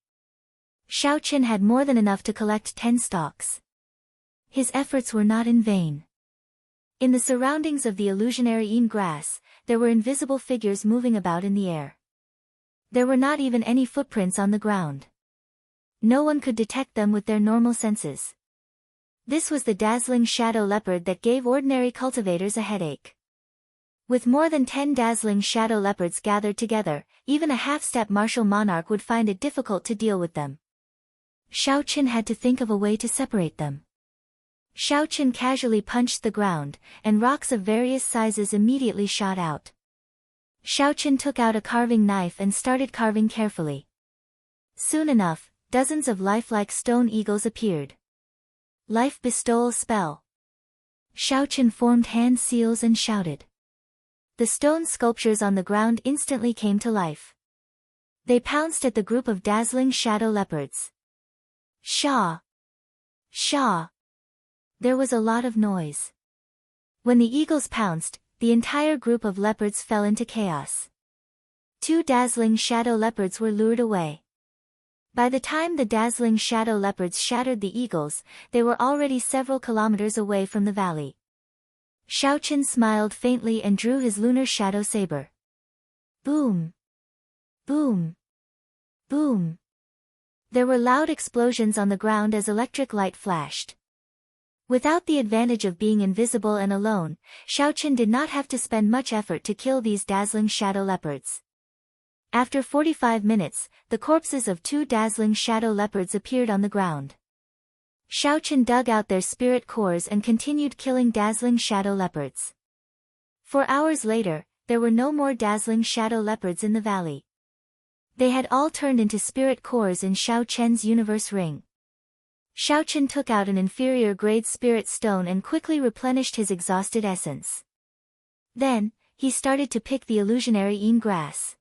Xiao Qian had more than enough to collect 10 stalks. His efforts were not in vain. In the surroundings of the illusionary Yin grass, there were invisible figures moving about in the air. There were not even any footprints on the ground. No one could detect them with their normal senses. This was the dazzling shadow leopard that gave ordinary cultivators a headache. With more than 10 dazzling shadow leopards gathered together, even a half-step martial monarch would find it difficult to deal with them. Xiao Qian had to think of a way to separate them. Xiao Qian casually punched the ground, and rocks of various sizes immediately shot out. Xiao Qian took out a carving knife and started carving carefully. Soon enough, dozens of lifelike stone eagles appeared. Life bestowal spell. Xiao Qian formed hand seals and shouted. The stone sculptures on the ground instantly came to life. They pounced at the group of dazzling shadow leopards. Shaw! Shaw! There was a lot of noise. When the eagles pounced, the entire group of leopards fell into chaos. 2 dazzling shadow leopards were lured away. By the time the dazzling shadow leopards shattered the eagles, they were already several kilometers away from the valley. Xiao Qian smiled faintly and drew his lunar shadow saber. Boom! Boom! Boom! There were loud explosions on the ground as electric light flashed. Without the advantage of being invisible and alone, Xiao Qian did not have to spend much effort to kill these dazzling shadow leopards. After 45 minutes, the corpses of 2 dazzling shadow leopards appeared on the ground. Xiao Qian dug out their spirit cores and continued killing dazzling shadow leopards. 4 hours later, there were no more dazzling shadow leopards in the valley. They had all turned into spirit cores in Xiao Qian's universe ring. Xiao Qian took out an inferior-grade spirit stone and quickly replenished his exhausted essence. Then, he started to pick the illusionary Yin grass.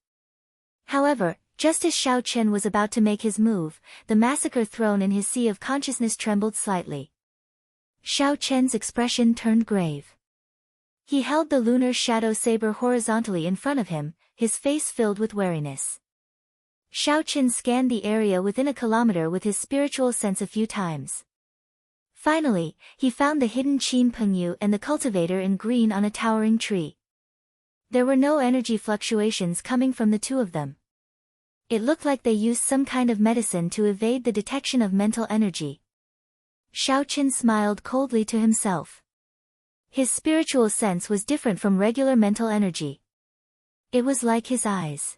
However, just as Xiao Qian was about to make his move, the massacre throne in his sea of consciousness trembled slightly. Xiao Qian's expression turned grave. He held the lunar shadow saber horizontally in front of him, his face filled with wariness. Xiao Qian scanned the area within a kilometer with his spiritual sense a few times. Finally, he found the hidden Qin Pengyu and the cultivator in green on a towering tree. There were no energy fluctuations coming from the two of them. It looked like they used some kind of medicine to evade the detection of mental energy. Xiao Qian smiled coldly to himself. His spiritual sense was different from regular mental energy. It was like his eyes.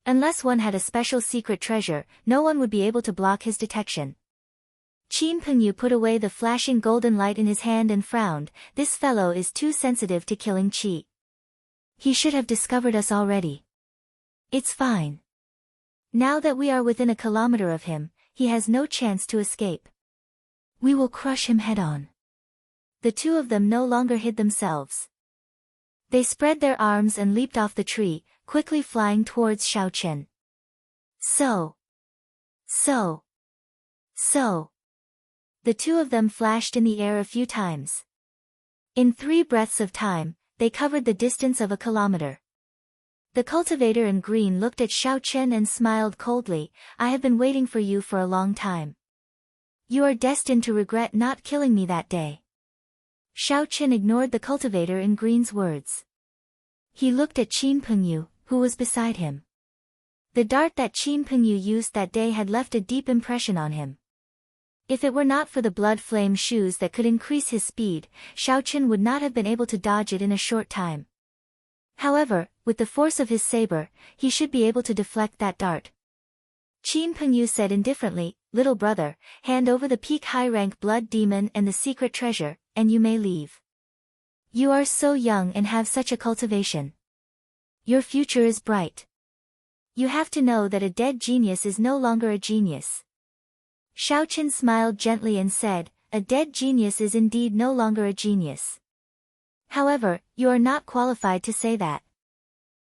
Unless one had a special secret treasure, no one would be able to block his detection. Qin Pengyu put away the flashing golden light in his hand and frowned. This fellow is too sensitive to killing qi. He should have discovered us already. It's fine. Now that we are within a kilometer of him, he has no chance to escape. We will crush him head-on. The two of them no longer hid themselves. They spread their arms and leaped off the tree, quickly flying towards Xiao Qian. So. The two of them flashed in the air a few times. In 3 breaths of time, they covered the distance of a kilometer. The cultivator in green looked at Xiao Qian and smiled coldly. I have been waiting for you for a long time. You are destined to regret not killing me that day. Xiao Qian ignored the cultivator in green's words. He looked at Qin Pengyu, who was beside him. The dart that Qin Pengyu used that day had left a deep impression on him. If it were not for the blood flame shoes that could increase his speed, Xiao Qian would not have been able to dodge it in a short time. However, with the force of his saber, he should be able to deflect that dart. Qin Pengyu said indifferently, "Little brother, hand over the peak high-rank blood demon and the secret treasure, and you may leave. You are so young and have such a cultivation. Your future is bright. You have to know that a dead genius is no longer a genius." Xiao Qian smiled gently and said, "A dead genius is indeed no longer a genius. However, you are not qualified to say that."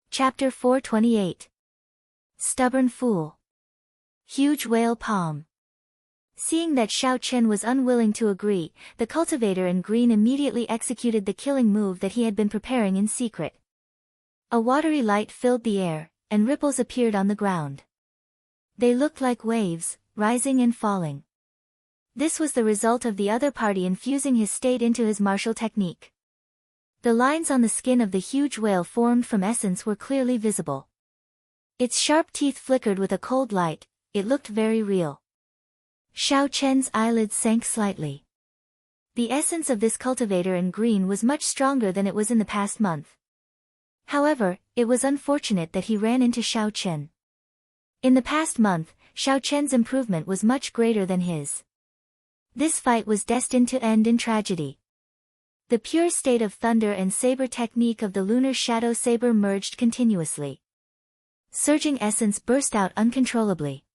Chapter 428. Stubborn Fool. Huge Whale Palm. Seeing that Xiao Qian was unwilling to agree, the cultivator in green immediately executed the killing move that he had been preparing in secret. A watery light filled the air, and ripples appeared on the ground. They looked like waves, rising and falling. This was the result of the other party infusing his state into his martial technique. The lines on the skin of the huge whale formed from essence were clearly visible. Its sharp teeth flickered with a cold light, it looked very real. Xiao Chen's eyelids sank slightly. The essence of this cultivator in green was much stronger than it was in the past month. However, it was unfortunate that he ran into Xiao Chen. In the past month, Xiao Chen's improvement was much greater than his. This fight was destined to end in tragedy. The pure state of thunder and saber technique of the lunar shadow saber merged continuously. Surging essence burst out uncontrollably.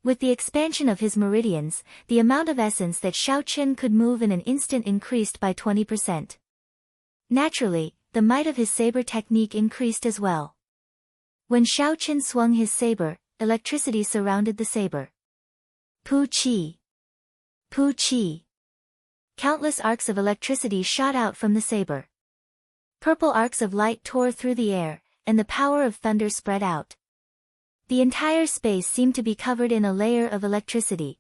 With the expansion of his meridians, the amount of essence that Xiao Chen could move in an instant increased by 20%. Naturally, the might of his saber technique increased as well. When Xiao Chen swung his saber, electricity surrounded the saber. Pu Qi. Pu Qi. Countless arcs of electricity shot out from the saber. Purple arcs of light tore through the air, and the power of thunder spread out. The entire space seemed to be covered in a layer of electricity.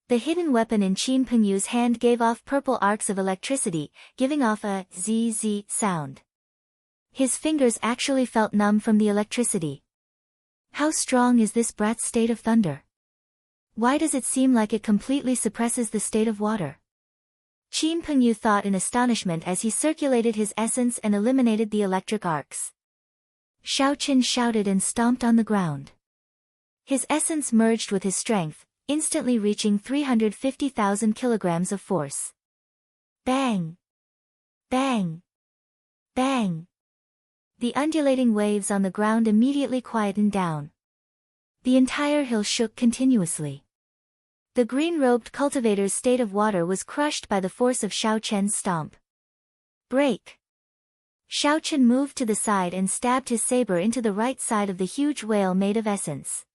The hidden weapon in Qin Pengyu's hand gave off purple arcs of electricity, giving off a zzz sound. His fingers actually felt numb from the electricity. How strong is this brat's state of thunder? Why does it seem like it completely suppresses the state of water? Qin Pengyu thought in astonishment as he circulated his essence and eliminated the electric arcs. Xiao Chen shouted and stomped on the ground. His essence merged with his strength, instantly reaching 350,000 kilograms of force. Bang! Bang! Bang! The undulating waves on the ground immediately quietened down. The entire hill shook continuously. The green-robed cultivator's state of water was crushed by the force of Xiao Chen's stomp. Break! Xiao Chen moved to the side and stabbed his saber into the right side of the huge whale made of essence.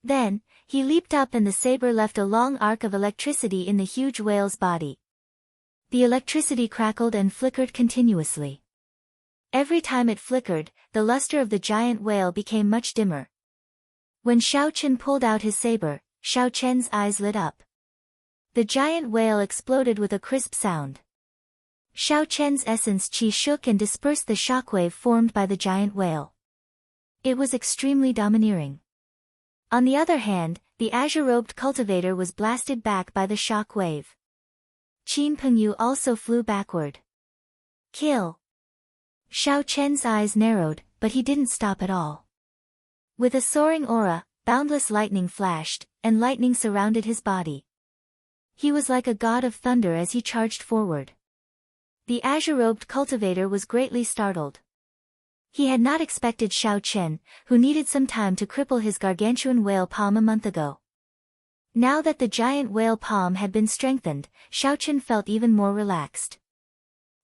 Then, he leaped up and the saber left a long arc of electricity in the huge whale's body. The electricity crackled and flickered continuously. Every time it flickered, the luster of the giant whale became much dimmer. When Xiao Chen pulled out his saber, Xiao Chen's eyes lit up. The giant whale exploded with a crisp sound. Xiao Chen's essence qi shook and dispersed the shockwave formed by the giant whale. It was extremely domineering. On the other hand, the azure-robed cultivator was blasted back by the shock wave. Qin Pengyu also flew backward. Kill! Xiao Chen's eyes narrowed, but he didn't stop at all. With a soaring aura, boundless lightning flashed, and lightning surrounded his body. He was like a god of thunder as he charged forward. The azure-robed cultivator was greatly startled. He had not expected Xiao Chen, who needed some time to cripple his gargantuan whale palm a month ago. Now that the giant whale palm had been strengthened, Xiao Chen felt even more relaxed.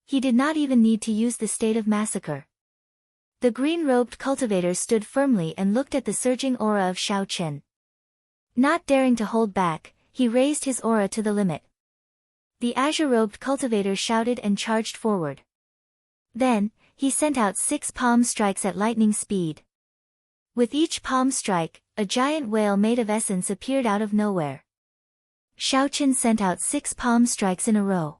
He did not even need to use the state of massacre. The green-robed cultivator stood firmly and looked at the surging aura of Xiao Chen. Not daring to hold back, he raised his aura to the limit. The azure-robed cultivator shouted and charged forward. Then, he sent out 6 palm strikes at lightning speed. With each palm strike, a giant whale made of essence appeared out of nowhere. Xiao Chen sent out 6 palm strikes in a row.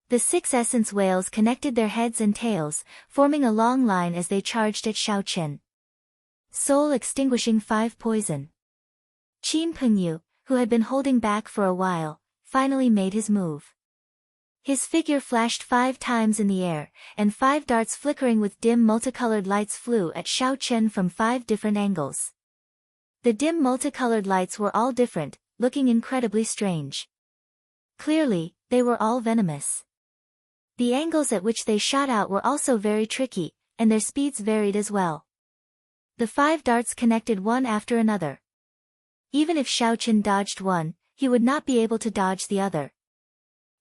The 6 essence whales connected their heads and tails, forming a long line as they charged at Xiao Chen. Soul extinguishing 5 poison. Qin Pengyu, who had been holding back for a while, finally made his move. His figure flashed 5 times in the air, and 5 darts flickering with dim multicolored lights flew at Xiao Chen from 5 different angles. The dim multicolored lights were all different, looking incredibly strange. Clearly, they were all venomous. The angles at which they shot out were also very tricky, and their speeds varied as well. The 5 darts connected one after another. Even if Xiao Chen dodged one, he would not be able to dodge the other.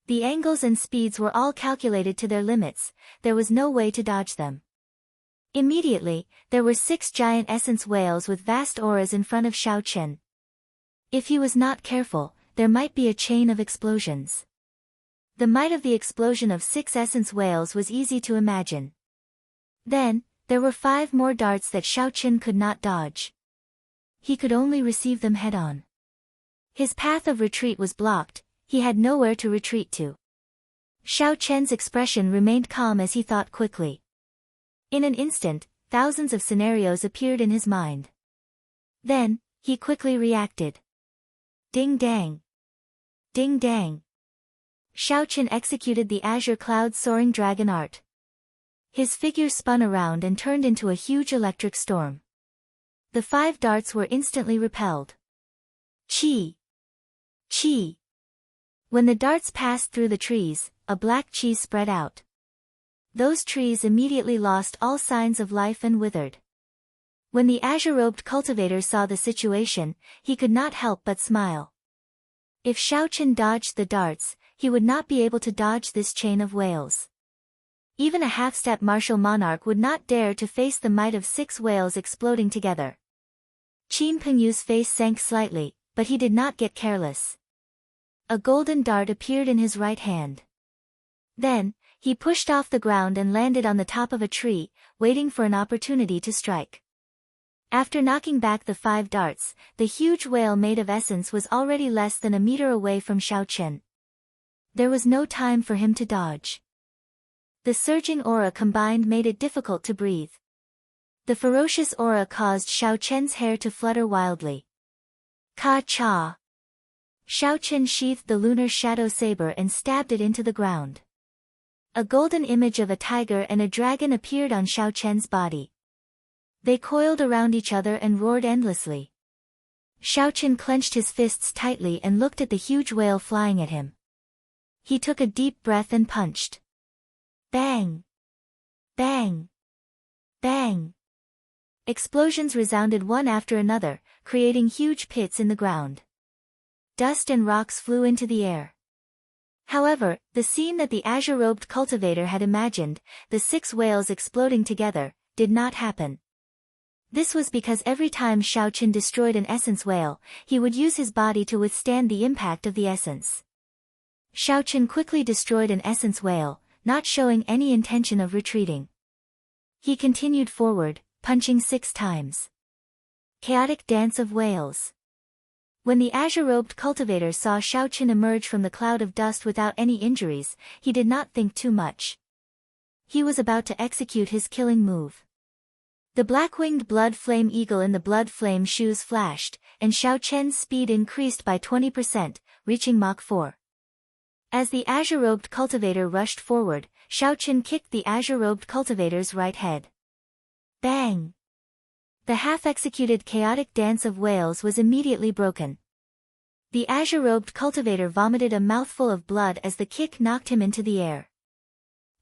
The angles and speeds were all calculated to their limits, there was no way to dodge them. Immediately, there were 6 giant essence whales with vast auras in front of Xiao Chen. If he was not careful, there might be a chain of explosions. The might of the explosion of 6 essence whales was easy to imagine. Then, there were 5 more darts that Xiao Chen could not dodge. He could only receive them head-on. His path of retreat was blocked, he had nowhere to retreat to. Xiao Chen's expression remained calm as he thought quickly. In an instant, thousands of scenarios appeared in his mind. Then, he quickly reacted. Ding dang. Ding dang. Xiao Chen executed the azure cloud soaring dragon art. His figure spun around and turned into a huge electric storm. The 5 darts were instantly repelled. Chi! Chi! When the darts passed through the trees, a black chi spread out. Those trees immediately lost all signs of life and withered. When the azure-robed cultivator saw the situation, he could not help but smile. If Xiao Chen dodged the darts, he would not be able to dodge this chain of whales. Even a half-step martial monarch would not dare to face the might of 6 whales exploding together. Qin Pengyu's face sank slightly, but he did not get careless. A golden dart appeared in his right hand. Then, he pushed off the ground and landed on the top of a tree, waiting for an opportunity to strike. After knocking back the 5 darts, the huge whale made of essence was already less than a meter away from Xiao Chen. There was no time for him to dodge. The surging aura combined made it difficult to breathe. The ferocious aura caused Xiao Chen's hair to flutter wildly. Ka-cha! Xiao Chen sheathed the lunar shadow saber and stabbed it into the ground. A golden image of a tiger and a dragon appeared on Xiao Chen's body. They coiled around each other and roared endlessly. Xiao Chen clenched his fists tightly and looked at the huge whale flying at him. He took a deep breath and punched. Bang! Bang! Bang! Explosions resounded one after another, creating huge pits in the ground. Dust and rocks flew into the air. However, the scene that the azure-robed cultivator had imagined, the 6 whales exploding together, did not happen. This was because every time Xiao Chen destroyed an essence whale, he would use his body to withstand the impact of the essence. Xiao Chen quickly destroyed an essence whale, not showing any intention of retreating. He continued forward, punching 6 times. Chaotic dance of whales. When the azure-robed cultivator saw Xiao Chen emerge from the cloud of dust without any injuries, he did not think too much. He was about to execute his killing move. The black-winged blood flame eagle in the blood flame shoes flashed, and Xiao Chen's speed increased by 20%, reaching Mach 4. As the azure-robed cultivator rushed forward, Xiao Chen kicked the azure-robed cultivator's right head. Bang! The half-executed chaotic dance of whales was immediately broken. The azure-robed cultivator vomited a mouthful of blood as the kick knocked him into the air.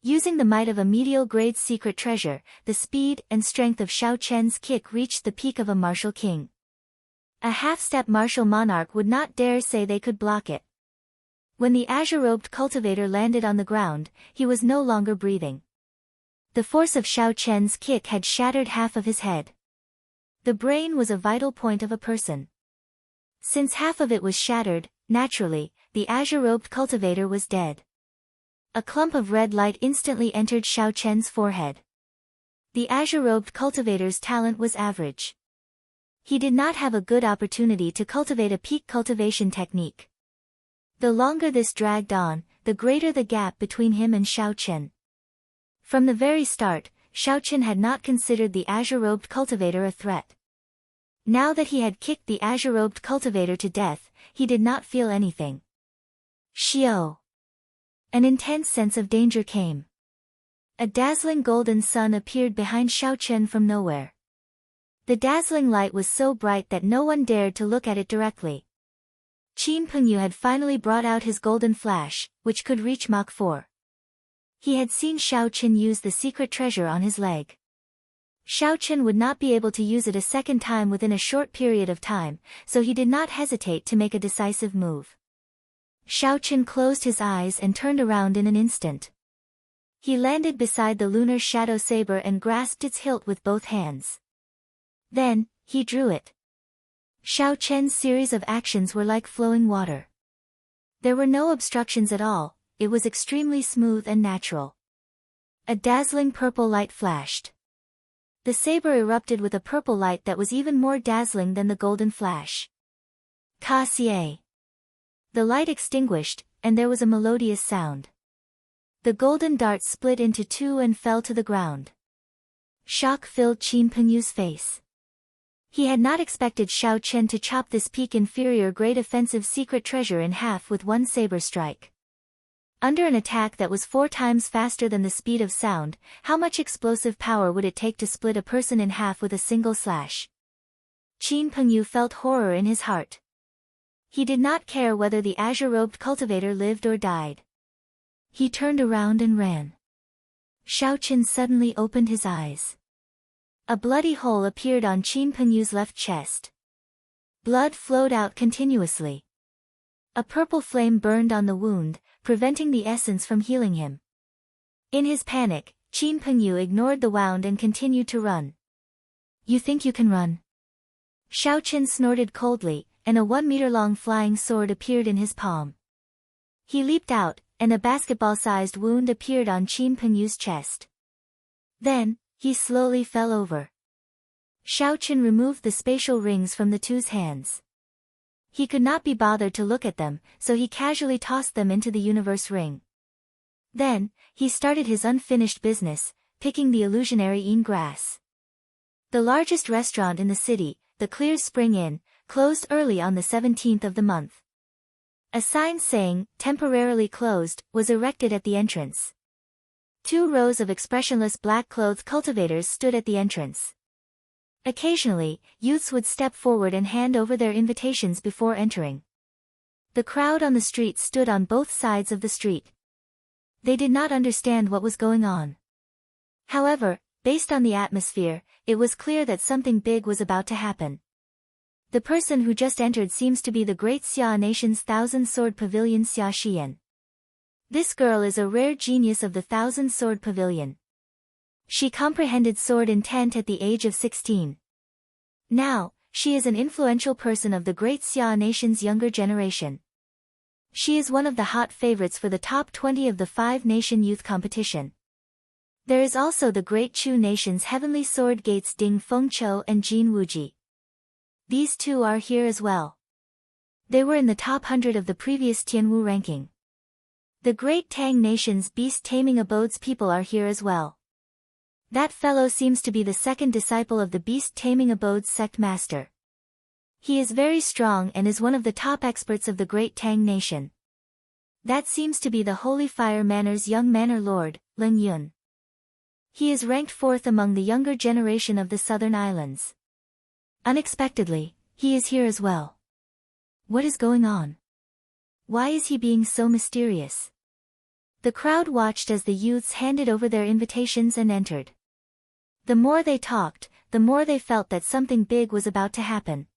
Using the might of a medial-grade secret treasure, the speed and strength of Xiao Chen's kick reached the peak of a martial king. A half-step martial monarch would not dare say they could block it. When the azure-robed cultivator landed on the ground, he was no longer breathing. The force of Xiao Chen's kick had shattered half of his head. The brain was a vital point of a person. Since half of it was shattered, naturally, the azure-robed cultivator was dead. A clump of red light instantly entered Xiao Chen's forehead. The azure-robed cultivator's talent was average. He did not have a good opportunity to cultivate a peak cultivation technique. The longer this dragged on, the greater the gap between him and Xiao Chen. From the very start, Xiao Chen had not considered the azure-robed cultivator a threat. Now that he had kicked the azure-robed cultivator to death, he did not feel anything. Xiao! An intense sense of danger came. A dazzling golden sun appeared behind Xiao Chen from nowhere. The dazzling light was so bright that no one dared to look at it directly. Qin Pengyu had finally brought out his golden flash, which could reach Mach 4. He had seen Xiao Chen use the secret treasure on his leg. Xiao Chen would not be able to use it a second time within a short period of time, so he did not hesitate to make a decisive move. Xiao Chen closed his eyes and turned around in an instant. He landed beside the lunar shadow saber and grasped its hilt with both hands. Then, he drew it. Xiao Chen's series of actions were like flowing water. There were no obstructions at all, it was extremely smooth and natural. A dazzling purple light flashed. The saber erupted with a purple light that was even more dazzling than the golden flash. Ka-xie. The light extinguished, and there was a melodious sound. The golden dart split into two and fell to the ground. Shock filled Qin Penyu's face. He had not expected Xiao Chen to chop this peak inferior grade offensive secret treasure in half with one saber strike. Under an attack that was 4 times faster than the speed of sound, how much explosive power would it take to split a person in half with a single slash? Qin Penyu felt horror in his heart. He did not care whether the azure-robed cultivator lived or died. He turned around and ran. Xiao Chen suddenly opened his eyes. A bloody hole appeared on Qin Penyu's left chest. Blood flowed out continuously. A purple flame burned on the wound, preventing the essence from healing him. In his panic, Qin Penyu ignored the wound and continued to run. "You think you can run?" Xiao Chen snorted coldly, and a 1-meter-long flying sword appeared in his palm. He leaped out, and a basketball-sized wound appeared on Qin Penyu's chest. Then, he slowly fell over. Xiao Chen removed the spatial rings from the two's hands. He could not be bothered to look at them, so he casually tossed them into the universe ring. Then, he started his unfinished business, picking the illusionary Yin grass. The largest restaurant in the city, the Clear Spring Inn, closed early on the 17th of the month. A sign saying, "Temporarily closed," was erected at the entrance. 2 rows of expressionless black-clothed cultivators stood at the entrance. Occasionally, youths would step forward and hand over their invitations before entering. The crowd on the street stood on both sides of the street. They did not understand what was going on. However, based on the atmosphere, it was clear that something big was about to happen. The person who just entered seems to be the great Xia Nation's Thousand-Sword Pavilion Xia Xian. This girl is a rare genius of the Thousand-Sword Pavilion. She comprehended sword intent at the age of 16. Now, she is an influential person of the great Xia Nation's younger generation. She is one of the hot favorites for the top 20 of the 5-nation youth competition. There is also the great Chu Nation's heavenly sword gates Ding Fengqiu and Jin Wuji. These two are here as well. They were in the top 100 of the previous Tianwu ranking. The great Tang Nation's beast-taming abodes people are here as well. That fellow seems to be the second disciple of the beast-taming abodes sect master. He is very strong and is one of the top experts of the great Tang Nation. That seems to be the Holy Fire Manor's young manor lord, Leng Yun. He is ranked 4th among the younger generation of the southern islands. Unexpectedly, he is here as well. What is going on? Why is he being so mysterious? The crowd watched as the youths handed over their invitations and entered. The more they talked, the more they felt that something big was about to happen.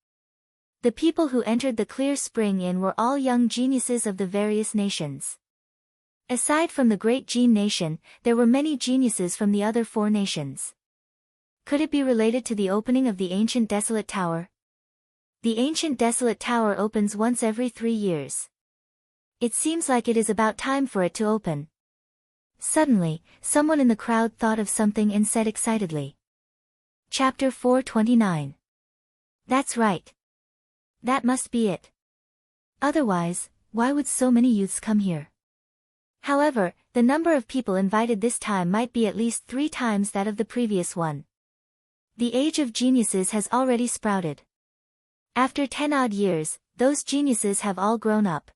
The people who entered the Clear Spring Inn were all young geniuses of the various nations. Aside from the great Jin Nation, there were many geniuses from the other 4 nations. Could it be related to the opening of the ancient Desolate Tower? The ancient Desolate Tower opens once every 3 years. It seems like it is about time for it to open. Suddenly, someone in the crowd thought of something and said excitedly. Chapter 429. That's right. That must be it. Otherwise, why would so many youths come here? However, the number of people invited this time might be at least 3 times that of the previous one. The age of geniuses has already sprouted. After 10 odd years, those geniuses have all grown up.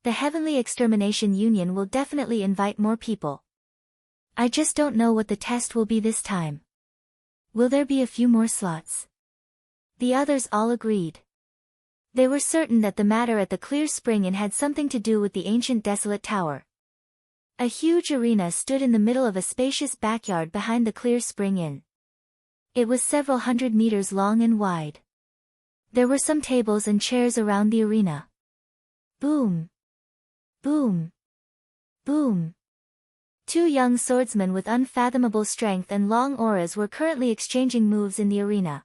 The Heavenly Extermination Union will definitely invite more people. I just don't know what the test will be this time. Will there be a few more slots? The others all agreed. They were certain that the matter at the Clear Spring Inn had something to do with the ancient Desolate Tower. A huge arena stood in the middle of a spacious backyard behind the Clear Spring Inn. It was several hundred meters long and wide. There were some tables and chairs around the arena. Boom! Boom! Boom! 2 young swordsmen with unfathomable strength and long auras were currently exchanging moves in the arena.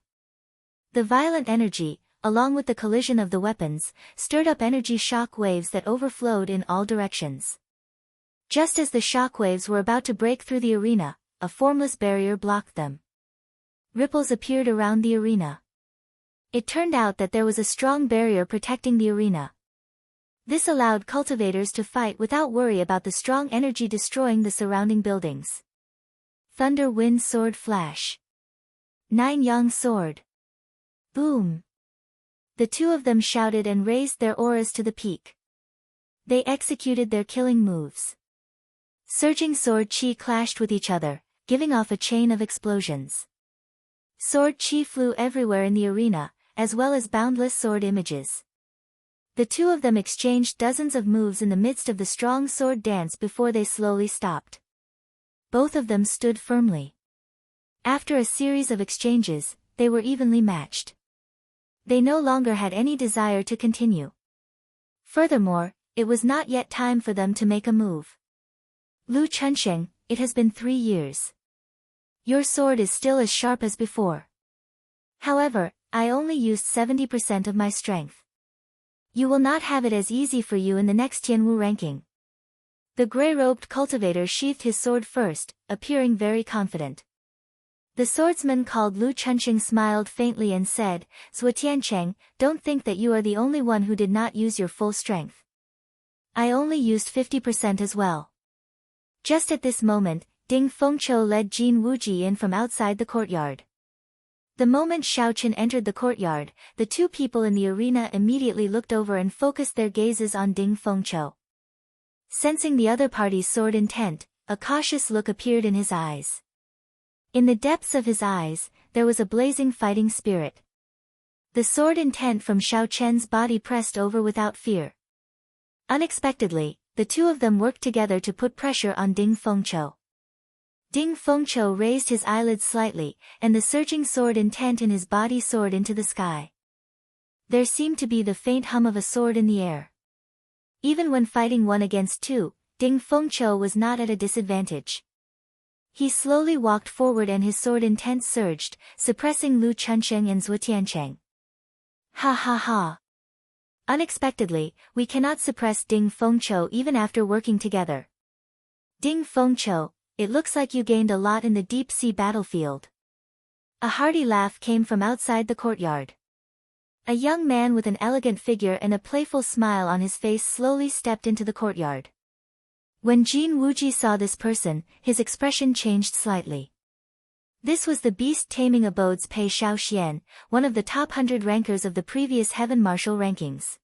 The violent energy, along with the collision of the weapons, stirred up energy shock waves that overflowed in all directions. Just as the shock waves were about to break through the arena, a formless barrier blocked them. Ripples appeared around the arena. It turned out that there was a strong barrier protecting the arena. This allowed cultivators to fight without worry about the strong energy destroying the surrounding buildings. Thunder Wind Sword Flash. Nine Yang Sword. Boom! The two of them shouted and raised their auras to the peak. They executed their killing moves. Surging sword chi clashed with each other, giving off a chain of explosions. Sword chi flew everywhere in the arena, as well as boundless sword images. The two of them exchanged dozens of moves in the midst of the strong sword dance before they slowly stopped. Both of them stood firmly. After a series of exchanges, they were evenly matched. They no longer had any desire to continue. Furthermore, it was not yet time for them to make a move. Lu Chunsheng, it has been 3 years. Your sword is still as sharp as before. However, I only used 70% of my strength. You will not have it as easy for you in the next Tianwu ranking. The gray-robed cultivator sheathed his sword first, appearing very confident. The swordsman called Lu Chunsheng smiled faintly and said, Zhuo Tiancheng, don't think that you are the only one who did not use your full strength. I only used 50% as well. Just at this moment, Ding Fengqiu led Jin Wuji in from outside the courtyard. The moment Xiaoqin entered the courtyard, the two people in the arena immediately looked over and focused their gazes on Ding Fengqiu. Sensing the other party's sword intent, a cautious look appeared in his eyes. In the depths of his eyes, there was a blazing fighting spirit. The sword intent from Xiaoqian's body pressed over without fear. Unexpectedly, the two of them worked together to put pressure on Ding Fengqiu. Ding Fengqiu raised his eyelids slightly, and the surging sword intent in his body soared into the sky. There seemed to be the faint hum of a sword in the air. Even when fighting 1 against 2, Ding Fengqiu was not at a disadvantage. He slowly walked forward and his sword intent surged, suppressing Lu Chunsheng and Zhuo Tiancheng. Ha ha ha! Unexpectedly, we cannot suppress Ding Fengqiu even after working together. Ding Fengqiu, it looks like you gained a lot in the deep-sea battlefield. A hearty laugh came from outside the courtyard. A young man with an elegant figure and a playful smile on his face slowly stepped into the courtyard. When Jin Wuji saw this person, his expression changed slightly. This was the beast-taming abode's Pei Shaoxian, one of the top 100 rankers of the previous Heaven Martial rankings.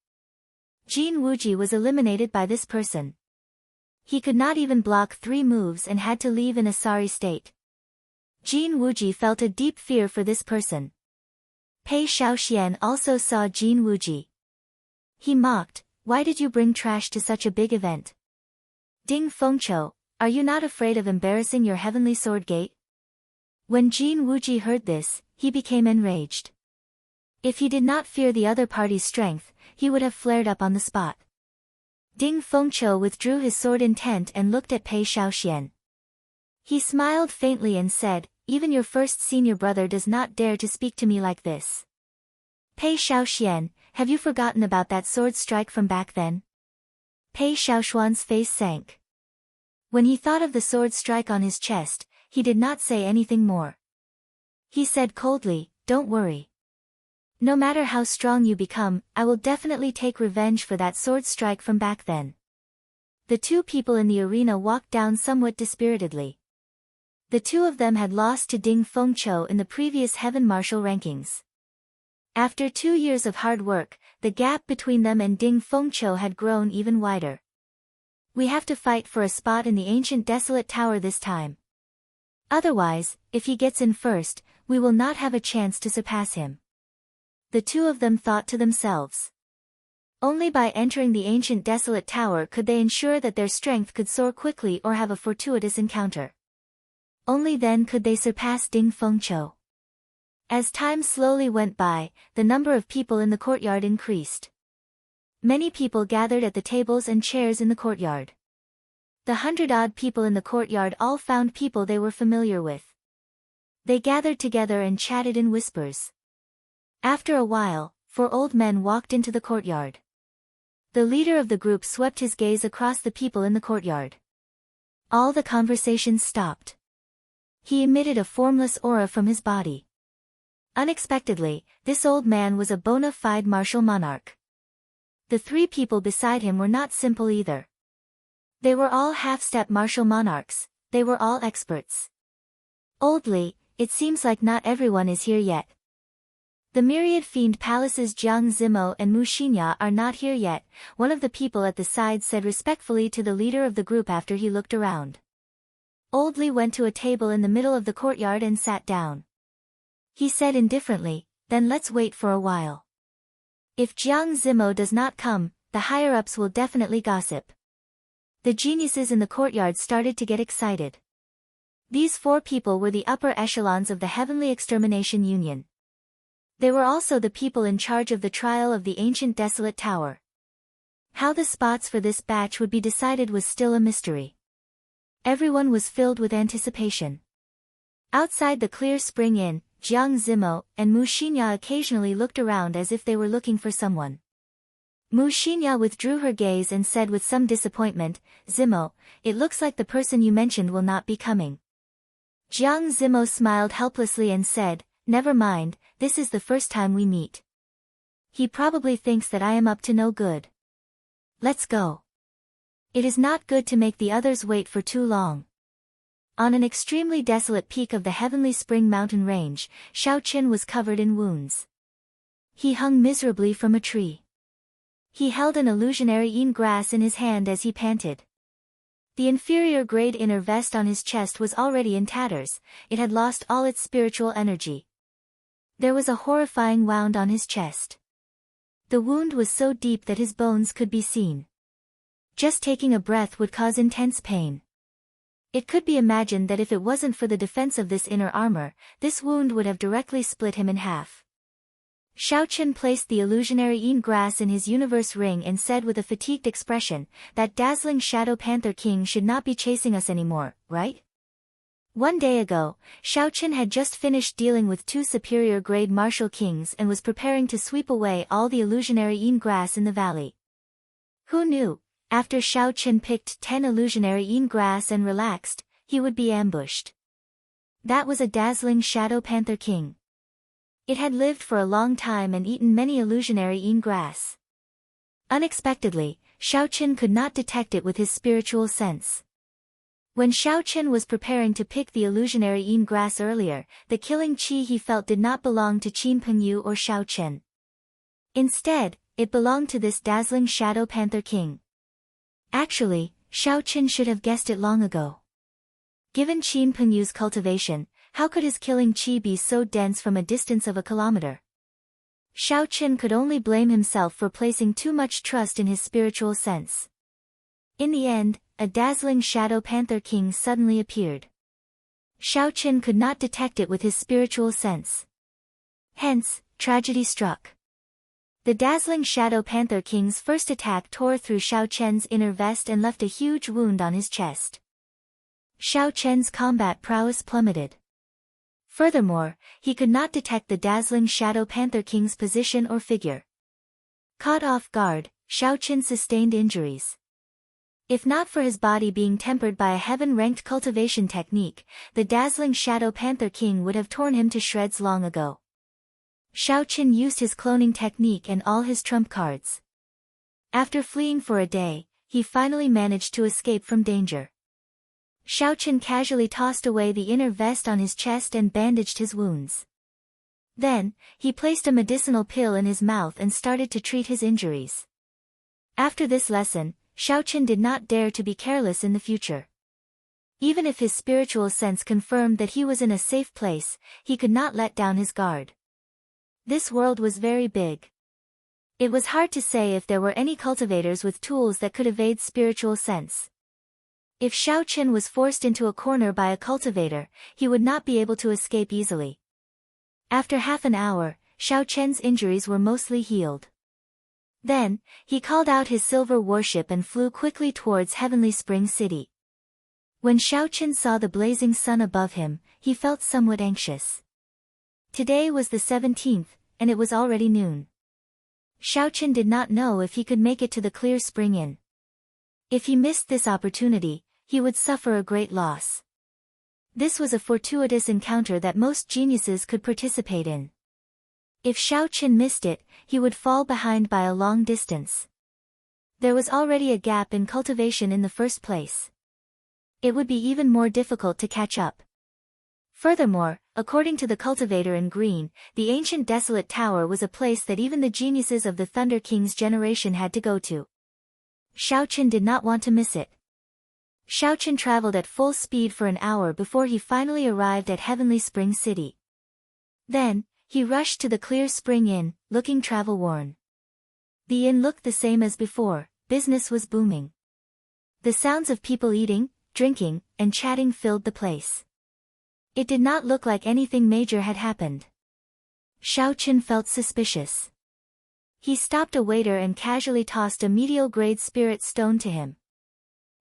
Jin Wuji was eliminated by this person. He could not even block 3 moves and had to leave in a sorry state. Jin Wuji felt a deep fear for this person. Pei Shaoxian also saw Jin Wuji. He mocked, "Why did you bring trash to such a big event? Ding Fengqiu, are you not afraid of embarrassing your heavenly sword gate?" When Jin Wuji heard this, he became enraged. If he did not fear the other party's strength, he would have flared up on the spot. Ding Fengqiu withdrew his sword intent and looked at Pei Shaoxian. He smiled faintly and said, "Even your first senior brother does not dare to speak to me like this. Pei Shaoxian, have you forgotten about that sword strike from back then?" Pei Shaoxuan's face sank. When he thought of the sword strike on his chest, he did not say anything more. He said coldly, "Don't worry. No matter how strong you become, I will definitely take revenge for that sword strike from back then." The two people in the arena walked down somewhat dispiritedly. The two of them had lost to Ding Fengqiu in the previous Heaven Martial rankings. After 2 years of hard work, the gap between them and Ding Fengqiu had grown even wider. "We have to fight for a spot in the ancient desolate tower this time. Otherwise, if he gets in first, we will not have a chance to surpass him." The two of them thought to themselves. Only by entering the ancient desolate tower could they ensure that their strength could soar quickly or have a fortuitous encounter. Only then could they surpass Ding Fengqiu. As time slowly went by, the number of people in the courtyard increased. Many people gathered at the tables and chairs in the courtyard. The 100-odd people in the courtyard all found people they were familiar with. They gathered together and chatted in whispers. After a while, 4 old men walked into the courtyard. The leader of the group swept his gaze across the people in the courtyard. All the conversations stopped. He emitted a formless aura from his body. Unexpectedly, this old man was a bona fide martial monarch. the three people beside him were not simple either. They were all half-step martial monarchs, they were all experts. Oldly, it seems like not everyone is here yet. The myriad fiend palaces Jiang Zimo and Mu Xinya are not here yet, one of the people at the side said respectfully to the leader of the group after he looked around. Oldly went to a table in the middle of the courtyard and sat down. He said indifferently, then let's wait for a while. If Jiang Zimo does not come, the higher-ups will definitely gossip. The geniuses in the courtyard started to get excited. These four people were the upper echelons of the Heavenly Extermination Union. They were also the people in charge of the trial of the ancient desolate tower. How the spots for this batch would be decided was still a mystery. Everyone was filled with anticipation. Outside the Clear Spring Inn, Jiang Zimo and Mu Xinya occasionally looked around as if they were looking for someone. Mu Xinya withdrew her gaze and said with some disappointment, "Zimo, it looks like the person you mentioned will not be coming." Jiang Zimo smiled helplessly and said, "Never mind, this is the first time we meet. He probably thinks that I am up to no good. Let's go. It is not good to make the others wait for too long." On an extremely desolate peak of the Heavenly Spring mountain range, Xiaoqin was covered in wounds. He hung miserably from a tree. He held an illusionary yin grass in his hand as he panted. The inferior-grade inner vest on his chest was already in tatters, it had lost all its spiritual energy. There was a horrifying wound on his chest. The wound was so deep that his bones could be seen. Just taking a breath would cause intense pain. It could be imagined that if it wasn't for the defense of this inner armor, this wound would have directly split him in half. Xiaoqin placed the illusionary yin grass in his universe ring and said with a fatigued expression, "That dazzling Shadow Panther King should not be chasing us anymore, right?" One day ago, Xiaoqin had just finished dealing with two superior-grade martial kings and was preparing to sweep away all the illusionary yin grass in the valley. Who knew? After Xiaoqin picked 10 illusionary yin grass and relaxed, he would be ambushed. That was a dazzling Shadow Panther King. It had lived for a long time and eaten many illusionary yin grass. Unexpectedly, Xiaoqin could not detect it with his spiritual sense. When Xiaoqin was preparing to pick the illusionary yin grass earlier, the killing qi he felt did not belong to Qin Pengyu or Xiaoqin. Instead, it belonged to this dazzling Shadow Panther King. Actually, Xiaoqin should have guessed it long ago. Given Qin Pengyu's cultivation, how could his killing qi be so dense from a distance of a kilometer? Xiaoqin could only blame himself for placing too much trust in his spiritual sense. In the end, a dazzling Shadow Panther King suddenly appeared. Xiaoqin could not detect it with his spiritual sense. Hence, tragedy struck. The dazzling Shadow Panther King's first attack tore through Xiaoqin's inner vest and left a huge wound on his chest. Xiaoqin's combat prowess plummeted. Furthermore, he could not detect the dazzling Shadow Panther King's position or figure. Caught off guard, Xiaoqin sustained injuries. If not for his body being tempered by a heaven-ranked cultivation technique, the dazzling Shadow Panther King would have torn him to shreds long ago. Xiaoqin used his cloning technique and all his trump cards. After fleeing for a day, he finally managed to escape from danger. Xiaoqin casually tossed away the inner vest on his chest and bandaged his wounds. Then, he placed a medicinal pill in his mouth and started to treat his injuries. After this lesson, Xiaoqin did not dare to be careless in the future. Even if his spiritual sense confirmed that he was in a safe place, he could not let down his guard. This world was very big. It was hard to say if there were any cultivators with tools that could evade spiritual sense. If Xiaoqin was forced into a corner by a cultivator, he would not be able to escape easily. After half an hour, Xiaoqin's injuries were mostly healed. Then, he called out his silver warship and flew quickly towards Heavenly Spring City. When Xiaoqin saw the blazing sun above him, he felt somewhat anxious. Today was the 17th, and it was already noon. Xiaoqin did not know if he could make it to the Clear Spring Inn. If he missed this opportunity, he would suffer a great loss. This was a fortuitous encounter that most geniuses could participate in. If Xiaoqin missed it, he would fall behind by a long distance. There was already a gap in cultivation in the first place. It would be even more difficult to catch up. Furthermore, according to the cultivator in green, the ancient desolate tower was a place that even the geniuses of the Thunder King's generation had to go to. Xiaoqin did not want to miss it. Xiaoqin traveled at full speed for an hour before he finally arrived at Heavenly Spring City. Then, he rushed to the Clear Spring Inn, looking travel-worn. The inn looked the same as before, business was booming. The sounds of people eating, drinking, and chatting filled the place. It did not look like anything major had happened. Xiaoqin felt suspicious. He stopped a waiter and casually tossed a medial-grade spirit stone to him.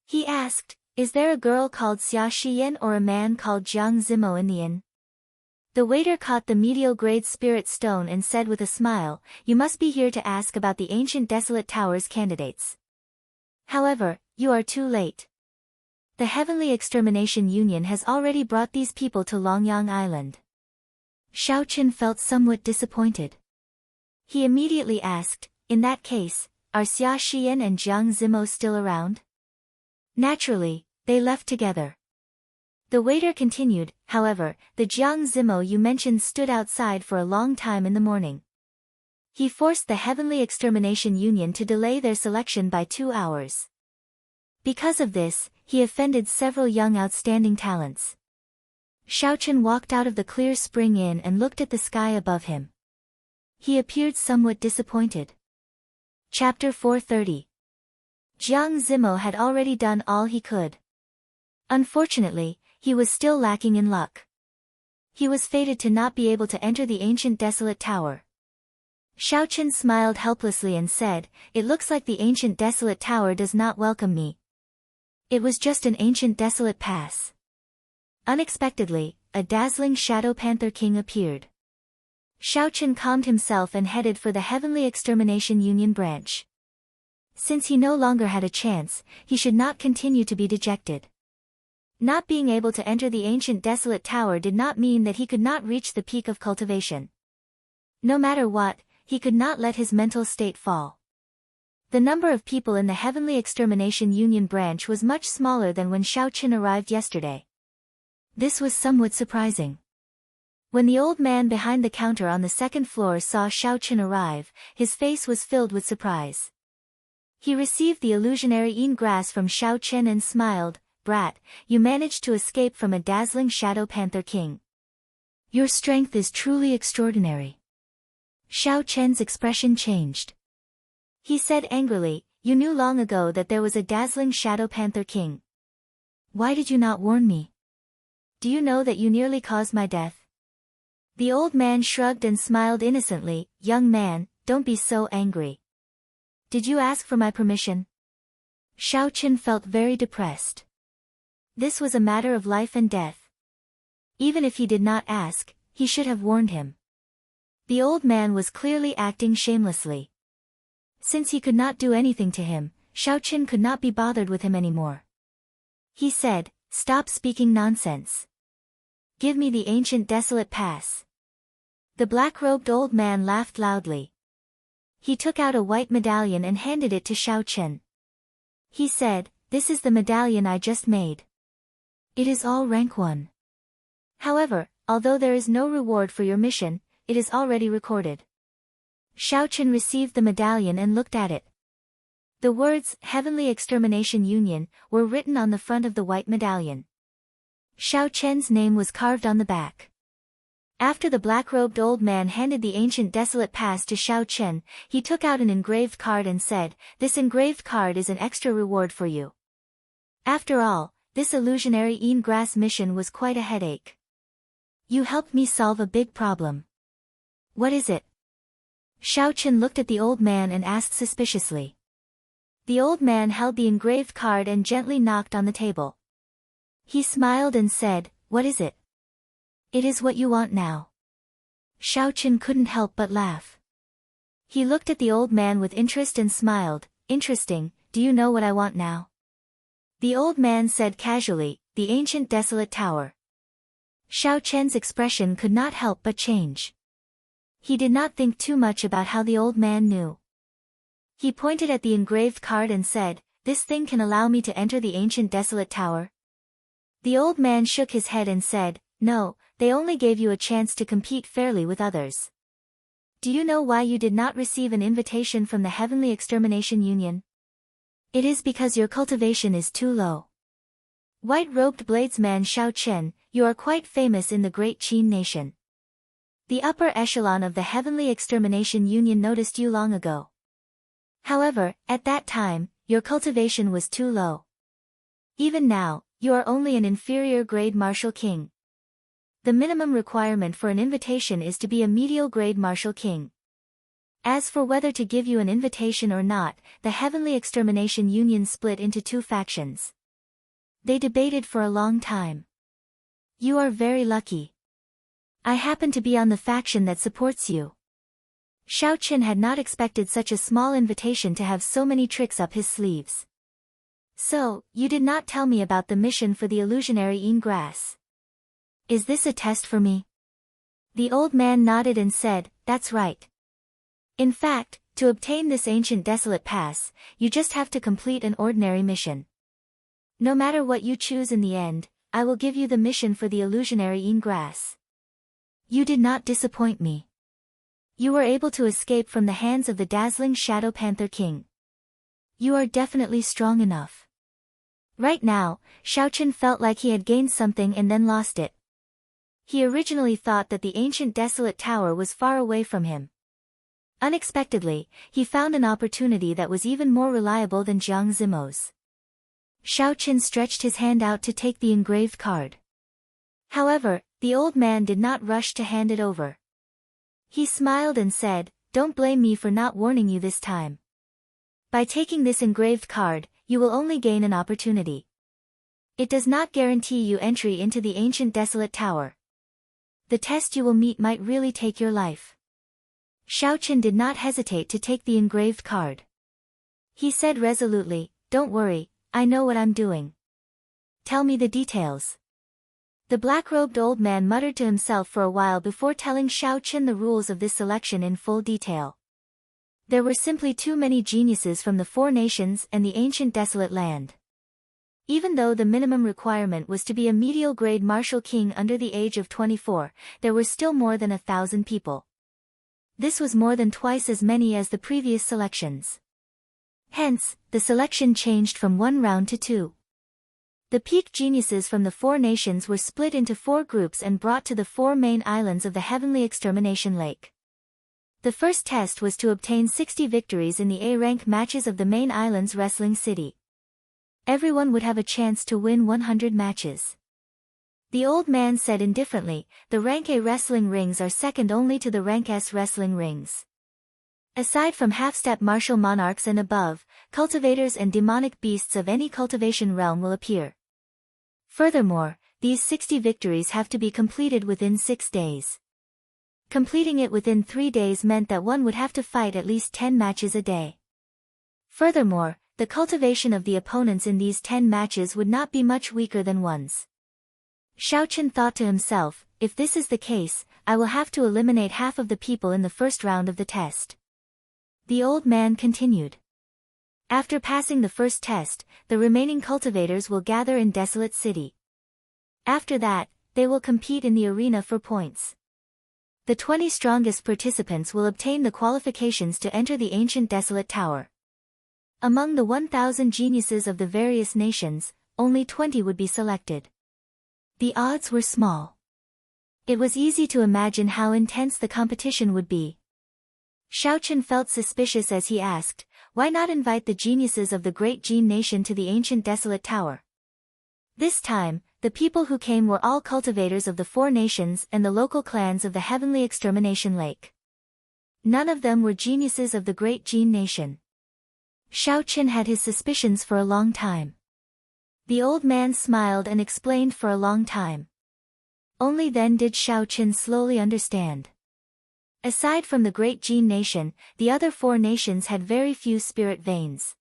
He asked, "Is there a girl called Xia Shiyan or a man called Jiang Zimo in the inn?" The waiter caught the medial-grade spirit stone and said with a smile, "You must be here to ask about the ancient desolate tower's candidates. However, you are too late. The Heavenly Extermination Union has already brought these people to Longyang Island." Xiaoqin felt somewhat disappointed. He immediately asked, "In that case, are Xia Shiyan and Jiang Zimo still around?" "Naturally, they left together." The waiter continued, "However, the Jiang Zimo you mentioned stood outside for a long time in the morning. He forced the Heavenly Extermination Union to delay their selection by 2 hours. Because of this, he offended several young outstanding talents." Xiaoqin walked out of the Clear Spring Inn and looked at the sky above him. He appeared somewhat disappointed. Chapter 430. Jiang Zimo had already done all he could. Unfortunately, he was still lacking in luck. He was fated to not be able to enter the ancient desolate tower. Xiaoqin smiled helplessly and said, "It looks like the ancient desolate tower does not welcome me. It was just an ancient desolate pass." Unexpectedly, a dazzling Shadow Panther King appeared. Xiaoqin calmed himself and headed for the Heavenly Extermination Union branch. Since he no longer had a chance, he should not continue to be dejected. Not being able to enter the ancient desolate tower did not mean that he could not reach the peak of cultivation. No matter what, he could not let his mental state fall. The number of people in the Heavenly Extermination Union branch was much smaller than when Xiaoqin arrived yesterday. This was somewhat surprising. When the old man behind the counter on the second floor saw Xiaoqin arrive, his face was filled with surprise. He received the illusionary Yin grass from Xiaoqin and smiled, "Brat, you managed to escape from a dazzling Shadow Panther King. Your strength is truly extraordinary." Xiaoqin's expression changed. He said angrily, "You knew long ago that there was a dazzling Shadow Panther King. Why did you not warn me? Do you know that you nearly caused my death?" The old man shrugged and smiled innocently, "Young man, don't be so angry. Did you ask for my permission?" Xiaoqin felt very depressed. This was a matter of life and death. Even if he did not ask, he should have warned him. The old man was clearly acting shamelessly. Since he could not do anything to him, Xiaoqin could not be bothered with him anymore. He said, "Stop speaking nonsense. Give me the ancient desolate pass." The black-robed old man laughed loudly. He took out a white medallion and handed it to Xiaoqin. He said, "This is the medallion I just made. It is all rank 1. However, although there is no reward for your mission, it is already recorded." Xiaoqin received the medallion and looked at it. The words, "Heavenly Extermination Union," were written on the front of the white medallion. Xiaoqin's name was carved on the back. After the black-robed old man handed the ancient desolate pass to Xiaoqin, he took out an engraved card and said, "This engraved card is an extra reward for you." After all, this illusionary Yin grass mission was quite a headache. "You helped me solve a big problem. What is it?" Xiaoqin looked at the old man and asked suspiciously. The old man held the engraved card and gently knocked on the table. He smiled and said, "What is it?" "It is what you want now." Xiaoqin couldn't help but laugh. He looked at the old man with interest and smiled, "Interesting, do you know what I want now?" The old man said casually, "The ancient desolate tower." Xiaoqin's expression could not help but change. He did not think too much about how the old man knew. He pointed at the engraved card and said, "This thing can allow me to enter the ancient desolate tower?" The old man shook his head and said, "No, they only gave you a chance to compete fairly with others. Do you know why you did not receive an invitation from the Heavenly Extermination Union? It is because your cultivation is too low. White-robed bladesman Xiao Chen, you are quite famous in the Great Qin nation. The upper echelon of the Heavenly Extermination Union noticed you long ago. However, at that time, your cultivation was too low. Even now, you are only an inferior grade martial king. The minimum requirement for an invitation is to be a medial grade martial king. As for whether to give you an invitation or not, the Heavenly Extermination Union split into two factions. They debated for a long time. You are very lucky. I happen to be on the faction that supports you." Xiao Qin had not expected such a small invitation to have so many tricks up his sleeves. "So, you did not tell me about the mission for the illusionary Yin grass. Is this a test for me?" The old man nodded and said, "That's right. In fact, to obtain this ancient desolate pass, you just have to complete an ordinary mission. No matter what you choose in the end, I will give you the mission for the illusionary Yin grass. You did not disappoint me. You were able to escape from the hands of the dazzling Shadow Panther King. You are definitely strong enough." Right now, Xiao Chen felt like he had gained something and then lost it. He originally thought that the ancient desolate tower was far away from him. Unexpectedly, he found an opportunity that was even more reliable than Jiang Zimo's. Xiao Chen stretched his hand out to take the engraved card. However, the old man did not rush to hand it over. He smiled and said, "Don't blame me for not warning you this time. By taking this engraved card, you will only gain an opportunity. It does not guarantee you entry into the ancient desolate tower. The test you will meet might really take your life." Xiao Chen did not hesitate to take the engraved card. He said resolutely, "Don't worry, I know what I'm doing. Tell me the details." The black-robed old man muttered to himself for a while before telling Xiao Chen the rules of this selection in full detail. There were simply too many geniuses from the four nations and the ancient desolate land. Even though the minimum requirement was to be a medial-grade martial king under the age of 24, there were still more than 1,000 people. This was more than twice as many as the previous selections. Hence, the selection changed from one round to two. The peak geniuses from the four nations were split into four groups and brought to the four main islands of the Heavenly Extermination Lake. The first test was to obtain 60 victories in the A-rank matches of the main island's wrestling city. Everyone would have a chance to win 100 matches. The old man said indifferently, "The rank A wrestling rings are second only to the rank S wrestling rings. Aside from half-step martial monarchs and above, cultivators and demonic beasts of any cultivation realm will appear. Furthermore, these 60 victories have to be completed within 6 days. Completing it within 3 days meant that one would have to fight at least 10 matches a day. Furthermore, the cultivation of the opponents in these 10 matches would not be much weaker than one's." Xiao Chen thought to himself, "If this is the case, I will have to eliminate half of the people in the first round of the test." The old man continued. "After passing the first test, the remaining cultivators will gather in Desolate City. After that, they will compete in the arena for points. The 20 strongest participants will obtain the qualifications to enter the ancient Desolate Tower. Among the 1,000 geniuses of the various nations, only 20 would be selected. The odds were small. It was easy to imagine how intense the competition would be. Xiao Chen felt suspicious as he asked, "Why not invite the geniuses of the Great Jin nation to the ancient Desolate Tower?" This time, the people who came were all cultivators of the four nations and the local clans of the Heavenly Extermination Lake. None of them were geniuses of the Great Jin nation. Xiao Chen had his suspicions for a long time. The old man smiled and explained for a long time. Only then did Xiao Chen slowly understand. Aside from the Great Jin nation, the other four nations had very few spirit veins.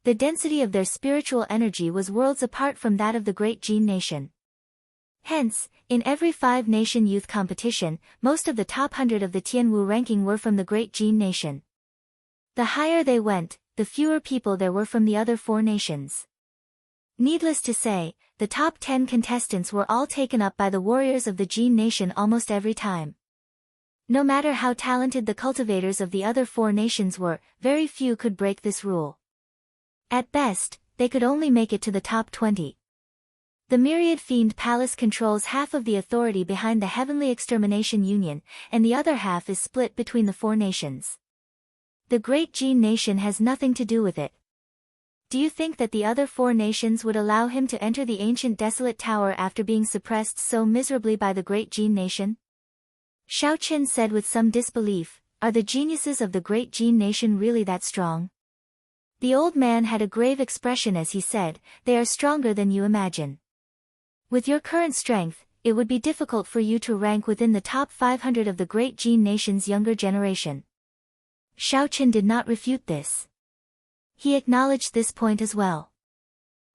The density of their spiritual energy was worlds apart from that of the Great Jin nation. Hence, in every 5-nation youth competition, most of the top 100 of the Tianwu ranking were from the Great Jin nation. The higher they went, the fewer people there were from the other 4 nations. Needless to say, the top 10 contestants were all taken up by the warriors of the Jin nation almost every time. No matter how talented the cultivators of the other 4 nations were, very few could break this rule. At best, they could only make it to the top 20. The Myriad Fiend Palace controls half of the authority behind the Heavenly Extermination Union, and the other half is split between the 4 nations. The Great Jin Nation has nothing to do with it. Do you think that the other 4 nations would allow him to enter the ancient desolate tower after being suppressed so miserably by the Great Jin Nation? Xiao Qin said with some disbelief, "Are the geniuses of the Great Jin Nation really that strong?" The old man had a grave expression as he said, "They are stronger than you imagine. With your current strength, it would be difficult for you to rank within the top 500 of the Great Jin Nation's younger generation." Xiao Qin did not refute this. He acknowledged this point as well.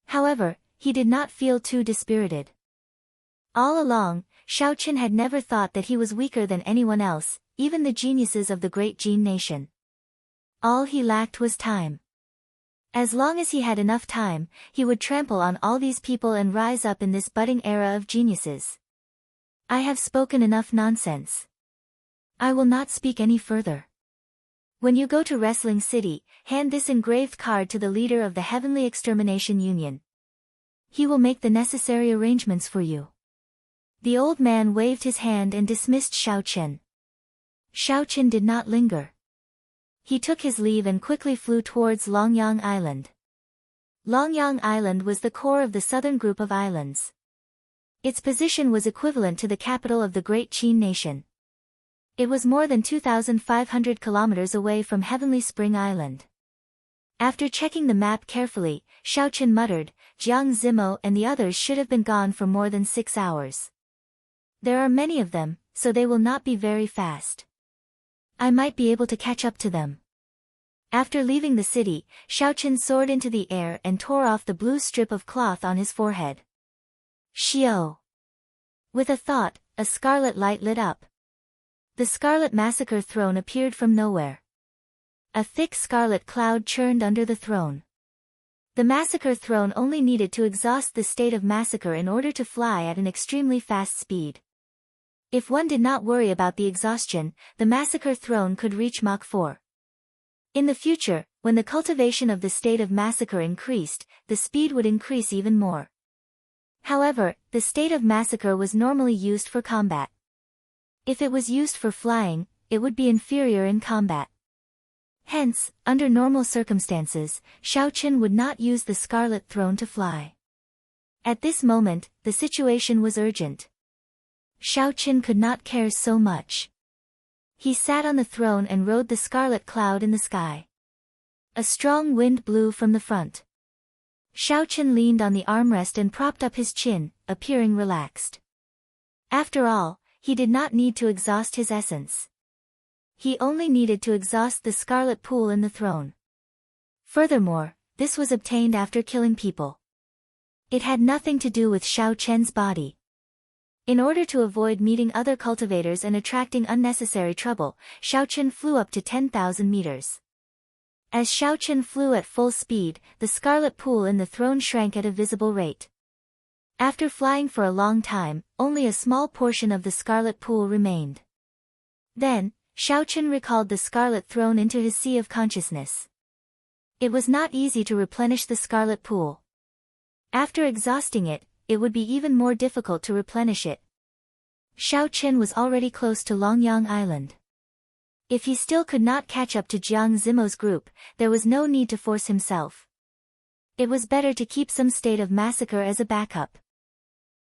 However, he did not feel too dispirited. All along, Xiao Qin had never thought that he was weaker than anyone else, even the geniuses of the Great Jin Nation. All he lacked was time. As long as he had enough time, he would trample on all these people and rise up in this budding era of geniuses. I have spoken enough nonsense. I will not speak any further. When you go to Wrestling City, hand this engraved card to the leader of the Heavenly Extermination Union. He will make the necessary arrangements for you. The old man waved his hand and dismissed Xiao Qin. Xiao Qin did not linger. He took his leave and quickly flew towards Longyang Island. Longyang Island was the core of the southern group of islands. Its position was equivalent to the capital of the Great Qin Nation. It was more than 2,500 kilometers away from Heavenly Spring Island. After checking the map carefully, Xiao Qin muttered, "Jiang Zimo and the others should have been gone for more than 6 hours. There are many of them, so they will not be very fast. I might be able to catch up to them." After leaving the city, Xiao Qin soared into the air and tore off the blue strip of cloth on his forehead. Xiao! With a thought, a scarlet light lit up. The Scarlet Massacre Throne appeared from nowhere. A thick scarlet cloud churned under the throne. The Massacre Throne only needed to exhaust the state of massacre in order to fly at an extremely fast speed. If one did not worry about the exhaustion, the Massacre Throne could reach Mach 4. In the future, when the cultivation of the state of massacre increased, the speed would increase even more. However, the state of massacre was normally used for combat. If it was used for flying, it would be inferior in combat. Hence, under normal circumstances, Xiao Qin would not use the Scarlet Throne to fly. At this moment, the situation was urgent. Xiao Qin could not care so much. He sat on the throne and rode the scarlet cloud in the sky. A strong wind blew from the front. Xiao Qin leaned on the armrest and propped up his chin, appearing relaxed. After all, he did not need to exhaust his essence. He only needed to exhaust the scarlet pool in the throne. Furthermore, this was obtained after killing people. It had nothing to do with Xiao Qin's body. In order to avoid meeting other cultivators and attracting unnecessary trouble, Xiao Qin flew up to 10,000 meters. As Xiao Qin flew at full speed, the scarlet pool in the throne shrank at a visible rate. After flying for a long time, only a small portion of the scarlet pool remained. Then, Xiao Qin recalled the scarlet throne into his sea of consciousness. It was not easy to replenish the scarlet pool. After exhausting it, it would be even more difficult to replenish it. Xiao Qin was already close to Longyang Island. If he still could not catch up to Jiang Zimo's group, there was no need to force himself. It was better to keep some state of massacre as a backup.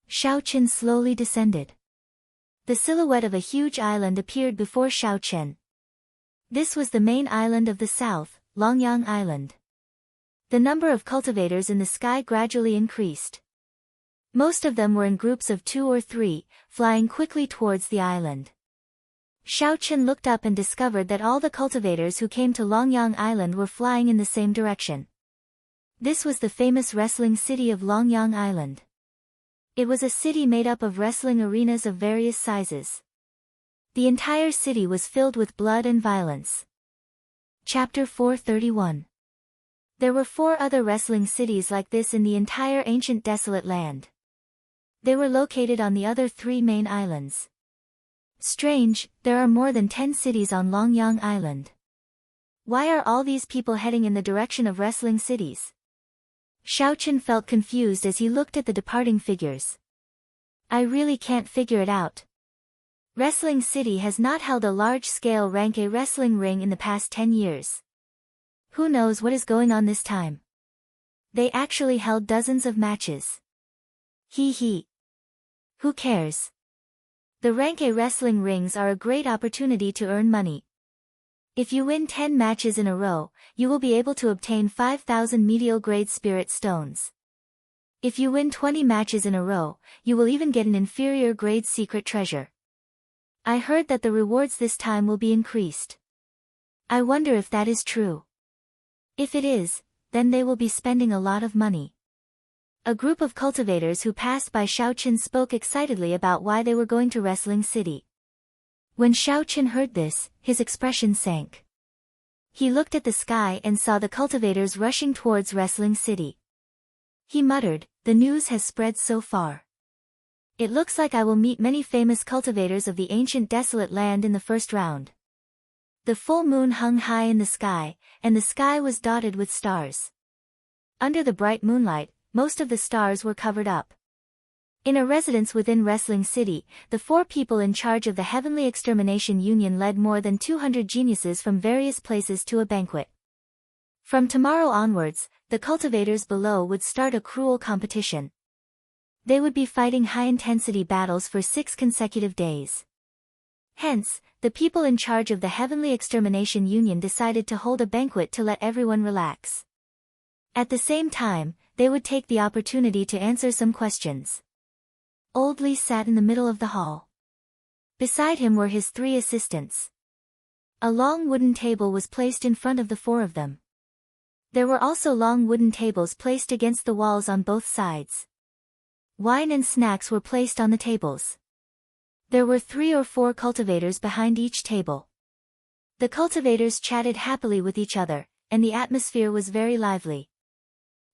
Xiao Qin slowly descended. The silhouette of a huge island appeared before Xiao Qin. This was the main island of the south, Longyang Island. The number of cultivators in the sky gradually increased. Most of them were in groups of 2 or 3, flying quickly towards the island. Xiao Qin looked up and discovered that all the cultivators who came to Longyang Island were flying in the same direction. This was the famous wrestling city of Longyang Island. It was a city made up of wrestling arenas of various sizes. The entire city was filled with blood and violence. Chapter 431. There were 4 other wrestling cities like this in the entire ancient desolate land. They were located on the other 3 main islands. Strange, there are more than 10 cities on Longyang Island. Why are all these people heading in the direction of wrestling cities? Xiaochen felt confused as he looked at the departing figures. I really can't figure it out. Wrestling City has not held a large-scale rank A wrestling ring in the past 10 years. Who knows what is going on this time? They actually held dozens of matches. Hee. Who cares? The rank A wrestling rings are a great opportunity to earn money. If you win 10 matches in a row, you will be able to obtain 5,000 medial grade spirit stones. If you win 20 matches in a row, you will even get an inferior grade secret treasure. I heard that the rewards this time will be increased. I wonder if that is true. If it is, then they will be spending a lot of money. A group of cultivators who passed by Xiaochen spoke excitedly about why they were going to Wrestling City. When Xiaochen heard this, his expression sank. He looked at the sky and saw the cultivators rushing towards Wrestling City. He muttered, the news has spread so far. It looks like I will meet many famous cultivators of the ancient desolate land in the first round. The full moon hung high in the sky, and the sky was dotted with stars. Under the bright moonlight, most of the stars were covered up. In a residence within Wrestling City, the 4 people in charge of the Heavenly Extermination Union led more than 200 geniuses from various places to a banquet. From tomorrow onwards, the cultivators below would start a cruel competition. They would be fighting high-intensity battles for 6 consecutive days. Hence, the people in charge of the Heavenly Extermination Union decided to hold a banquet to let everyone relax. At the same time, they would take the opportunity to answer some questions. Old Li sat in the middle of the hall. Beside him were his 3 assistants. A long wooden table was placed in front of the 4 of them. There were also long wooden tables placed against the walls on both sides. Wine and snacks were placed on the tables. There were 3 or 4 cultivators behind each table. The cultivators chatted happily with each other, and the atmosphere was very lively.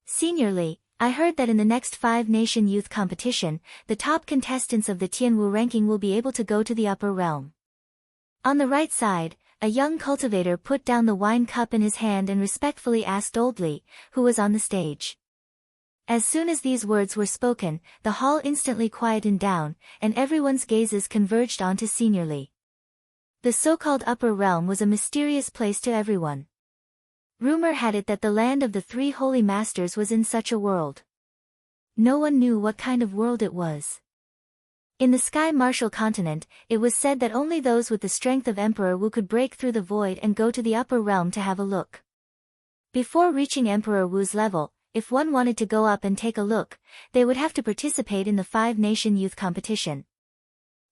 Senior Li, I heard that in the next 5-nation youth competition, the top contestants of the Tianwu ranking will be able to go to the upper realm. On the right side, a young cultivator put down the wine cup in his hand and respectfully asked Old Li, who was on the stage. As soon as these words were spoken, the hall instantly quietened down, and everyone's gazes converged onto Senior Li. The so-called upper realm was a mysterious place to everyone. Rumor had it that the land of the 3 holy masters was in such a world. No one knew what kind of world it was. In the Sky Martial continent, it was said that only those with the strength of Emperor Wu could break through the void and go to the upper realm to have a look. Before reaching Emperor Wu's level, if one wanted to go up and take a look, they would have to participate in the 5-nation youth competition.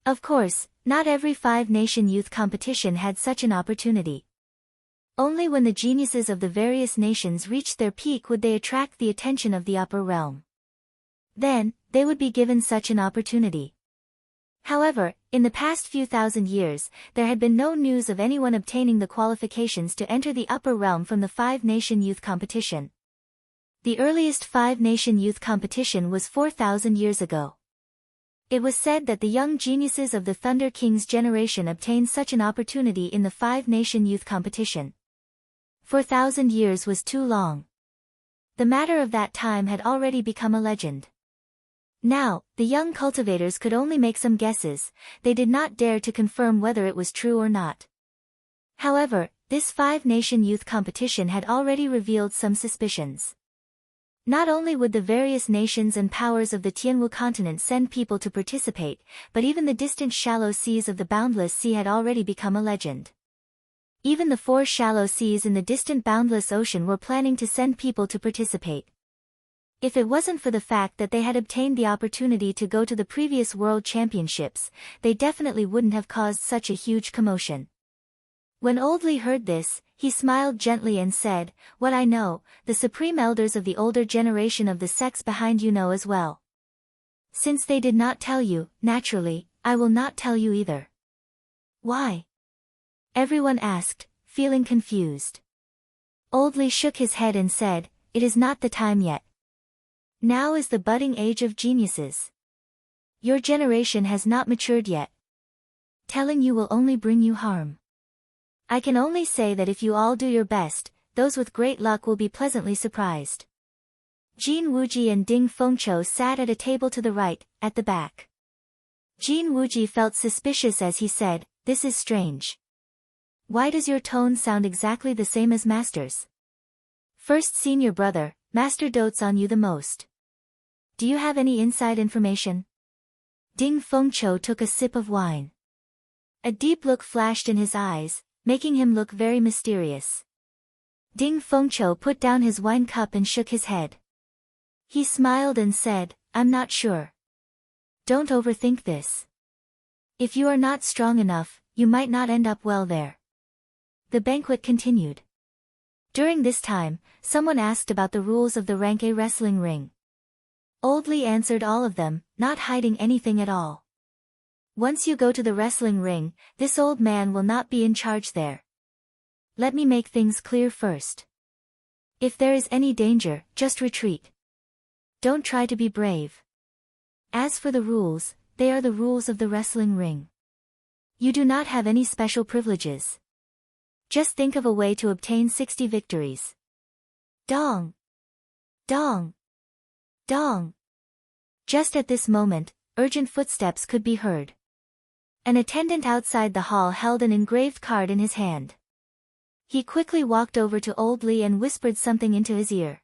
Of course, not every 5-nation youth competition had such an opportunity. Only when the geniuses of the various nations reached their peak would they attract the attention of the upper realm. Then, they would be given such an opportunity. However, in the past few thousand years, there had been no news of anyone obtaining the qualifications to enter the upper realm from the 5-nation youth competition. The earliest 5-nation youth competition was 4,000 years ago. It was said that the young geniuses of the Thunder King's generation obtained such an opportunity in the 5-nation youth competition. 4,000 years was too long. The matter of that time had already become a legend. Now, the young cultivators could only make some guesses, they did not dare to confirm whether it was true or not. However, this 5-nation youth competition had already revealed some suspicions. Not only would the various nations and powers of the Tianwu continent send people to participate, but even the distant shallow seas of the Boundless Sea had already become a legend. Even the 4 shallow seas in the distant Boundless Ocean were planning to send people to participate. If it wasn't for the fact that they had obtained the opportunity to go to the previous World Championships, they definitely wouldn't have caused such a huge commotion. When Old Li heard this, he smiled gently and said, "What I know, the supreme elders of the older generation of the sects behind you know as well. Since they did not tell you, naturally, I will not tell you either." "Why?" everyone asked, feeling confused. Old Li shook his head and said, "It is not the time yet. Now is the budding age of geniuses. Your generation has not matured yet. Telling you will only bring you harm. I can only say that if you all do your best, those with great luck will be pleasantly surprised." Jin Wuji and Ding Fengqiu sat at a table to the right, at the back. Jin Wuji felt suspicious as he said, "This is strange. Why does your tone sound exactly the same as Master's? First senior brother, Master dotes on you the most. Do you have any inside information?" Ding Fengqiu took a sip of wine. A deep look flashed in his eyes, making him look very mysterious. Ding Fengqiu put down his wine cup and shook his head. He smiled and said, "I'm not sure. Don't overthink this. If you are not strong enough, you might not end up well there." The banquet continued. During this time, someone asked about the rules of the rank A wrestling ring. Old Li answered all of them, not hiding anything at all. "Once you go to the wrestling ring, this old man will not be in charge there. Let me make things clear first. If there is any danger, just retreat. Don't try to be brave. As for the rules, they are the rules of the wrestling ring. You do not have any special privileges. Just think of a way to obtain 60 victories." Dong! Dong! Dong! Just at this moment, urgent footsteps could be heard. An attendant outside the hall held an engraved card in his hand. He quickly walked over to Old Li and whispered something into his ear.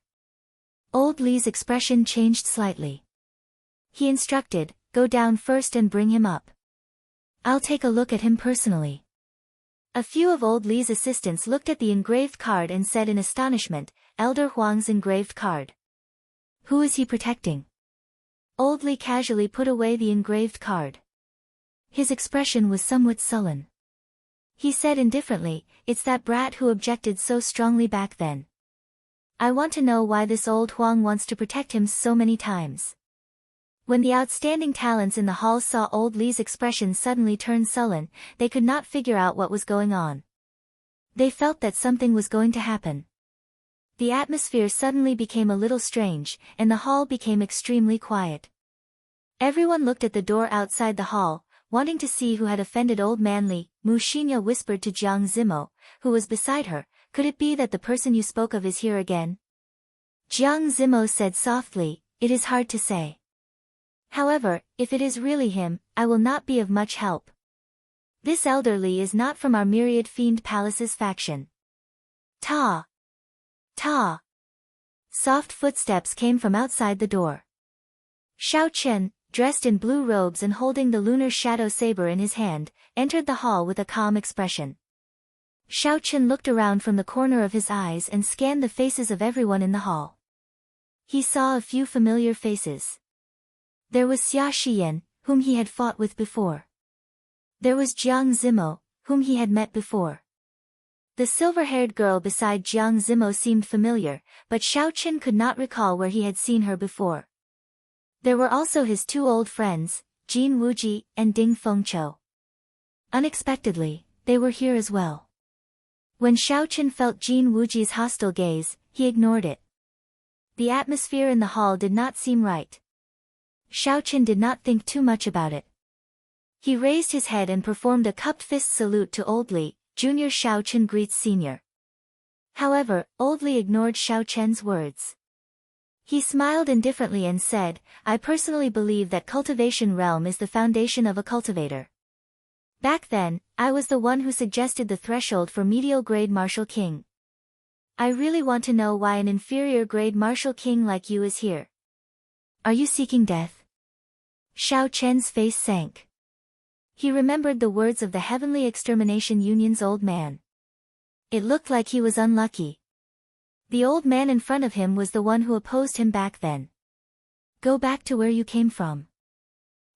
Old Li's expression changed slightly. He instructed, "Go down first and bring him up. I'll take a look at him personally." A few of Old Li's assistants looked at the engraved card and said in astonishment, "Elder Huang's engraved card. Who is he protecting?" Old Li casually put away the engraved card. His expression was somewhat sullen. He said indifferently, "It's that brat who objected so strongly back then. I want to know why this old Huang wants to protect him so many times." When the outstanding talents in the hall saw Old Li's expression suddenly turn sullen, they could not figure out what was going on. They felt that something was going to happen. The atmosphere suddenly became a little strange, and the hall became extremely quiet. Everyone looked at the door outside the hall, wanting to see who had offended Old Man Li. Mu Xinya whispered to Jiang Zimo, who was beside her, "Could it be that the person you spoke of is here again?" Jiang Zimo said softly, "It is hard to say. However, if it is really him, I will not be of much help. This elderly is not from our myriad fiend palace's faction." Ta! Ta! Soft footsteps came from outside the door. Shao Chen, dressed in blue robes and holding the lunar shadow saber in his hand, entered the hall with a calm expression. Shao Chen looked around from the corner of his eyes and scanned the faces of everyone in the hall. He saw a few familiar faces. There was Xia Shiyan, whom he had fought with before. There was Jiang Zimo, whom he had met before. The silver-haired girl beside Jiang Zimo seemed familiar, but Shao Chen could not recall where he had seen her before. There were also his two old friends, Jin Wuji and Ding Fengqiu. Unexpectedly, they were here as well. When Shao Chen felt Jin Wuji's hostile gaze, he ignored it. The atmosphere in the hall did not seem right. Shao Chen did not think too much about it. He raised his head and performed a cupped fist salute to Old Li. Junior Shao Chen greets senior. However, Old Li ignored Shao Chen's words. He smiled indifferently and said, "I personally believe that cultivation realm is the foundation of a cultivator. Back then, I was the one who suggested the threshold for medial grade martial king. I really want to know why an inferior grade martial king like you is here. Are you seeking death?" Shao Chen's face sank. He remembered the words of the Heavenly Extermination Union's old man. It looked like he was unlucky. The old man in front of him was the one who opposed him back then. Go back to where you came from.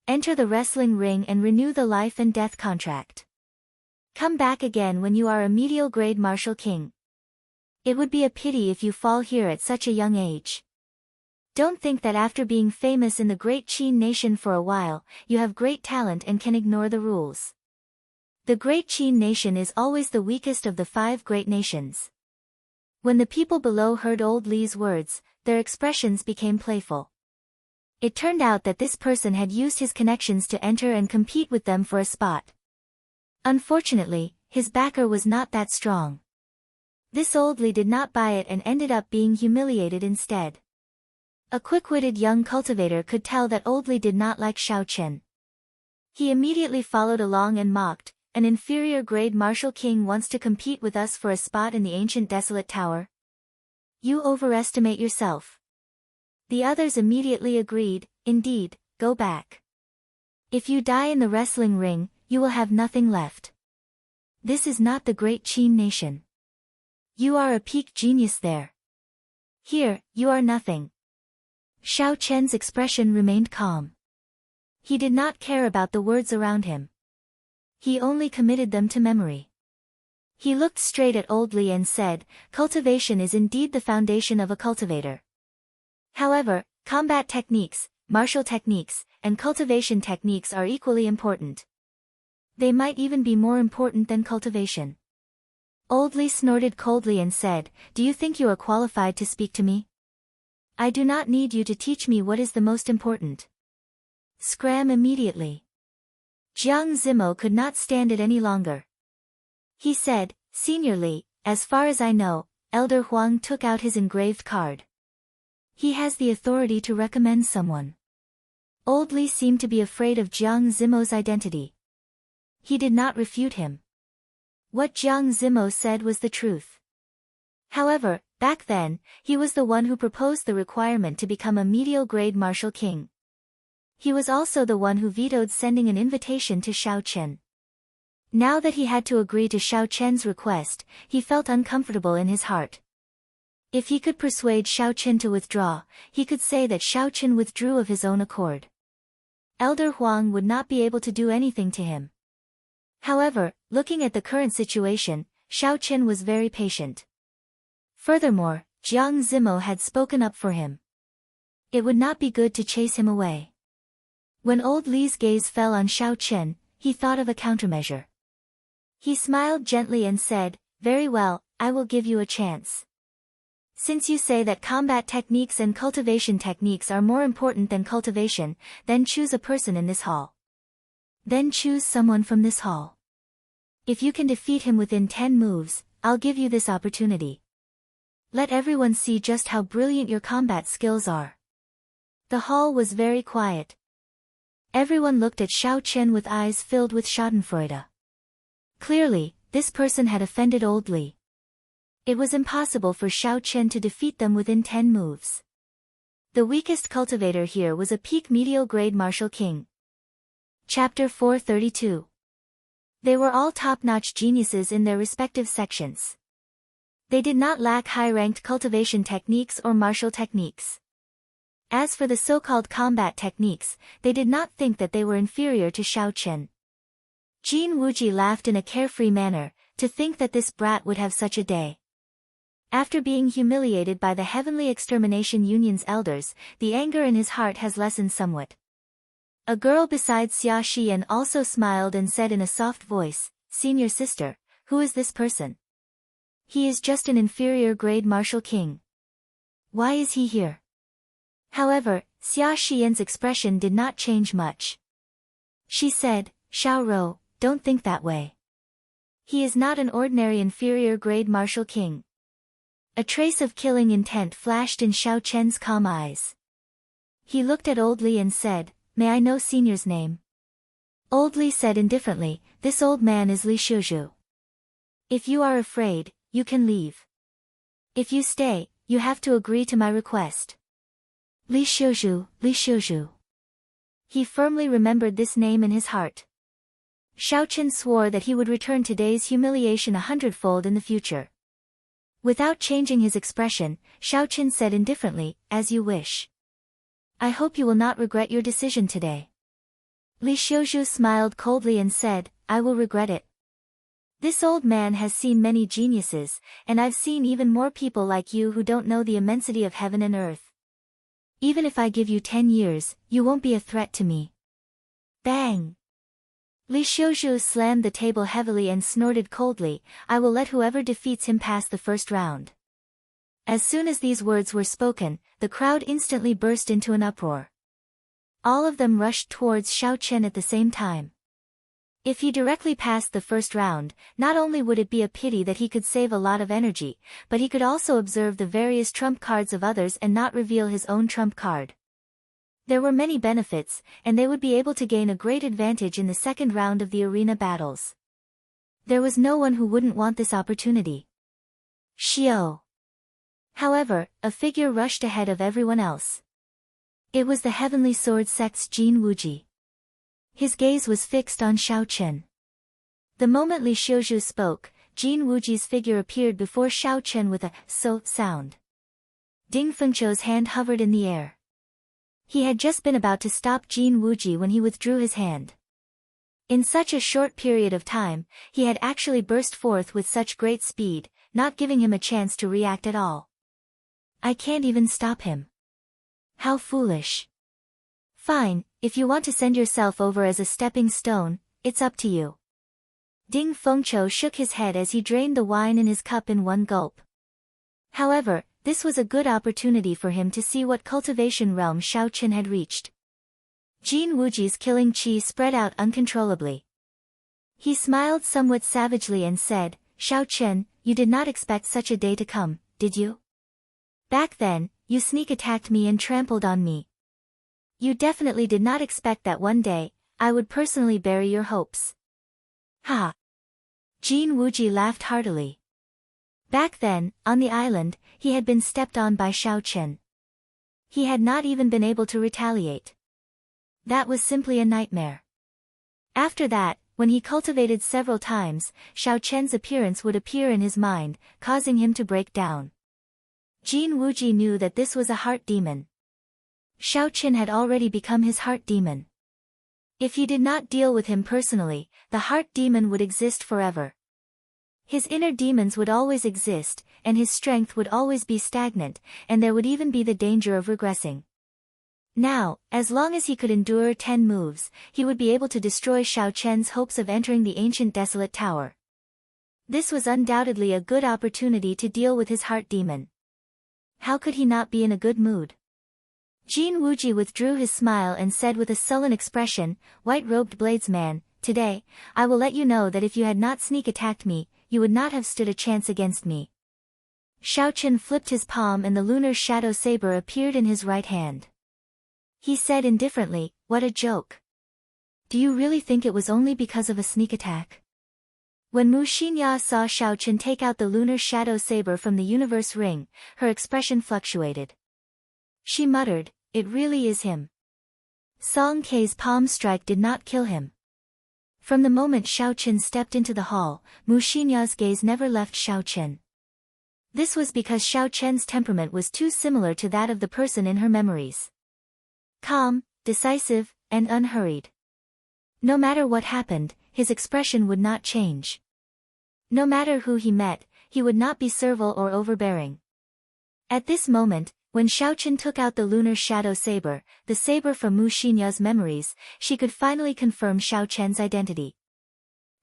Enter the wrestling ring and renew the life and death contract. Come back again when you are a medial grade martial king. It would be a pity if you fall here at such a young age. Don't think that after being famous in the great Qin nation for a while, you have great talent and can ignore the rules. The great Qin nation is always the weakest of the 5 great nations. When the people below heard old Li's words, their expressions became playful. It turned out that this person had used his connections to enter and compete with them for a spot. Unfortunately, his backer was not that strong. This old Li did not buy it and ended up being humiliated instead. A quick-witted young cultivator could tell that old Li did not like Xiao Chen. He immediately followed along and mocked, "An inferior grade martial king wants to compete with us for a spot in the ancient desolate tower? You overestimate yourself." The others immediately agreed, "Indeed, go back. If you die in the wrestling ring, you will have nothing left. This is not the great Qin nation. You are a peak genius there. Here, you are nothing." Xiao Chen's expression remained calm. He did not care about the words around him. He only committed them to memory. He looked straight at old Li and said, "Cultivation is indeed the foundation of a cultivator. However, combat techniques, martial techniques, and cultivation techniques are equally important. They might even be more important than cultivation." Old Li snorted coldly and said, "Do you think you are qualified to speak to me? I do not need you to teach me what is the most important." Scram immediately. Jiang Zimo could not stand it any longer. He said, "Senior Li, as far as I know, Elder Huang took out his engraved card. He has the authority to recommend someone." Old Li seemed to be afraid of Jiang Zimo's identity. He did not refute him. What Jiang Zimo said was the truth. However, back then, he was the one who proposed the requirement to become a medial grade martial king. He was also the one who vetoed sending an invitation to Xiao Chen. Now that he had to agree to Xiao Chen's request, he felt uncomfortable in his heart. If he could persuade Xiao Chen to withdraw, he could say that Xiao Chen withdrew of his own accord. Elder Huang would not be able to do anything to him. However, looking at the current situation, Xiao Chen was very patient. Furthermore, Jiang Zimo had spoken up for him. It would not be good to chase him away. When old Li's gaze fell on Xiao Chen, he thought of a countermeasure. He smiled gently and said, "Very well, I will give you a chance. Since you say that combat techniques and cultivation techniques are more important than cultivation, then choose a person in this hall. Then choose someone from this hall. If you can defeat him within 10 moves, I'll give you this opportunity. Let everyone see just how brilliant your combat skills are." The hall was very quiet. Everyone looked at Xiao Chen with eyes filled with schadenfreude. Clearly, this person had offended old Li. It was impossible for Xiao Chen to defeat them within 10 moves. The weakest cultivator here was a peak medial grade martial king. Chapter 432. They were all top-notch geniuses in their respective sections. They did not lack high-ranked cultivation techniques or martial techniques. As for the so-called combat techniques, they did not think that they were inferior to Xiao Chen. Jin Wuji laughed in a carefree manner, to think that this brat would have such a day. After being humiliated by the Heavenly Extermination Union's elders, the anger in his heart has lessened somewhat. A girl beside Xia Xian also smiled and said in a soft voice, "Senior sister, who is this person? He is just an inferior grade martial king. Why is he here?" However, Xia Xian's expression did not change much. She said, "Xiao Rou, don't think that way. He is not an ordinary inferior grade martial king." A trace of killing intent flashed in Xiao Chen's calm eyes. He looked at old Li and said, "May I know senior's name?" Old Li said indifferently, "This old man is Li Shuzhu. If you are afraid, you can leave. If you stay, you have to agree to my request." Li Shuzhu, Li Shuzhu. He firmly remembered this name in his heart. Xiao Chen swore that he would return today's humiliation 100-fold in the future. Without changing his expression, Xiao Chen said indifferently, "As you wish. I hope you will not regret your decision today." Li Shuzhu smiled coldly and said, "I will regret it. This old man has seen many geniuses, and I've seen even more people like you who don't know the immensity of heaven and earth. Even if I give you 10 years, you won't be a threat to me." Bang! Li Shuzhu slammed the table heavily and snorted coldly, "I will let whoever defeats him pass the first round. As soon as these words were spoken, the crowd instantly burst into an uproar. All of them rushed towards Xiao Chen at the same time. If he directly passed the first round, not only would it be a pity that he could save a lot of energy, but he could also observe the various trump cards of others and not reveal his own trump card. There were many benefits, and they would be able to gain a great advantage in the second round of the arena battles. There was no one who wouldn't want this opportunity. Xiao. However, a figure rushed ahead of everyone else. It was the Heavenly Sword Sect's Jin Wuji. His gaze was fixed on Xiao Chen. The moment Li Xiuzhu spoke, Jin Wuji's figure appeared before Xiao Chen with a so sound. Ding Fengqiu's hand hovered in the air. He had just been about to stop Jin Wuji when he withdrew his hand. In such a short period of time, he had actually burst forth with such great speed, not giving him a chance to react at all. I can't even stop him. How foolish. Fine, if you want to send yourself over as a stepping stone, it's up to you. Ding Fengqiu shook his head as he drained the wine in his cup in one gulp. However, this was a good opportunity for him to see what cultivation realm Xiao Chen had reached. Jin Wuji's killing qi spread out uncontrollably. He smiled somewhat savagely and said, Xiao Chen, you did not expect such a day to come, did you? Back then, you sneak attacked me and trampled on me. You definitely did not expect that one day, I would personally bury your hopes. Ha! Jin Wuji laughed heartily. Back then, on the island, he had been stepped on by Xiao Chen. He had not even been able to retaliate. That was simply a nightmare. After that, when he cultivated several times, Xiao Chen's appearance would appear in his mind, causing him to break down. Jin Wuji knew that this was a heart demon. Xiao Chen had already become his heart demon. If he did not deal with him personally, the heart demon would exist forever. His inner demons would always exist, and his strength would always be stagnant, and there would even be the danger of regressing. Now, as long as he could endure 10 moves, he would be able to destroy Xiao Chen's hopes of entering the ancient desolate tower. This was undoubtedly a good opportunity to deal with his heart demon. How could he not be in a good mood? Jin Wuji withdrew his smile and said with a sullen expression, White-robed bladesman, today, I will let you know that if you had not sneak attacked me, you would not have stood a chance against me. Xiao Chen flipped his palm and the lunar shadow saber appeared in his right hand. He said indifferently, what a joke. Do you really think it was only because of a sneak attack? When Mu Xinya saw Xiao Chen take out the lunar shadow saber from the universe ring, her expression fluctuated. She muttered, it really is him. Song Kei's palm strike did not kill him. From the moment Xiao Chen stepped into the hall, Mu Xinya's gaze never left Xiao Chen. This was because Xiao Chen's temperament was too similar to that of the person in her memories. Calm, decisive, and unhurried. No matter what happened, his expression would not change. No matter who he met, he would not be servile or overbearing. At this moment, when Xiao Chen took out the lunar shadow saber, the saber from Mu Xinya's memories, she could finally confirm Xiao Chen's identity.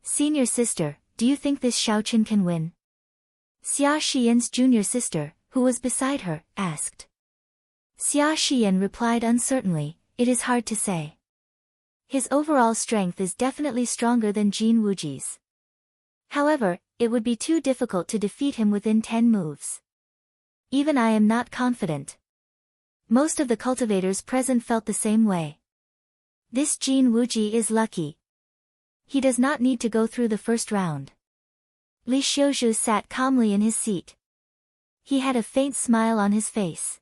Senior sister, do you think this Xiao Chen can win? Xia Xian's junior sister, who was beside her, asked. Xia Xian replied uncertainly, it is hard to say. His overall strength is definitely stronger than Jin Wuji's. However, it would be too difficult to defeat him within 10 moves. Even I am not confident. Most of the cultivators present felt the same way. This Jin Wuji is lucky. He does not need to go through the first round. Li Xiuzhu sat calmly in his seat. He had a faint smile on his face.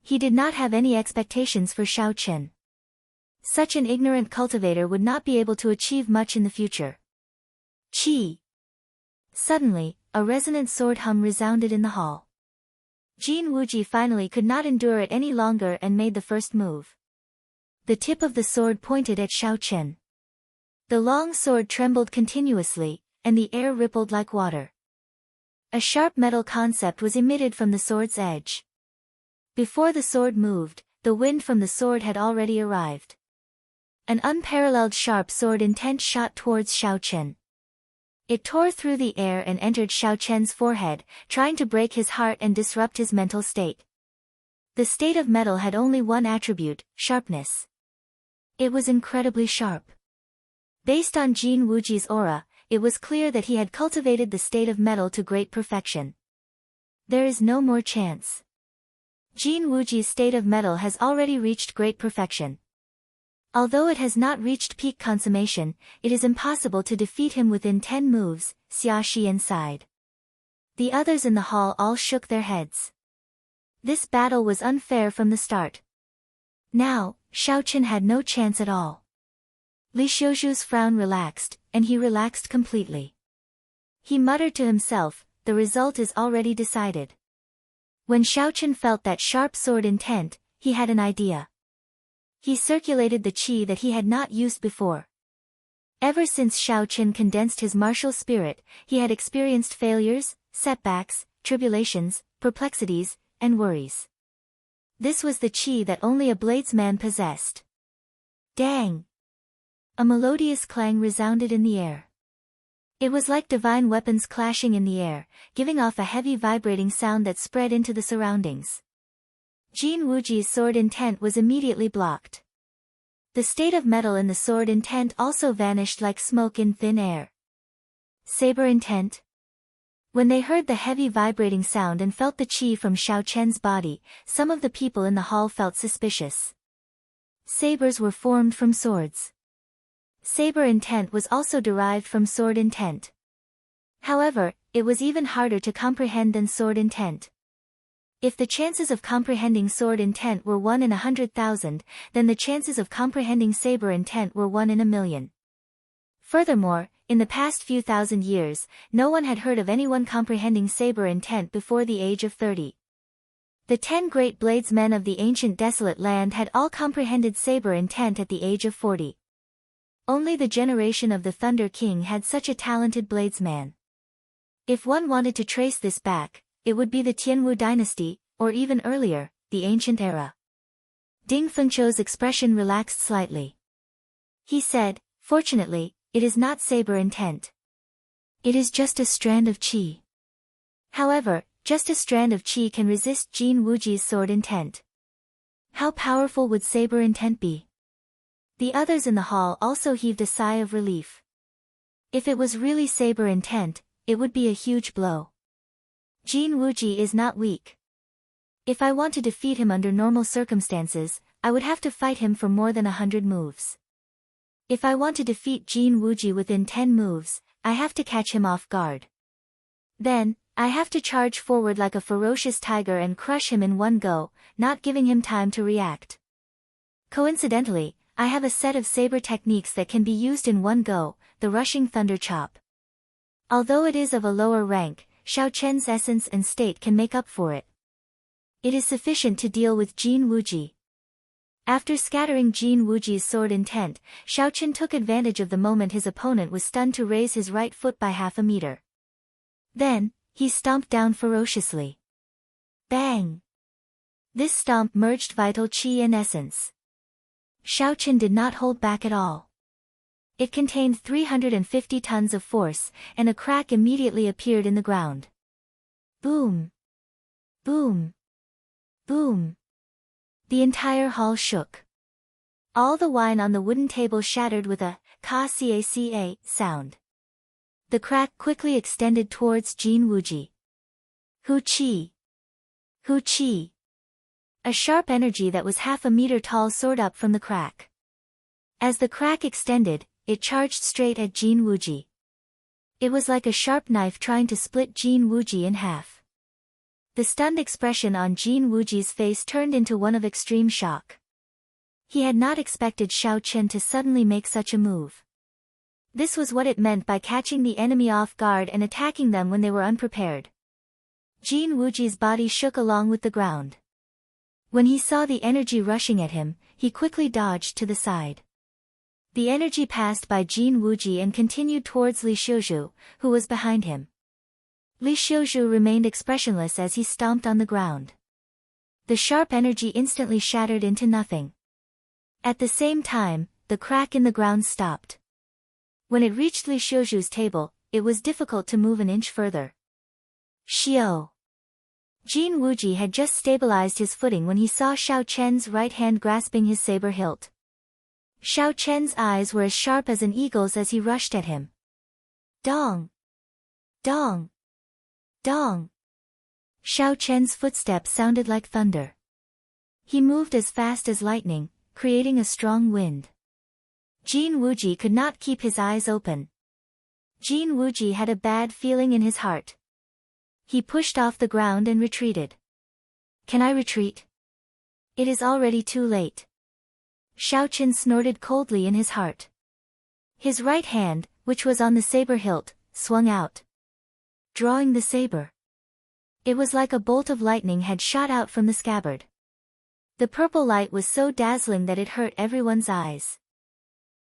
He did not have any expectations for Xiao Chen. Such an ignorant cultivator would not be able to achieve much in the future. Qi. Suddenly, a resonant sword hum resounded in the hall. Jin Wuji finally could not endure it any longer and made the first move. The tip of the sword pointed at Xiao Chen. The long sword trembled continuously, and the air rippled like water. A sharp metal concept was emitted from the sword's edge. Before the sword moved, the wind from the sword had already arrived. An unparalleled sharp sword intent shot towards Xiao Chen. It tore through the air and entered Xiao Chen's forehead, trying to break his heart and disrupt his mental state. The state of metal had only one attribute, sharpness. It was incredibly sharp. Based on Jin Wuji's aura, it was clear that he had cultivated the state of metal to great perfection. There is no more chance. Jin Wuji's state of metal has already reached great perfection. Although it has not reached peak consummation, it is impossible to defeat him within 10 moves, Xia Xian sighed. The others in the hall all shook their heads. This battle was unfair from the start. Now, Xiao Chen had no chance at all. Li Xiuzhu's frown relaxed, and he relaxed completely. He muttered to himself, the result is already decided. When Xiao Chen felt that sharp sword intent, he had an idea. He circulated the qi that he had not used before. Ever since Xiao Chen condensed his martial spirit, he had experienced failures, setbacks, tribulations, perplexities, and worries. This was the qi that only a bladesman possessed. Dang! A melodious clang resounded in the air. It was like divine weapons clashing in the air, giving off a heavy vibrating sound that spread into the surroundings. Jin Wuji's sword intent was immediately blocked. The state of metal in the sword intent also vanished like smoke in thin air. Saber intent? When they heard the heavy vibrating sound and felt the qi from Xiao Chen's body, some of the people in the hall felt suspicious. Sabers were formed from swords. Saber intent was also derived from sword intent. However, it was even harder to comprehend than sword intent. If the chances of comprehending sword intent were 1 in 100,000, then the chances of comprehending saber intent were 1 in a million. Furthermore, in the past few thousand years, no one had heard of anyone comprehending saber intent before the age of 30. The 10 great bladesmen of the ancient desolate land had all comprehended saber intent at the age of 40. Only the generation of the Thunder King had such a talented bladesman. If one wanted to trace this back, it would be the Tianwu dynasty, or even earlier, the ancient era. Ding Fengqiu's expression relaxed slightly. He said, fortunately, it is not saber intent. It is just a strand of qi. However, just a strand of qi can resist Jin Wuji's sword intent. How powerful would saber intent be? The others in the hall also heaved a sigh of relief. If it was really saber intent, it would be a huge blow. Jin Wuji is not weak. If I want to defeat him under normal circumstances, I would have to fight him for more than 100 moves. If I want to defeat Jin Wuji within 10 moves, I have to catch him off guard. Then, I have to charge forward like a ferocious tiger and crush him in one go, not giving him time to react. Coincidentally, I have a set of saber techniques that can be used in one go, the rushing thunder chop. Although it is of a lower rank, Xiao Chen's essence and state can make up for it. It is sufficient to deal with Jin Wuji. After scattering Jin Wuji's sword intent, Xiao Chen took advantage of the moment his opponent was stunned to raise his right foot by half a meter. Then, he stomped down ferociously. Bang! This stomp merged vital qi and essence. Xiao Chen did not hold back at all. It contained 350 tons of force, and a crack immediately appeared in the ground. Boom! Boom! Boom! The entire hall shook. All the wine on the wooden table shattered with a ka-ca-ca sound. The crack quickly extended towards Jin Wuji. Hu Qi! Hu Qi! A sharp energy that was half a meter tall soared up from the crack. As the crack extended, it charged straight at Jin Wuji. It was like a sharp knife trying to split Jin Wuji in half. The stunned expression on Jin Wuji's face turned into one of extreme shock. He had not expected Xiao Chen to suddenly make such a move. This was what it meant by catching the enemy off guard and attacking them when they were unprepared. Jin Wuji's body shook along with the ground. When he saw the energy rushing at him, he quickly dodged to the side. The energy passed by Jin Wuji and continued towards Li Xiuzhu, who was behind him. Li Xiuzhu remained expressionless as he stomped on the ground. The sharp energy instantly shattered into nothing. At the same time, the crack in the ground stopped. When it reached Li Xiuzhu's table, it was difficult to move an inch further. Xiao! Jin Wuji had just stabilized his footing when he saw Xiao Chen's right hand grasping his saber hilt. Xiao Chen's eyes were as sharp as an eagle's as he rushed at him. Dong! Dong! Dong! Xiao Chen's footsteps sounded like thunder. He moved as fast as lightning, creating a strong wind. Jin Wuji could not keep his eyes open. Jin Wuji had a bad feeling in his heart. He pushed off the ground and retreated. Can I retreat? It is already too late. Xiao Chen snorted coldly in his heart. His right hand, which was on the saber hilt, swung out, drawing the saber. It was like a bolt of lightning had shot out from the scabbard. The purple light was so dazzling that it hurt everyone's eyes.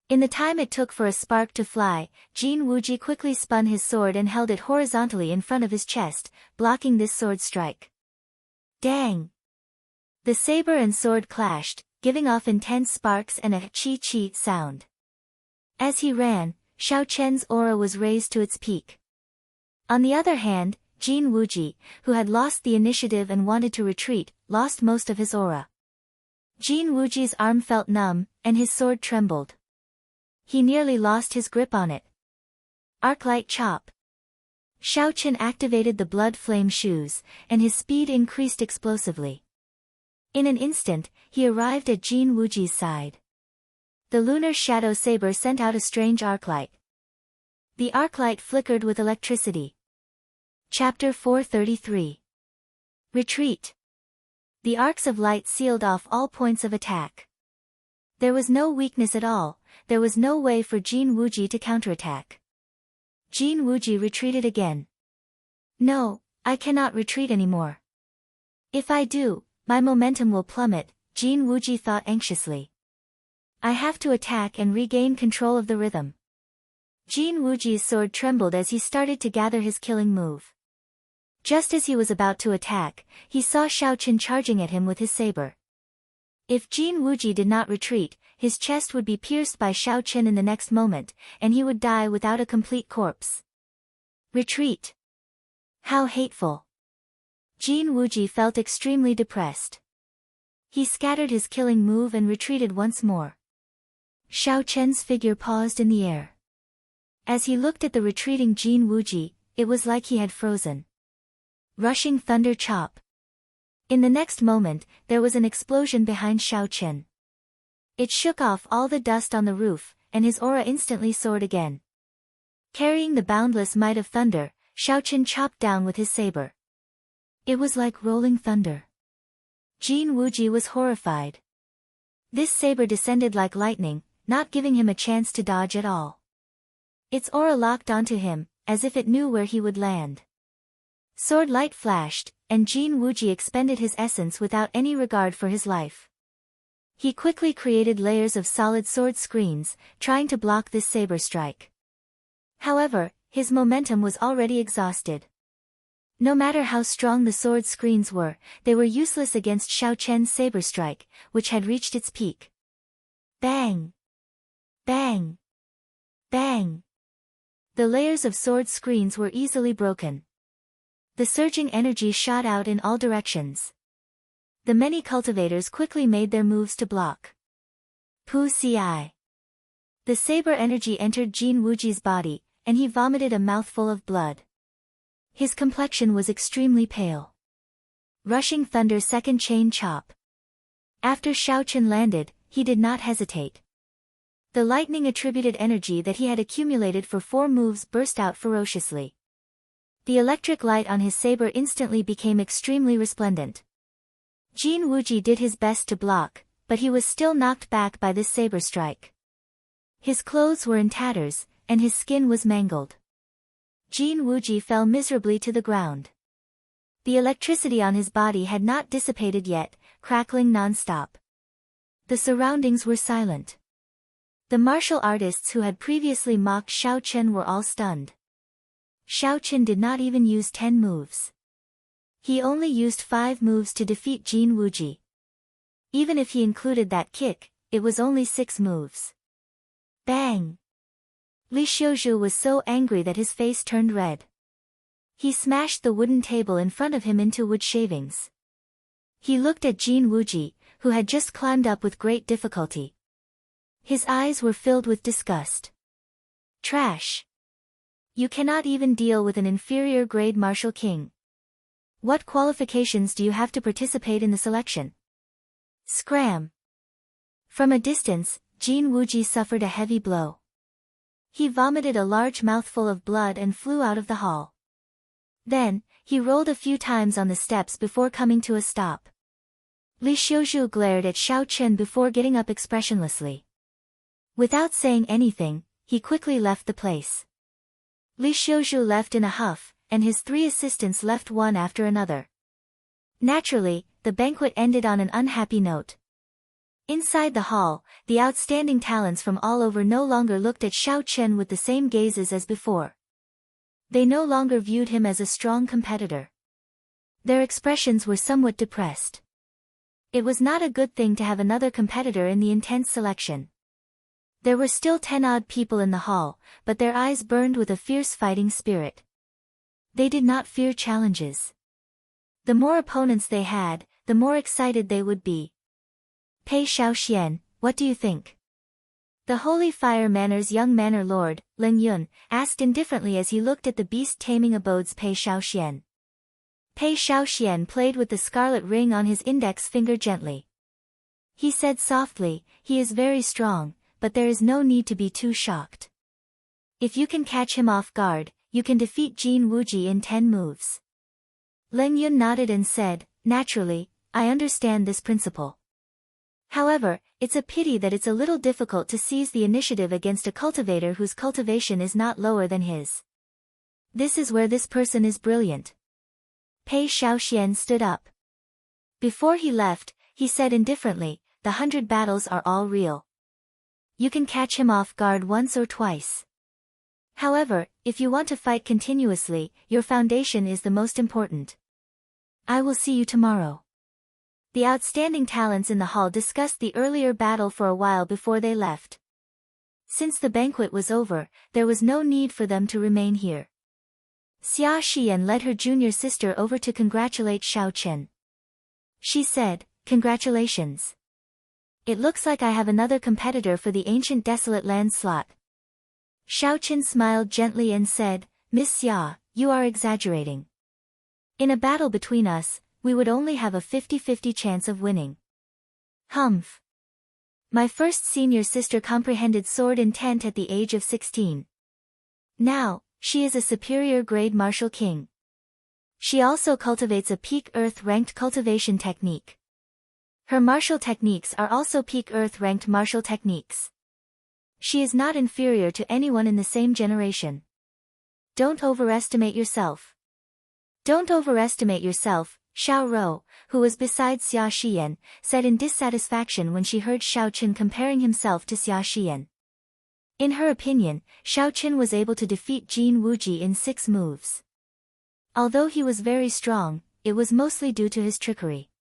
In the time it took for a spark to fly, Jin Wuji quickly spun his sword and held it horizontally in front of his chest, blocking this sword strike. Dang! The saber and sword clashed, giving off intense sparks and a chi-chi sound. As he ran, Xiao Chen's aura was raised to its peak. On the other hand, Jin Wuji, who had lost the initiative and wanted to retreat, lost most of his aura. Jin Wuji's arm felt numb, and his sword trembled. He nearly lost his grip on it. Arclight chop. Xiao Chen activated the blood flame shoes, and his speed increased explosively. In an instant, he arrived at Jin Wuji's side. The lunar shadow saber sent out a strange arclight. The arclight flickered with electricity. Chapter 433. Retreat. The arcs of light sealed off all points of attack. There was no weakness at all, there was no way for Jin Wuji to counterattack. Jin Wuji retreated again. No, I cannot retreat anymore. If I do, my momentum will plummet, Jin Wuji thought anxiously. I have to attack and regain control of the rhythm. Jin Wuji's sword trembled as he started to gather his killing move. Just as he was about to attack, he saw Xiao Chen charging at him with his saber. If Jin Wuji did not retreat, his chest would be pierced by Xiao Chen in the next moment, and he would die without a complete corpse. Retreat! How hateful! Jin Wuji felt extremely depressed. He scattered his killing move and retreated once more. Xiao Chen's figure paused in the air. As he looked at the retreating Jin Wuji, it was like he had frozen. Rushing thunder chop. In the next moment, there was an explosion behind Xiao Chen. It shook off all the dust on the roof, and his aura instantly soared again. Carrying the boundless might of thunder, Xiao Chen chopped down with his saber. It was like rolling thunder. Jin Wuji was horrified. This saber descended like lightning, not giving him a chance to dodge at all. Its aura locked onto him, as if it knew where he would land. Sword light flashed, and Jin Wuji expended his essence without any regard for his life. He quickly created layers of solid sword screens, trying to block this saber strike. However, his momentum was already exhausted. No matter how strong the sword screens were, they were useless against Xiao Chen's saber strike, which had reached its peak. Bang! Bang! Bang! The layers of sword screens were easily broken. The surging energy shot out in all directions. The many cultivators quickly made their moves to block. Pu Ci. The saber energy entered Jin Wuji's body, and he vomited a mouthful of blood. His complexion was extremely pale. Rushing thunder second chain chop. After Xiao Chen landed, he did not hesitate. The lightning attributed energy that he had accumulated for 4 moves burst out ferociously. The electric light on his saber instantly became extremely resplendent. Jin Wuji did his best to block, but he was still knocked back by this saber strike. His clothes were in tatters, and his skin was mangled. Jin Wuji fell miserably to the ground. The electricity on his body had not dissipated yet, crackling non-stop. The surroundings were silent. The martial artists who had previously mocked Xiao Chen were all stunned. Xiao Chen did not even use 10 moves. He only used 5 moves to defeat Jin Wuji. Even if he included that kick, it was only 6 moves. Bang! Li Xiuzhu was so angry that his face turned red. He smashed the wooden table in front of him into wood shavings. He looked at Jin Wuji, who had just climbed up with great difficulty. His eyes were filled with disgust. Trash. You cannot even deal with an inferior grade martial king. What qualifications do you have to participate in the selection? Scram. From a distance, Jin Wuji suffered a heavy blow. He vomited a large mouthful of blood and flew out of the hall. Then, he rolled a few times on the steps before coming to a stop. Li Xiuzhu glared at Xiao Chen before getting up expressionlessly. Without saying anything, he quickly left the place. Li Xiuzhu left in a huff, and his 3 assistants left one after another. Naturally, the banquet ended on an unhappy note. Inside the hall, the outstanding talents from all over no longer looked at Xiao Chen with the same gazes as before. They no longer viewed him as a strong competitor. Their expressions were somewhat depressed. It was not a good thing to have another competitor in the intense selection. There were still 10-odd people in the hall, but their eyes burned with a fierce fighting spirit. They did not fear challenges. The more opponents they had, the more excited they would be. Pei Shaoxian, what do you think? The Holy Fire Manor's young manor lord, Leng Yun, asked indifferently as he looked at the beast-taming abode's Pei Shaoxian. Pei Shaoxian played with the scarlet ring on his index finger gently. He said softly, he is very strong, but there is no need to be too shocked. If you can catch him off guard, you can defeat Jin Wuji in 10 moves. Leng Yun nodded and said, naturally, I understand this principle. However, it's a pity that it's a little difficult to seize the initiative against a cultivator whose cultivation is not lower than his. This is where this person is brilliant. Pei Shaoxian stood up. Before he left, he said indifferently, the 100 battles are all real. You can catch him off guard once or twice. However, if you want to fight continuously, your foundation is the most important. I will see you tomorrow. The outstanding talents in the hall discussed the earlier battle for a while before they left. Since the banquet was over, there was no need for them to remain here. Xia Xian led her junior sister over to congratulate Xiao Chen. She said, congratulations. It looks like I have another competitor for the ancient desolate land slot. Xiao Chen smiled gently and said, Miss Xia, you are exaggerating. In a battle between us, we would only have a 50-50 chance of winning. Humph. My first senior sister comprehended sword intent at the age of 16. Now, she is a superior grade martial king. She also cultivates a peak earth ranked cultivation technique. Her martial techniques are also peak earth ranked martial techniques. She is not inferior to anyone in the same generation. Don't overestimate yourself. Don't overestimate yourself, Xiao Rou, who was beside Xia Xian, said in dissatisfaction when she heard Xiao Chen comparing himself to Xia Xian. In her opinion, Xiao Chen was able to defeat Jin Wuji in 6 moves. Although he was very strong, it was mostly due to his trickery.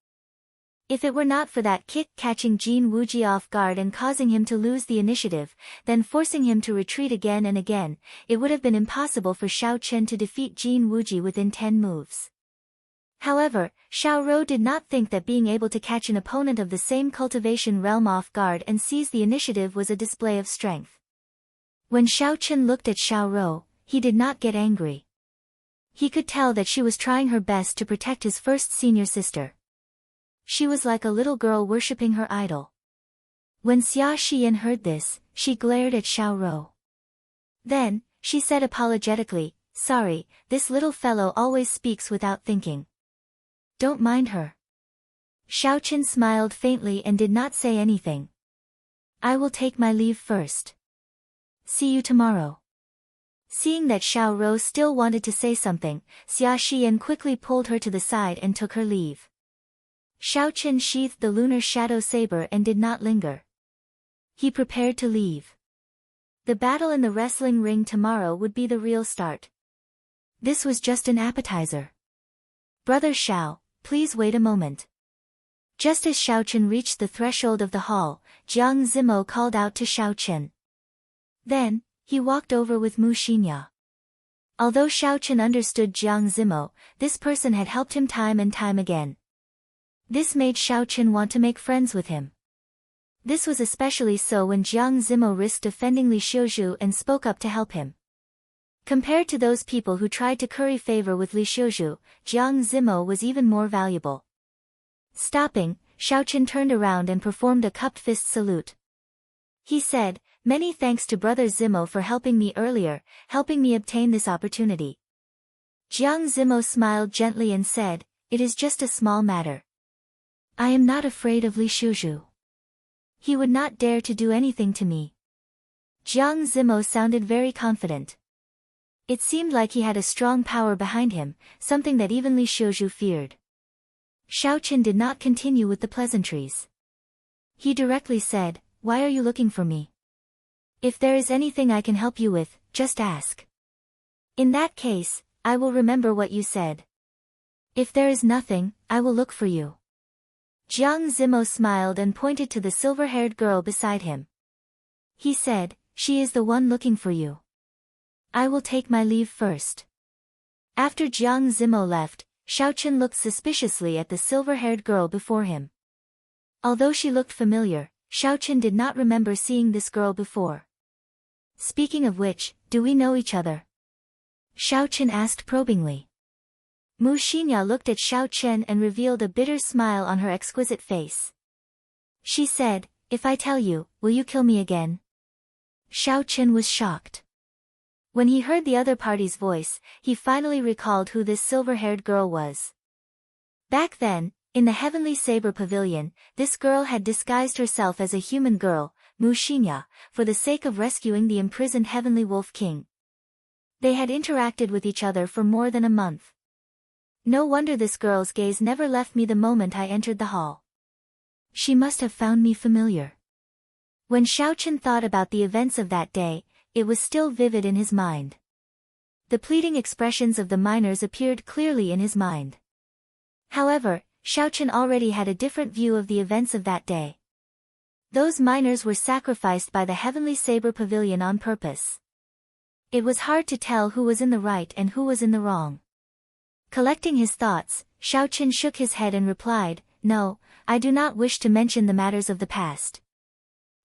If it were not for that kick catching Jin Wuji off guard and causing him to lose the initiative, then forcing him to retreat again and again, it would have been impossible for Xiao Chen to defeat Jin Wuji within 10 moves. However, Xiao Rou did not think that being able to catch an opponent of the same cultivation realm off guard and seize the initiative was a display of strength. When Xiao Chen looked at Xiao Rou, he did not get angry. He could tell that she was trying her best to protect his first senior sister. She was like a little girl worshipping her idol. When Xia Xian heard this, she glared at Xiao Rou. Then, she said apologetically, sorry, this little fellow always speaks without thinking. Don't mind her. Xiao Chen smiled faintly and did not say anything. I will take my leave first. See you tomorrow. Seeing that Xiao Rou still wanted to say something, Xia Xian quickly pulled her to the side and took her leave. Xiao Chen sheathed the lunar shadow saber and did not linger. He prepared to leave. The battle in the wrestling ring tomorrow would be the real start. This was just an appetizer. Brother Xiao, please wait a moment. Just as Xiao Chen reached the threshold of the hall, Jiang Zimo called out to Xiao Chen. Then, He walked over with Mu Xinya. Although Xiao Chen understood Jiang Zimo, this person had helped him time and time again. This made Xiao Chen want to make friends with him. This was especially so when Jiang Zimo risked offending Li Xiuzhu and spoke up to help him. Compared to those people who tried to curry favor with Li Xiuzhu, Jiang Zimo was even more valuable. Stopping, Xiao Chen turned around and performed a cupped fist salute. He said, "Many thanks to Brother Zimo for helping me earlier, helping me obtain this opportunity." Jiang Zimo smiled gently and said, "It is just a small matter. I am not afraid of Li Xiuzhu. He would not dare to do anything to me." Jiang Zimo sounded very confident. It seemed like he had a strong power behind him, something that even Li Xiuzhu feared. Xiao Chen did not continue with the pleasantries. He directly said, "Why are you looking for me? If there is anything I can help you with, just ask. In that case, I will remember what you said. If there is nothing, I will look for you." Jiang Zimo smiled and pointed to the silver-haired girl beside him. He said, "She is the one looking for you. I will take my leave first." After Jiang Zimo left, Xiao Chen looked suspiciously at the silver-haired girl before him. Although she looked familiar, Xiao Chen did not remember seeing this girl before. "Speaking of which, do we know each other?" Xiao Chen asked probingly. Mu Xinya looked at Xiao Chen and revealed a bitter smile on her exquisite face. She said, "If I tell you, will you kill me again?" Xiao Chen was shocked. When he heard the other party's voice, he finally recalled who this silver-haired girl was. Back then, in the Heavenly Saber Pavilion, this girl had disguised herself as a human girl, Mu Xinya, for the sake of rescuing the imprisoned Heavenly Wolf King. They had interacted with each other for more than a month. No wonder this girl's gaze never left me the moment I entered the hall. She must have found me familiar. When Xiao Chen thought about the events of that day, it was still vivid in his mind. The pleading expressions of the miners appeared clearly in his mind. However, Xiao Chen already had a different view of the events of that day. Those miners were sacrificed by the Heavenly Saber Pavilion on purpose. It was hard to tell who was in the right and who was in the wrong. Collecting his thoughts, Xiao Chen shook his head and replied, "No, I do not wish to mention the matters of the past.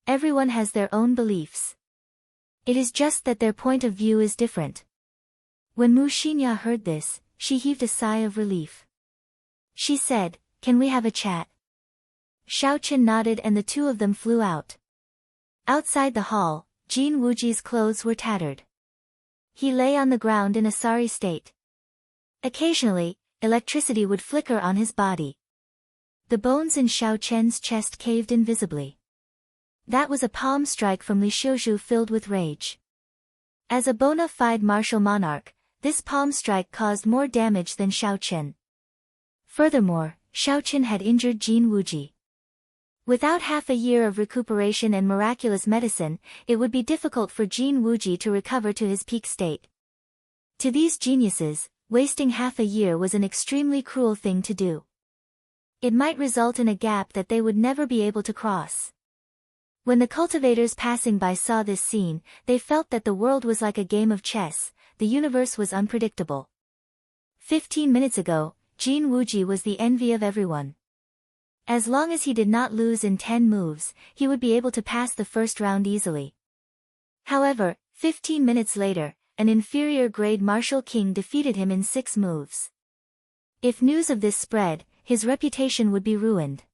Everyone has their own beliefs. It is just that their point of view is different." When Mu Xinya heard this, she heaved a sigh of relief. She said, "Can we have a chat?" Xiao Chen nodded and the two of them flew out. Outside the hall, Jin Wuji's clothes were tattered. He lay on the ground in a sorry state. Occasionally, electricity would flicker on his body. The bones in Xiao Chen's chest caved invisibly. That was a palm strike from Li Xiuzhu filled with rage. As a bona fide martial monarch, this palm strike caused more damage than Xiao Chen. Furthermore, Xiao Chen had injured Jin Wuji. Without half a year of recuperation and miraculous medicine, it would be difficult for Jin Wuji to recover to his peak state. To these geniuses, wasting half a year was an extremely cruel thing to do. It might result in a gap that they would never be able to cross. When the cultivators passing by saw this scene, they felt that the world was like a game of chess, the universe was unpredictable. 15 minutes ago, Jin Wuji was the envy of everyone. As long as he did not lose in 10 moves, he would be able to pass the first round easily. However, 15 minutes later, an inferior grade martial king defeated him in 6 moves. If news of this spread, his reputation would be ruined.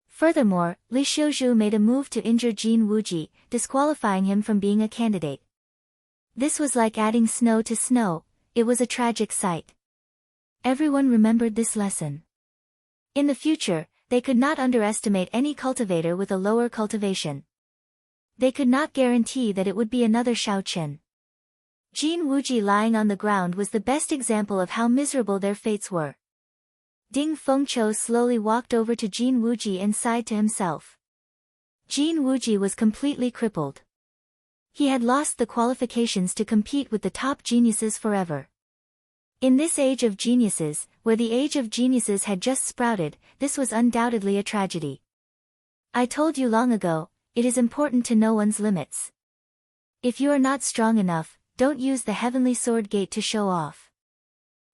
Furthermore, Li Xiuzhu made a move to injure Jin Wuji, disqualifying him from being a candidate. This was like adding snow to snow, it was a tragic sight. Everyone remembered this lesson. In the future, they could not underestimate any cultivator with a lower cultivation. They could not guarantee that it would be another Xiao Chen. Jin Wuji lying on the ground was the best example of how miserable their fates were. Ding Fengqiu slowly walked over to Jin Wuji and sighed to himself. Jin Wuji was completely crippled. He had lost the qualifications to compete with the top geniuses forever. In this age of geniuses, where the age of geniuses had just sprouted, this was undoubtedly a tragedy. I told you long ago, it is important to know one's limits. If you are not strong enough, don't use the heavenly sword gate to show off.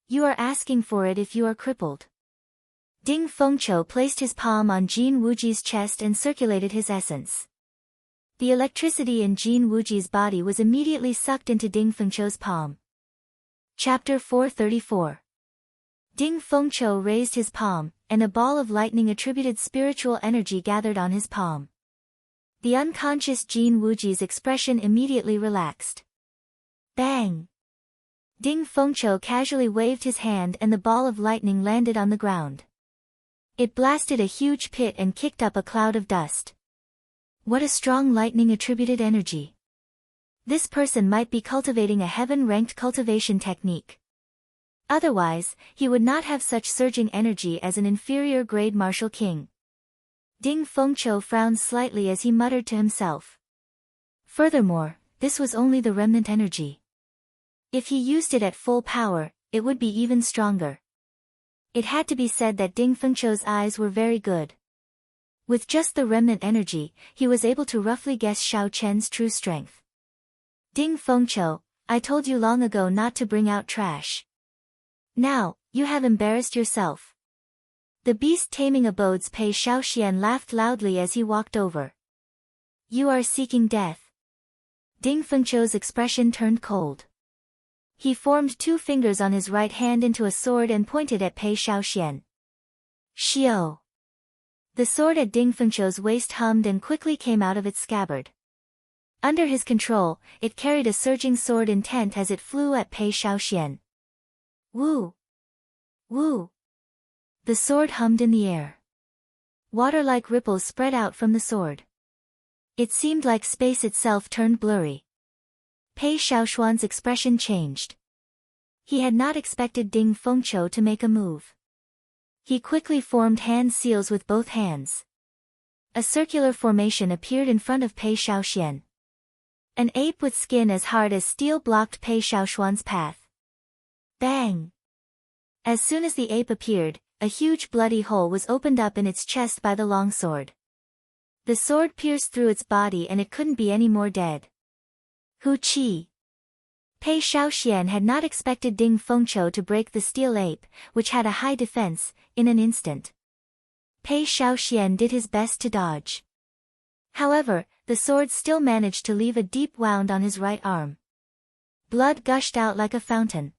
You are asking for it if you are crippled. Ding Fengqiu placed his palm on Jin Wuji's chest and circulated his essence. The electricity in Jin Wuji's body was immediately sucked into Ding Fengqiu's palm. Chapter 434. Ding Fengqiu raised his palm, and a ball of lightning attributed spiritual energy gathered on his palm. The unconscious Jin Wuji's expression immediately relaxed. Bang! Ding Fengqiu casually waved his hand and the ball of lightning landed on the ground. It blasted a huge pit and kicked up a cloud of dust. What a strong lightning-attributed energy. This person might be cultivating a heaven-ranked cultivation technique. Otherwise, he would not have such surging energy as an inferior-grade martial king. Ding Fengqiu frowned slightly as he muttered to himself. Furthermore, this was only the remnant energy. If he used it at full power, it would be even stronger. It had to be said that Ding Fengqiu's eyes were very good. With just the remnant energy, he was able to roughly guess Xiao Chen's true strength. Ding Fengqiu, I told you long ago not to bring out trash. Now, you have embarrassed yourself. The beast-taming abode's Pei Shaoxian laughed loudly as he walked over. You are seeking death. Ding Fengqiu's expression turned cold. He formed two fingers on his right hand into a sword and pointed at Pei Shaoxian. Xiao. The sword at Ding Fengqiu's waist hummed and quickly came out of its scabbard. Under his control, it carried a surging sword intent as it flew at Pei Shaoxian. Woo! Woo! The sword hummed in the air. Water-like ripples spread out from the sword. It seemed like space itself turned blurry. Pei Shaoxuan's expression changed. He had not expected Ding Fengqiu to make a move. He quickly formed hand seals with both hands. A circular formation appeared in front of Pei Shaoxian. An ape with skin as hard as steel blocked Pei Shaoxuan's path. Bang! As soon as the ape appeared, a huge bloody hole was opened up in its chest by the long sword. The sword pierced through its body and it couldn't be any more dead. Hu Qi. Pei Shaoxian had not expected Ding Fengqiu to break the steel ape, which had a high defense, in an instant. Pei Shaoxian did his best to dodge. However, the sword still managed to leave a deep wound on his right arm. Blood gushed out like a fountain.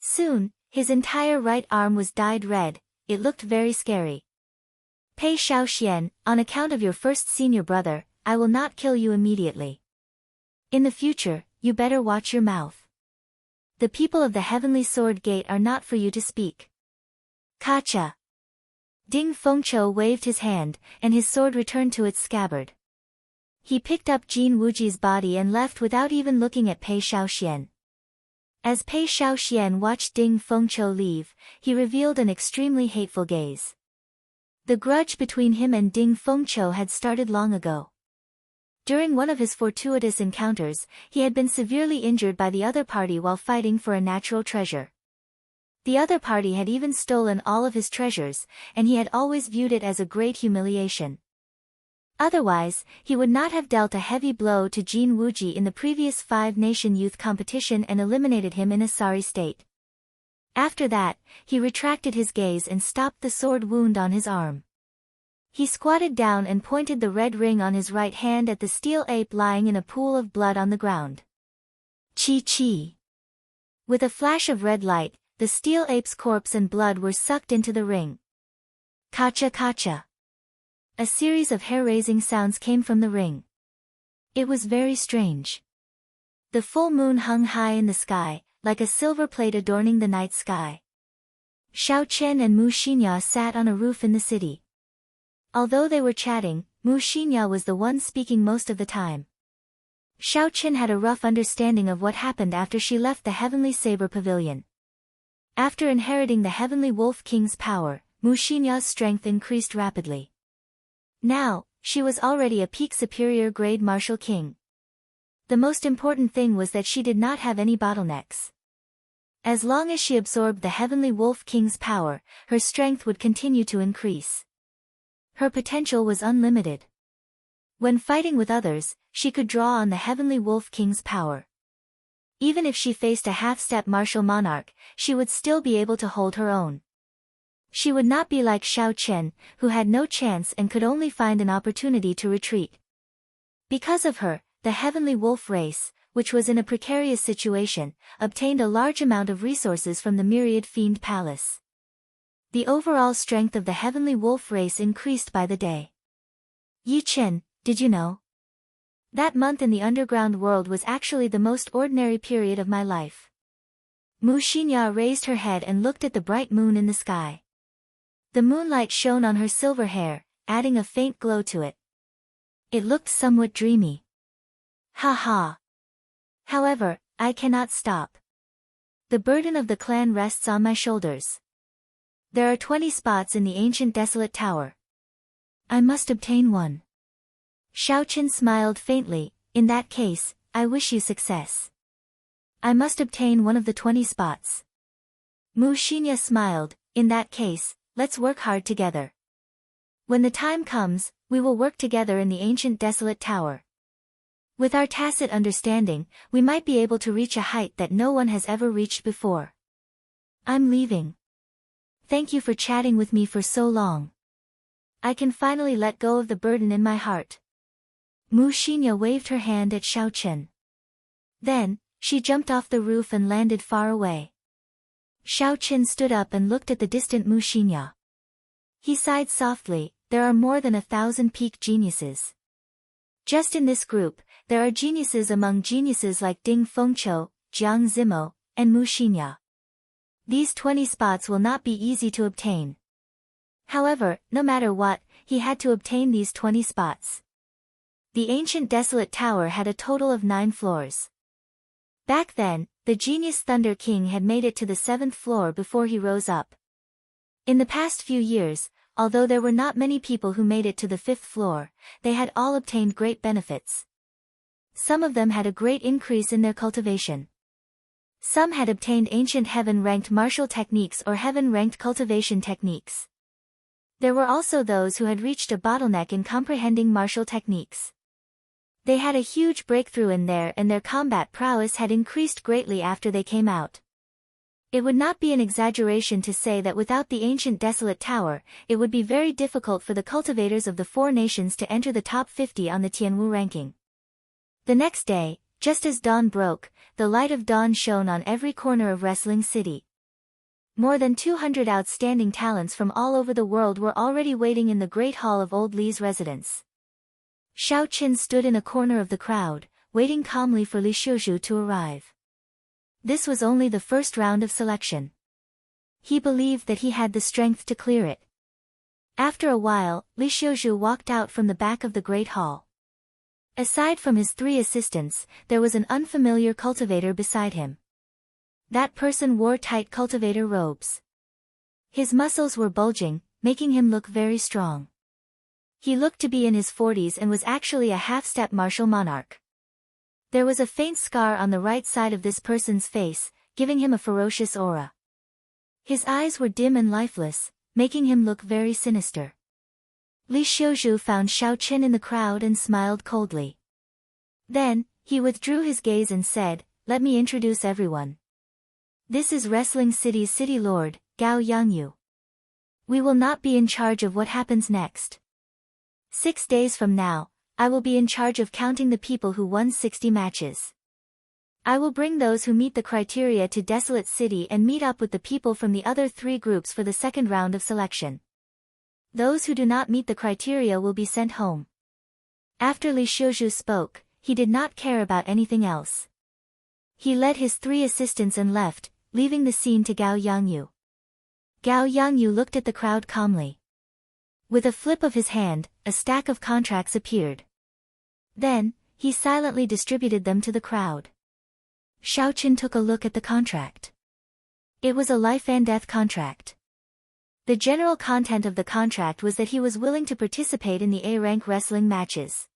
Soon, his entire right arm was dyed red. It looked very scary. Pei Shaoxian, on account of your first senior brother, I will not kill you immediately. In the future, you better watch your mouth. The people of the Heavenly Sword Gate are not for you to speak. Kacha! Ding Fengqiu waved his hand, and his sword returned to its scabbard. He picked up Jin Wuji's body and left without even looking at Pei Shaoxian. As Pei Shaoxian watched Ding Fengqiu leave, he revealed an extremely hateful gaze. The grudge between him and Ding Fengqiu had started long ago. During one of his fortuitous encounters, he had been severely injured by the other party while fighting for a natural treasure. The other party had even stolen all of his treasures, and he had always viewed it as a great humiliation. Otherwise, he would not have dealt a heavy blow to Jin Wuji in the previous five-nation youth competition and eliminated him in a sorry state. After that, he retracted his gaze and stopped the sword wound on his arm. He squatted down and pointed the red ring on his right hand at the steel ape lying in a pool of blood on the ground. Chi-chi! With a flash of red light, the steel ape's corpse and blood were sucked into the ring. Kacha-kacha! A series of hair-raising sounds came from the ring. It was very strange. The full moon hung high in the sky, like a silver plate adorning the night sky. Xiao Chen and Mu Xinya sat on a roof in the city. Although they were chatting, Mu Xinya was the one speaking most of the time. Xiao Chen had a rough understanding of what happened after she left the Heavenly Saber Pavilion. After inheriting the Heavenly Wolf King's power, Mu Xinya's strength increased rapidly. Now, she was already a peak superior grade martial king. The most important thing was that she did not have any bottlenecks. As long as she absorbed the Heavenly Wolf King's power, her strength would continue to increase. Her potential was unlimited. When fighting with others, she could draw on the Heavenly Wolf King's power. Even if she faced a half-step martial monarch, she would still be able to hold her own. She would not be like Xiao Chen, who had no chance and could only find an opportunity to retreat. Because of her, the Heavenly Wolf race, which was in a precarious situation, obtained a large amount of resources from the Myriad Fiend Palace. The overall strength of the Heavenly Wolf race increased by the day. Yi Chen, did you know? That month in the underground world was actually the most ordinary period of my life. Mu Xinya raised her head and looked at the bright moon in the sky. The moonlight shone on her silver hair, adding a faint glow to it. It looked somewhat dreamy. Ha ha. However, I cannot stop. The burden of the clan rests on my shoulders. There are 20 spots in the ancient desolate tower. I must obtain one. Xiao Chen smiled faintly. In that case, I wish you success. I must obtain one of the 20 spots. Mu Xinya smiled. In that case, let's work hard together. When the time comes, we will work together in the ancient desolate tower. With our tacit understanding, we might be able to reach a height that no one has ever reached before. I'm leaving. Thank you for chatting with me for so long. I can finally let go of the burden in my heart. Mu Xinya waved her hand at Xiao Chen. Then, she jumped off the roof and landed far away. Xiao Chen stood up and looked at the distant Mu Xinya. He sighed softly. There are more than 1,000 peak geniuses. Just in this group, there are geniuses among geniuses like Ding Fengqiu, Jiang Zimo, and Mu Xinya. These 20 spots will not be easy to obtain. However, no matter what, he had to obtain these 20 spots. The ancient desolate tower had a total of 9 floors. Back then, the genius Thunder King had made it to the 7th floor before he rose up. In the past few years, although there were not many people who made it to the 5th floor, they had all obtained great benefits. Some of them had a great increase in their cultivation. Some had obtained ancient heaven-ranked martial techniques or heaven-ranked cultivation techniques. There were also those who had reached a bottleneck in comprehending martial techniques. They had a huge breakthrough in there and their combat prowess had increased greatly after they came out. It would not be an exaggeration to say that without the ancient desolate tower, it would be very difficult for the cultivators of the 4 nations to enter the top 50 on the Tianwu ranking. The next day, just as dawn broke, the light of dawn shone on every corner of Wrestling City. More than 200 outstanding talents from all over the world were already waiting in the Great Hall of Old Li's residence. Xiao Chen stood in a corner of the crowd, waiting calmly for Li Xiuzhu to arrive. This was only the first round of selection. He believed that he had the strength to clear it. After a while, Li Xiuzhu walked out from the back of the Great Hall. Aside from his 3 assistants, there was an unfamiliar cultivator beside him. That person wore tight cultivator robes. His muscles were bulging, making him look very strong. He looked to be in his 40s and was actually a half-step martial monarch. There was a faint scar on the right side of this person's face, giving him a ferocious aura. His eyes were dim and lifeless, making him look very sinister. Li Xiuzhu found Xiao Chen in the crowd and smiled coldly. Then, he withdrew his gaze and said, "Let me introduce everyone. This is Wrestling City's City Lord, Gao Yangyu. We will not be in charge of what happens next. 6 days from now, I will be in charge of counting the people who won 60 matches. I will bring those who meet the criteria to Desolate City and meet up with the people from the other 3 groups for the second round of selection. Those who do not meet the criteria will be sent home." After Li Xiuzhu spoke, he did not care about anything else. He led his 3 assistants and left, leaving the scene to Gao Yangyu. Gao Yangyu looked at the crowd calmly. With a flip of his hand, a stack of contracts appeared. Then, he silently distributed them to the crowd. Xiao Chen took a look at the contract. It was a life and death contract. The general content of the contract was that he was willing to participate in the A-rank wrestling matches.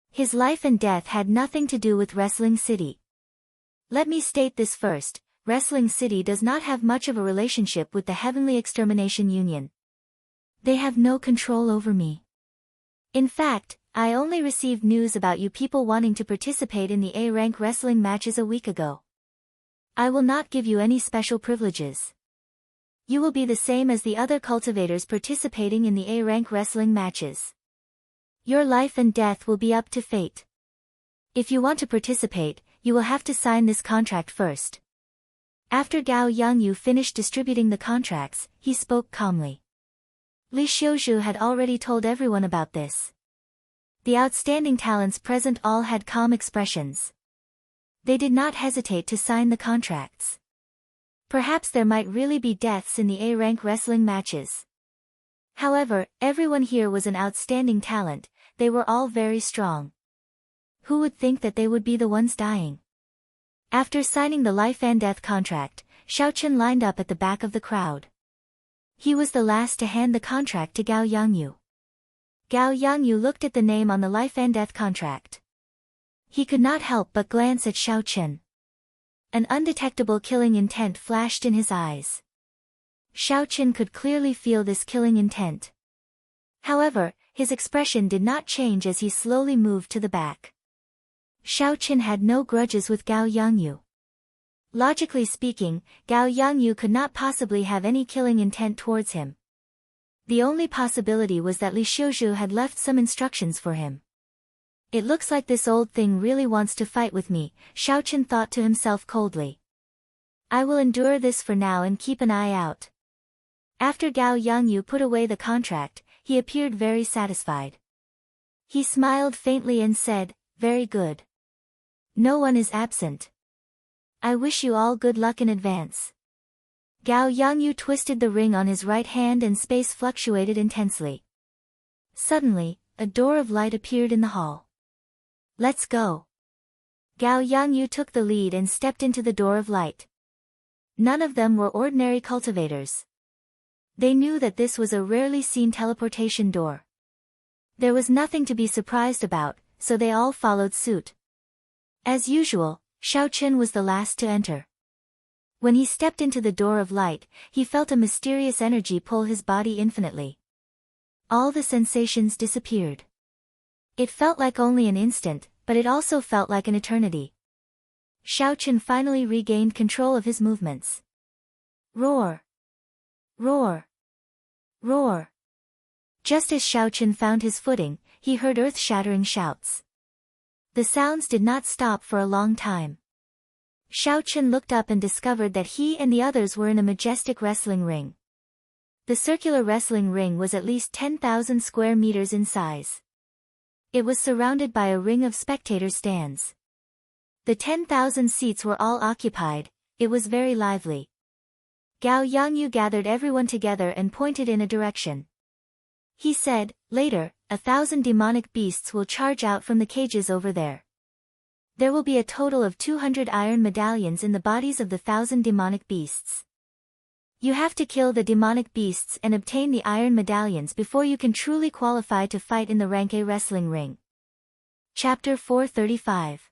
His life and death had nothing to do with Wrestling City. Let me state this first, Wrestling City does not have much of a relationship with the Heavenly Extermination Union. They have no control over me. In fact, I only received news about you people wanting to participate in the A-rank wrestling matches a week ago. I will not give you any special privileges. You will be the same as the other cultivators participating in the A-rank wrestling matches. Your life and death will be up to fate. If you want to participate, you will have to sign this contract first. After Gao Yangyu finished distributing the contracts, he spoke calmly. Li Xiuzhu had already told everyone about this. The outstanding talents present all had calm expressions. They did not hesitate to sign the contracts. Perhaps there might really be deaths in the A-rank wrestling matches. However, everyone here was an outstanding talent, they were all very strong. Who would think that they would be the ones dying? After signing the life and death contract, Xiaochen lined up at the back of the crowd. He was the last to hand the contract to Gao Yangyu. Gao Yangyu looked at the name on the life and death contract. He could not help but glance at Xiaochen. An undetectable killing intent flashed in his eyes. Xiaochen could clearly feel this killing intent. However, his expression did not change as he slowly moved to the back. Xiaochen had no grudges with Gao Yangyu. Logically speaking, Gao Yangyu could not possibly have any killing intent towards him. The only possibility was that Li Xiuzhu had left some instructions for him. It looks like this old thing really wants to fight with me, Xiaochen thought to himself coldly. I will endure this for now and keep an eye out. After Gao Yangyu put away the contract, he appeared very satisfied. He smiled faintly and said, very good. No one is absent. I wish you all good luck in advance. Gao Yangyu twisted the ring on his right hand and space fluctuated intensely. Suddenly, a door of light appeared in the hall. Let's go. Gao Yangyu took the lead and stepped into the door of light. None of them were ordinary cultivators. They knew that this was a rarely seen teleportation door. There was nothing to be surprised about, so they all followed suit. As usual, Xiaochen was the last to enter. When he stepped into the door of light, he felt a mysterious energy pull his body infinitely. All the sensations disappeared. It felt like only an instant, but it also felt like an eternity. Xiaochen finally regained control of his movements. Roar! Roar! Roar! Just as Xiaochen found his footing, he heard earth-shattering shouts. The sounds did not stop for a long time. Xiaochen looked up and discovered that he and the others were in a majestic wrestling ring. The circular wrestling ring was at least 10,000 square meters in size. It was surrounded by a ring of spectator stands. The 10,000 seats were all occupied, it was very lively. Gao Yangyu gathered everyone together and pointed in a direction. He said, later, 1,000 demonic beasts will charge out from the cages over there. There will be a total of 200 iron medallions in the bodies of the 1,000 demonic beasts. You have to kill the demonic beasts and obtain the iron medallions before you can truly qualify to fight in the Rank A wrestling ring. Chapter 435.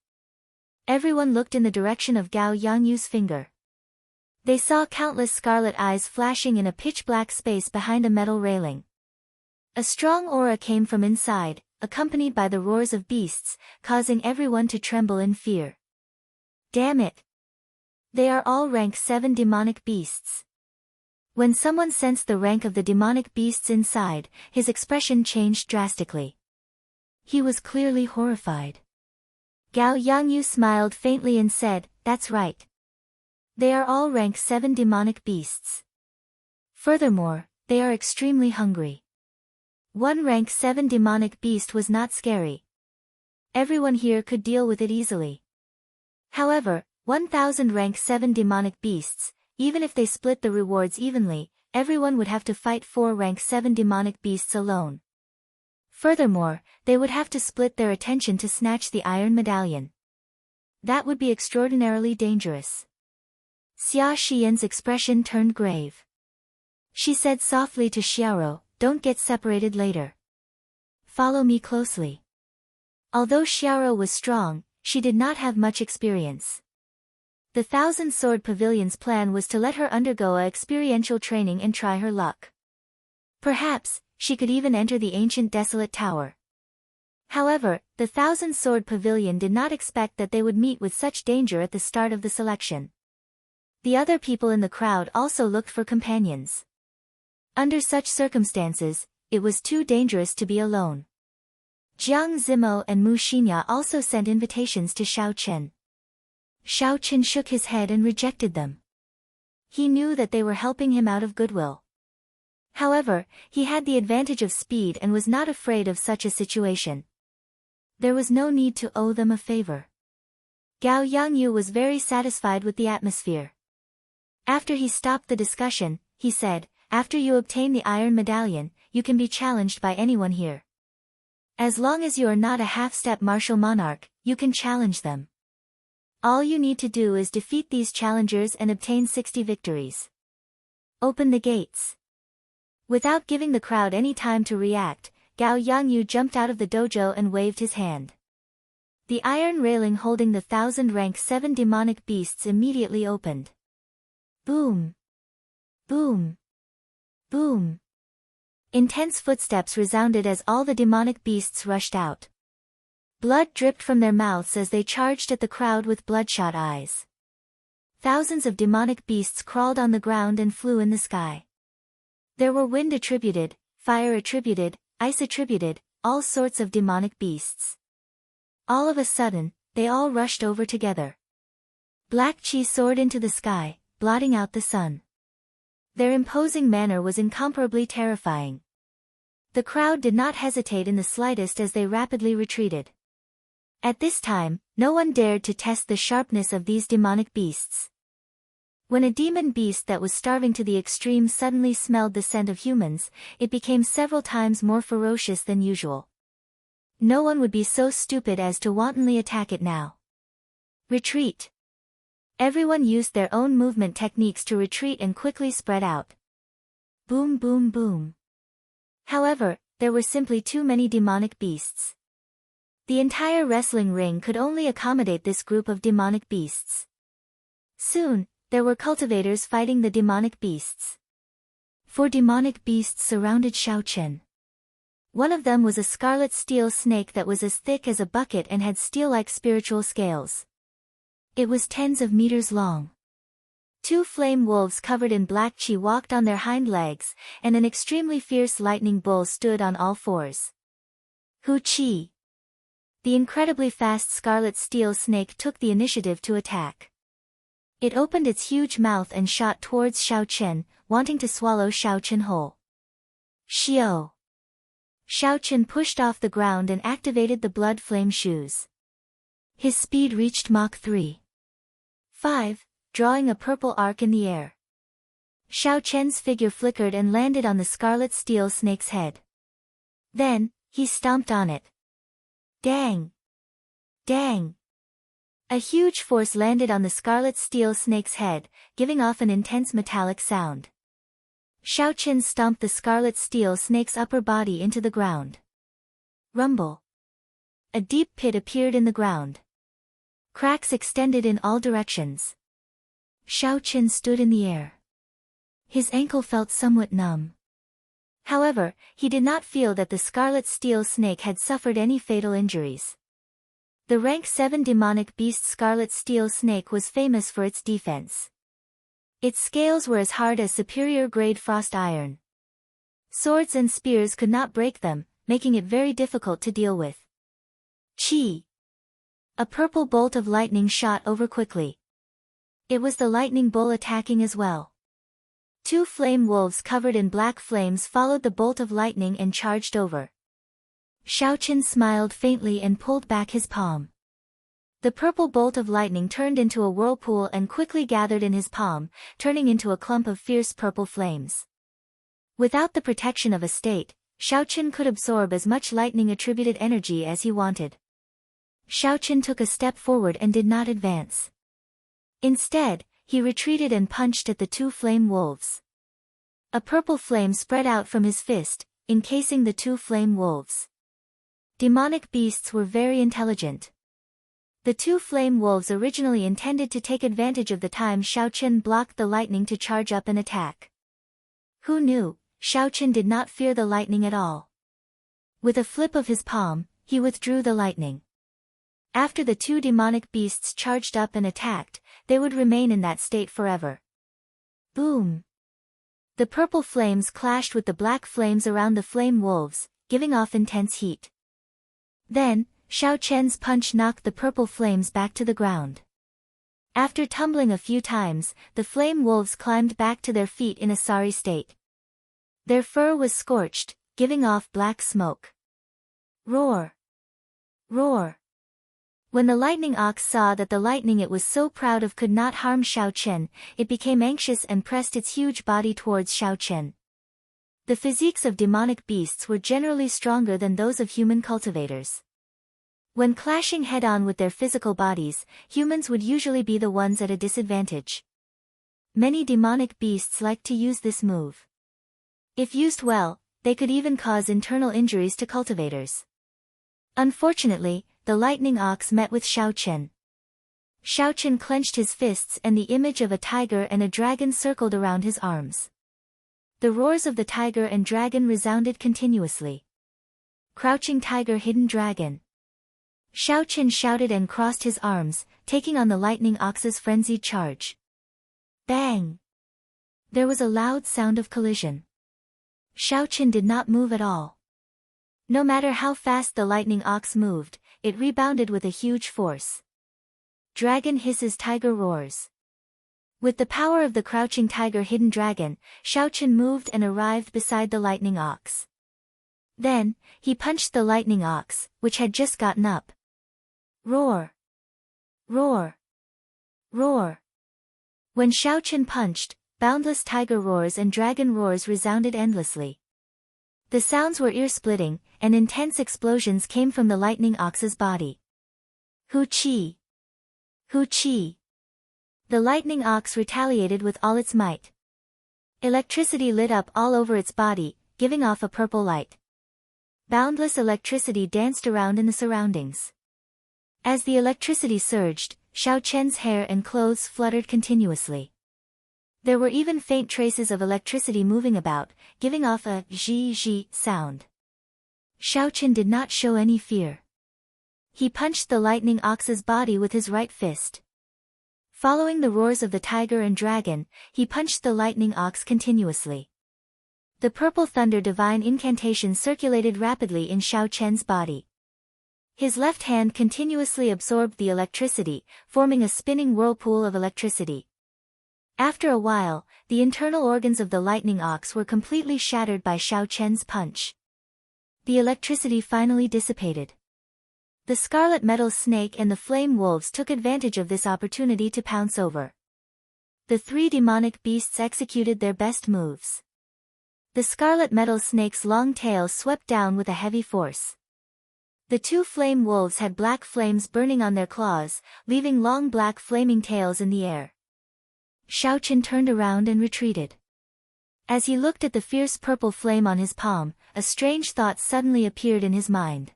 Everyone looked in the direction of Gao Yangyu's finger. They saw countless scarlet eyes flashing in a pitch-black space behind a metal railing. A strong aura came from inside, accompanied by the roars of beasts, causing everyone to tremble in fear. Damn it! They are all rank 7 demonic beasts. When someone sensed the rank of the demonic beasts inside, his expression changed drastically. He was clearly horrified. Gao Yangyu smiled faintly and said, that's right. They are all rank 7 demonic beasts. Furthermore, they are extremely hungry. One rank 7 demonic beast was not scary. Everyone here could deal with it easily. However, 1,000 rank 7 demonic beasts, even if they split the rewards evenly, everyone would have to fight 4 rank 7 demonic beasts alone. Furthermore, they would have to split their attention to snatch the iron medallion. That would be extraordinarily dangerous. Xia Xian's expression turned grave. She said softly to Xiaoro, don't get separated later. Follow me closely. Although Xiaoro was strong, she did not have much experience. The 1,000 Sword Pavilion's plan was to let her undergo a experiential training and try her luck. Perhaps, she could even enter the ancient desolate tower. However, the Thousand-Sword Pavilion did not expect that they would meet with such danger at the start of the selection. The other people in the crowd also looked for companions. Under such circumstances, it was too dangerous to be alone. Jiang Zimo and Mu Xinya also sent invitations to Xiao Chen. Xiao Chen shook his head and rejected them. He knew that they were helping him out of goodwill. However, he had the advantage of speed and was not afraid of such a situation. There was no need to owe them a favor. Gao Yangyu was very satisfied with the atmosphere. After he stopped the discussion, he said, "After you obtain the Iron Medallion, you can be challenged by anyone here. As long as you are not a half-step martial monarch, you can challenge them. All you need to do is defeat these challengers and obtain 60 victories. Open the gates." Without giving the crowd any time to react, Gao Yangyu jumped out of the dojo and waved his hand. The iron railing holding the 1000-rank 7 demonic beasts immediately opened. Boom! Boom! Boom! Intense footsteps resounded as all the demonic beasts rushed out. Blood dripped from their mouths as they charged at the crowd with bloodshot eyes. Thousands of demonic beasts crawled on the ground and flew in the sky. There were wind attributed, fire attributed, ice attributed, all sorts of demonic beasts. All of a sudden, they all rushed over together. Black chi soared into the sky, blotting out the sun. Their imposing manner was incomparably terrifying. The crowd did not hesitate in the slightest as they rapidly retreated. At this time, no one dared to test the sharpness of these demonic beasts. When a demon beast that was starving to the extreme suddenly smelled the scent of humans, it became several times more ferocious than usual. No one would be so stupid as to wantonly attack it now. Retreat. Everyone used their own movement techniques to retreat and quickly spread out. Boom boom boom. However, there were simply too many demonic beasts. The entire wrestling ring could only accommodate this group of demonic beasts. Soon, there were cultivators fighting the demonic beasts. 4 demonic beasts surrounded Xiao Chen. One of them was a scarlet steel snake that was as thick as a bucket and had steel-like spiritual scales. It was tens of meters long. 2 flame wolves covered in black chi walked on their hind legs, and an extremely fierce lightning bull stood on all fours. Hu Chi. The incredibly fast scarlet steel snake took the initiative to attack. It opened its huge mouth and shot towards Xiao Chen, wanting to swallow Xiao Chen whole. Xiao. Xiao Chen pushed off the ground and activated the blood flame shoes. His speed reached Mach 3.5, drawing a purple arc in the air. Xiao Chen's figure flickered and landed on the scarlet steel snake's head. Then, he stomped on it. Dang! Dang! A huge force landed on the scarlet steel snake's head, giving off an intense metallic sound. Xiao Chen stomped the scarlet steel snake's upper body into the ground. Rumble. A deep pit appeared in the ground. Cracks extended in all directions. Xiao Chen stood in the air. His ankle felt somewhat numb. However, he did not feel that the scarlet steel snake had suffered any fatal injuries. The rank 7 demonic beast scarlet steel snake was famous for its defense. Its scales were as hard as superior-grade frost iron. Swords and spears could not break them, making it very difficult to deal with. Chi. A purple bolt of lightning shot over quickly. It was the lightning bull attacking as well. 2 flame wolves covered in black flames followed the bolt of lightning and charged over. Xiao Chen smiled faintly and pulled back his palm. The purple bolt of lightning turned into a whirlpool and quickly gathered in his palm, turning into a clump of fierce purple flames. Without the protection of a state, Xiao Chen could absorb as much lightning-attributed energy as he wanted. Xiao Chen took a step forward and did not advance. Instead, he retreated and punched at the 2 flame wolves. A purple flame spread out from his fist, encasing the 2 flame wolves. Demonic beasts were very intelligent. The 2 flame wolves originally intended to take advantage of the time Xiao Chen blocked the lightning to charge up and attack. Who knew, Xiao Chen did not fear the lightning at all. With a flip of his palm, he withdrew the lightning. After the two demonic beasts charged up and attacked, they would remain in that state forever. Boom! The purple flames clashed with the black flames around the flame wolves, giving off intense heat. Then, Xiao Chen's punch knocked the purple flames back to the ground. After tumbling a few times, the flame wolves climbed back to their feet in a sorry state. Their fur was scorched, giving off black smoke. Roar! Roar! When the lightning ox saw that the lightning it was so proud of could not harm Xiao Chen, it became anxious and pressed its huge body towards Xiao Chen. The physiques of demonic beasts were generally stronger than those of human cultivators. When clashing head-on with their physical bodies, humans would usually be the ones at a disadvantage. Many demonic beasts like to use this move. If used well, they could even cause internal injuries to cultivators. Unfortunately, the lightning ox met with Xiao Chen. Xiao Chen clenched his fists and the image of a tiger and a dragon circled around his arms. The roars of the tiger and dragon resounded continuously. Crouching tiger, hidden dragon. Xiao Chen shouted and crossed his arms, taking on the lightning ox's frenzied charge. Bang! There was a loud sound of collision. Xiao Chen did not move at all. No matter how fast the lightning ox moved, it rebounded with a huge force. Dragon hisses, tiger roars. With the power of the crouching tiger, hidden dragon, Xiao Chen moved and arrived beside the lightning ox. Then, he punched the lightning ox, which had just gotten up. Roar! Roar! Roar! When Xiao Chen punched, boundless tiger roars and dragon roars resounded endlessly. The sounds were ear-splitting, and intense explosions came from the lightning ox's body. Hoo-chee! Hoo-chee! The lightning ox retaliated with all its might. Electricity lit up all over its body, giving off a purple light. Boundless electricity danced around in the surroundings. As the electricity surged, Xiao Chen's hair and clothes fluttered continuously. There were even faint traces of electricity moving about, giving off a zhi-zhi sound. Xiao Chen did not show any fear. He punched the lightning ox's body with his right fist. Following the roars of the tiger and dragon, he punched the lightning ox continuously. The purple thunder divine incantation circulated rapidly in Xiao Chen's body. His left hand continuously absorbed the electricity, forming a spinning whirlpool of electricity. After a while, the internal organs of the lightning ox were completely shattered by Xiao Chen's punch. The electricity finally dissipated. The scarlet metal snake and the flame wolves took advantage of this opportunity to pounce over. The three demonic beasts executed their best moves. The scarlet metal snake's long tail swept down with a heavy force. The two flame wolves had black flames burning on their claws, leaving long black flaming tails in the air. Xiao Chen turned around and retreated. As he looked at the fierce purple flame on his palm, a strange thought suddenly appeared in his mind.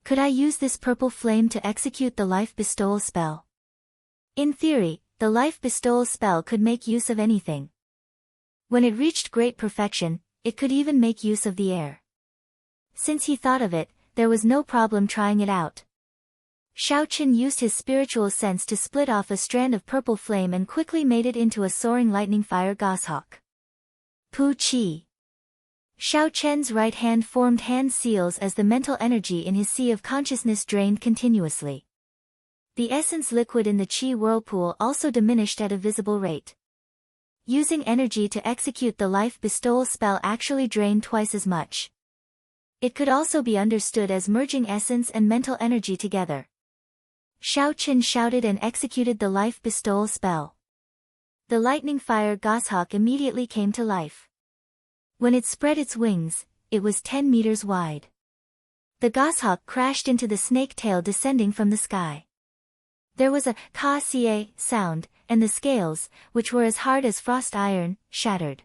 Could I use this purple flame to execute the life bestowal spell? In theory, the life bestowal spell could make use of anything. When it reached great perfection, it could even make use of the air. Since he thought of it, there was no problem trying it out. Xiao Chen used his spiritual sense to split off a strand of purple flame and quickly made it into a soaring lightning fire goshawk. Pu-chi! Xiao Chen's right hand formed hand seals as the mental energy in his sea of consciousness drained continuously. The essence liquid in the chi whirlpool also diminished at a visible rate. Using energy to execute the life bestowal spell actually drained twice as much. It could also be understood as merging essence and mental energy together. Xiao Chen shouted and executed the life bestowal spell. The lightning fire goshawk immediately came to life. When it spread its wings, it was 10 meters wide. The goshawk crashed into the snake tail descending from the sky. There was a ka-cie sound, and the scales, which were as hard as frost iron, shattered.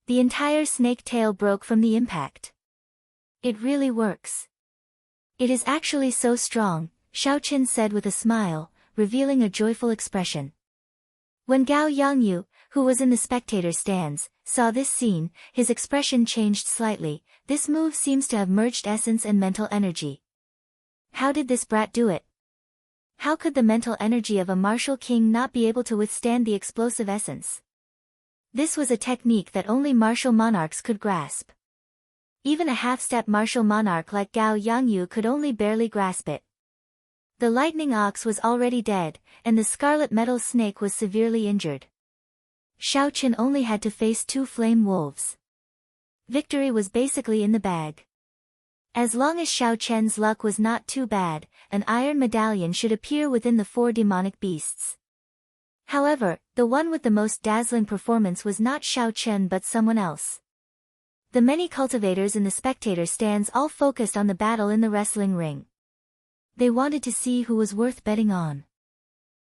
The entire snake tail broke from the impact. It really works. It is actually so strong, Xiao Chen said with a smile, revealing a joyful expression. When Gao Yangyu, who was in the spectator stands, saw this scene, his expression changed slightly. This move seems to have merged essence and mental energy. How did this brat do it? How could the mental energy of a martial king not be able to withstand the explosive essence? This was a technique that only martial monarchs could grasp. Even a half-step martial monarch like Gao Yangyu could only barely grasp it. The lightning ox was already dead, and the scarlet metal snake was severely injured. Xiao Qin only had to face 2 flame wolves. Victory was basically in the bag. As long as Xiao Qian's luck was not too bad, an iron medallion should appear within the 4 demonic beasts. However, the one with the most dazzling performance was not Xiao Qian but someone else. The many cultivators in the spectator stands all focused on the battle in the wrestling ring. They wanted to see who was worth betting on.